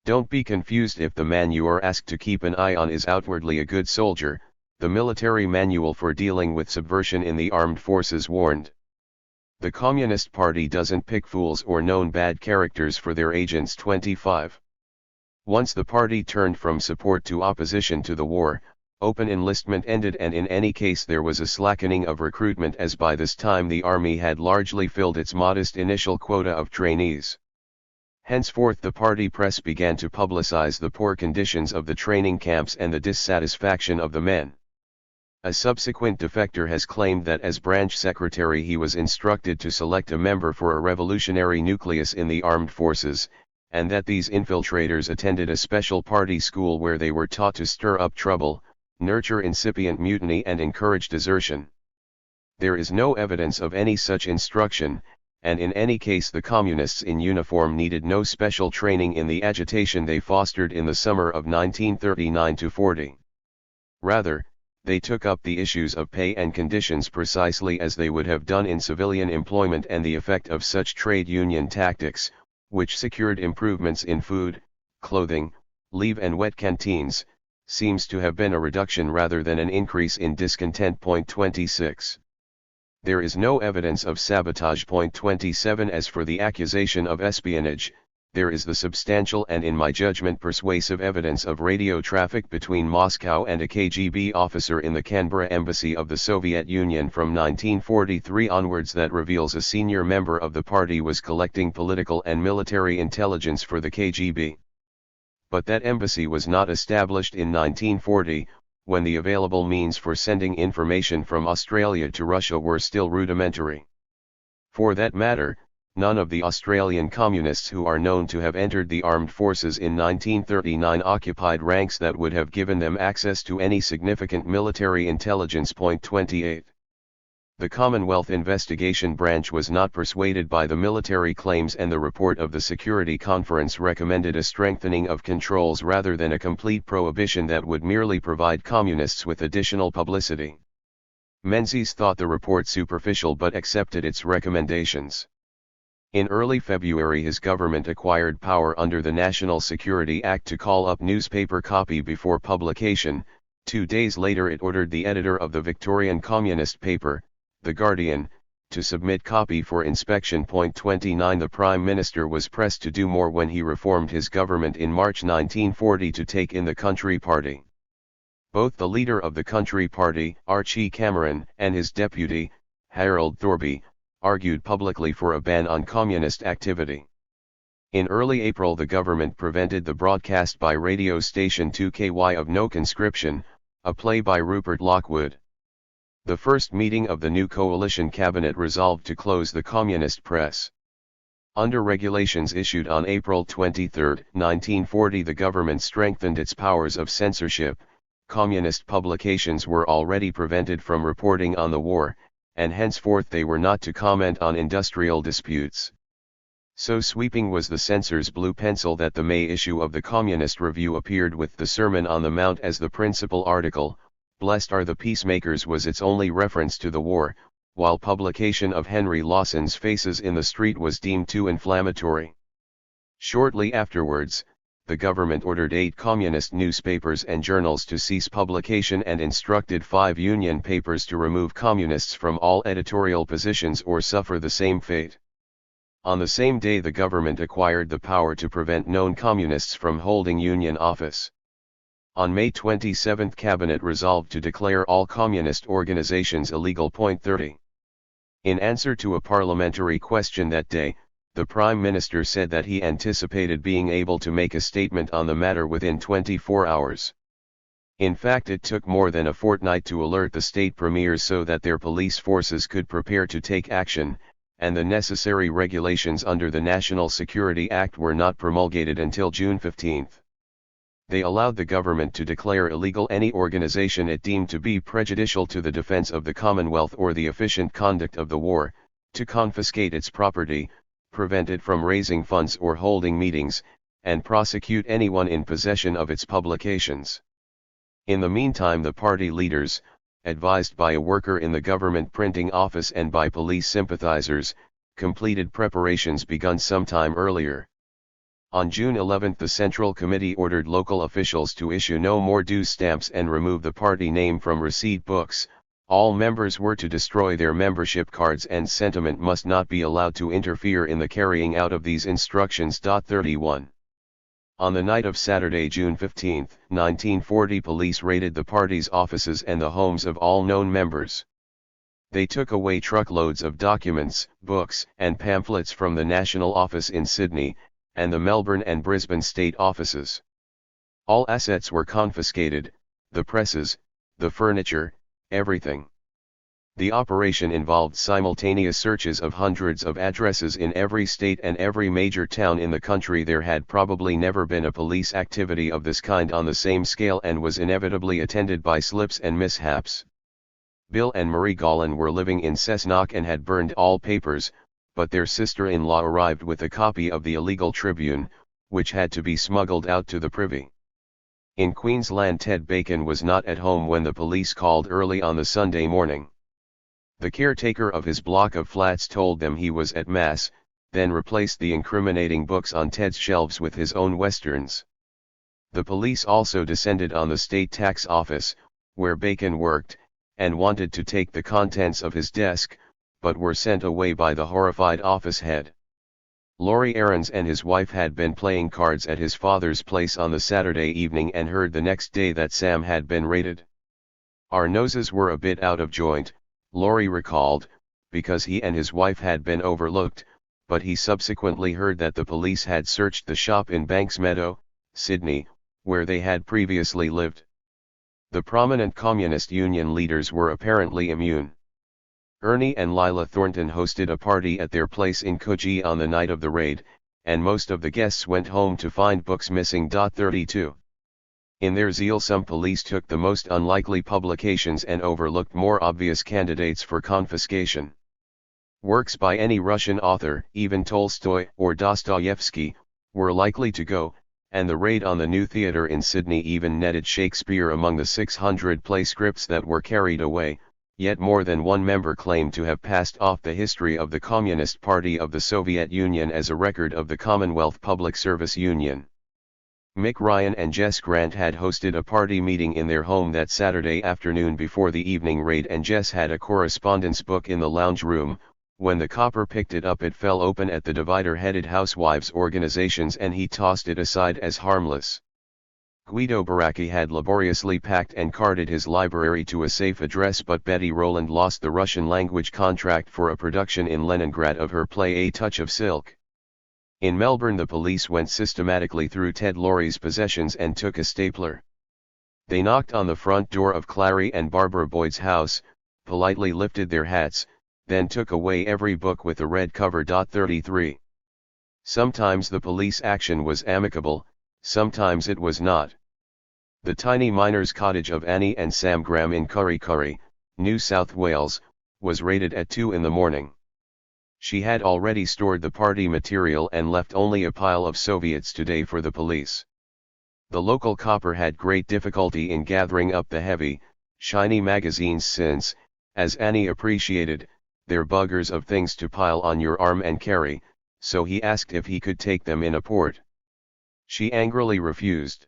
Don't be confused if the man you are asked to keep an eye on is outwardly a good soldier, the military manual for dealing with subversion in the armed forces warned. The Communist Party doesn't pick fools or known bad characters for their agents. 25. Once the party turned from support to opposition to the war, open enlistment ended and in any case there was a slackening of recruitment as by this time the army had largely filled its modest initial quota of trainees. Henceforth the party press began to publicize the poor conditions of the training camps and the dissatisfaction of the men. A subsequent defector has claimed that as branch secretary he was instructed to select a member for a revolutionary nucleus in the armed forces, and that these infiltrators attended a special party school where they were taught to stir up trouble, nurture incipient mutiny and encourage desertion. There is no evidence of any such instruction, and in any case the communists in uniform needed no special training in the agitation they fostered in the summer of 1939-40. Rather, they took up the issues of pay and conditions precisely as they would have done in civilian employment, and the effect of such trade union tactics, which secured improvements in food, clothing, leave and wet canteens, seems to have been a reduction rather than an increase in discontent. 26. There is no evidence of sabotage. 27. As for the accusation of espionage, there is the substantial and in my judgment persuasive evidence of radio traffic between Moscow and a KGB officer in the Canberra embassy of the Soviet Union from 1943 onwards that reveals a senior member of the party was collecting political and military intelligence for the KGB. But that embassy was not established in 1940, when the available means for sending information from Australia to Russia were still rudimentary. For that matter, none of the Australian communists who are known to have entered the armed forces in 1939 occupied ranks that would have given them access to any significant military intelligence. 28. The Commonwealth Investigation Branch was not persuaded by the military claims, and the report of the Security Conference recommended a strengthening of controls rather than a complete prohibition that would merely provide communists with additional publicity. Menzies thought the report superficial but accepted its recommendations. In early February his government acquired power under the National Security Act to call up newspaper copy before publication. 2 days later it ordered the editor of the Victorian communist paper, The Guardian, to submit copy for inspection. 29 The Prime Minister was pressed to do more when he reformed his government in March 1940 to take in the Country Party. Both the leader of the Country Party, Archie Cameron, and his deputy, Harold Thorby, argued publicly for a ban on communist activity. In early April the government prevented the broadcast by radio station 2KY of No Conscription, a play by Rupert Lockwood. The first meeting of the new coalition cabinet resolved to close the communist press. Under regulations issued on April 23, 1940 the government strengthened its powers of censorship. Communist publications were already prevented from reporting on the war, and henceforth they were not to comment on industrial disputes. So sweeping was the censor's blue pencil that the May issue of the Communist Review appeared with the Sermon on the Mount as the principal article. Blessed are the peacemakers was its only reference to the war, while publication of Henry Lawson's Faces in the Street was deemed too inflammatory. Shortly afterwards, the government ordered 8 communist newspapers and journals to cease publication and instructed 5 union papers to remove communists from all editorial positions or suffer the same fate. On the same day the government acquired the power to prevent known communists from holding union office. On May 27 Cabinet resolved to declare all communist organizations illegal. 30. In answer to a parliamentary question that day, the Prime Minister said that he anticipated being able to make a statement on the matter within 24 hours. In fact it took more than a fortnight to alert the state premiers so that their police forces could prepare to take action, and the necessary regulations under the National Security Act were not promulgated until June 15. They allowed the government to declare illegal any organization it deemed to be prejudicial to the defense of the Commonwealth or the efficient conduct of the war, to confiscate its property, prevent it from raising funds or holding meetings, and prosecute anyone in possession of its publications. In the meantime the party leaders, advised by a worker in the government printing office and by police sympathizers, completed preparations begun sometime earlier. On June 11 the Central Committee ordered local officials to issue no more dues stamps and remove the party name from receipt books. All members were to destroy their membership cards and sentiment must not be allowed to interfere in the carrying out of these instructions. 31. On the night of Saturday, June 15, 1940, police raided the party's offices and the homes of all known members. They took away truckloads of documents, books, and pamphlets from the National Office in Sydney, and the Melbourne and Brisbane state offices. All assets were confiscated, the presses, the furniture, everything. The operation involved simultaneous searches of hundreds of addresses in every state and every major town in the country. There had probably never been a police activity of this kind on the same scale and was inevitably attended by slips and mishaps. Bill and Marie Gollan were living in Cessnock and had burned all papers, but their sister-in-law arrived with a copy of the illegal Tribune, which had to be smuggled out to the Privy. In Queensland Ted Bacon was not at home when the police called early on the Sunday morning. The caretaker of his block of flats told them he was at Mass, then replaced the incriminating books on Ted's shelves with his own westerns. The police also descended on the state tax office, where Bacon worked, and wanted to take the contents of his desk, but were sent away by the horrified office head. Laurie Aarons and his wife had been playing cards at his father's place on the Saturday evening and heard the next day that Sam had been raided. Our noses were a bit out of joint, Laurie recalled, because he and his wife had been overlooked, but he subsequently heard that the police had searched the shop in Banks Meadow, Sydney, where they had previously lived. The prominent Communist Union leaders were apparently immune. Ernie and Lila Thornton hosted a party at their place in Coogee on the night of the raid, and most of the guests went home to find books missing. 32. In their zeal some police took the most unlikely publications and overlooked more obvious candidates for confiscation. Works by any Russian author, even Tolstoy or Dostoevsky, were likely to go, and the raid on the new theatre in Sydney even netted Shakespeare among the 600 play scripts that were carried away, yet more than one member claimed to have passed off the history of the Communist Party of the Soviet Union as a record of the Commonwealth Public Service Union. Mick Ryan and Jess Grant had hosted a party meeting in their home that Saturday afternoon before the evening raid, and Jess had a correspondence book in the lounge room. When the copper picked it up, it fell open at the divider-headed housewives' organizations and he tossed it aside as harmless. Guido Baracchi had laboriously packed and carted his library to a safe address, but Betty Rowland lost the Russian-language contract for a production in Leningrad of her play A Touch of Silk. In Melbourne the police went systematically through Ted Laurie's possessions and took a stapler. They knocked on the front door of Clary and Barbara Boyd's house, politely lifted their hats, then took away every book with a red cover. 33. Sometimes the police action was amicable, sometimes it was not. The tiny miners' cottage of Annie and Sam Graham in Kurri Kurri, New South Wales, was raided at 2 in the morning. She had already stored the party material and left only a pile of Soviets today for the police. The local copper had great difficulty in gathering up the heavy, shiny magazines since, as Annie appreciated, they're buggers of things to pile on your arm and carry, so he asked if he could take them in a port. She angrily refused.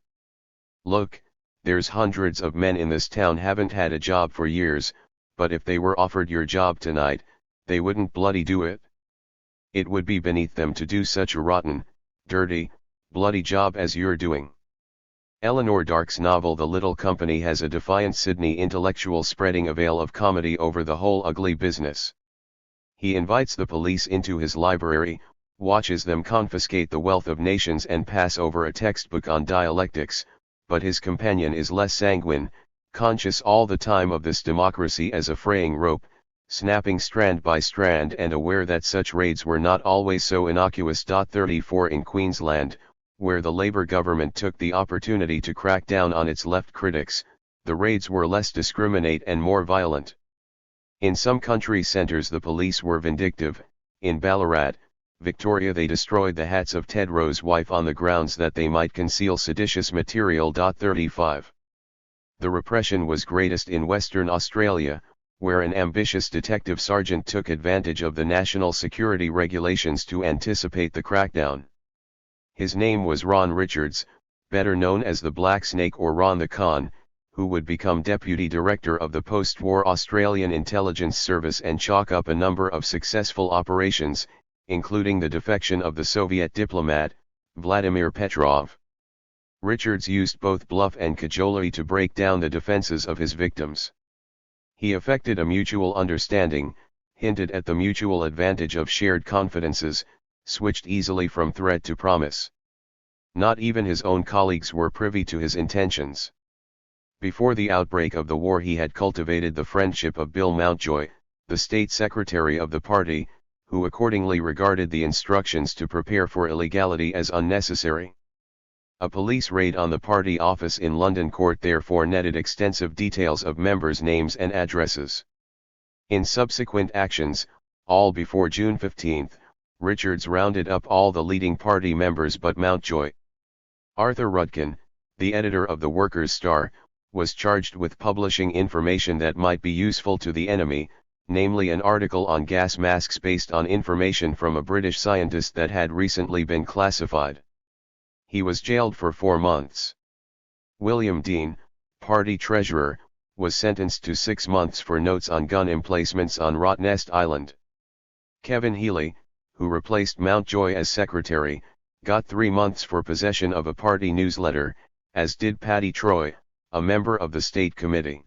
Look, there's hundreds of men in this town haven't had a job for years, but if they were offered your job tonight, they wouldn't bloody do it. It would be beneath them to do such a rotten, dirty, bloody job as you're doing. Eleanor Dark's novel The Little Company has a defiant Sydney intellectual spreading a veil of comedy over the whole ugly business. He invites the police into his library, watches them confiscate the wealth of nations and pass over a textbook on dialectics, but his companion is less sanguine, conscious all the time of this democracy as a fraying rope, snapping strand by strand, and aware that such raids were not always so innocuous. 34 In Queensland, where the Labour government took the opportunity to crack down on its left critics, the raids were less discriminate and more violent. In some country centres the police were vindictive. In Ballarat, Victoria, they destroyed the hats of Ted Rowe's wife on the grounds that they might conceal seditious material. 35. The repression was greatest in Western Australia, where an ambitious detective sergeant took advantage of the national security regulations to anticipate the crackdown. His name was Ron Richards, better known as the Black Snake or Ron the Con, who would become Deputy Director of the post-war Australian Intelligence Service and chalk up a number of successful operations, including the defection of the Soviet diplomat, Vladimir Petrov. Richards used both bluff and cajolery to break down the defenses of his victims. He effected a mutual understanding, hinted at the mutual advantage of shared confidences, switched easily from threat to promise. Not even his own colleagues were privy to his intentions. Before the outbreak of the war he had cultivated the friendship of Bill Mountjoy, the state secretary of the party, who accordingly regarded the instructions to prepare for illegality as unnecessary. A police raid on the party office in London Court therefore netted extensive details of members' names and addresses. In subsequent actions, all before June 15, Richards rounded up all the leading party members but Mountjoy. Arthur Rudkin, the editor of the Workers' Star, was charged with publishing information that might be useful to the enemy, namely an article on gas masks based on information from a British scientist that had recently been classified. He was jailed for 4 months. William Dean, party treasurer, was sentenced to 6 months for notes on gun emplacements on Rottnest Island. Kevin Healy, who replaced Mountjoy as secretary, got 3 months for possession of a party newsletter, as did Paddy Troy, a member of the State Committee.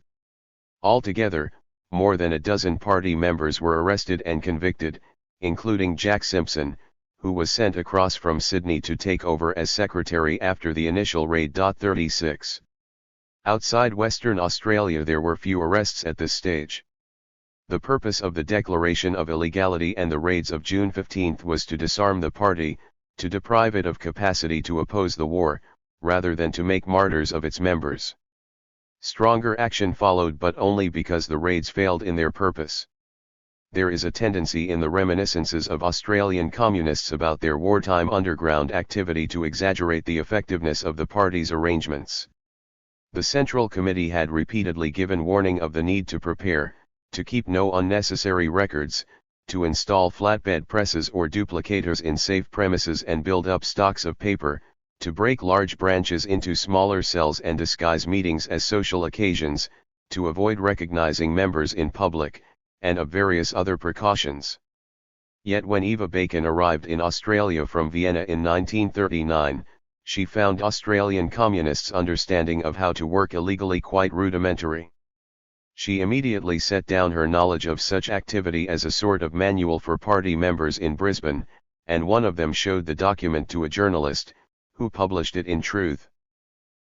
Altogether, more than a dozen party members were arrested and convicted, including Jack Simpson, who was sent across from Sydney to take over as secretary after the initial raid. 36. Outside Western Australia there were few arrests at this stage. The purpose of the declaration of illegality and the raids of June 15 was to disarm the party, to deprive it of capacity to oppose the war, rather than to make martyrs of its members. Stronger action followed, but only because the raids failed in their purpose. There is a tendency in the reminiscences of Australian communists about their wartime underground activity to exaggerate the effectiveness of the party's arrangements. The Central Committee had repeatedly given warning of the need to prepare, to keep no unnecessary records, to install flatbed presses or duplicators in safe premises and build up stocks of paper, to break large branches into smaller cells and disguise meetings as social occasions, to avoid recognizing members in public, and of various other precautions. Yet when Eva Bacon arrived in Australia from Vienna in 1939, she found Australian communists' understanding of how to work illegally quite rudimentary. She immediately set down her knowledge of such activity as a sort of manual for party members in Brisbane, and one of them showed the document to a journalist, who published it in Truth.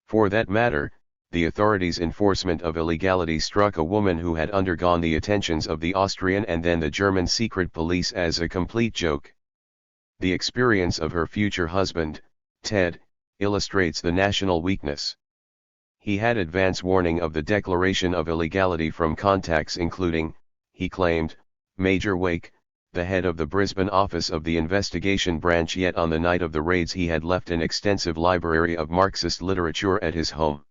For that matter, the authorities' enforcement of illegality struck a woman who had undergone the attentions of the Austrian and then the German secret police as a complete joke. The experience of her future husband, Ted, illustrates the national weakness. He had advance warning of the declaration of illegality from contacts including, he claimed, Major Wake, the head of the Brisbane office of the investigation branch. Yet on the night of the raids he had left an extensive library of Marxist literature at his home.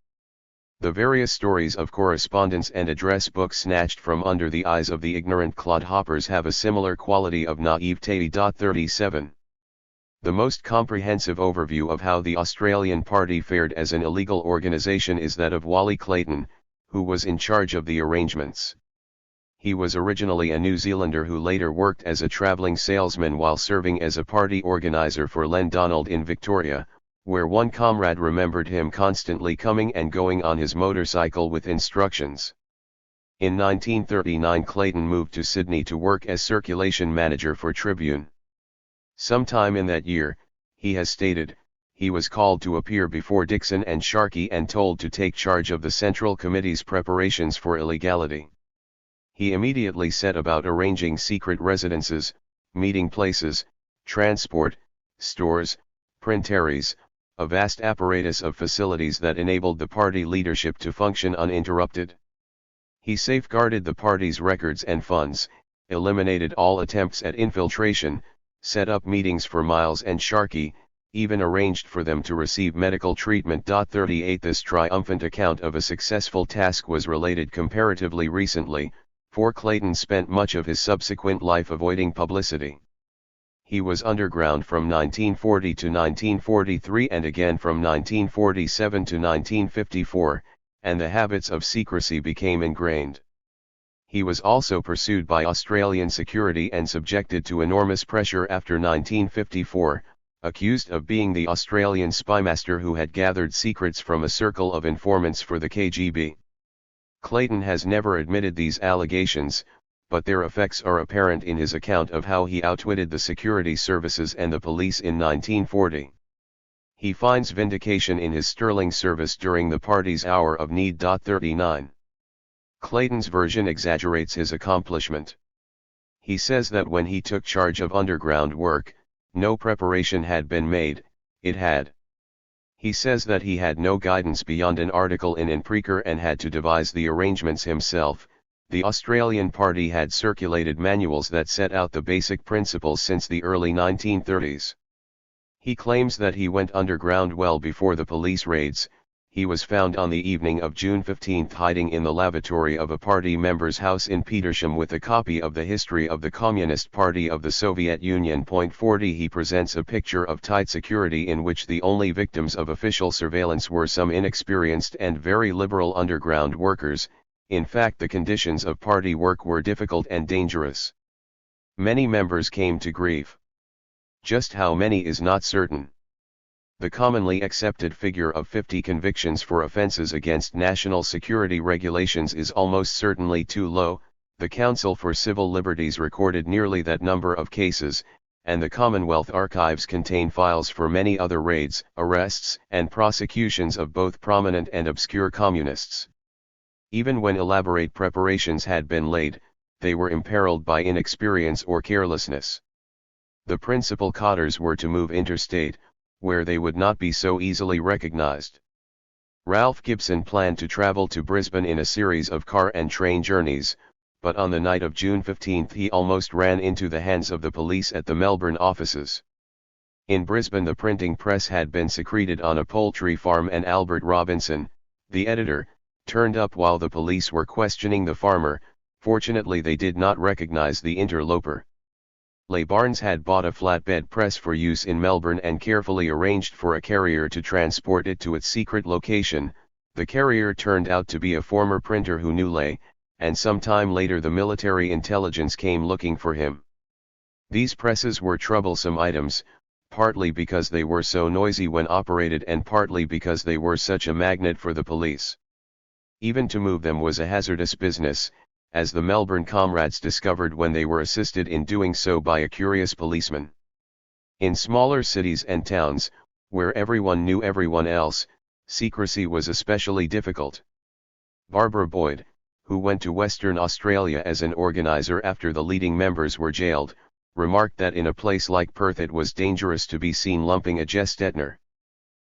The various stories of correspondence and address books snatched from under the eyes of the ignorant clodhoppers have a similar quality of naivete. 37. The most comprehensive overview of how the Australian Party fared as an illegal organisation is that of Wally Clayton, who was in charge of the arrangements. He was originally a New Zealander who later worked as a travelling salesman while serving as a party organiser for Len Donald in Victoria, where one comrade remembered him constantly coming and going on his motorcycle with instructions. In 1939 Clayton moved to Sydney to work as circulation manager for Tribune. Sometime in that year, he has stated, he was called to appear before Dixon and Sharkey and told to take charge of the Central Committee's preparations for illegality. He immediately set about arranging secret residences, meeting places, transport, stores, printeries, a vast apparatus of facilities that enabled the party leadership to function uninterrupted. He safeguarded the party's records and funds, eliminated all attempts at infiltration, set up meetings for Miles and Sharkey, even arranged for them to receive medical treatment. 38 This triumphant account of a successful task was related comparatively recently, for Clayton spent much of his subsequent life avoiding publicity. He was underground from 1940 to 1943 and again from 1947 to 1954, and the habits of secrecy became ingrained. He was also pursued by Australian security and subjected to enormous pressure after 1954, accused of being the Australian spymaster who had gathered secrets from a circle of informants for the KGB. Clayton has never admitted these allegations, but their effects are apparent in his account of how he outwitted the security services and the police in 1940. He finds vindication in his sterling service during the party's hour of need. 39. Clayton's version exaggerates his accomplishment. He says that when he took charge of underground work, no preparation had been made, it had. He says that he had no guidance beyond an article in Inpreker and had to devise the arrangements himself. The Australian Party had circulated manuals that set out the basic principles since the early 1930s. He claims that he went underground well before the police raids. He was found on the evening of June 15 hiding in the lavatory of a party member's house in Petersham with a copy of the History of the Communist Party of the Soviet Union. 40 He presents a picture of tight security in which the only victims of official surveillance were some inexperienced and very liberal underground workers. In fact, the conditions of party work were difficult and dangerous. Many members came to grief. Just how many is not certain. The commonly accepted figure of 50 convictions for offences against national security regulations is almost certainly too low. The Council for Civil Liberties recorded nearly that number of cases, and the Commonwealth archives contain files for many other raids, arrests, and prosecutions of both prominent and obscure communists. Even when elaborate preparations had been laid, they were imperiled by inexperience or carelessness. The principal cotters were to move interstate, where they would not be so easily recognized. Ralph Gibson planned to travel to Brisbane in a series of car and train journeys, but on the night of June 15 he almost ran into the hands of the police at the Melbourne offices. In Brisbane the printing press had been secreted on a poultry farm, and Albert Robinson, the editor, turned up while the police were questioning the farmer. Fortunately they did not recognize the interloper. Leigh Barnes had bought a flatbed press for use in Melbourne and carefully arranged for a carrier to transport it to its secret location. The carrier turned out to be a former printer who knew Leigh, and some time later the military intelligence came looking for him. These presses were troublesome items, partly because they were so noisy when operated and partly because they were such a magnet for the police. Even to move them was a hazardous business, as the Melbourne comrades discovered when they were assisted in doing so by a curious policeman. In smaller cities and towns, where everyone knew everyone else, secrecy was especially difficult. Barbara Boyd, who went to Western Australia as an organizer after the leading members were jailed, remarked that in a place like Perth it was dangerous to be seen lumping a Jess Stettner.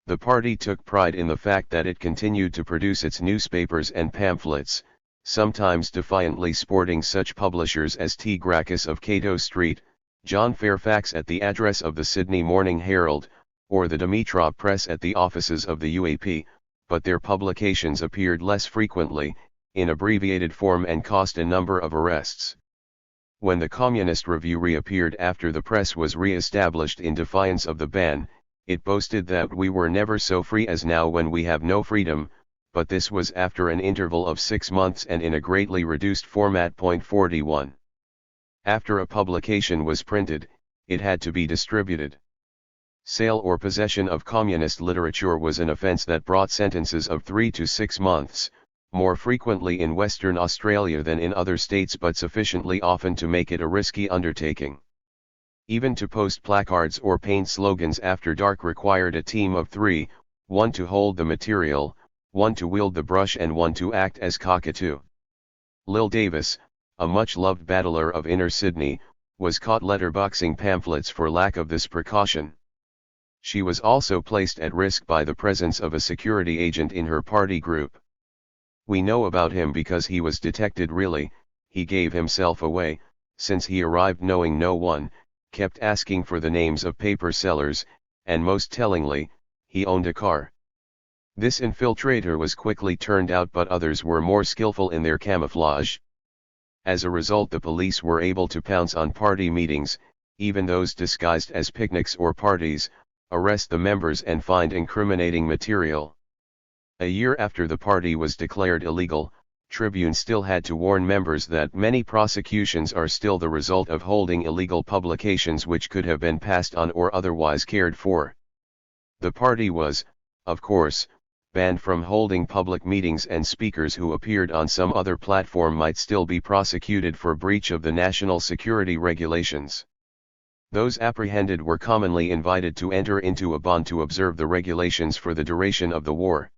The party took pride in the fact that it continued to produce its newspapers and pamphlets, sometimes defiantly sporting such publishers as T. Gracchus of Cato Street, John Fairfax at the address of the Sydney Morning Herald, or the Dimitrov Press at the offices of the UAP, but their publications appeared less frequently, in abbreviated form, and cost a number of arrests. When the Communist Review reappeared after the press was re-established in defiance of the ban, it boasted that we were never so free as now when we have no freedom, but this was after an interval of 6 months and in a greatly reduced format. 41. After a publication was printed, it had to be distributed. Sale or possession of communist literature was an offence that brought sentences of 3 to 6 months, more frequently in Western Australia than in other states, but sufficiently often to make it a risky undertaking. Even to post placards or paint slogans after dark required a team of 3, one to hold the material, one to wield the brush, and one to act as cockatoo. Lil Davis, a much-loved battler of inner Sydney, was caught letterboxing pamphlets for lack of this precaution. She was also placed at risk by the presence of a security agent in her party group. We know about him because he was detected. Really, he gave himself away, since he arrived knowing no one, kept asking for the names of paper sellers, and most tellingly, he owned a car. This infiltrator was quickly turned out, but others were more skillful in their camouflage. As a result, the police were able to pounce on party meetings, even those disguised as picnics or parties, arrest the members and find incriminating material. A year after the party was declared illegal, Tribune still had to warn members that many prosecutions are still the result of holding illegal publications which could have been passed on or otherwise cared for. The party was, of course, banned from holding public meetings, and speakers who appeared on some other platform might still be prosecuted for breach of the national security regulations. Those apprehended were commonly invited to enter into a bond to observe the regulations for the duration of the war.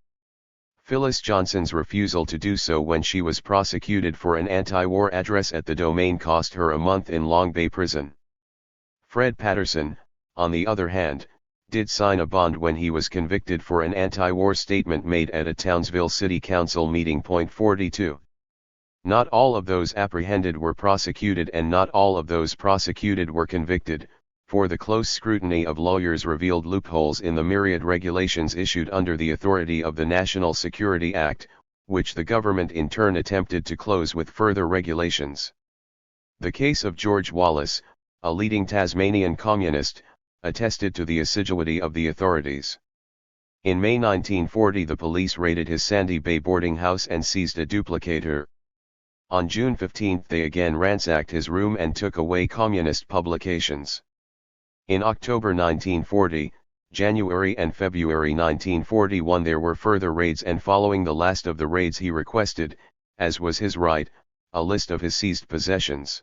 Phyllis Johnson's refusal to do so when she was prosecuted for an anti-war address at the Domain cost her a month in Long Bay prison. Fred Patterson, on the other hand, did sign a bond when he was convicted for an anti-war statement made at a Townsville City Council meeting. 42. Not all of those apprehended were prosecuted, and not all of those prosecuted were convicted, for the close scrutiny of lawyers revealed loopholes in the myriad regulations issued under the authority of the National Security Act, which the government in turn attempted to close with further regulations. The case of George Wallace, a leading Tasmanian communist, attested to the assiduity of the authorities. In May 1940 the police raided his Sandy Bay boarding house and seized a duplicator. On June 15 they again ransacked his room and took away communist publications. In October 1940, January and February 1941 there were further raids, and following the last of the raids he requested, as was his right, a list of his seized possessions.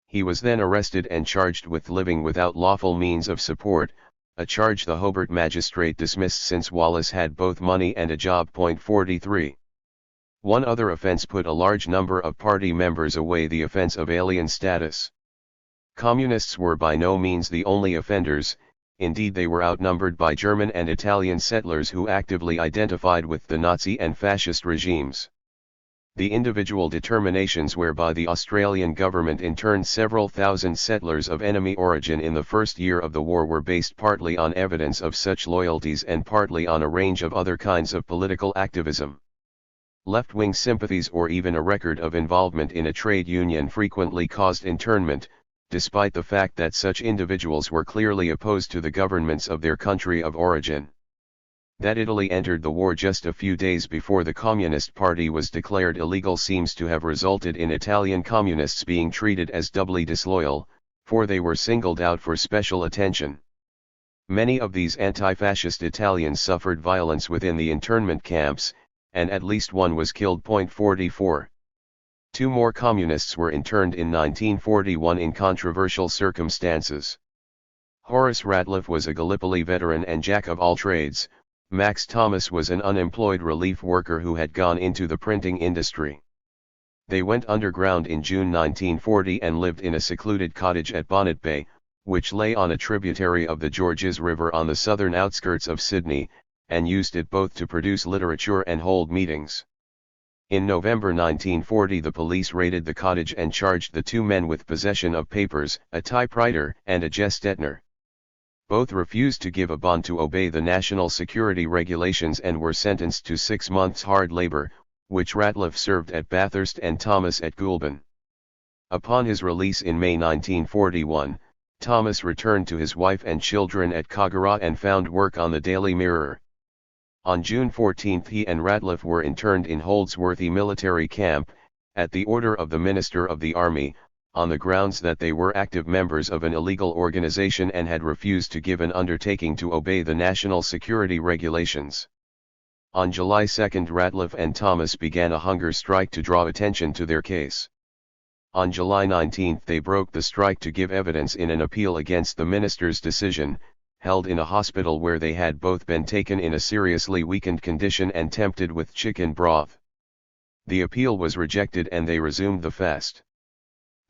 He was then arrested and charged with living without lawful means of support, a charge the Hobart magistrate dismissed since Wallace had both money and a job. 43. One other offence put a large number of party members away: the offence of alien status. Communists were by no means the only offenders. indeed they were outnumbered by German and Italian settlers who actively identified with the Nazi and fascist regimes. The individual determinations whereby the Australian government interned several thousand settlers of enemy origin in the first year of the war were based partly on evidence of such loyalties and partly on a range of other kinds of political activism. Left-wing sympathies or even a record of involvement in a trade union frequently caused internment, despite the fact that such individuals were clearly opposed to the governments of their country of origin. That Italy entered the war just a few days before the Communist Party was declared illegal seems to have resulted in Italian communists being treated as doubly disloyal, for they were singled out for special attention. Many of these anti-fascist Italians suffered violence within the internment camps, and at least one was killed. 44. Two more communists were interned in 1941 in controversial circumstances. Horace Ratliff was a Gallipoli veteran and jack of all trades. Max Thomas was an unemployed relief worker who had gone into the printing industry. They went underground in June 1940 and lived in a secluded cottage at Bonnet Bay, which lay on a tributary of the Georges River on the southern outskirts of Sydney, and used it both to produce literature and hold meetings. In November 1940 the police raided the cottage and charged the two men with possession of papers, a typewriter, and a Gestetner. Both refused to give a bond to obey the national security regulations and were sentenced to 6 months hard labor, which Ratliff served at Bathurst and Thomas at Goulburn. Upon his release in May 1941, Thomas returned to his wife and children at Kogarah and found work on the Daily Mirror. On June 14 he and Ratliff were interned in Holdsworthy military camp, at the order of the Minister of the Army, on the grounds that they were active members of an illegal organization and had refused to give an undertaking to obey the national security regulations. On July 2 Ratliff and Thomas began a hunger strike to draw attention to their case. On July 19 they broke the strike to give evidence in an appeal against the minister's decision, held in a hospital where they had both been taken in a seriously weakened condition and tempted with chicken broth. The appeal was rejected and they resumed the fast.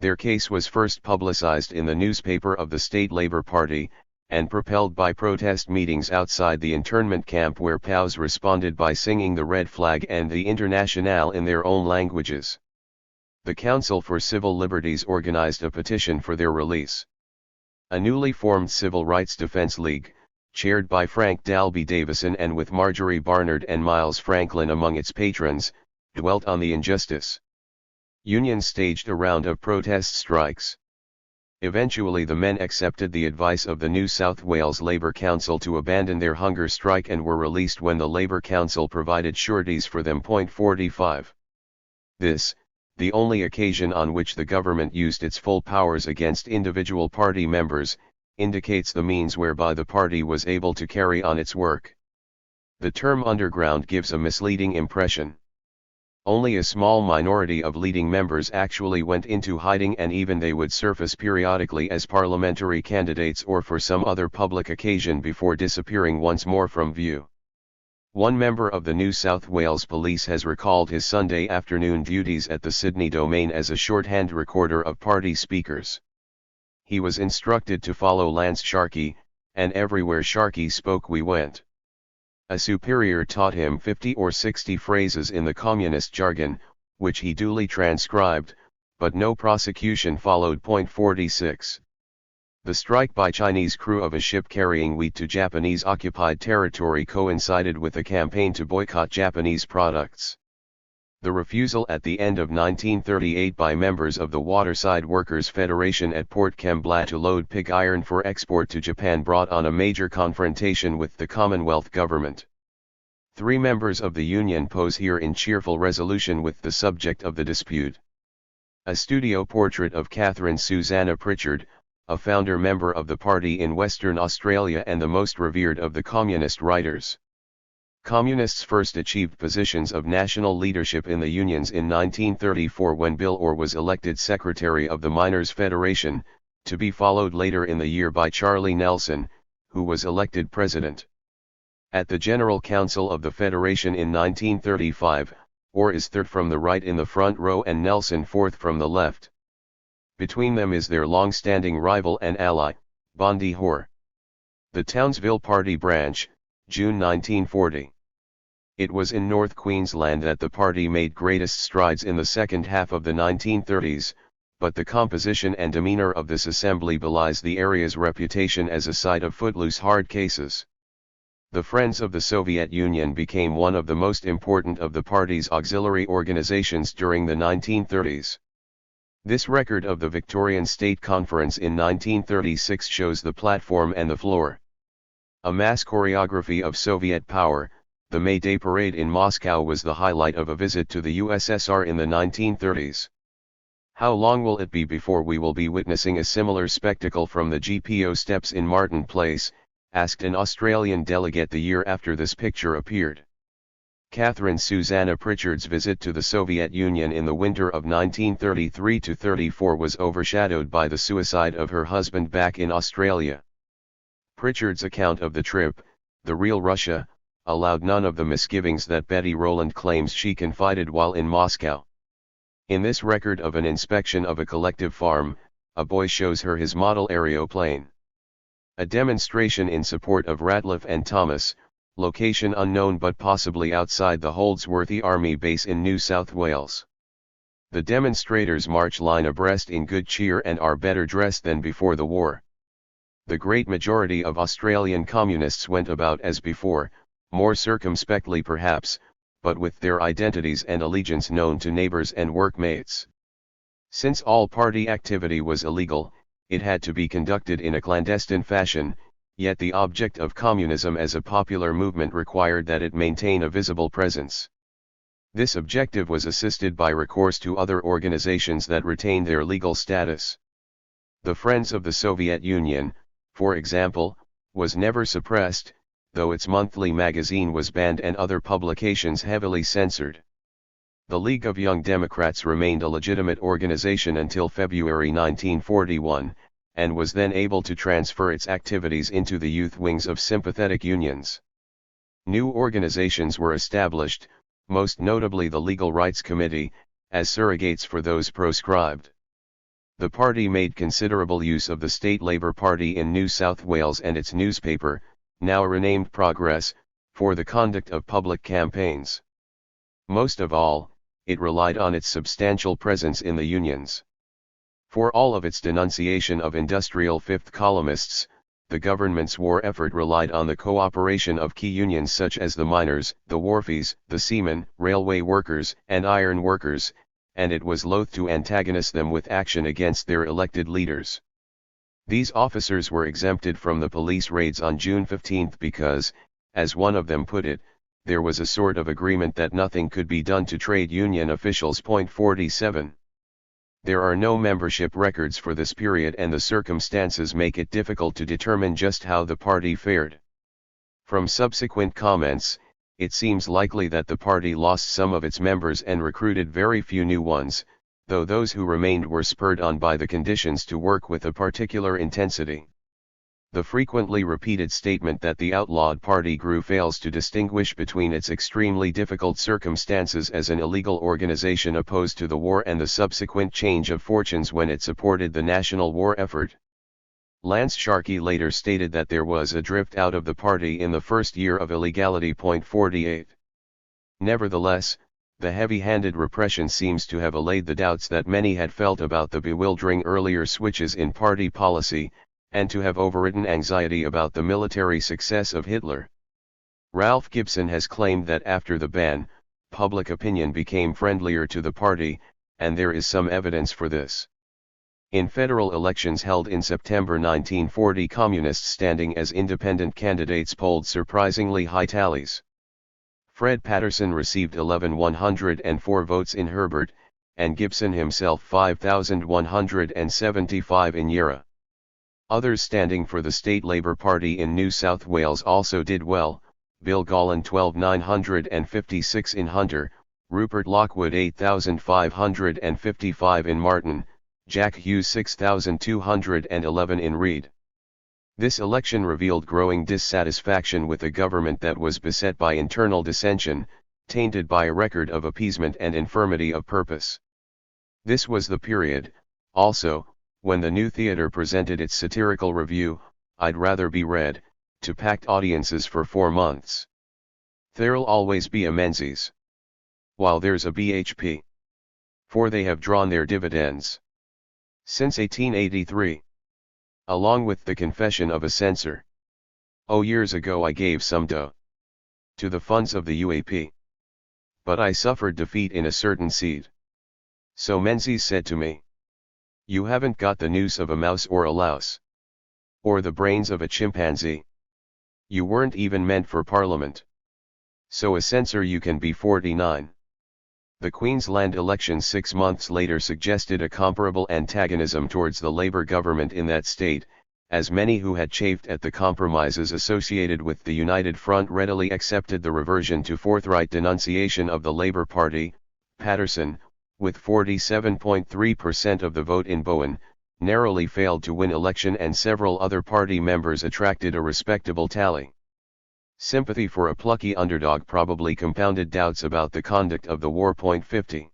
Their case was first publicized in the newspaper of the State Labour Party, and propelled by protest meetings outside the internment camp where POWs responded by singing the Red Flag and the Internationale in their own languages. The Council for Civil Liberties organized a petition for their release. A newly formed Civil Rights Defense League, chaired by Frank Dalby Davison and with Marjorie Barnard and Miles Franklin among its patrons, dwelt on the injustice. Unions staged a round of protest strikes. Eventually the men accepted the advice of the New South Wales Labour Council to abandon their hunger strike and were released when the Labour Council provided sureties for them. 45. This, the only occasion on which the government used its full powers against individual party members, indicates the means whereby the party was able to carry on its work. The term underground gives a misleading impression. Only a small minority of leading members actually went into hiding, and even they would surface periodically as parliamentary candidates or for some other public occasion before disappearing once more from view. One member of the New South Wales Police has recalled his Sunday afternoon duties at the Sydney Domain as a shorthand recorder of party speakers. He was instructed to follow Lance Sharkey, and everywhere Sharkey spoke we went. A superior taught him 50 or 60 phrases in the communist jargon, which he duly transcribed, but no prosecution followed. 46. The strike by Chinese crew of a ship carrying wheat to Japanese-occupied territory coincided with a campaign to boycott Japanese products. The refusal at the end of 1938 by members of the Waterside Workers' Federation at Port Kembla to load pig iron for export to Japan brought on a major confrontation with the Commonwealth government. 3 members of the union pose here in cheerful resolution with the subject of the dispute. A studio portrait of Catherine Susanna Pritchard, a founder member of the party in Western Australia and the most revered of the communist writers. Communists first achieved positions of national leadership in the unions in 1934 when Bill Orr was elected Secretary of the Miners' Federation, to be followed later in the year by Charlie Nelson, who was elected President. At the General Council of the Federation in 1935, Orr is third from the right in the front row and Nelson fourth from the left. Between them is their long-standing rival and ally, Bondi Hoare. The Townsville Party Branch, June 1940. It was in North Queensland that the party made greatest strides in the second half of the 1930s, but the composition and demeanor of this assembly belies the area's reputation as a site of footloose hard cases. The Friends of the Soviet Union became one of the most important of the party's auxiliary organizations during the 1930s. This record of the Victorian State Conference in 1936 shows the platform and the floor. A mass choreography of Soviet power, the May Day Parade in Moscow was the highlight of a visit to the USSR in the 1930s. How long will it be before we will be witnessing a similar spectacle from the GPO steps in Martin Place, asked an Australian delegate the year after this picture appeared. Catherine Susanna Pritchard's visit to the Soviet Union in the winter of 1933-34 was overshadowed by the suicide of her husband back in Australia. Pritchard's account of the trip, The Real Russia, allowed none of the misgivings that Betty Rowland claims she confided while in Moscow. In this record of an inspection of a collective farm, a boy shows her his model aeroplane. A demonstration in support of Ratliff and Thomas, location unknown but possibly outside the Holdsworthy Army Base in New South Wales. The demonstrators march line abreast in good cheer and are better dressed than before the war. The great majority of Australian communists went about as before, more circumspectly perhaps, but with their identities and allegiance known to neighbours and workmates. Since all party activity was illegal, it had to be conducted in a clandestine fashion, yet the object of communism as a popular movement required that it maintain a visible presence. This objective was assisted by recourse to other organizations that retained their legal status. The Friends of the Soviet Union, for example, was never suppressed, though its monthly magazine was banned and other publications heavily censored. The League of Young Democrats remained a legitimate organization until February 1941, and was then able to transfer its activities into the youth wings of sympathetic unions. New organizations were established, most notably the Legal Rights Committee, as surrogates for those proscribed. The party made considerable use of the State Labour Party in New South Wales and its newspaper, now renamed Progress, for the conduct of public campaigns. Most of all, it relied on its substantial presence in the unions. For all of its denunciation of industrial fifth columnists, the government's war effort relied on the cooperation of key unions such as the miners, the wharfies, the seamen, railway workers, and iron workers, and it was loath to antagonize them with action against their elected leaders. These officers were exempted from the police raids on June 15 because, as one of them put it, there was a sort of agreement that nothing could be done to trade union officials. 47. There are no membership records for this period and the circumstances make it difficult to determine just how the party fared. From subsequent comments, it seems likely that the party lost some of its members and recruited very few new ones, though those who remained were spurred on by the conditions to work with a particular intensity. The frequently repeated statement that the outlawed party grew fails to distinguish between its extremely difficult circumstances as an illegal organization opposed to the war and the subsequent change of fortunes when it supported the national war effort. Lance Sharkey later stated that there was a drift out of the party in the first year of illegality. 48. Nevertheless, the heavy-handed repression seems to have allayed the doubts that many had felt about the bewildering earlier switches in party policy, and to have overridden anxiety about the military success of Hitler. Ralph Gibson has claimed that after the ban, public opinion became friendlier to the party, and there is some evidence for this. In federal elections held in September 1940, communists standing as independent candidates polled surprisingly high tallies. Fred Patterson received 11,104 votes in Herbert, and Gibson himself 5,175 in Yarra. Others standing for the State Labour Party in New South Wales also did well, Bill Gollan 12,956 in Hunter, Rupert Lockwood 8,555 in Martin, Jack Hughes 6,211 in Reid. This election revealed growing dissatisfaction with a government that was beset by internal dissension, tainted by a record of appeasement and infirmity of purpose. This was the period, also, when the New Theatre presented its satirical review, I'd Rather Be Red, to packed audiences for 4 months. There'll always be a Menzies, while there's a BHP. For they have drawn their dividends since 1883. Along with the confession of a censor. Oh, years ago I gave some dough to the funds of the UAP. But I suffered defeat in a certain seed. So Menzies said to me, "You haven't got the noose of a mouse or a louse, or the brains of a chimpanzee. You weren't even meant for Parliament. So a censor you can be 49. The Queensland election 6 months later suggested a comparable antagonism towards the Labour government in that state, as many who had chafed at the compromises associated with the United Front readily accepted the reversion to forthright denunciation of the Labour Party. Patterson, with 47.3% of the vote in Bowen, narrowly failed to win election, and several other party members attracted a respectable tally. Sympathy for a plucky underdog probably compounded doubts about the conduct of the war. 50.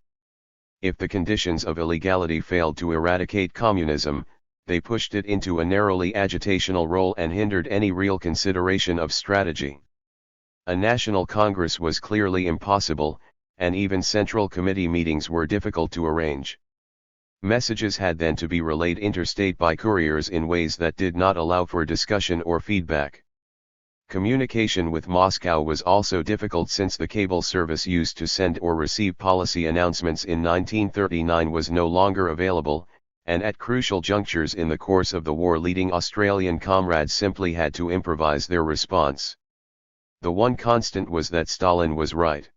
If the conditions of illegality failed to eradicate communism, they pushed it into a narrowly agitational role and hindered any real consideration of strategy. A national congress was clearly impossible, and even central committee meetings were difficult to arrange. Messages had then to be relayed interstate by couriers in ways that did not allow for discussion or feedback. Communication with Moscow was also difficult, since the cable service used to send or receive policy announcements in 1939 was no longer available, and at crucial junctures in the course of the war leading Australian comrades simply had to improvise their response. The one constant was that Stalin was right.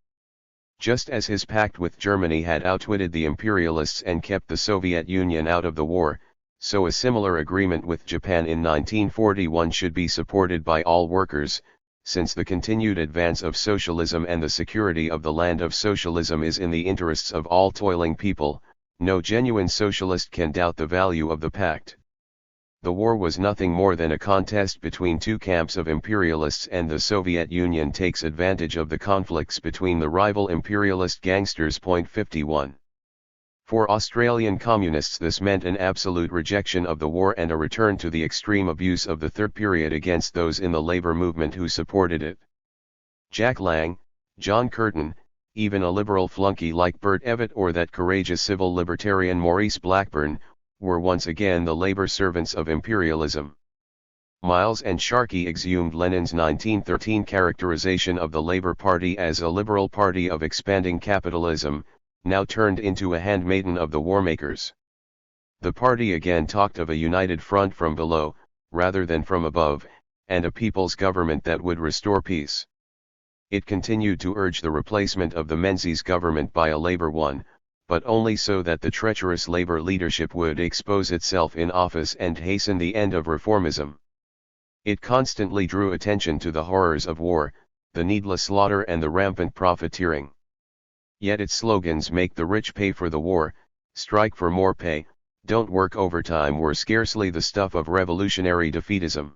Just as his pact with Germany had outwitted the imperialists and kept the Soviet Union out of the war, so a similar agreement with Japan in 1941 should be supported by all workers, since the continued advance of socialism and the security of the land of socialism is in the interests of all toiling people. No genuine socialist can doubt the value of the pact. The war was nothing more than a contest between two camps of imperialists, and the Soviet Union takes advantage of the conflicts between the rival imperialist gangsters. 51. For Australian communists this meant an absolute rejection of the war and a return to the extreme abuse of the third period against those in the labour movement who supported it. Jack Lang, John Curtin, even a liberal flunky like Bert Evatt or that courageous civil libertarian Maurice Blackburn, were once again the labour servants of imperialism. Miles and Sharkey exhumed Lenin's 1913 characterization of the Labour Party as a liberal party of expanding capitalism, now turned into a handmaiden of the warmakers. The party again talked of a united front from below, rather than from above, and a people's government that would restore peace. It continued to urge the replacement of the Menzies government by a Labour one, but only so that the treacherous Labour leadership would expose itself in office and hasten the end of reformism. It constantly drew attention to the horrors of war, the needless slaughter and the rampant profiteering. Yet its slogans, "Make the rich pay for the war," "Strike for more pay," "Don't work overtime," were scarcely the stuff of revolutionary defeatism.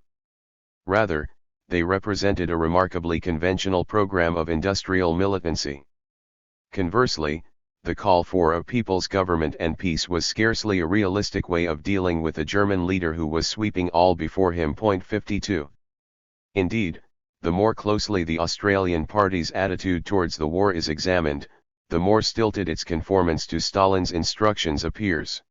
Rather, they represented a remarkably conventional program of industrial militancy. Conversely, the call for a people's government and peace was scarcely a realistic way of dealing with a German leader who was sweeping all before him. 52. Indeed, the more closely the Australian party's attitude towards the war is examined, the more stilted its conformance to Stalin's instructions appears.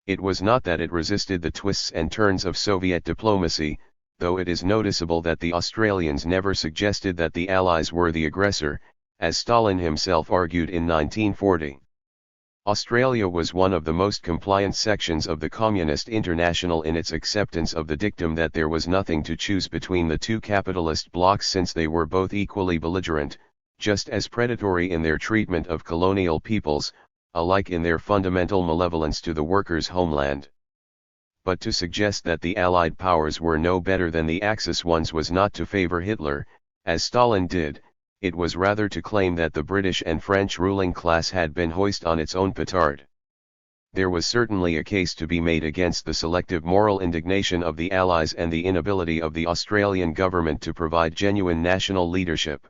It was not that it resisted the twists and turns of Soviet diplomacy, though it is noticeable that the Australians never suggested that the Allies were the aggressor, as Stalin himself argued in 1940. Australia was one of the most compliant sections of the Communist International in its acceptance of the dictum that there was nothing to choose between the two capitalist blocs, since they were both equally belligerent, just as predatory in their treatment of colonial peoples, alike in their fundamental malevolence to the workers' homeland. But to suggest that the Allied powers were no better than the Axis ones was not to favor Hitler, as Stalin did. It was rather to claim that the British and French ruling class had been hoist on its own petard. There was certainly a case to be made against the selective moral indignation of the Allies and the inability of the Australian government to provide genuine national leadership.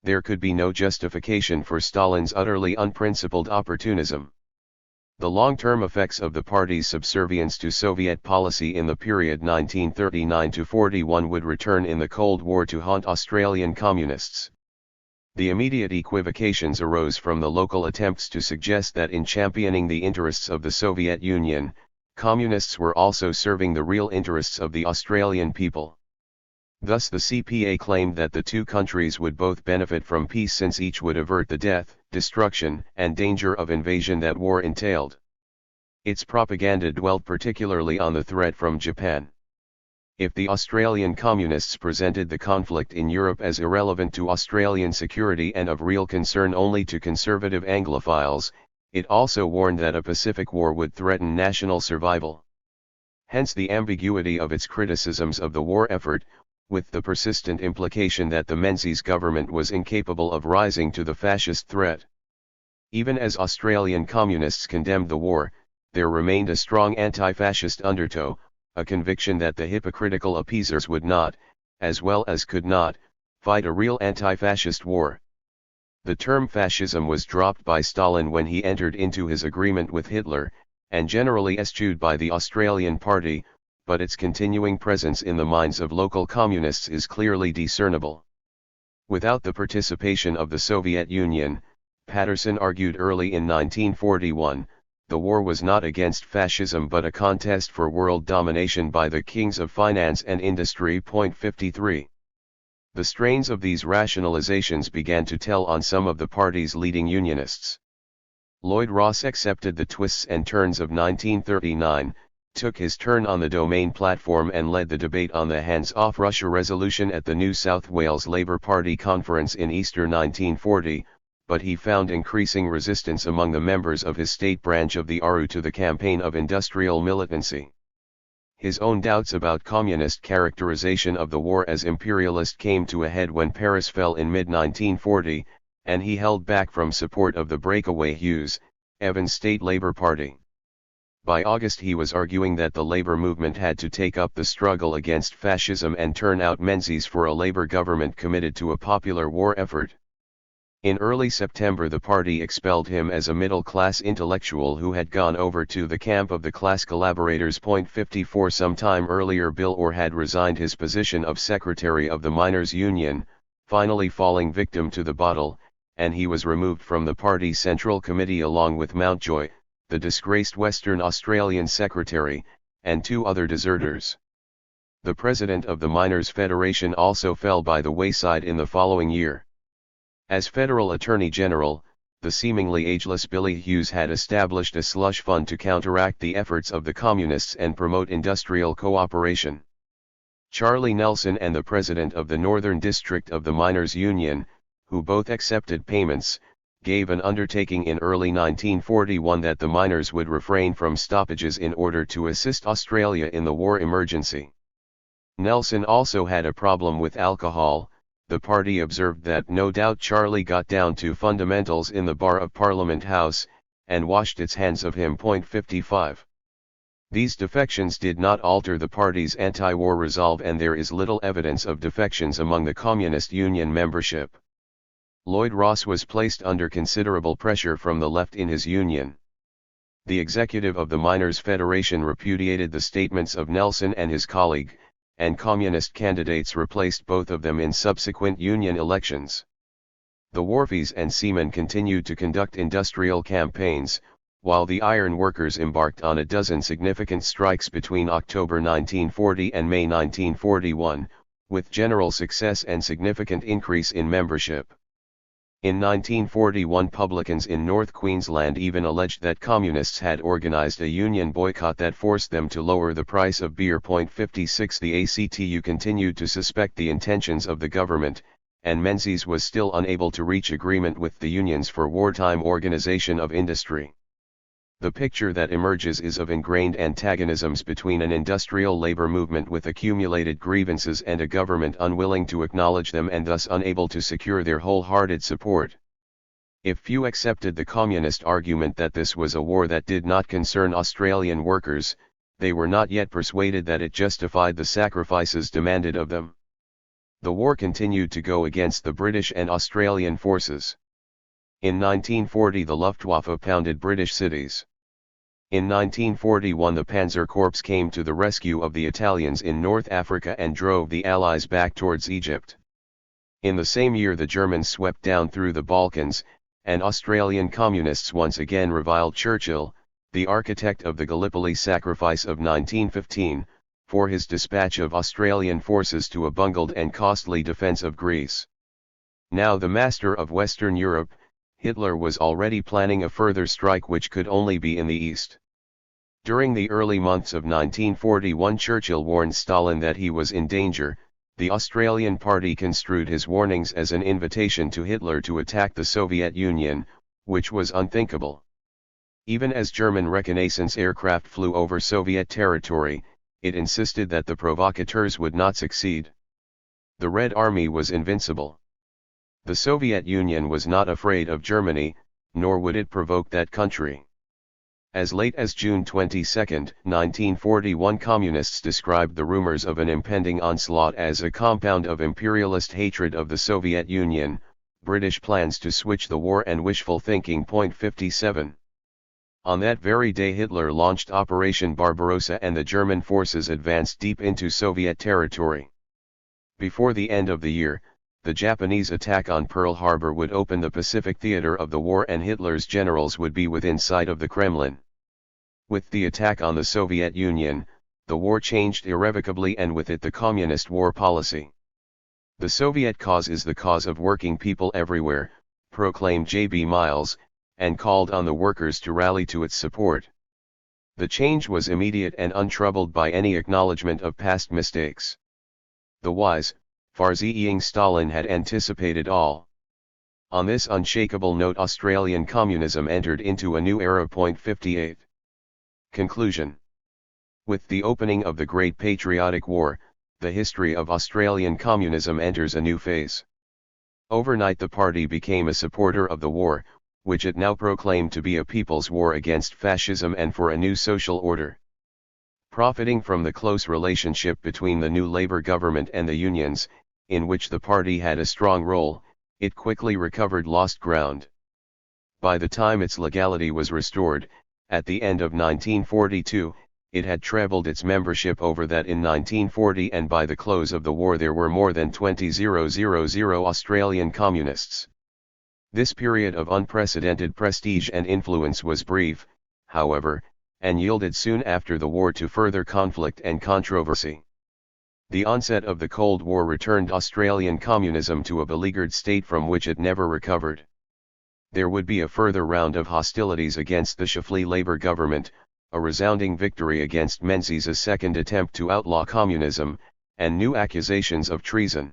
There could be no justification for Stalin's utterly unprincipled opportunism. The long-term effects of the party's subservience to Soviet policy in the period 1939–41 would return in the Cold War to haunt Australian communists. The immediate equivocations arose from the local attempts to suggest that in championing the interests of the Soviet Union, communists were also serving the real interests of the Australian people. Thus the CPA claimed that the two countries would both benefit from peace since each would avert the death, destruction, and danger of invasion that war entailed. Its propaganda dwelt particularly on the threat from Japan. If the Australian communists presented the conflict in Europe as irrelevant to Australian security and of real concern only to conservative Anglophiles, it also warned that a Pacific War would threaten national survival. Hence the ambiguity of its criticisms of the war effort, with the persistent implication that the Menzies government was incapable of rising to the fascist threat. Even as Australian communists condemned the war, there remained a strong anti-fascist undertow, a conviction that the hypocritical appeasers would not, as well as could not, fight a real anti-fascist war. The term fascism was dropped by Stalin when he entered into his agreement with Hitler, and generally eschewed by the Australian Party, but its continuing presence in the minds of local communists is clearly discernible. Without the participation of the Soviet Union, Patterson argued early in 1941, the war was not against fascism but a contest for world domination by the kings of finance and industry. 53. The strains of these rationalizations began to tell on some of the party's leading unionists. Lloyd Ross accepted the twists and turns of 1939, took his turn on the Domain platform and led the debate on the hands-off Russia resolution at the New South Wales Labour Party conference in Easter 1940, but he found increasing resistance among the members of his state branch of the ARU to the campaign of industrial militancy. His own doubts about communist characterization of the war as imperialist came to a head when Paris fell in mid-1940, and he held back from support of the breakaway Hughes, Evans State Labour Party. By August he was arguing that the labor movement had to take up the struggle against fascism and turn out Menzies for a labor government committed to a popular war effort. In early September the party expelled him as a middle-class intellectual who had gone over to the camp of the class collaborators. 54 Some time earlier Bill Orr had resigned his position of secretary of the Miners' Union, finally falling victim to the bottle, and he was removed from the party Central Committee along with Mountjoy, the disgraced Western Australian secretary, and two other deserters. The president of the Miners' Federation also fell by the wayside in the following year. As Federal Attorney General, the seemingly ageless Billy Hughes had established a slush fund to counteract the efforts of the Communists and promote industrial cooperation. Charlie Nelson and the president of the Northern District of the Miners' Union, who both accepted payments, gave an undertaking in early 1941 that the miners would refrain from stoppages in order to assist Australia in the war emergency. Nelson also had a problem with alcohol. The party observed that no doubt Charlie got down to fundamentals in the bar of Parliament House, and washed its hands of him. 55. These defections did not alter the party's anti-war resolve, and there is little evidence of defections among the Communist Union membership. Lloyd Ross was placed under considerable pressure from the left in his union. The executive of the Miners' Federation repudiated the statements of Nelson and his colleague, and communist candidates replaced both of them in subsequent union elections. The wharfies and seamen continued to conduct industrial campaigns, while the iron workers embarked on a dozen significant strikes between October 1940 and May 1941, with general success and significant increase in membership. In 1941 publicans in North Queensland even alleged that communists had organised a union boycott that forced them to lower the price of beer. 56 The ACTU continued to suspect the intentions of the government, and Menzies was still unable to reach agreement with the unions for wartime organisation of industry. The picture that emerges is of ingrained antagonisms between an industrial labour movement with accumulated grievances and a government unwilling to acknowledge them and thus unable to secure their wholehearted support. If few accepted the communist argument that this was a war that did not concern Australian workers, they were not yet persuaded that it justified the sacrifices demanded of them. The war continued to go against the British and Australian forces. In 1940 the Luftwaffe pounded British cities. In 1941 the Panzer Corps came to the rescue of the Italians in North Africa and drove the Allies back towards Egypt. In the same year the Germans swept down through the Balkans, and Australian communists once again reviled Churchill, the architect of the Gallipoli sacrifice of 1915, for his dispatch of Australian forces to a bungled and costly defence of Greece. Now the master of Western Europe, Hitler was already planning a further strike which could only be in the east. During the early months of 1941 Churchill warned Stalin that he was in danger. The Australian party construed his warnings as an invitation to Hitler to attack the Soviet Union, which was unthinkable. Even as German reconnaissance aircraft flew over Soviet territory, it insisted that the provocateurs would not succeed. The Red Army was invincible. The Soviet Union was not afraid of Germany, nor would it provoke that country. As late as June 22, 1941 communists described the rumors of an impending onslaught as a compound of imperialist hatred of the Soviet Union, British plans to switch the war and wishful thinking. 57. On that very day Hitler launched Operation Barbarossa and the German forces advanced deep into Soviet territory. Before the end of the year, the Japanese attack on Pearl Harbor would open the Pacific theater of the war and Hitler's generals would be within sight of the Kremlin. With the attack on the Soviet Union, the war changed irrevocably and with it the communist war policy. The Soviet cause is the cause of working people everywhere, proclaimed J.B. Miles, and called on the workers to rally to its support. The change was immediate and untroubled by any acknowledgement of past mistakes. The wise, far-seeing Stalin had anticipated all. On this unshakable note Australian communism entered into a new era. 58. Conclusion. With the opening of the Great Patriotic War, the history of Australian communism enters a new phase. Overnight the party became a supporter of the war, which it now proclaimed to be a people's war against fascism and for a new social order. Profiting from the close relationship between the new Labour government and the unions, in which the party had a strong role, it quickly recovered lost ground. By the time its legality was restored, at the end of 1942, it had trebled its membership over that in 1940 and by the close of the war there were more than 20,000 Australian communists. This period of unprecedented prestige and influence was brief, however, and yielded soon after the war to further conflict and controversy. The onset of the Cold War returned Australian communism to a beleaguered state from which it never recovered. There would be a further round of hostilities against the Chifley Labour government, a resounding victory against Menzies' second attempt to outlaw communism, and new accusations of treason.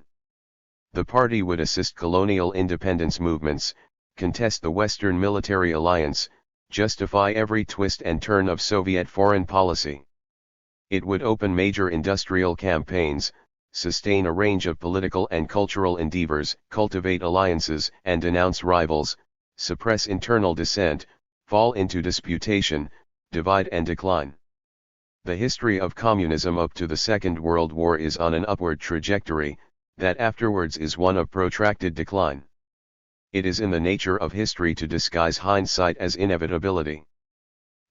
The party would assist colonial independence movements, contest the Western military alliance, justify every twist and turn of Soviet foreign policy. It would open major industrial campaigns, sustain a range of political and cultural endeavors, cultivate alliances and denounce rivals, suppress internal dissent, fall into disputation, divide and decline. The history of communism up to the Second World War is on an upward trajectory, that afterwards is one of protracted decline. It is in the nature of history to disguise hindsight as inevitability.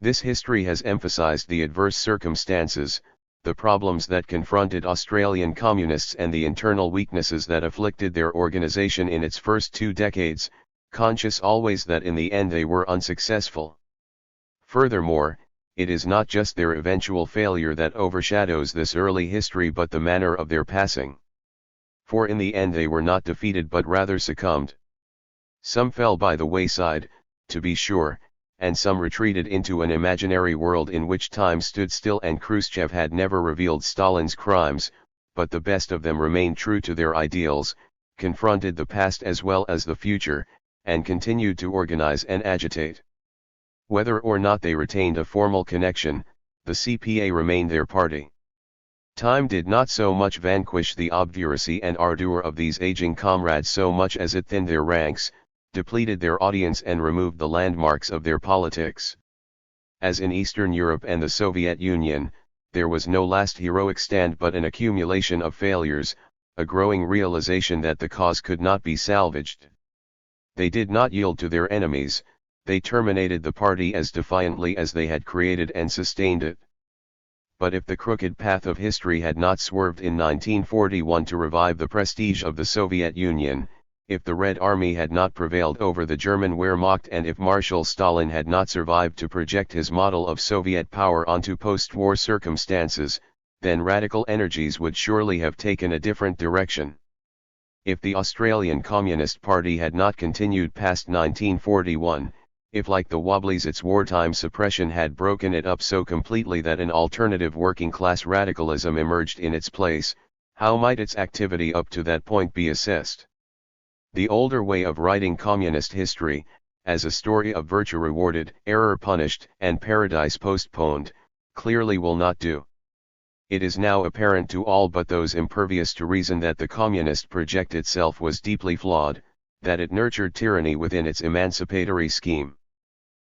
This history has emphasized the adverse circumstances, the problems that confronted Australian communists and the internal weaknesses that afflicted their organization in its first 2 decades, conscious always that in the end they were unsuccessful. Furthermore, it is not just their eventual failure that overshadows this early history but the manner of their passing. For in the end they were not defeated but rather succumbed. Some fell by the wayside, to be sure, and some retreated into an imaginary world in which time stood still and Khrushchev had never revealed Stalin's crimes, but the best of them remained true to their ideals, confronted the past as well as the future, and continued to organize and agitate. Whether or not they retained a formal connection, the CPA remained their party. Time did not so much vanquish the obduracy and ardor of these aging comrades so much as it thinned their ranks, depleted their audience and removed the landmarks of their politics. As in Eastern Europe and the Soviet Union, there was no last heroic stand but an accumulation of failures, a growing realization that the cause could not be salvaged. They did not yield to their enemies, they terminated the party as defiantly as they had created and sustained it. But if the crooked path of history had not swerved in 1941 to revive the prestige of the Soviet Union, if the Red Army had not prevailed over the German Wehrmacht, and if Marshal Stalin had not survived to project his model of Soviet power onto post-war circumstances, then radical energies would surely have taken a different direction. If the Australian Communist Party had not continued past 1941, if like the Wobblies its wartime suppression had broken it up so completely that an alternative working-class radicalism emerged in its place, how might its activity up to that point be assessed? The older way of writing communist history, as a story of virtue rewarded, error punished, and paradise postponed, clearly will not do. It is now apparent to all but those impervious to reason that the communist project itself was deeply flawed, that it nurtured tyranny within its emancipatory scheme.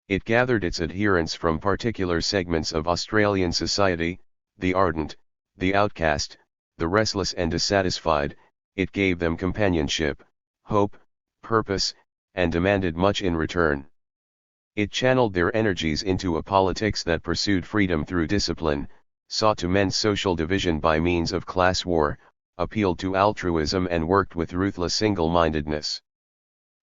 It gathered its adherents from particular segments of Australian society, the ardent, the outcast, the restless and dissatisfied. It gave them companionship, hope, purpose, and demanded much in return. It channeled their energies into a politics that pursued freedom through discipline, sought to mend social division by means of class war, appealed to altruism, and worked with ruthless single-mindedness.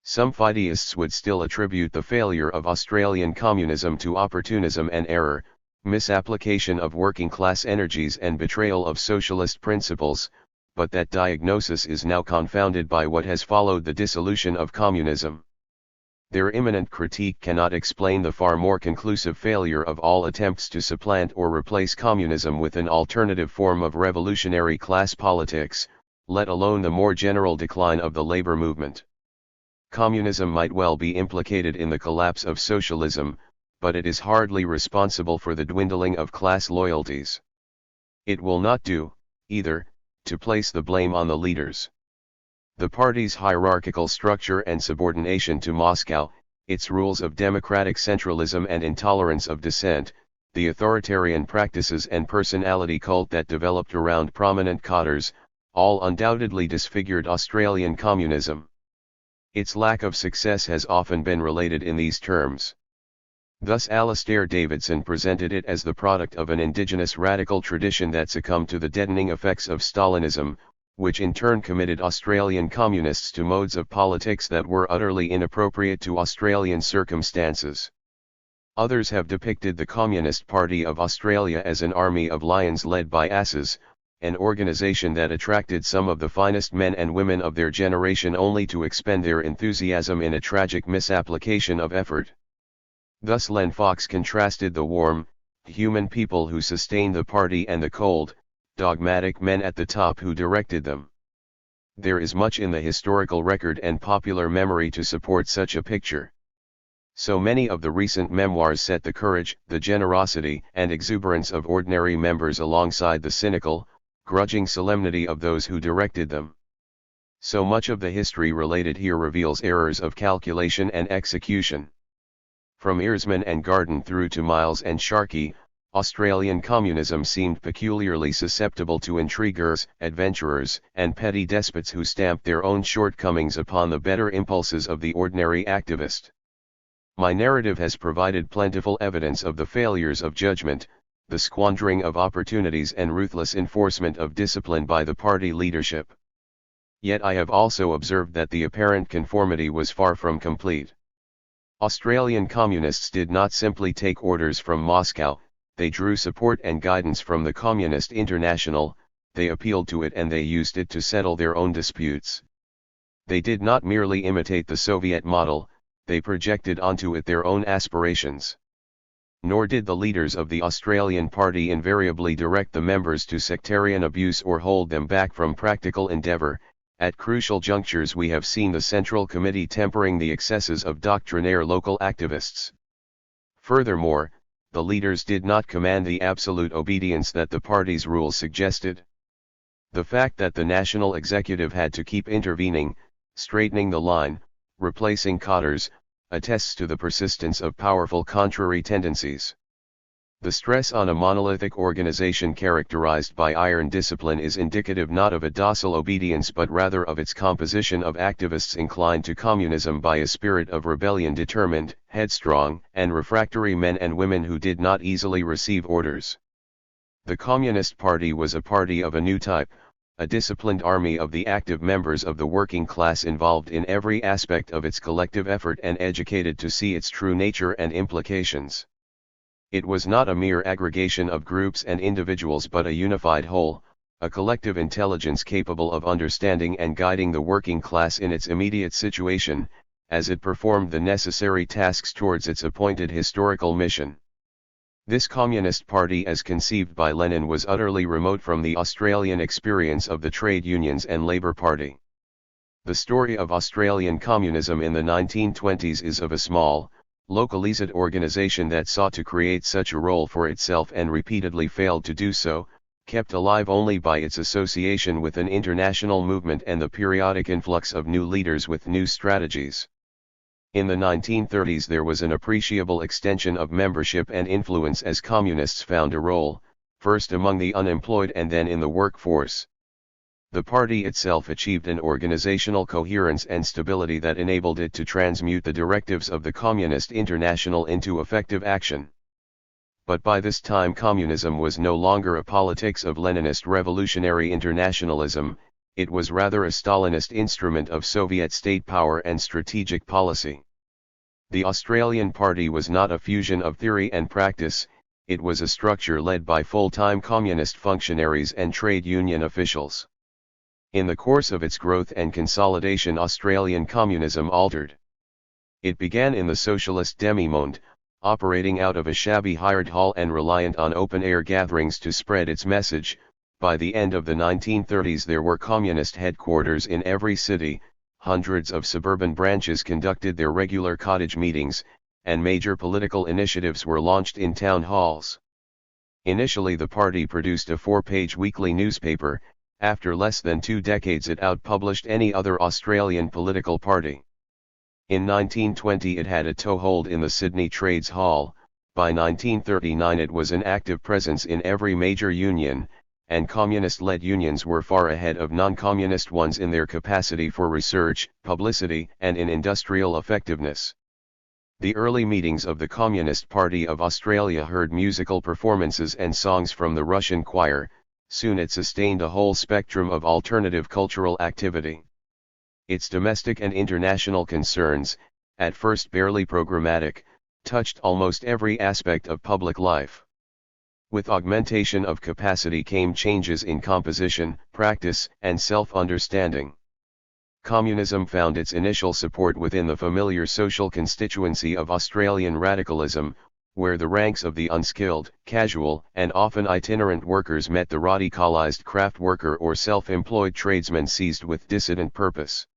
Some fideists would still attribute the failure of Australian communism to opportunism and error, misapplication of working-class energies and betrayal of socialist principles, but that diagnosis is now confounded by what has followed the dissolution of communism. Their imminent critique cannot explain the far more conclusive failure of all attempts to supplant or replace communism with an alternative form of revolutionary class politics, let alone the more general decline of the labor movement. Communism might well be implicated in the collapse of socialism, but it is hardly responsible for the dwindling of class loyalties. It will not do, either, to place the blame on the leaders. The party's hierarchical structure and subordination to Moscow, its rules of democratic centralism and intolerance of dissent, the authoritarian practices and personality cult that developed around prominent cadres, all undoubtedly disfigured Australian communism. Its lack of success has often been related in these terms. Thus Alastair Davidson presented it as the product of an indigenous radical tradition that succumbed to the deadening effects of Stalinism, which in turn committed Australian communists to modes of politics that were utterly inappropriate to Australian circumstances. Others have depicted the Communist Party of Australia as an army of lions led by asses, an organisation that attracted some of the finest men and women of their generation only to expend their enthusiasm in a tragic misapplication of effort. Thus Len Fox contrasted the warm, human people who sustained the party and the cold, dogmatic men at the top who directed them. There is much in the historical record and popular memory to support such a picture. So many of the recent memoirs set the courage, the generosity, and exuberance of ordinary members alongside the cynical, grudging solemnity of those who directed them. So much of the history related here reveals errors of calculation and execution. From Earsman and Garden through to Miles and Sharkey, Australian communism seemed peculiarly susceptible to intriguers, adventurers, and petty despots who stamped their own shortcomings upon the better impulses of the ordinary activist. My narrative has provided plentiful evidence of the failures of judgment, the squandering of opportunities and ruthless enforcement of discipline by the party leadership. Yet I have also observed that the apparent conformity was far from complete. Australian communists did not simply take orders from Moscow, they drew support and guidance from the Communist International, they appealed to it and they used it to settle their own disputes. They did not merely imitate the Soviet model, they projected onto it their own aspirations. Nor did the leaders of the Australian Party invariably direct the members to sectarian abuse or hold them back from practical endeavour. At crucial junctures we have seen the Central Committee tempering the excesses of doctrinaire local activists. Furthermore, the leaders did not command the absolute obedience that the party's rules suggested. The fact that the national executive had to keep intervening, straightening the line, replacing cadres, attests to the persistence of powerful contrary tendencies. The stress on a monolithic organization characterized by iron discipline is indicative not of a docile obedience but rather of its composition of activists inclined to communism by a spirit of rebellion, determined, headstrong, and refractory men and women who did not easily receive orders. The Communist Party was a party of a new type, a disciplined army of the active members of the working class involved in every aspect of its collective effort and educated to see its true nature and implications. It was not a mere aggregation of groups and individuals but a unified whole, a collective intelligence capable of understanding and guiding the working class in its immediate situation, as it performed the necessary tasks towards its appointed historical mission. This Communist Party as conceived by Lenin was utterly remote from the Australian experience of the trade unions and Labour Party. The story of Australian communism in the 1920s is of a small, localised organization that sought to create such a role for itself and repeatedly failed to do so, kept alive only by its association with an international movement and the periodic influx of new leaders with new strategies. In the 1930s there was an appreciable extension of membership and influence as communists found a role, first among the unemployed and then in the workforce. The party itself achieved an organizational coherence and stability that enabled it to transmute the directives of the Communist International into effective action. But by this time communism was no longer a politics of Leninist revolutionary internationalism, it was rather a Stalinist instrument of Soviet state power and strategic policy. The Australian Party was not a fusion of theory and practice, it was a structure led by full-time communist functionaries and trade union officials. In the course of its growth and consolidation, Australian communism altered. It began in the socialist demi-monde, operating out of a shabby hired hall and reliant on open-air gatherings to spread its message. By the end of the 1930s there were communist headquarters in every city, hundreds of suburban branches conducted their regular cottage meetings, and major political initiatives were launched in town halls. Initially the party produced a 4-page weekly newspaper. After less than 2 decades it outpublished any other Australian political party. In 1920 it had a toehold in the Sydney Trades Hall, by 1939 it was an active presence in every major union, and communist-led unions were far ahead of non-communist ones in their capacity for research, publicity, and in industrial effectiveness. The early meetings of the Communist Party of Australia heard musical performances and songs from the Russian choir. Soon it sustained a whole spectrum of alternative cultural activity. Its domestic and international concerns, at first barely programmatic, touched almost every aspect of public life. With augmentation of capacity came changes in composition, practice, and self-understanding. Communism found its initial support within the familiar social constituency of Australian radicalism, where the ranks of the unskilled, casual, and often itinerant workers met the radicalized craft worker or self-employed tradesman seized with dissident purpose.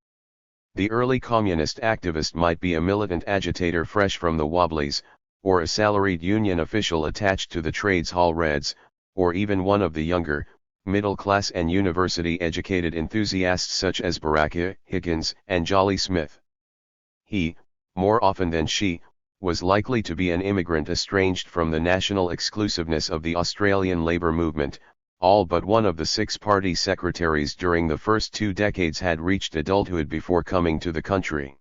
The early communist activist might be a militant agitator fresh from the Wobblies, or a salaried union official attached to the Trades Hall Reds, or even one of the younger, middle-class and university-educated enthusiasts such as Baraka, Higgins, and Jolly Smith. He, more often than she, was likely to be an immigrant estranged from the national exclusiveness of the Australian labour movement. All but one of the 6 party secretaries during the first 2 decades had reached adulthood before coming to the country.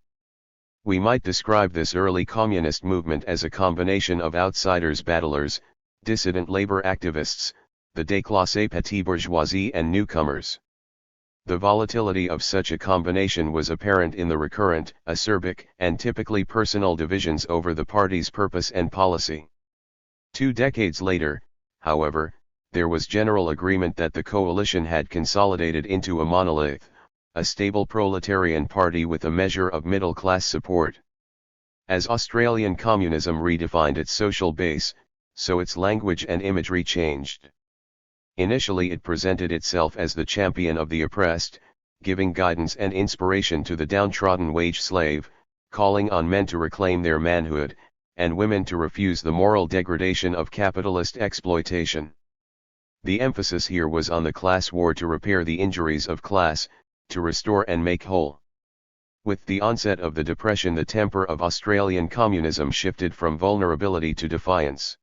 We might describe this early communist movement as a combination of outsiders, battlers, dissident labour activists, the déclassé petite bourgeoisie and newcomers. The volatility of such a combination was apparent in the recurrent, acerbic, and typically personal divisions over the party's purpose and policy. 2 decades later, however, there was general agreement that the coalition had consolidated into a monolith, a stable proletarian party with a measure of middle-class support. As Australian communism redefined its social base, so its language and imagery changed. Initially it presented itself as the champion of the oppressed, giving guidance and inspiration to the downtrodden wage slave, calling on men to reclaim their manhood, and women to refuse the moral degradation of capitalist exploitation. The emphasis here was on the class war to repair the injuries of class, to restore and make whole. With the onset of the Depression, the temper of Australian communism shifted from vulnerability to defiance.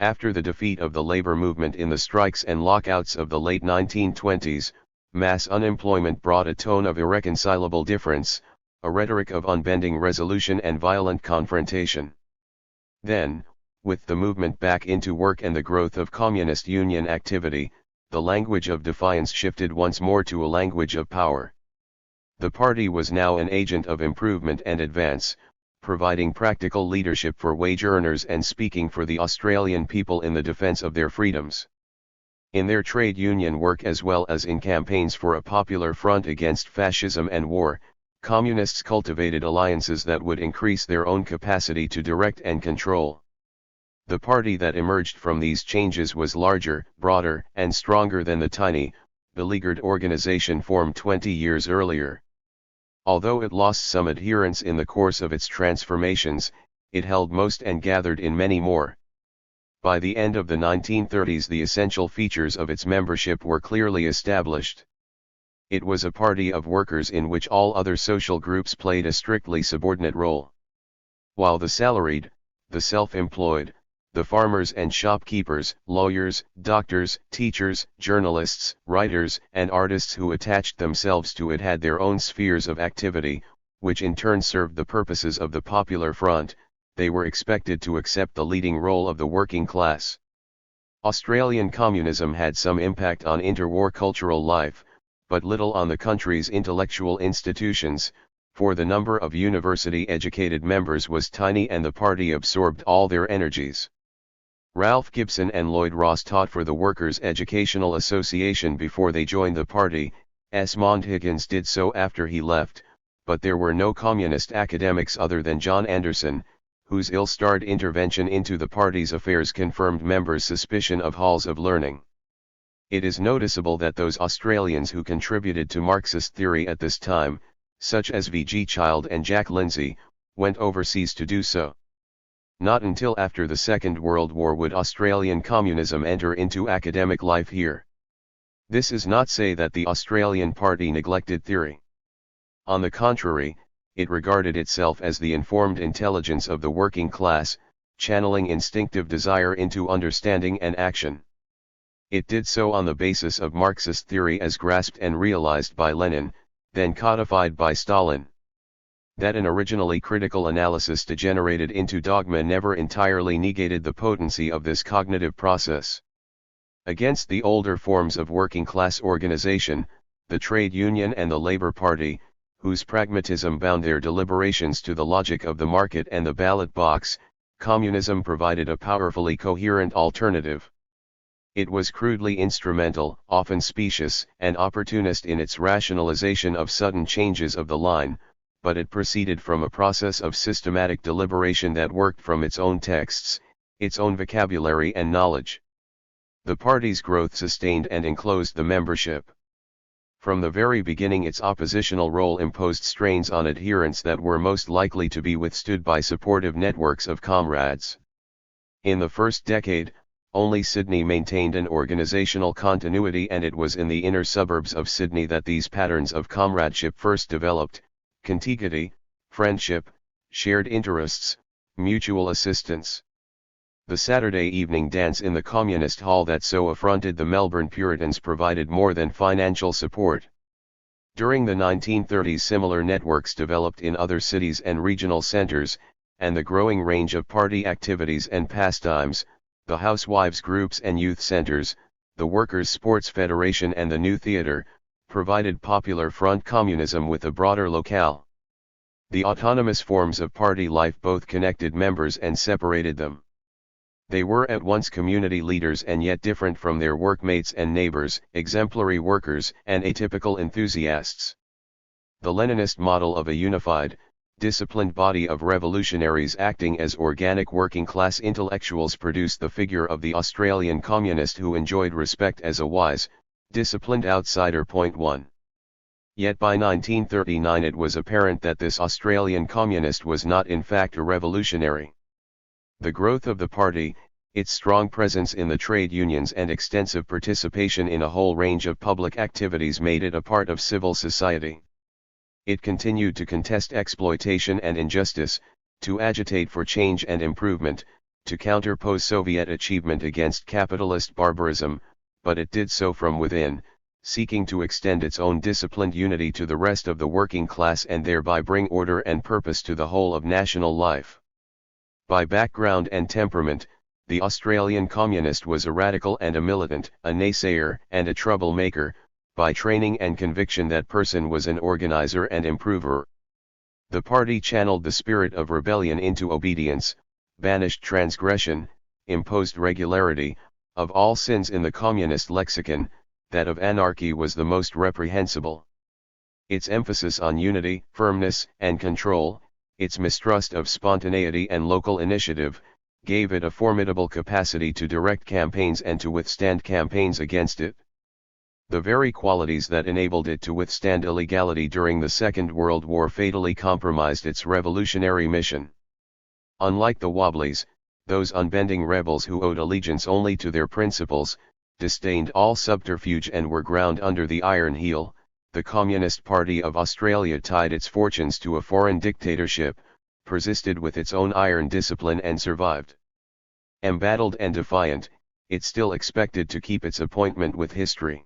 After the defeat of the labor movement in the strikes and lockouts of the late 1920s, mass unemployment brought a tone of irreconcilable difference, a rhetoric of unbending resolution and violent confrontation. Then, with the movement back into work and the growth of communist union activity, the language of defiance shifted once more to a language of power. The party was now an agent of improvement and advance, providing practical leadership for wage earners and speaking for the Australian people in the defence of their freedoms. In their trade union work as well as in campaigns for a popular front against fascism and war, communists cultivated alliances that would increase their own capacity to direct and control. The party that emerged from these changes was larger, broader, and stronger than the tiny, beleaguered organization formed 20 years earlier. Although it lost some adherents in the course of its transformations, it held most and gathered in many more. By the end of the 1930s, the essential features of its membership were clearly established. It was a party of workers in which all other social groups played a strictly subordinate role. While the salaried, the self-employed, the farmers and shopkeepers, lawyers, doctors, teachers, journalists, writers, and artists who attached themselves to it had their own spheres of activity, which in turn served the purposes of the Popular Front, they were expected to accept the leading role of the working class. Australian communism had some impact on interwar cultural life, but little on the country's intellectual institutions, for the number of university-educated members was tiny and the party absorbed all their energies. Ralph Gibson and Lloyd Ross taught for the Workers' Educational Association before they joined the party, Esmond Higgins did so after he left, but there were no communist academics other than John Anderson, whose ill-starred intervention into the party's affairs confirmed members' suspicion of halls of learning. It is noticeable that those Australians who contributed to Marxist theory at this time, such as V.G. Child and Jack Lindsay, went overseas to do so. Not until after the Second World War would Australian communism enter into academic life here. This is not to say that the Australian party neglected theory. On the contrary, it regarded itself as the informed intelligence of the working class, channeling instinctive desire into understanding and action. It did so on the basis of Marxist theory as grasped and realized by Lenin, then codified by Stalin. That an originally critical analysis degenerated into dogma never entirely negated the potency of this cognitive process. Against the older forms of working class organization, the trade union and the Labour Party, whose pragmatism bound their deliberations to the logic of the market and the ballot box, communism provided a powerfully coherent alternative. It was crudely instrumental, often specious and opportunist in its rationalization of sudden changes of the line, but it proceeded from a process of systematic deliberation that worked from its own texts, its own vocabulary and knowledge. The party's growth sustained and enclosed the membership. From the very beginning its oppositional role imposed strains on adherents that were most likely to be withstood by supportive networks of comrades. In the first decade, only Sydney maintained an organisational continuity, and it was in the inner suburbs of Sydney that these patterns of comradeship first developed: contiguity, friendship, shared interests, mutual assistance. The Saturday evening dance in the Communist Hall that so affronted the Melbourne Puritans provided more than financial support. During the 1930s similar networks developed in other cities and regional centres, and the growing range of party activities and pastimes, the housewives' groups and youth centres, the Workers' Sports Federation and the New Theatre, provided Popular Front communism with a broader locale. The autonomous forms of party life both connected members and separated them. They were at once community leaders and yet different from their workmates and neighbors, exemplary workers and atypical enthusiasts. The Leninist model of a unified, disciplined body of revolutionaries acting as organic working-class intellectuals produced the figure of the Australian communist who enjoyed respect as a wise, disciplined outsider. 1. Yet by 1939 it was apparent that this Australian communist was not in fact a revolutionary. The growth of the party, its strong presence in the trade unions and extensive participation in a whole range of public activities made it a part of civil society. It continued to contest exploitation and injustice, to agitate for change and improvement, to counterpose Soviet achievement against capitalist barbarism, but it did so from within, seeking to extend its own disciplined unity to the rest of the working class and thereby bring order and purpose to the whole of national life. By background and temperament, the Australian communist was a radical and a militant, a naysayer and a troublemaker. By training and conviction that person was an organizer and improver. The party channeled the spirit of rebellion into obedience, banished transgression, imposed regularity. Of all sins in the communist lexicon, that of anarchy was the most reprehensible. Its emphasis on unity, firmness, and control, its mistrust of spontaneity and local initiative, gave it a formidable capacity to direct campaigns and to withstand campaigns against it. The very qualities that enabled it to withstand illegality during the Second World War fatally compromised its revolutionary mission. Unlike the Wobblies, those unbending rebels who owed allegiance only to their principles, disdained all subterfuge and were ground under the iron heel, the Communist Party of Australia tied its fortunes to a foreign dictatorship, persisted with its own iron discipline and survived. Embattled and defiant, it still expected to keep its appointment with history.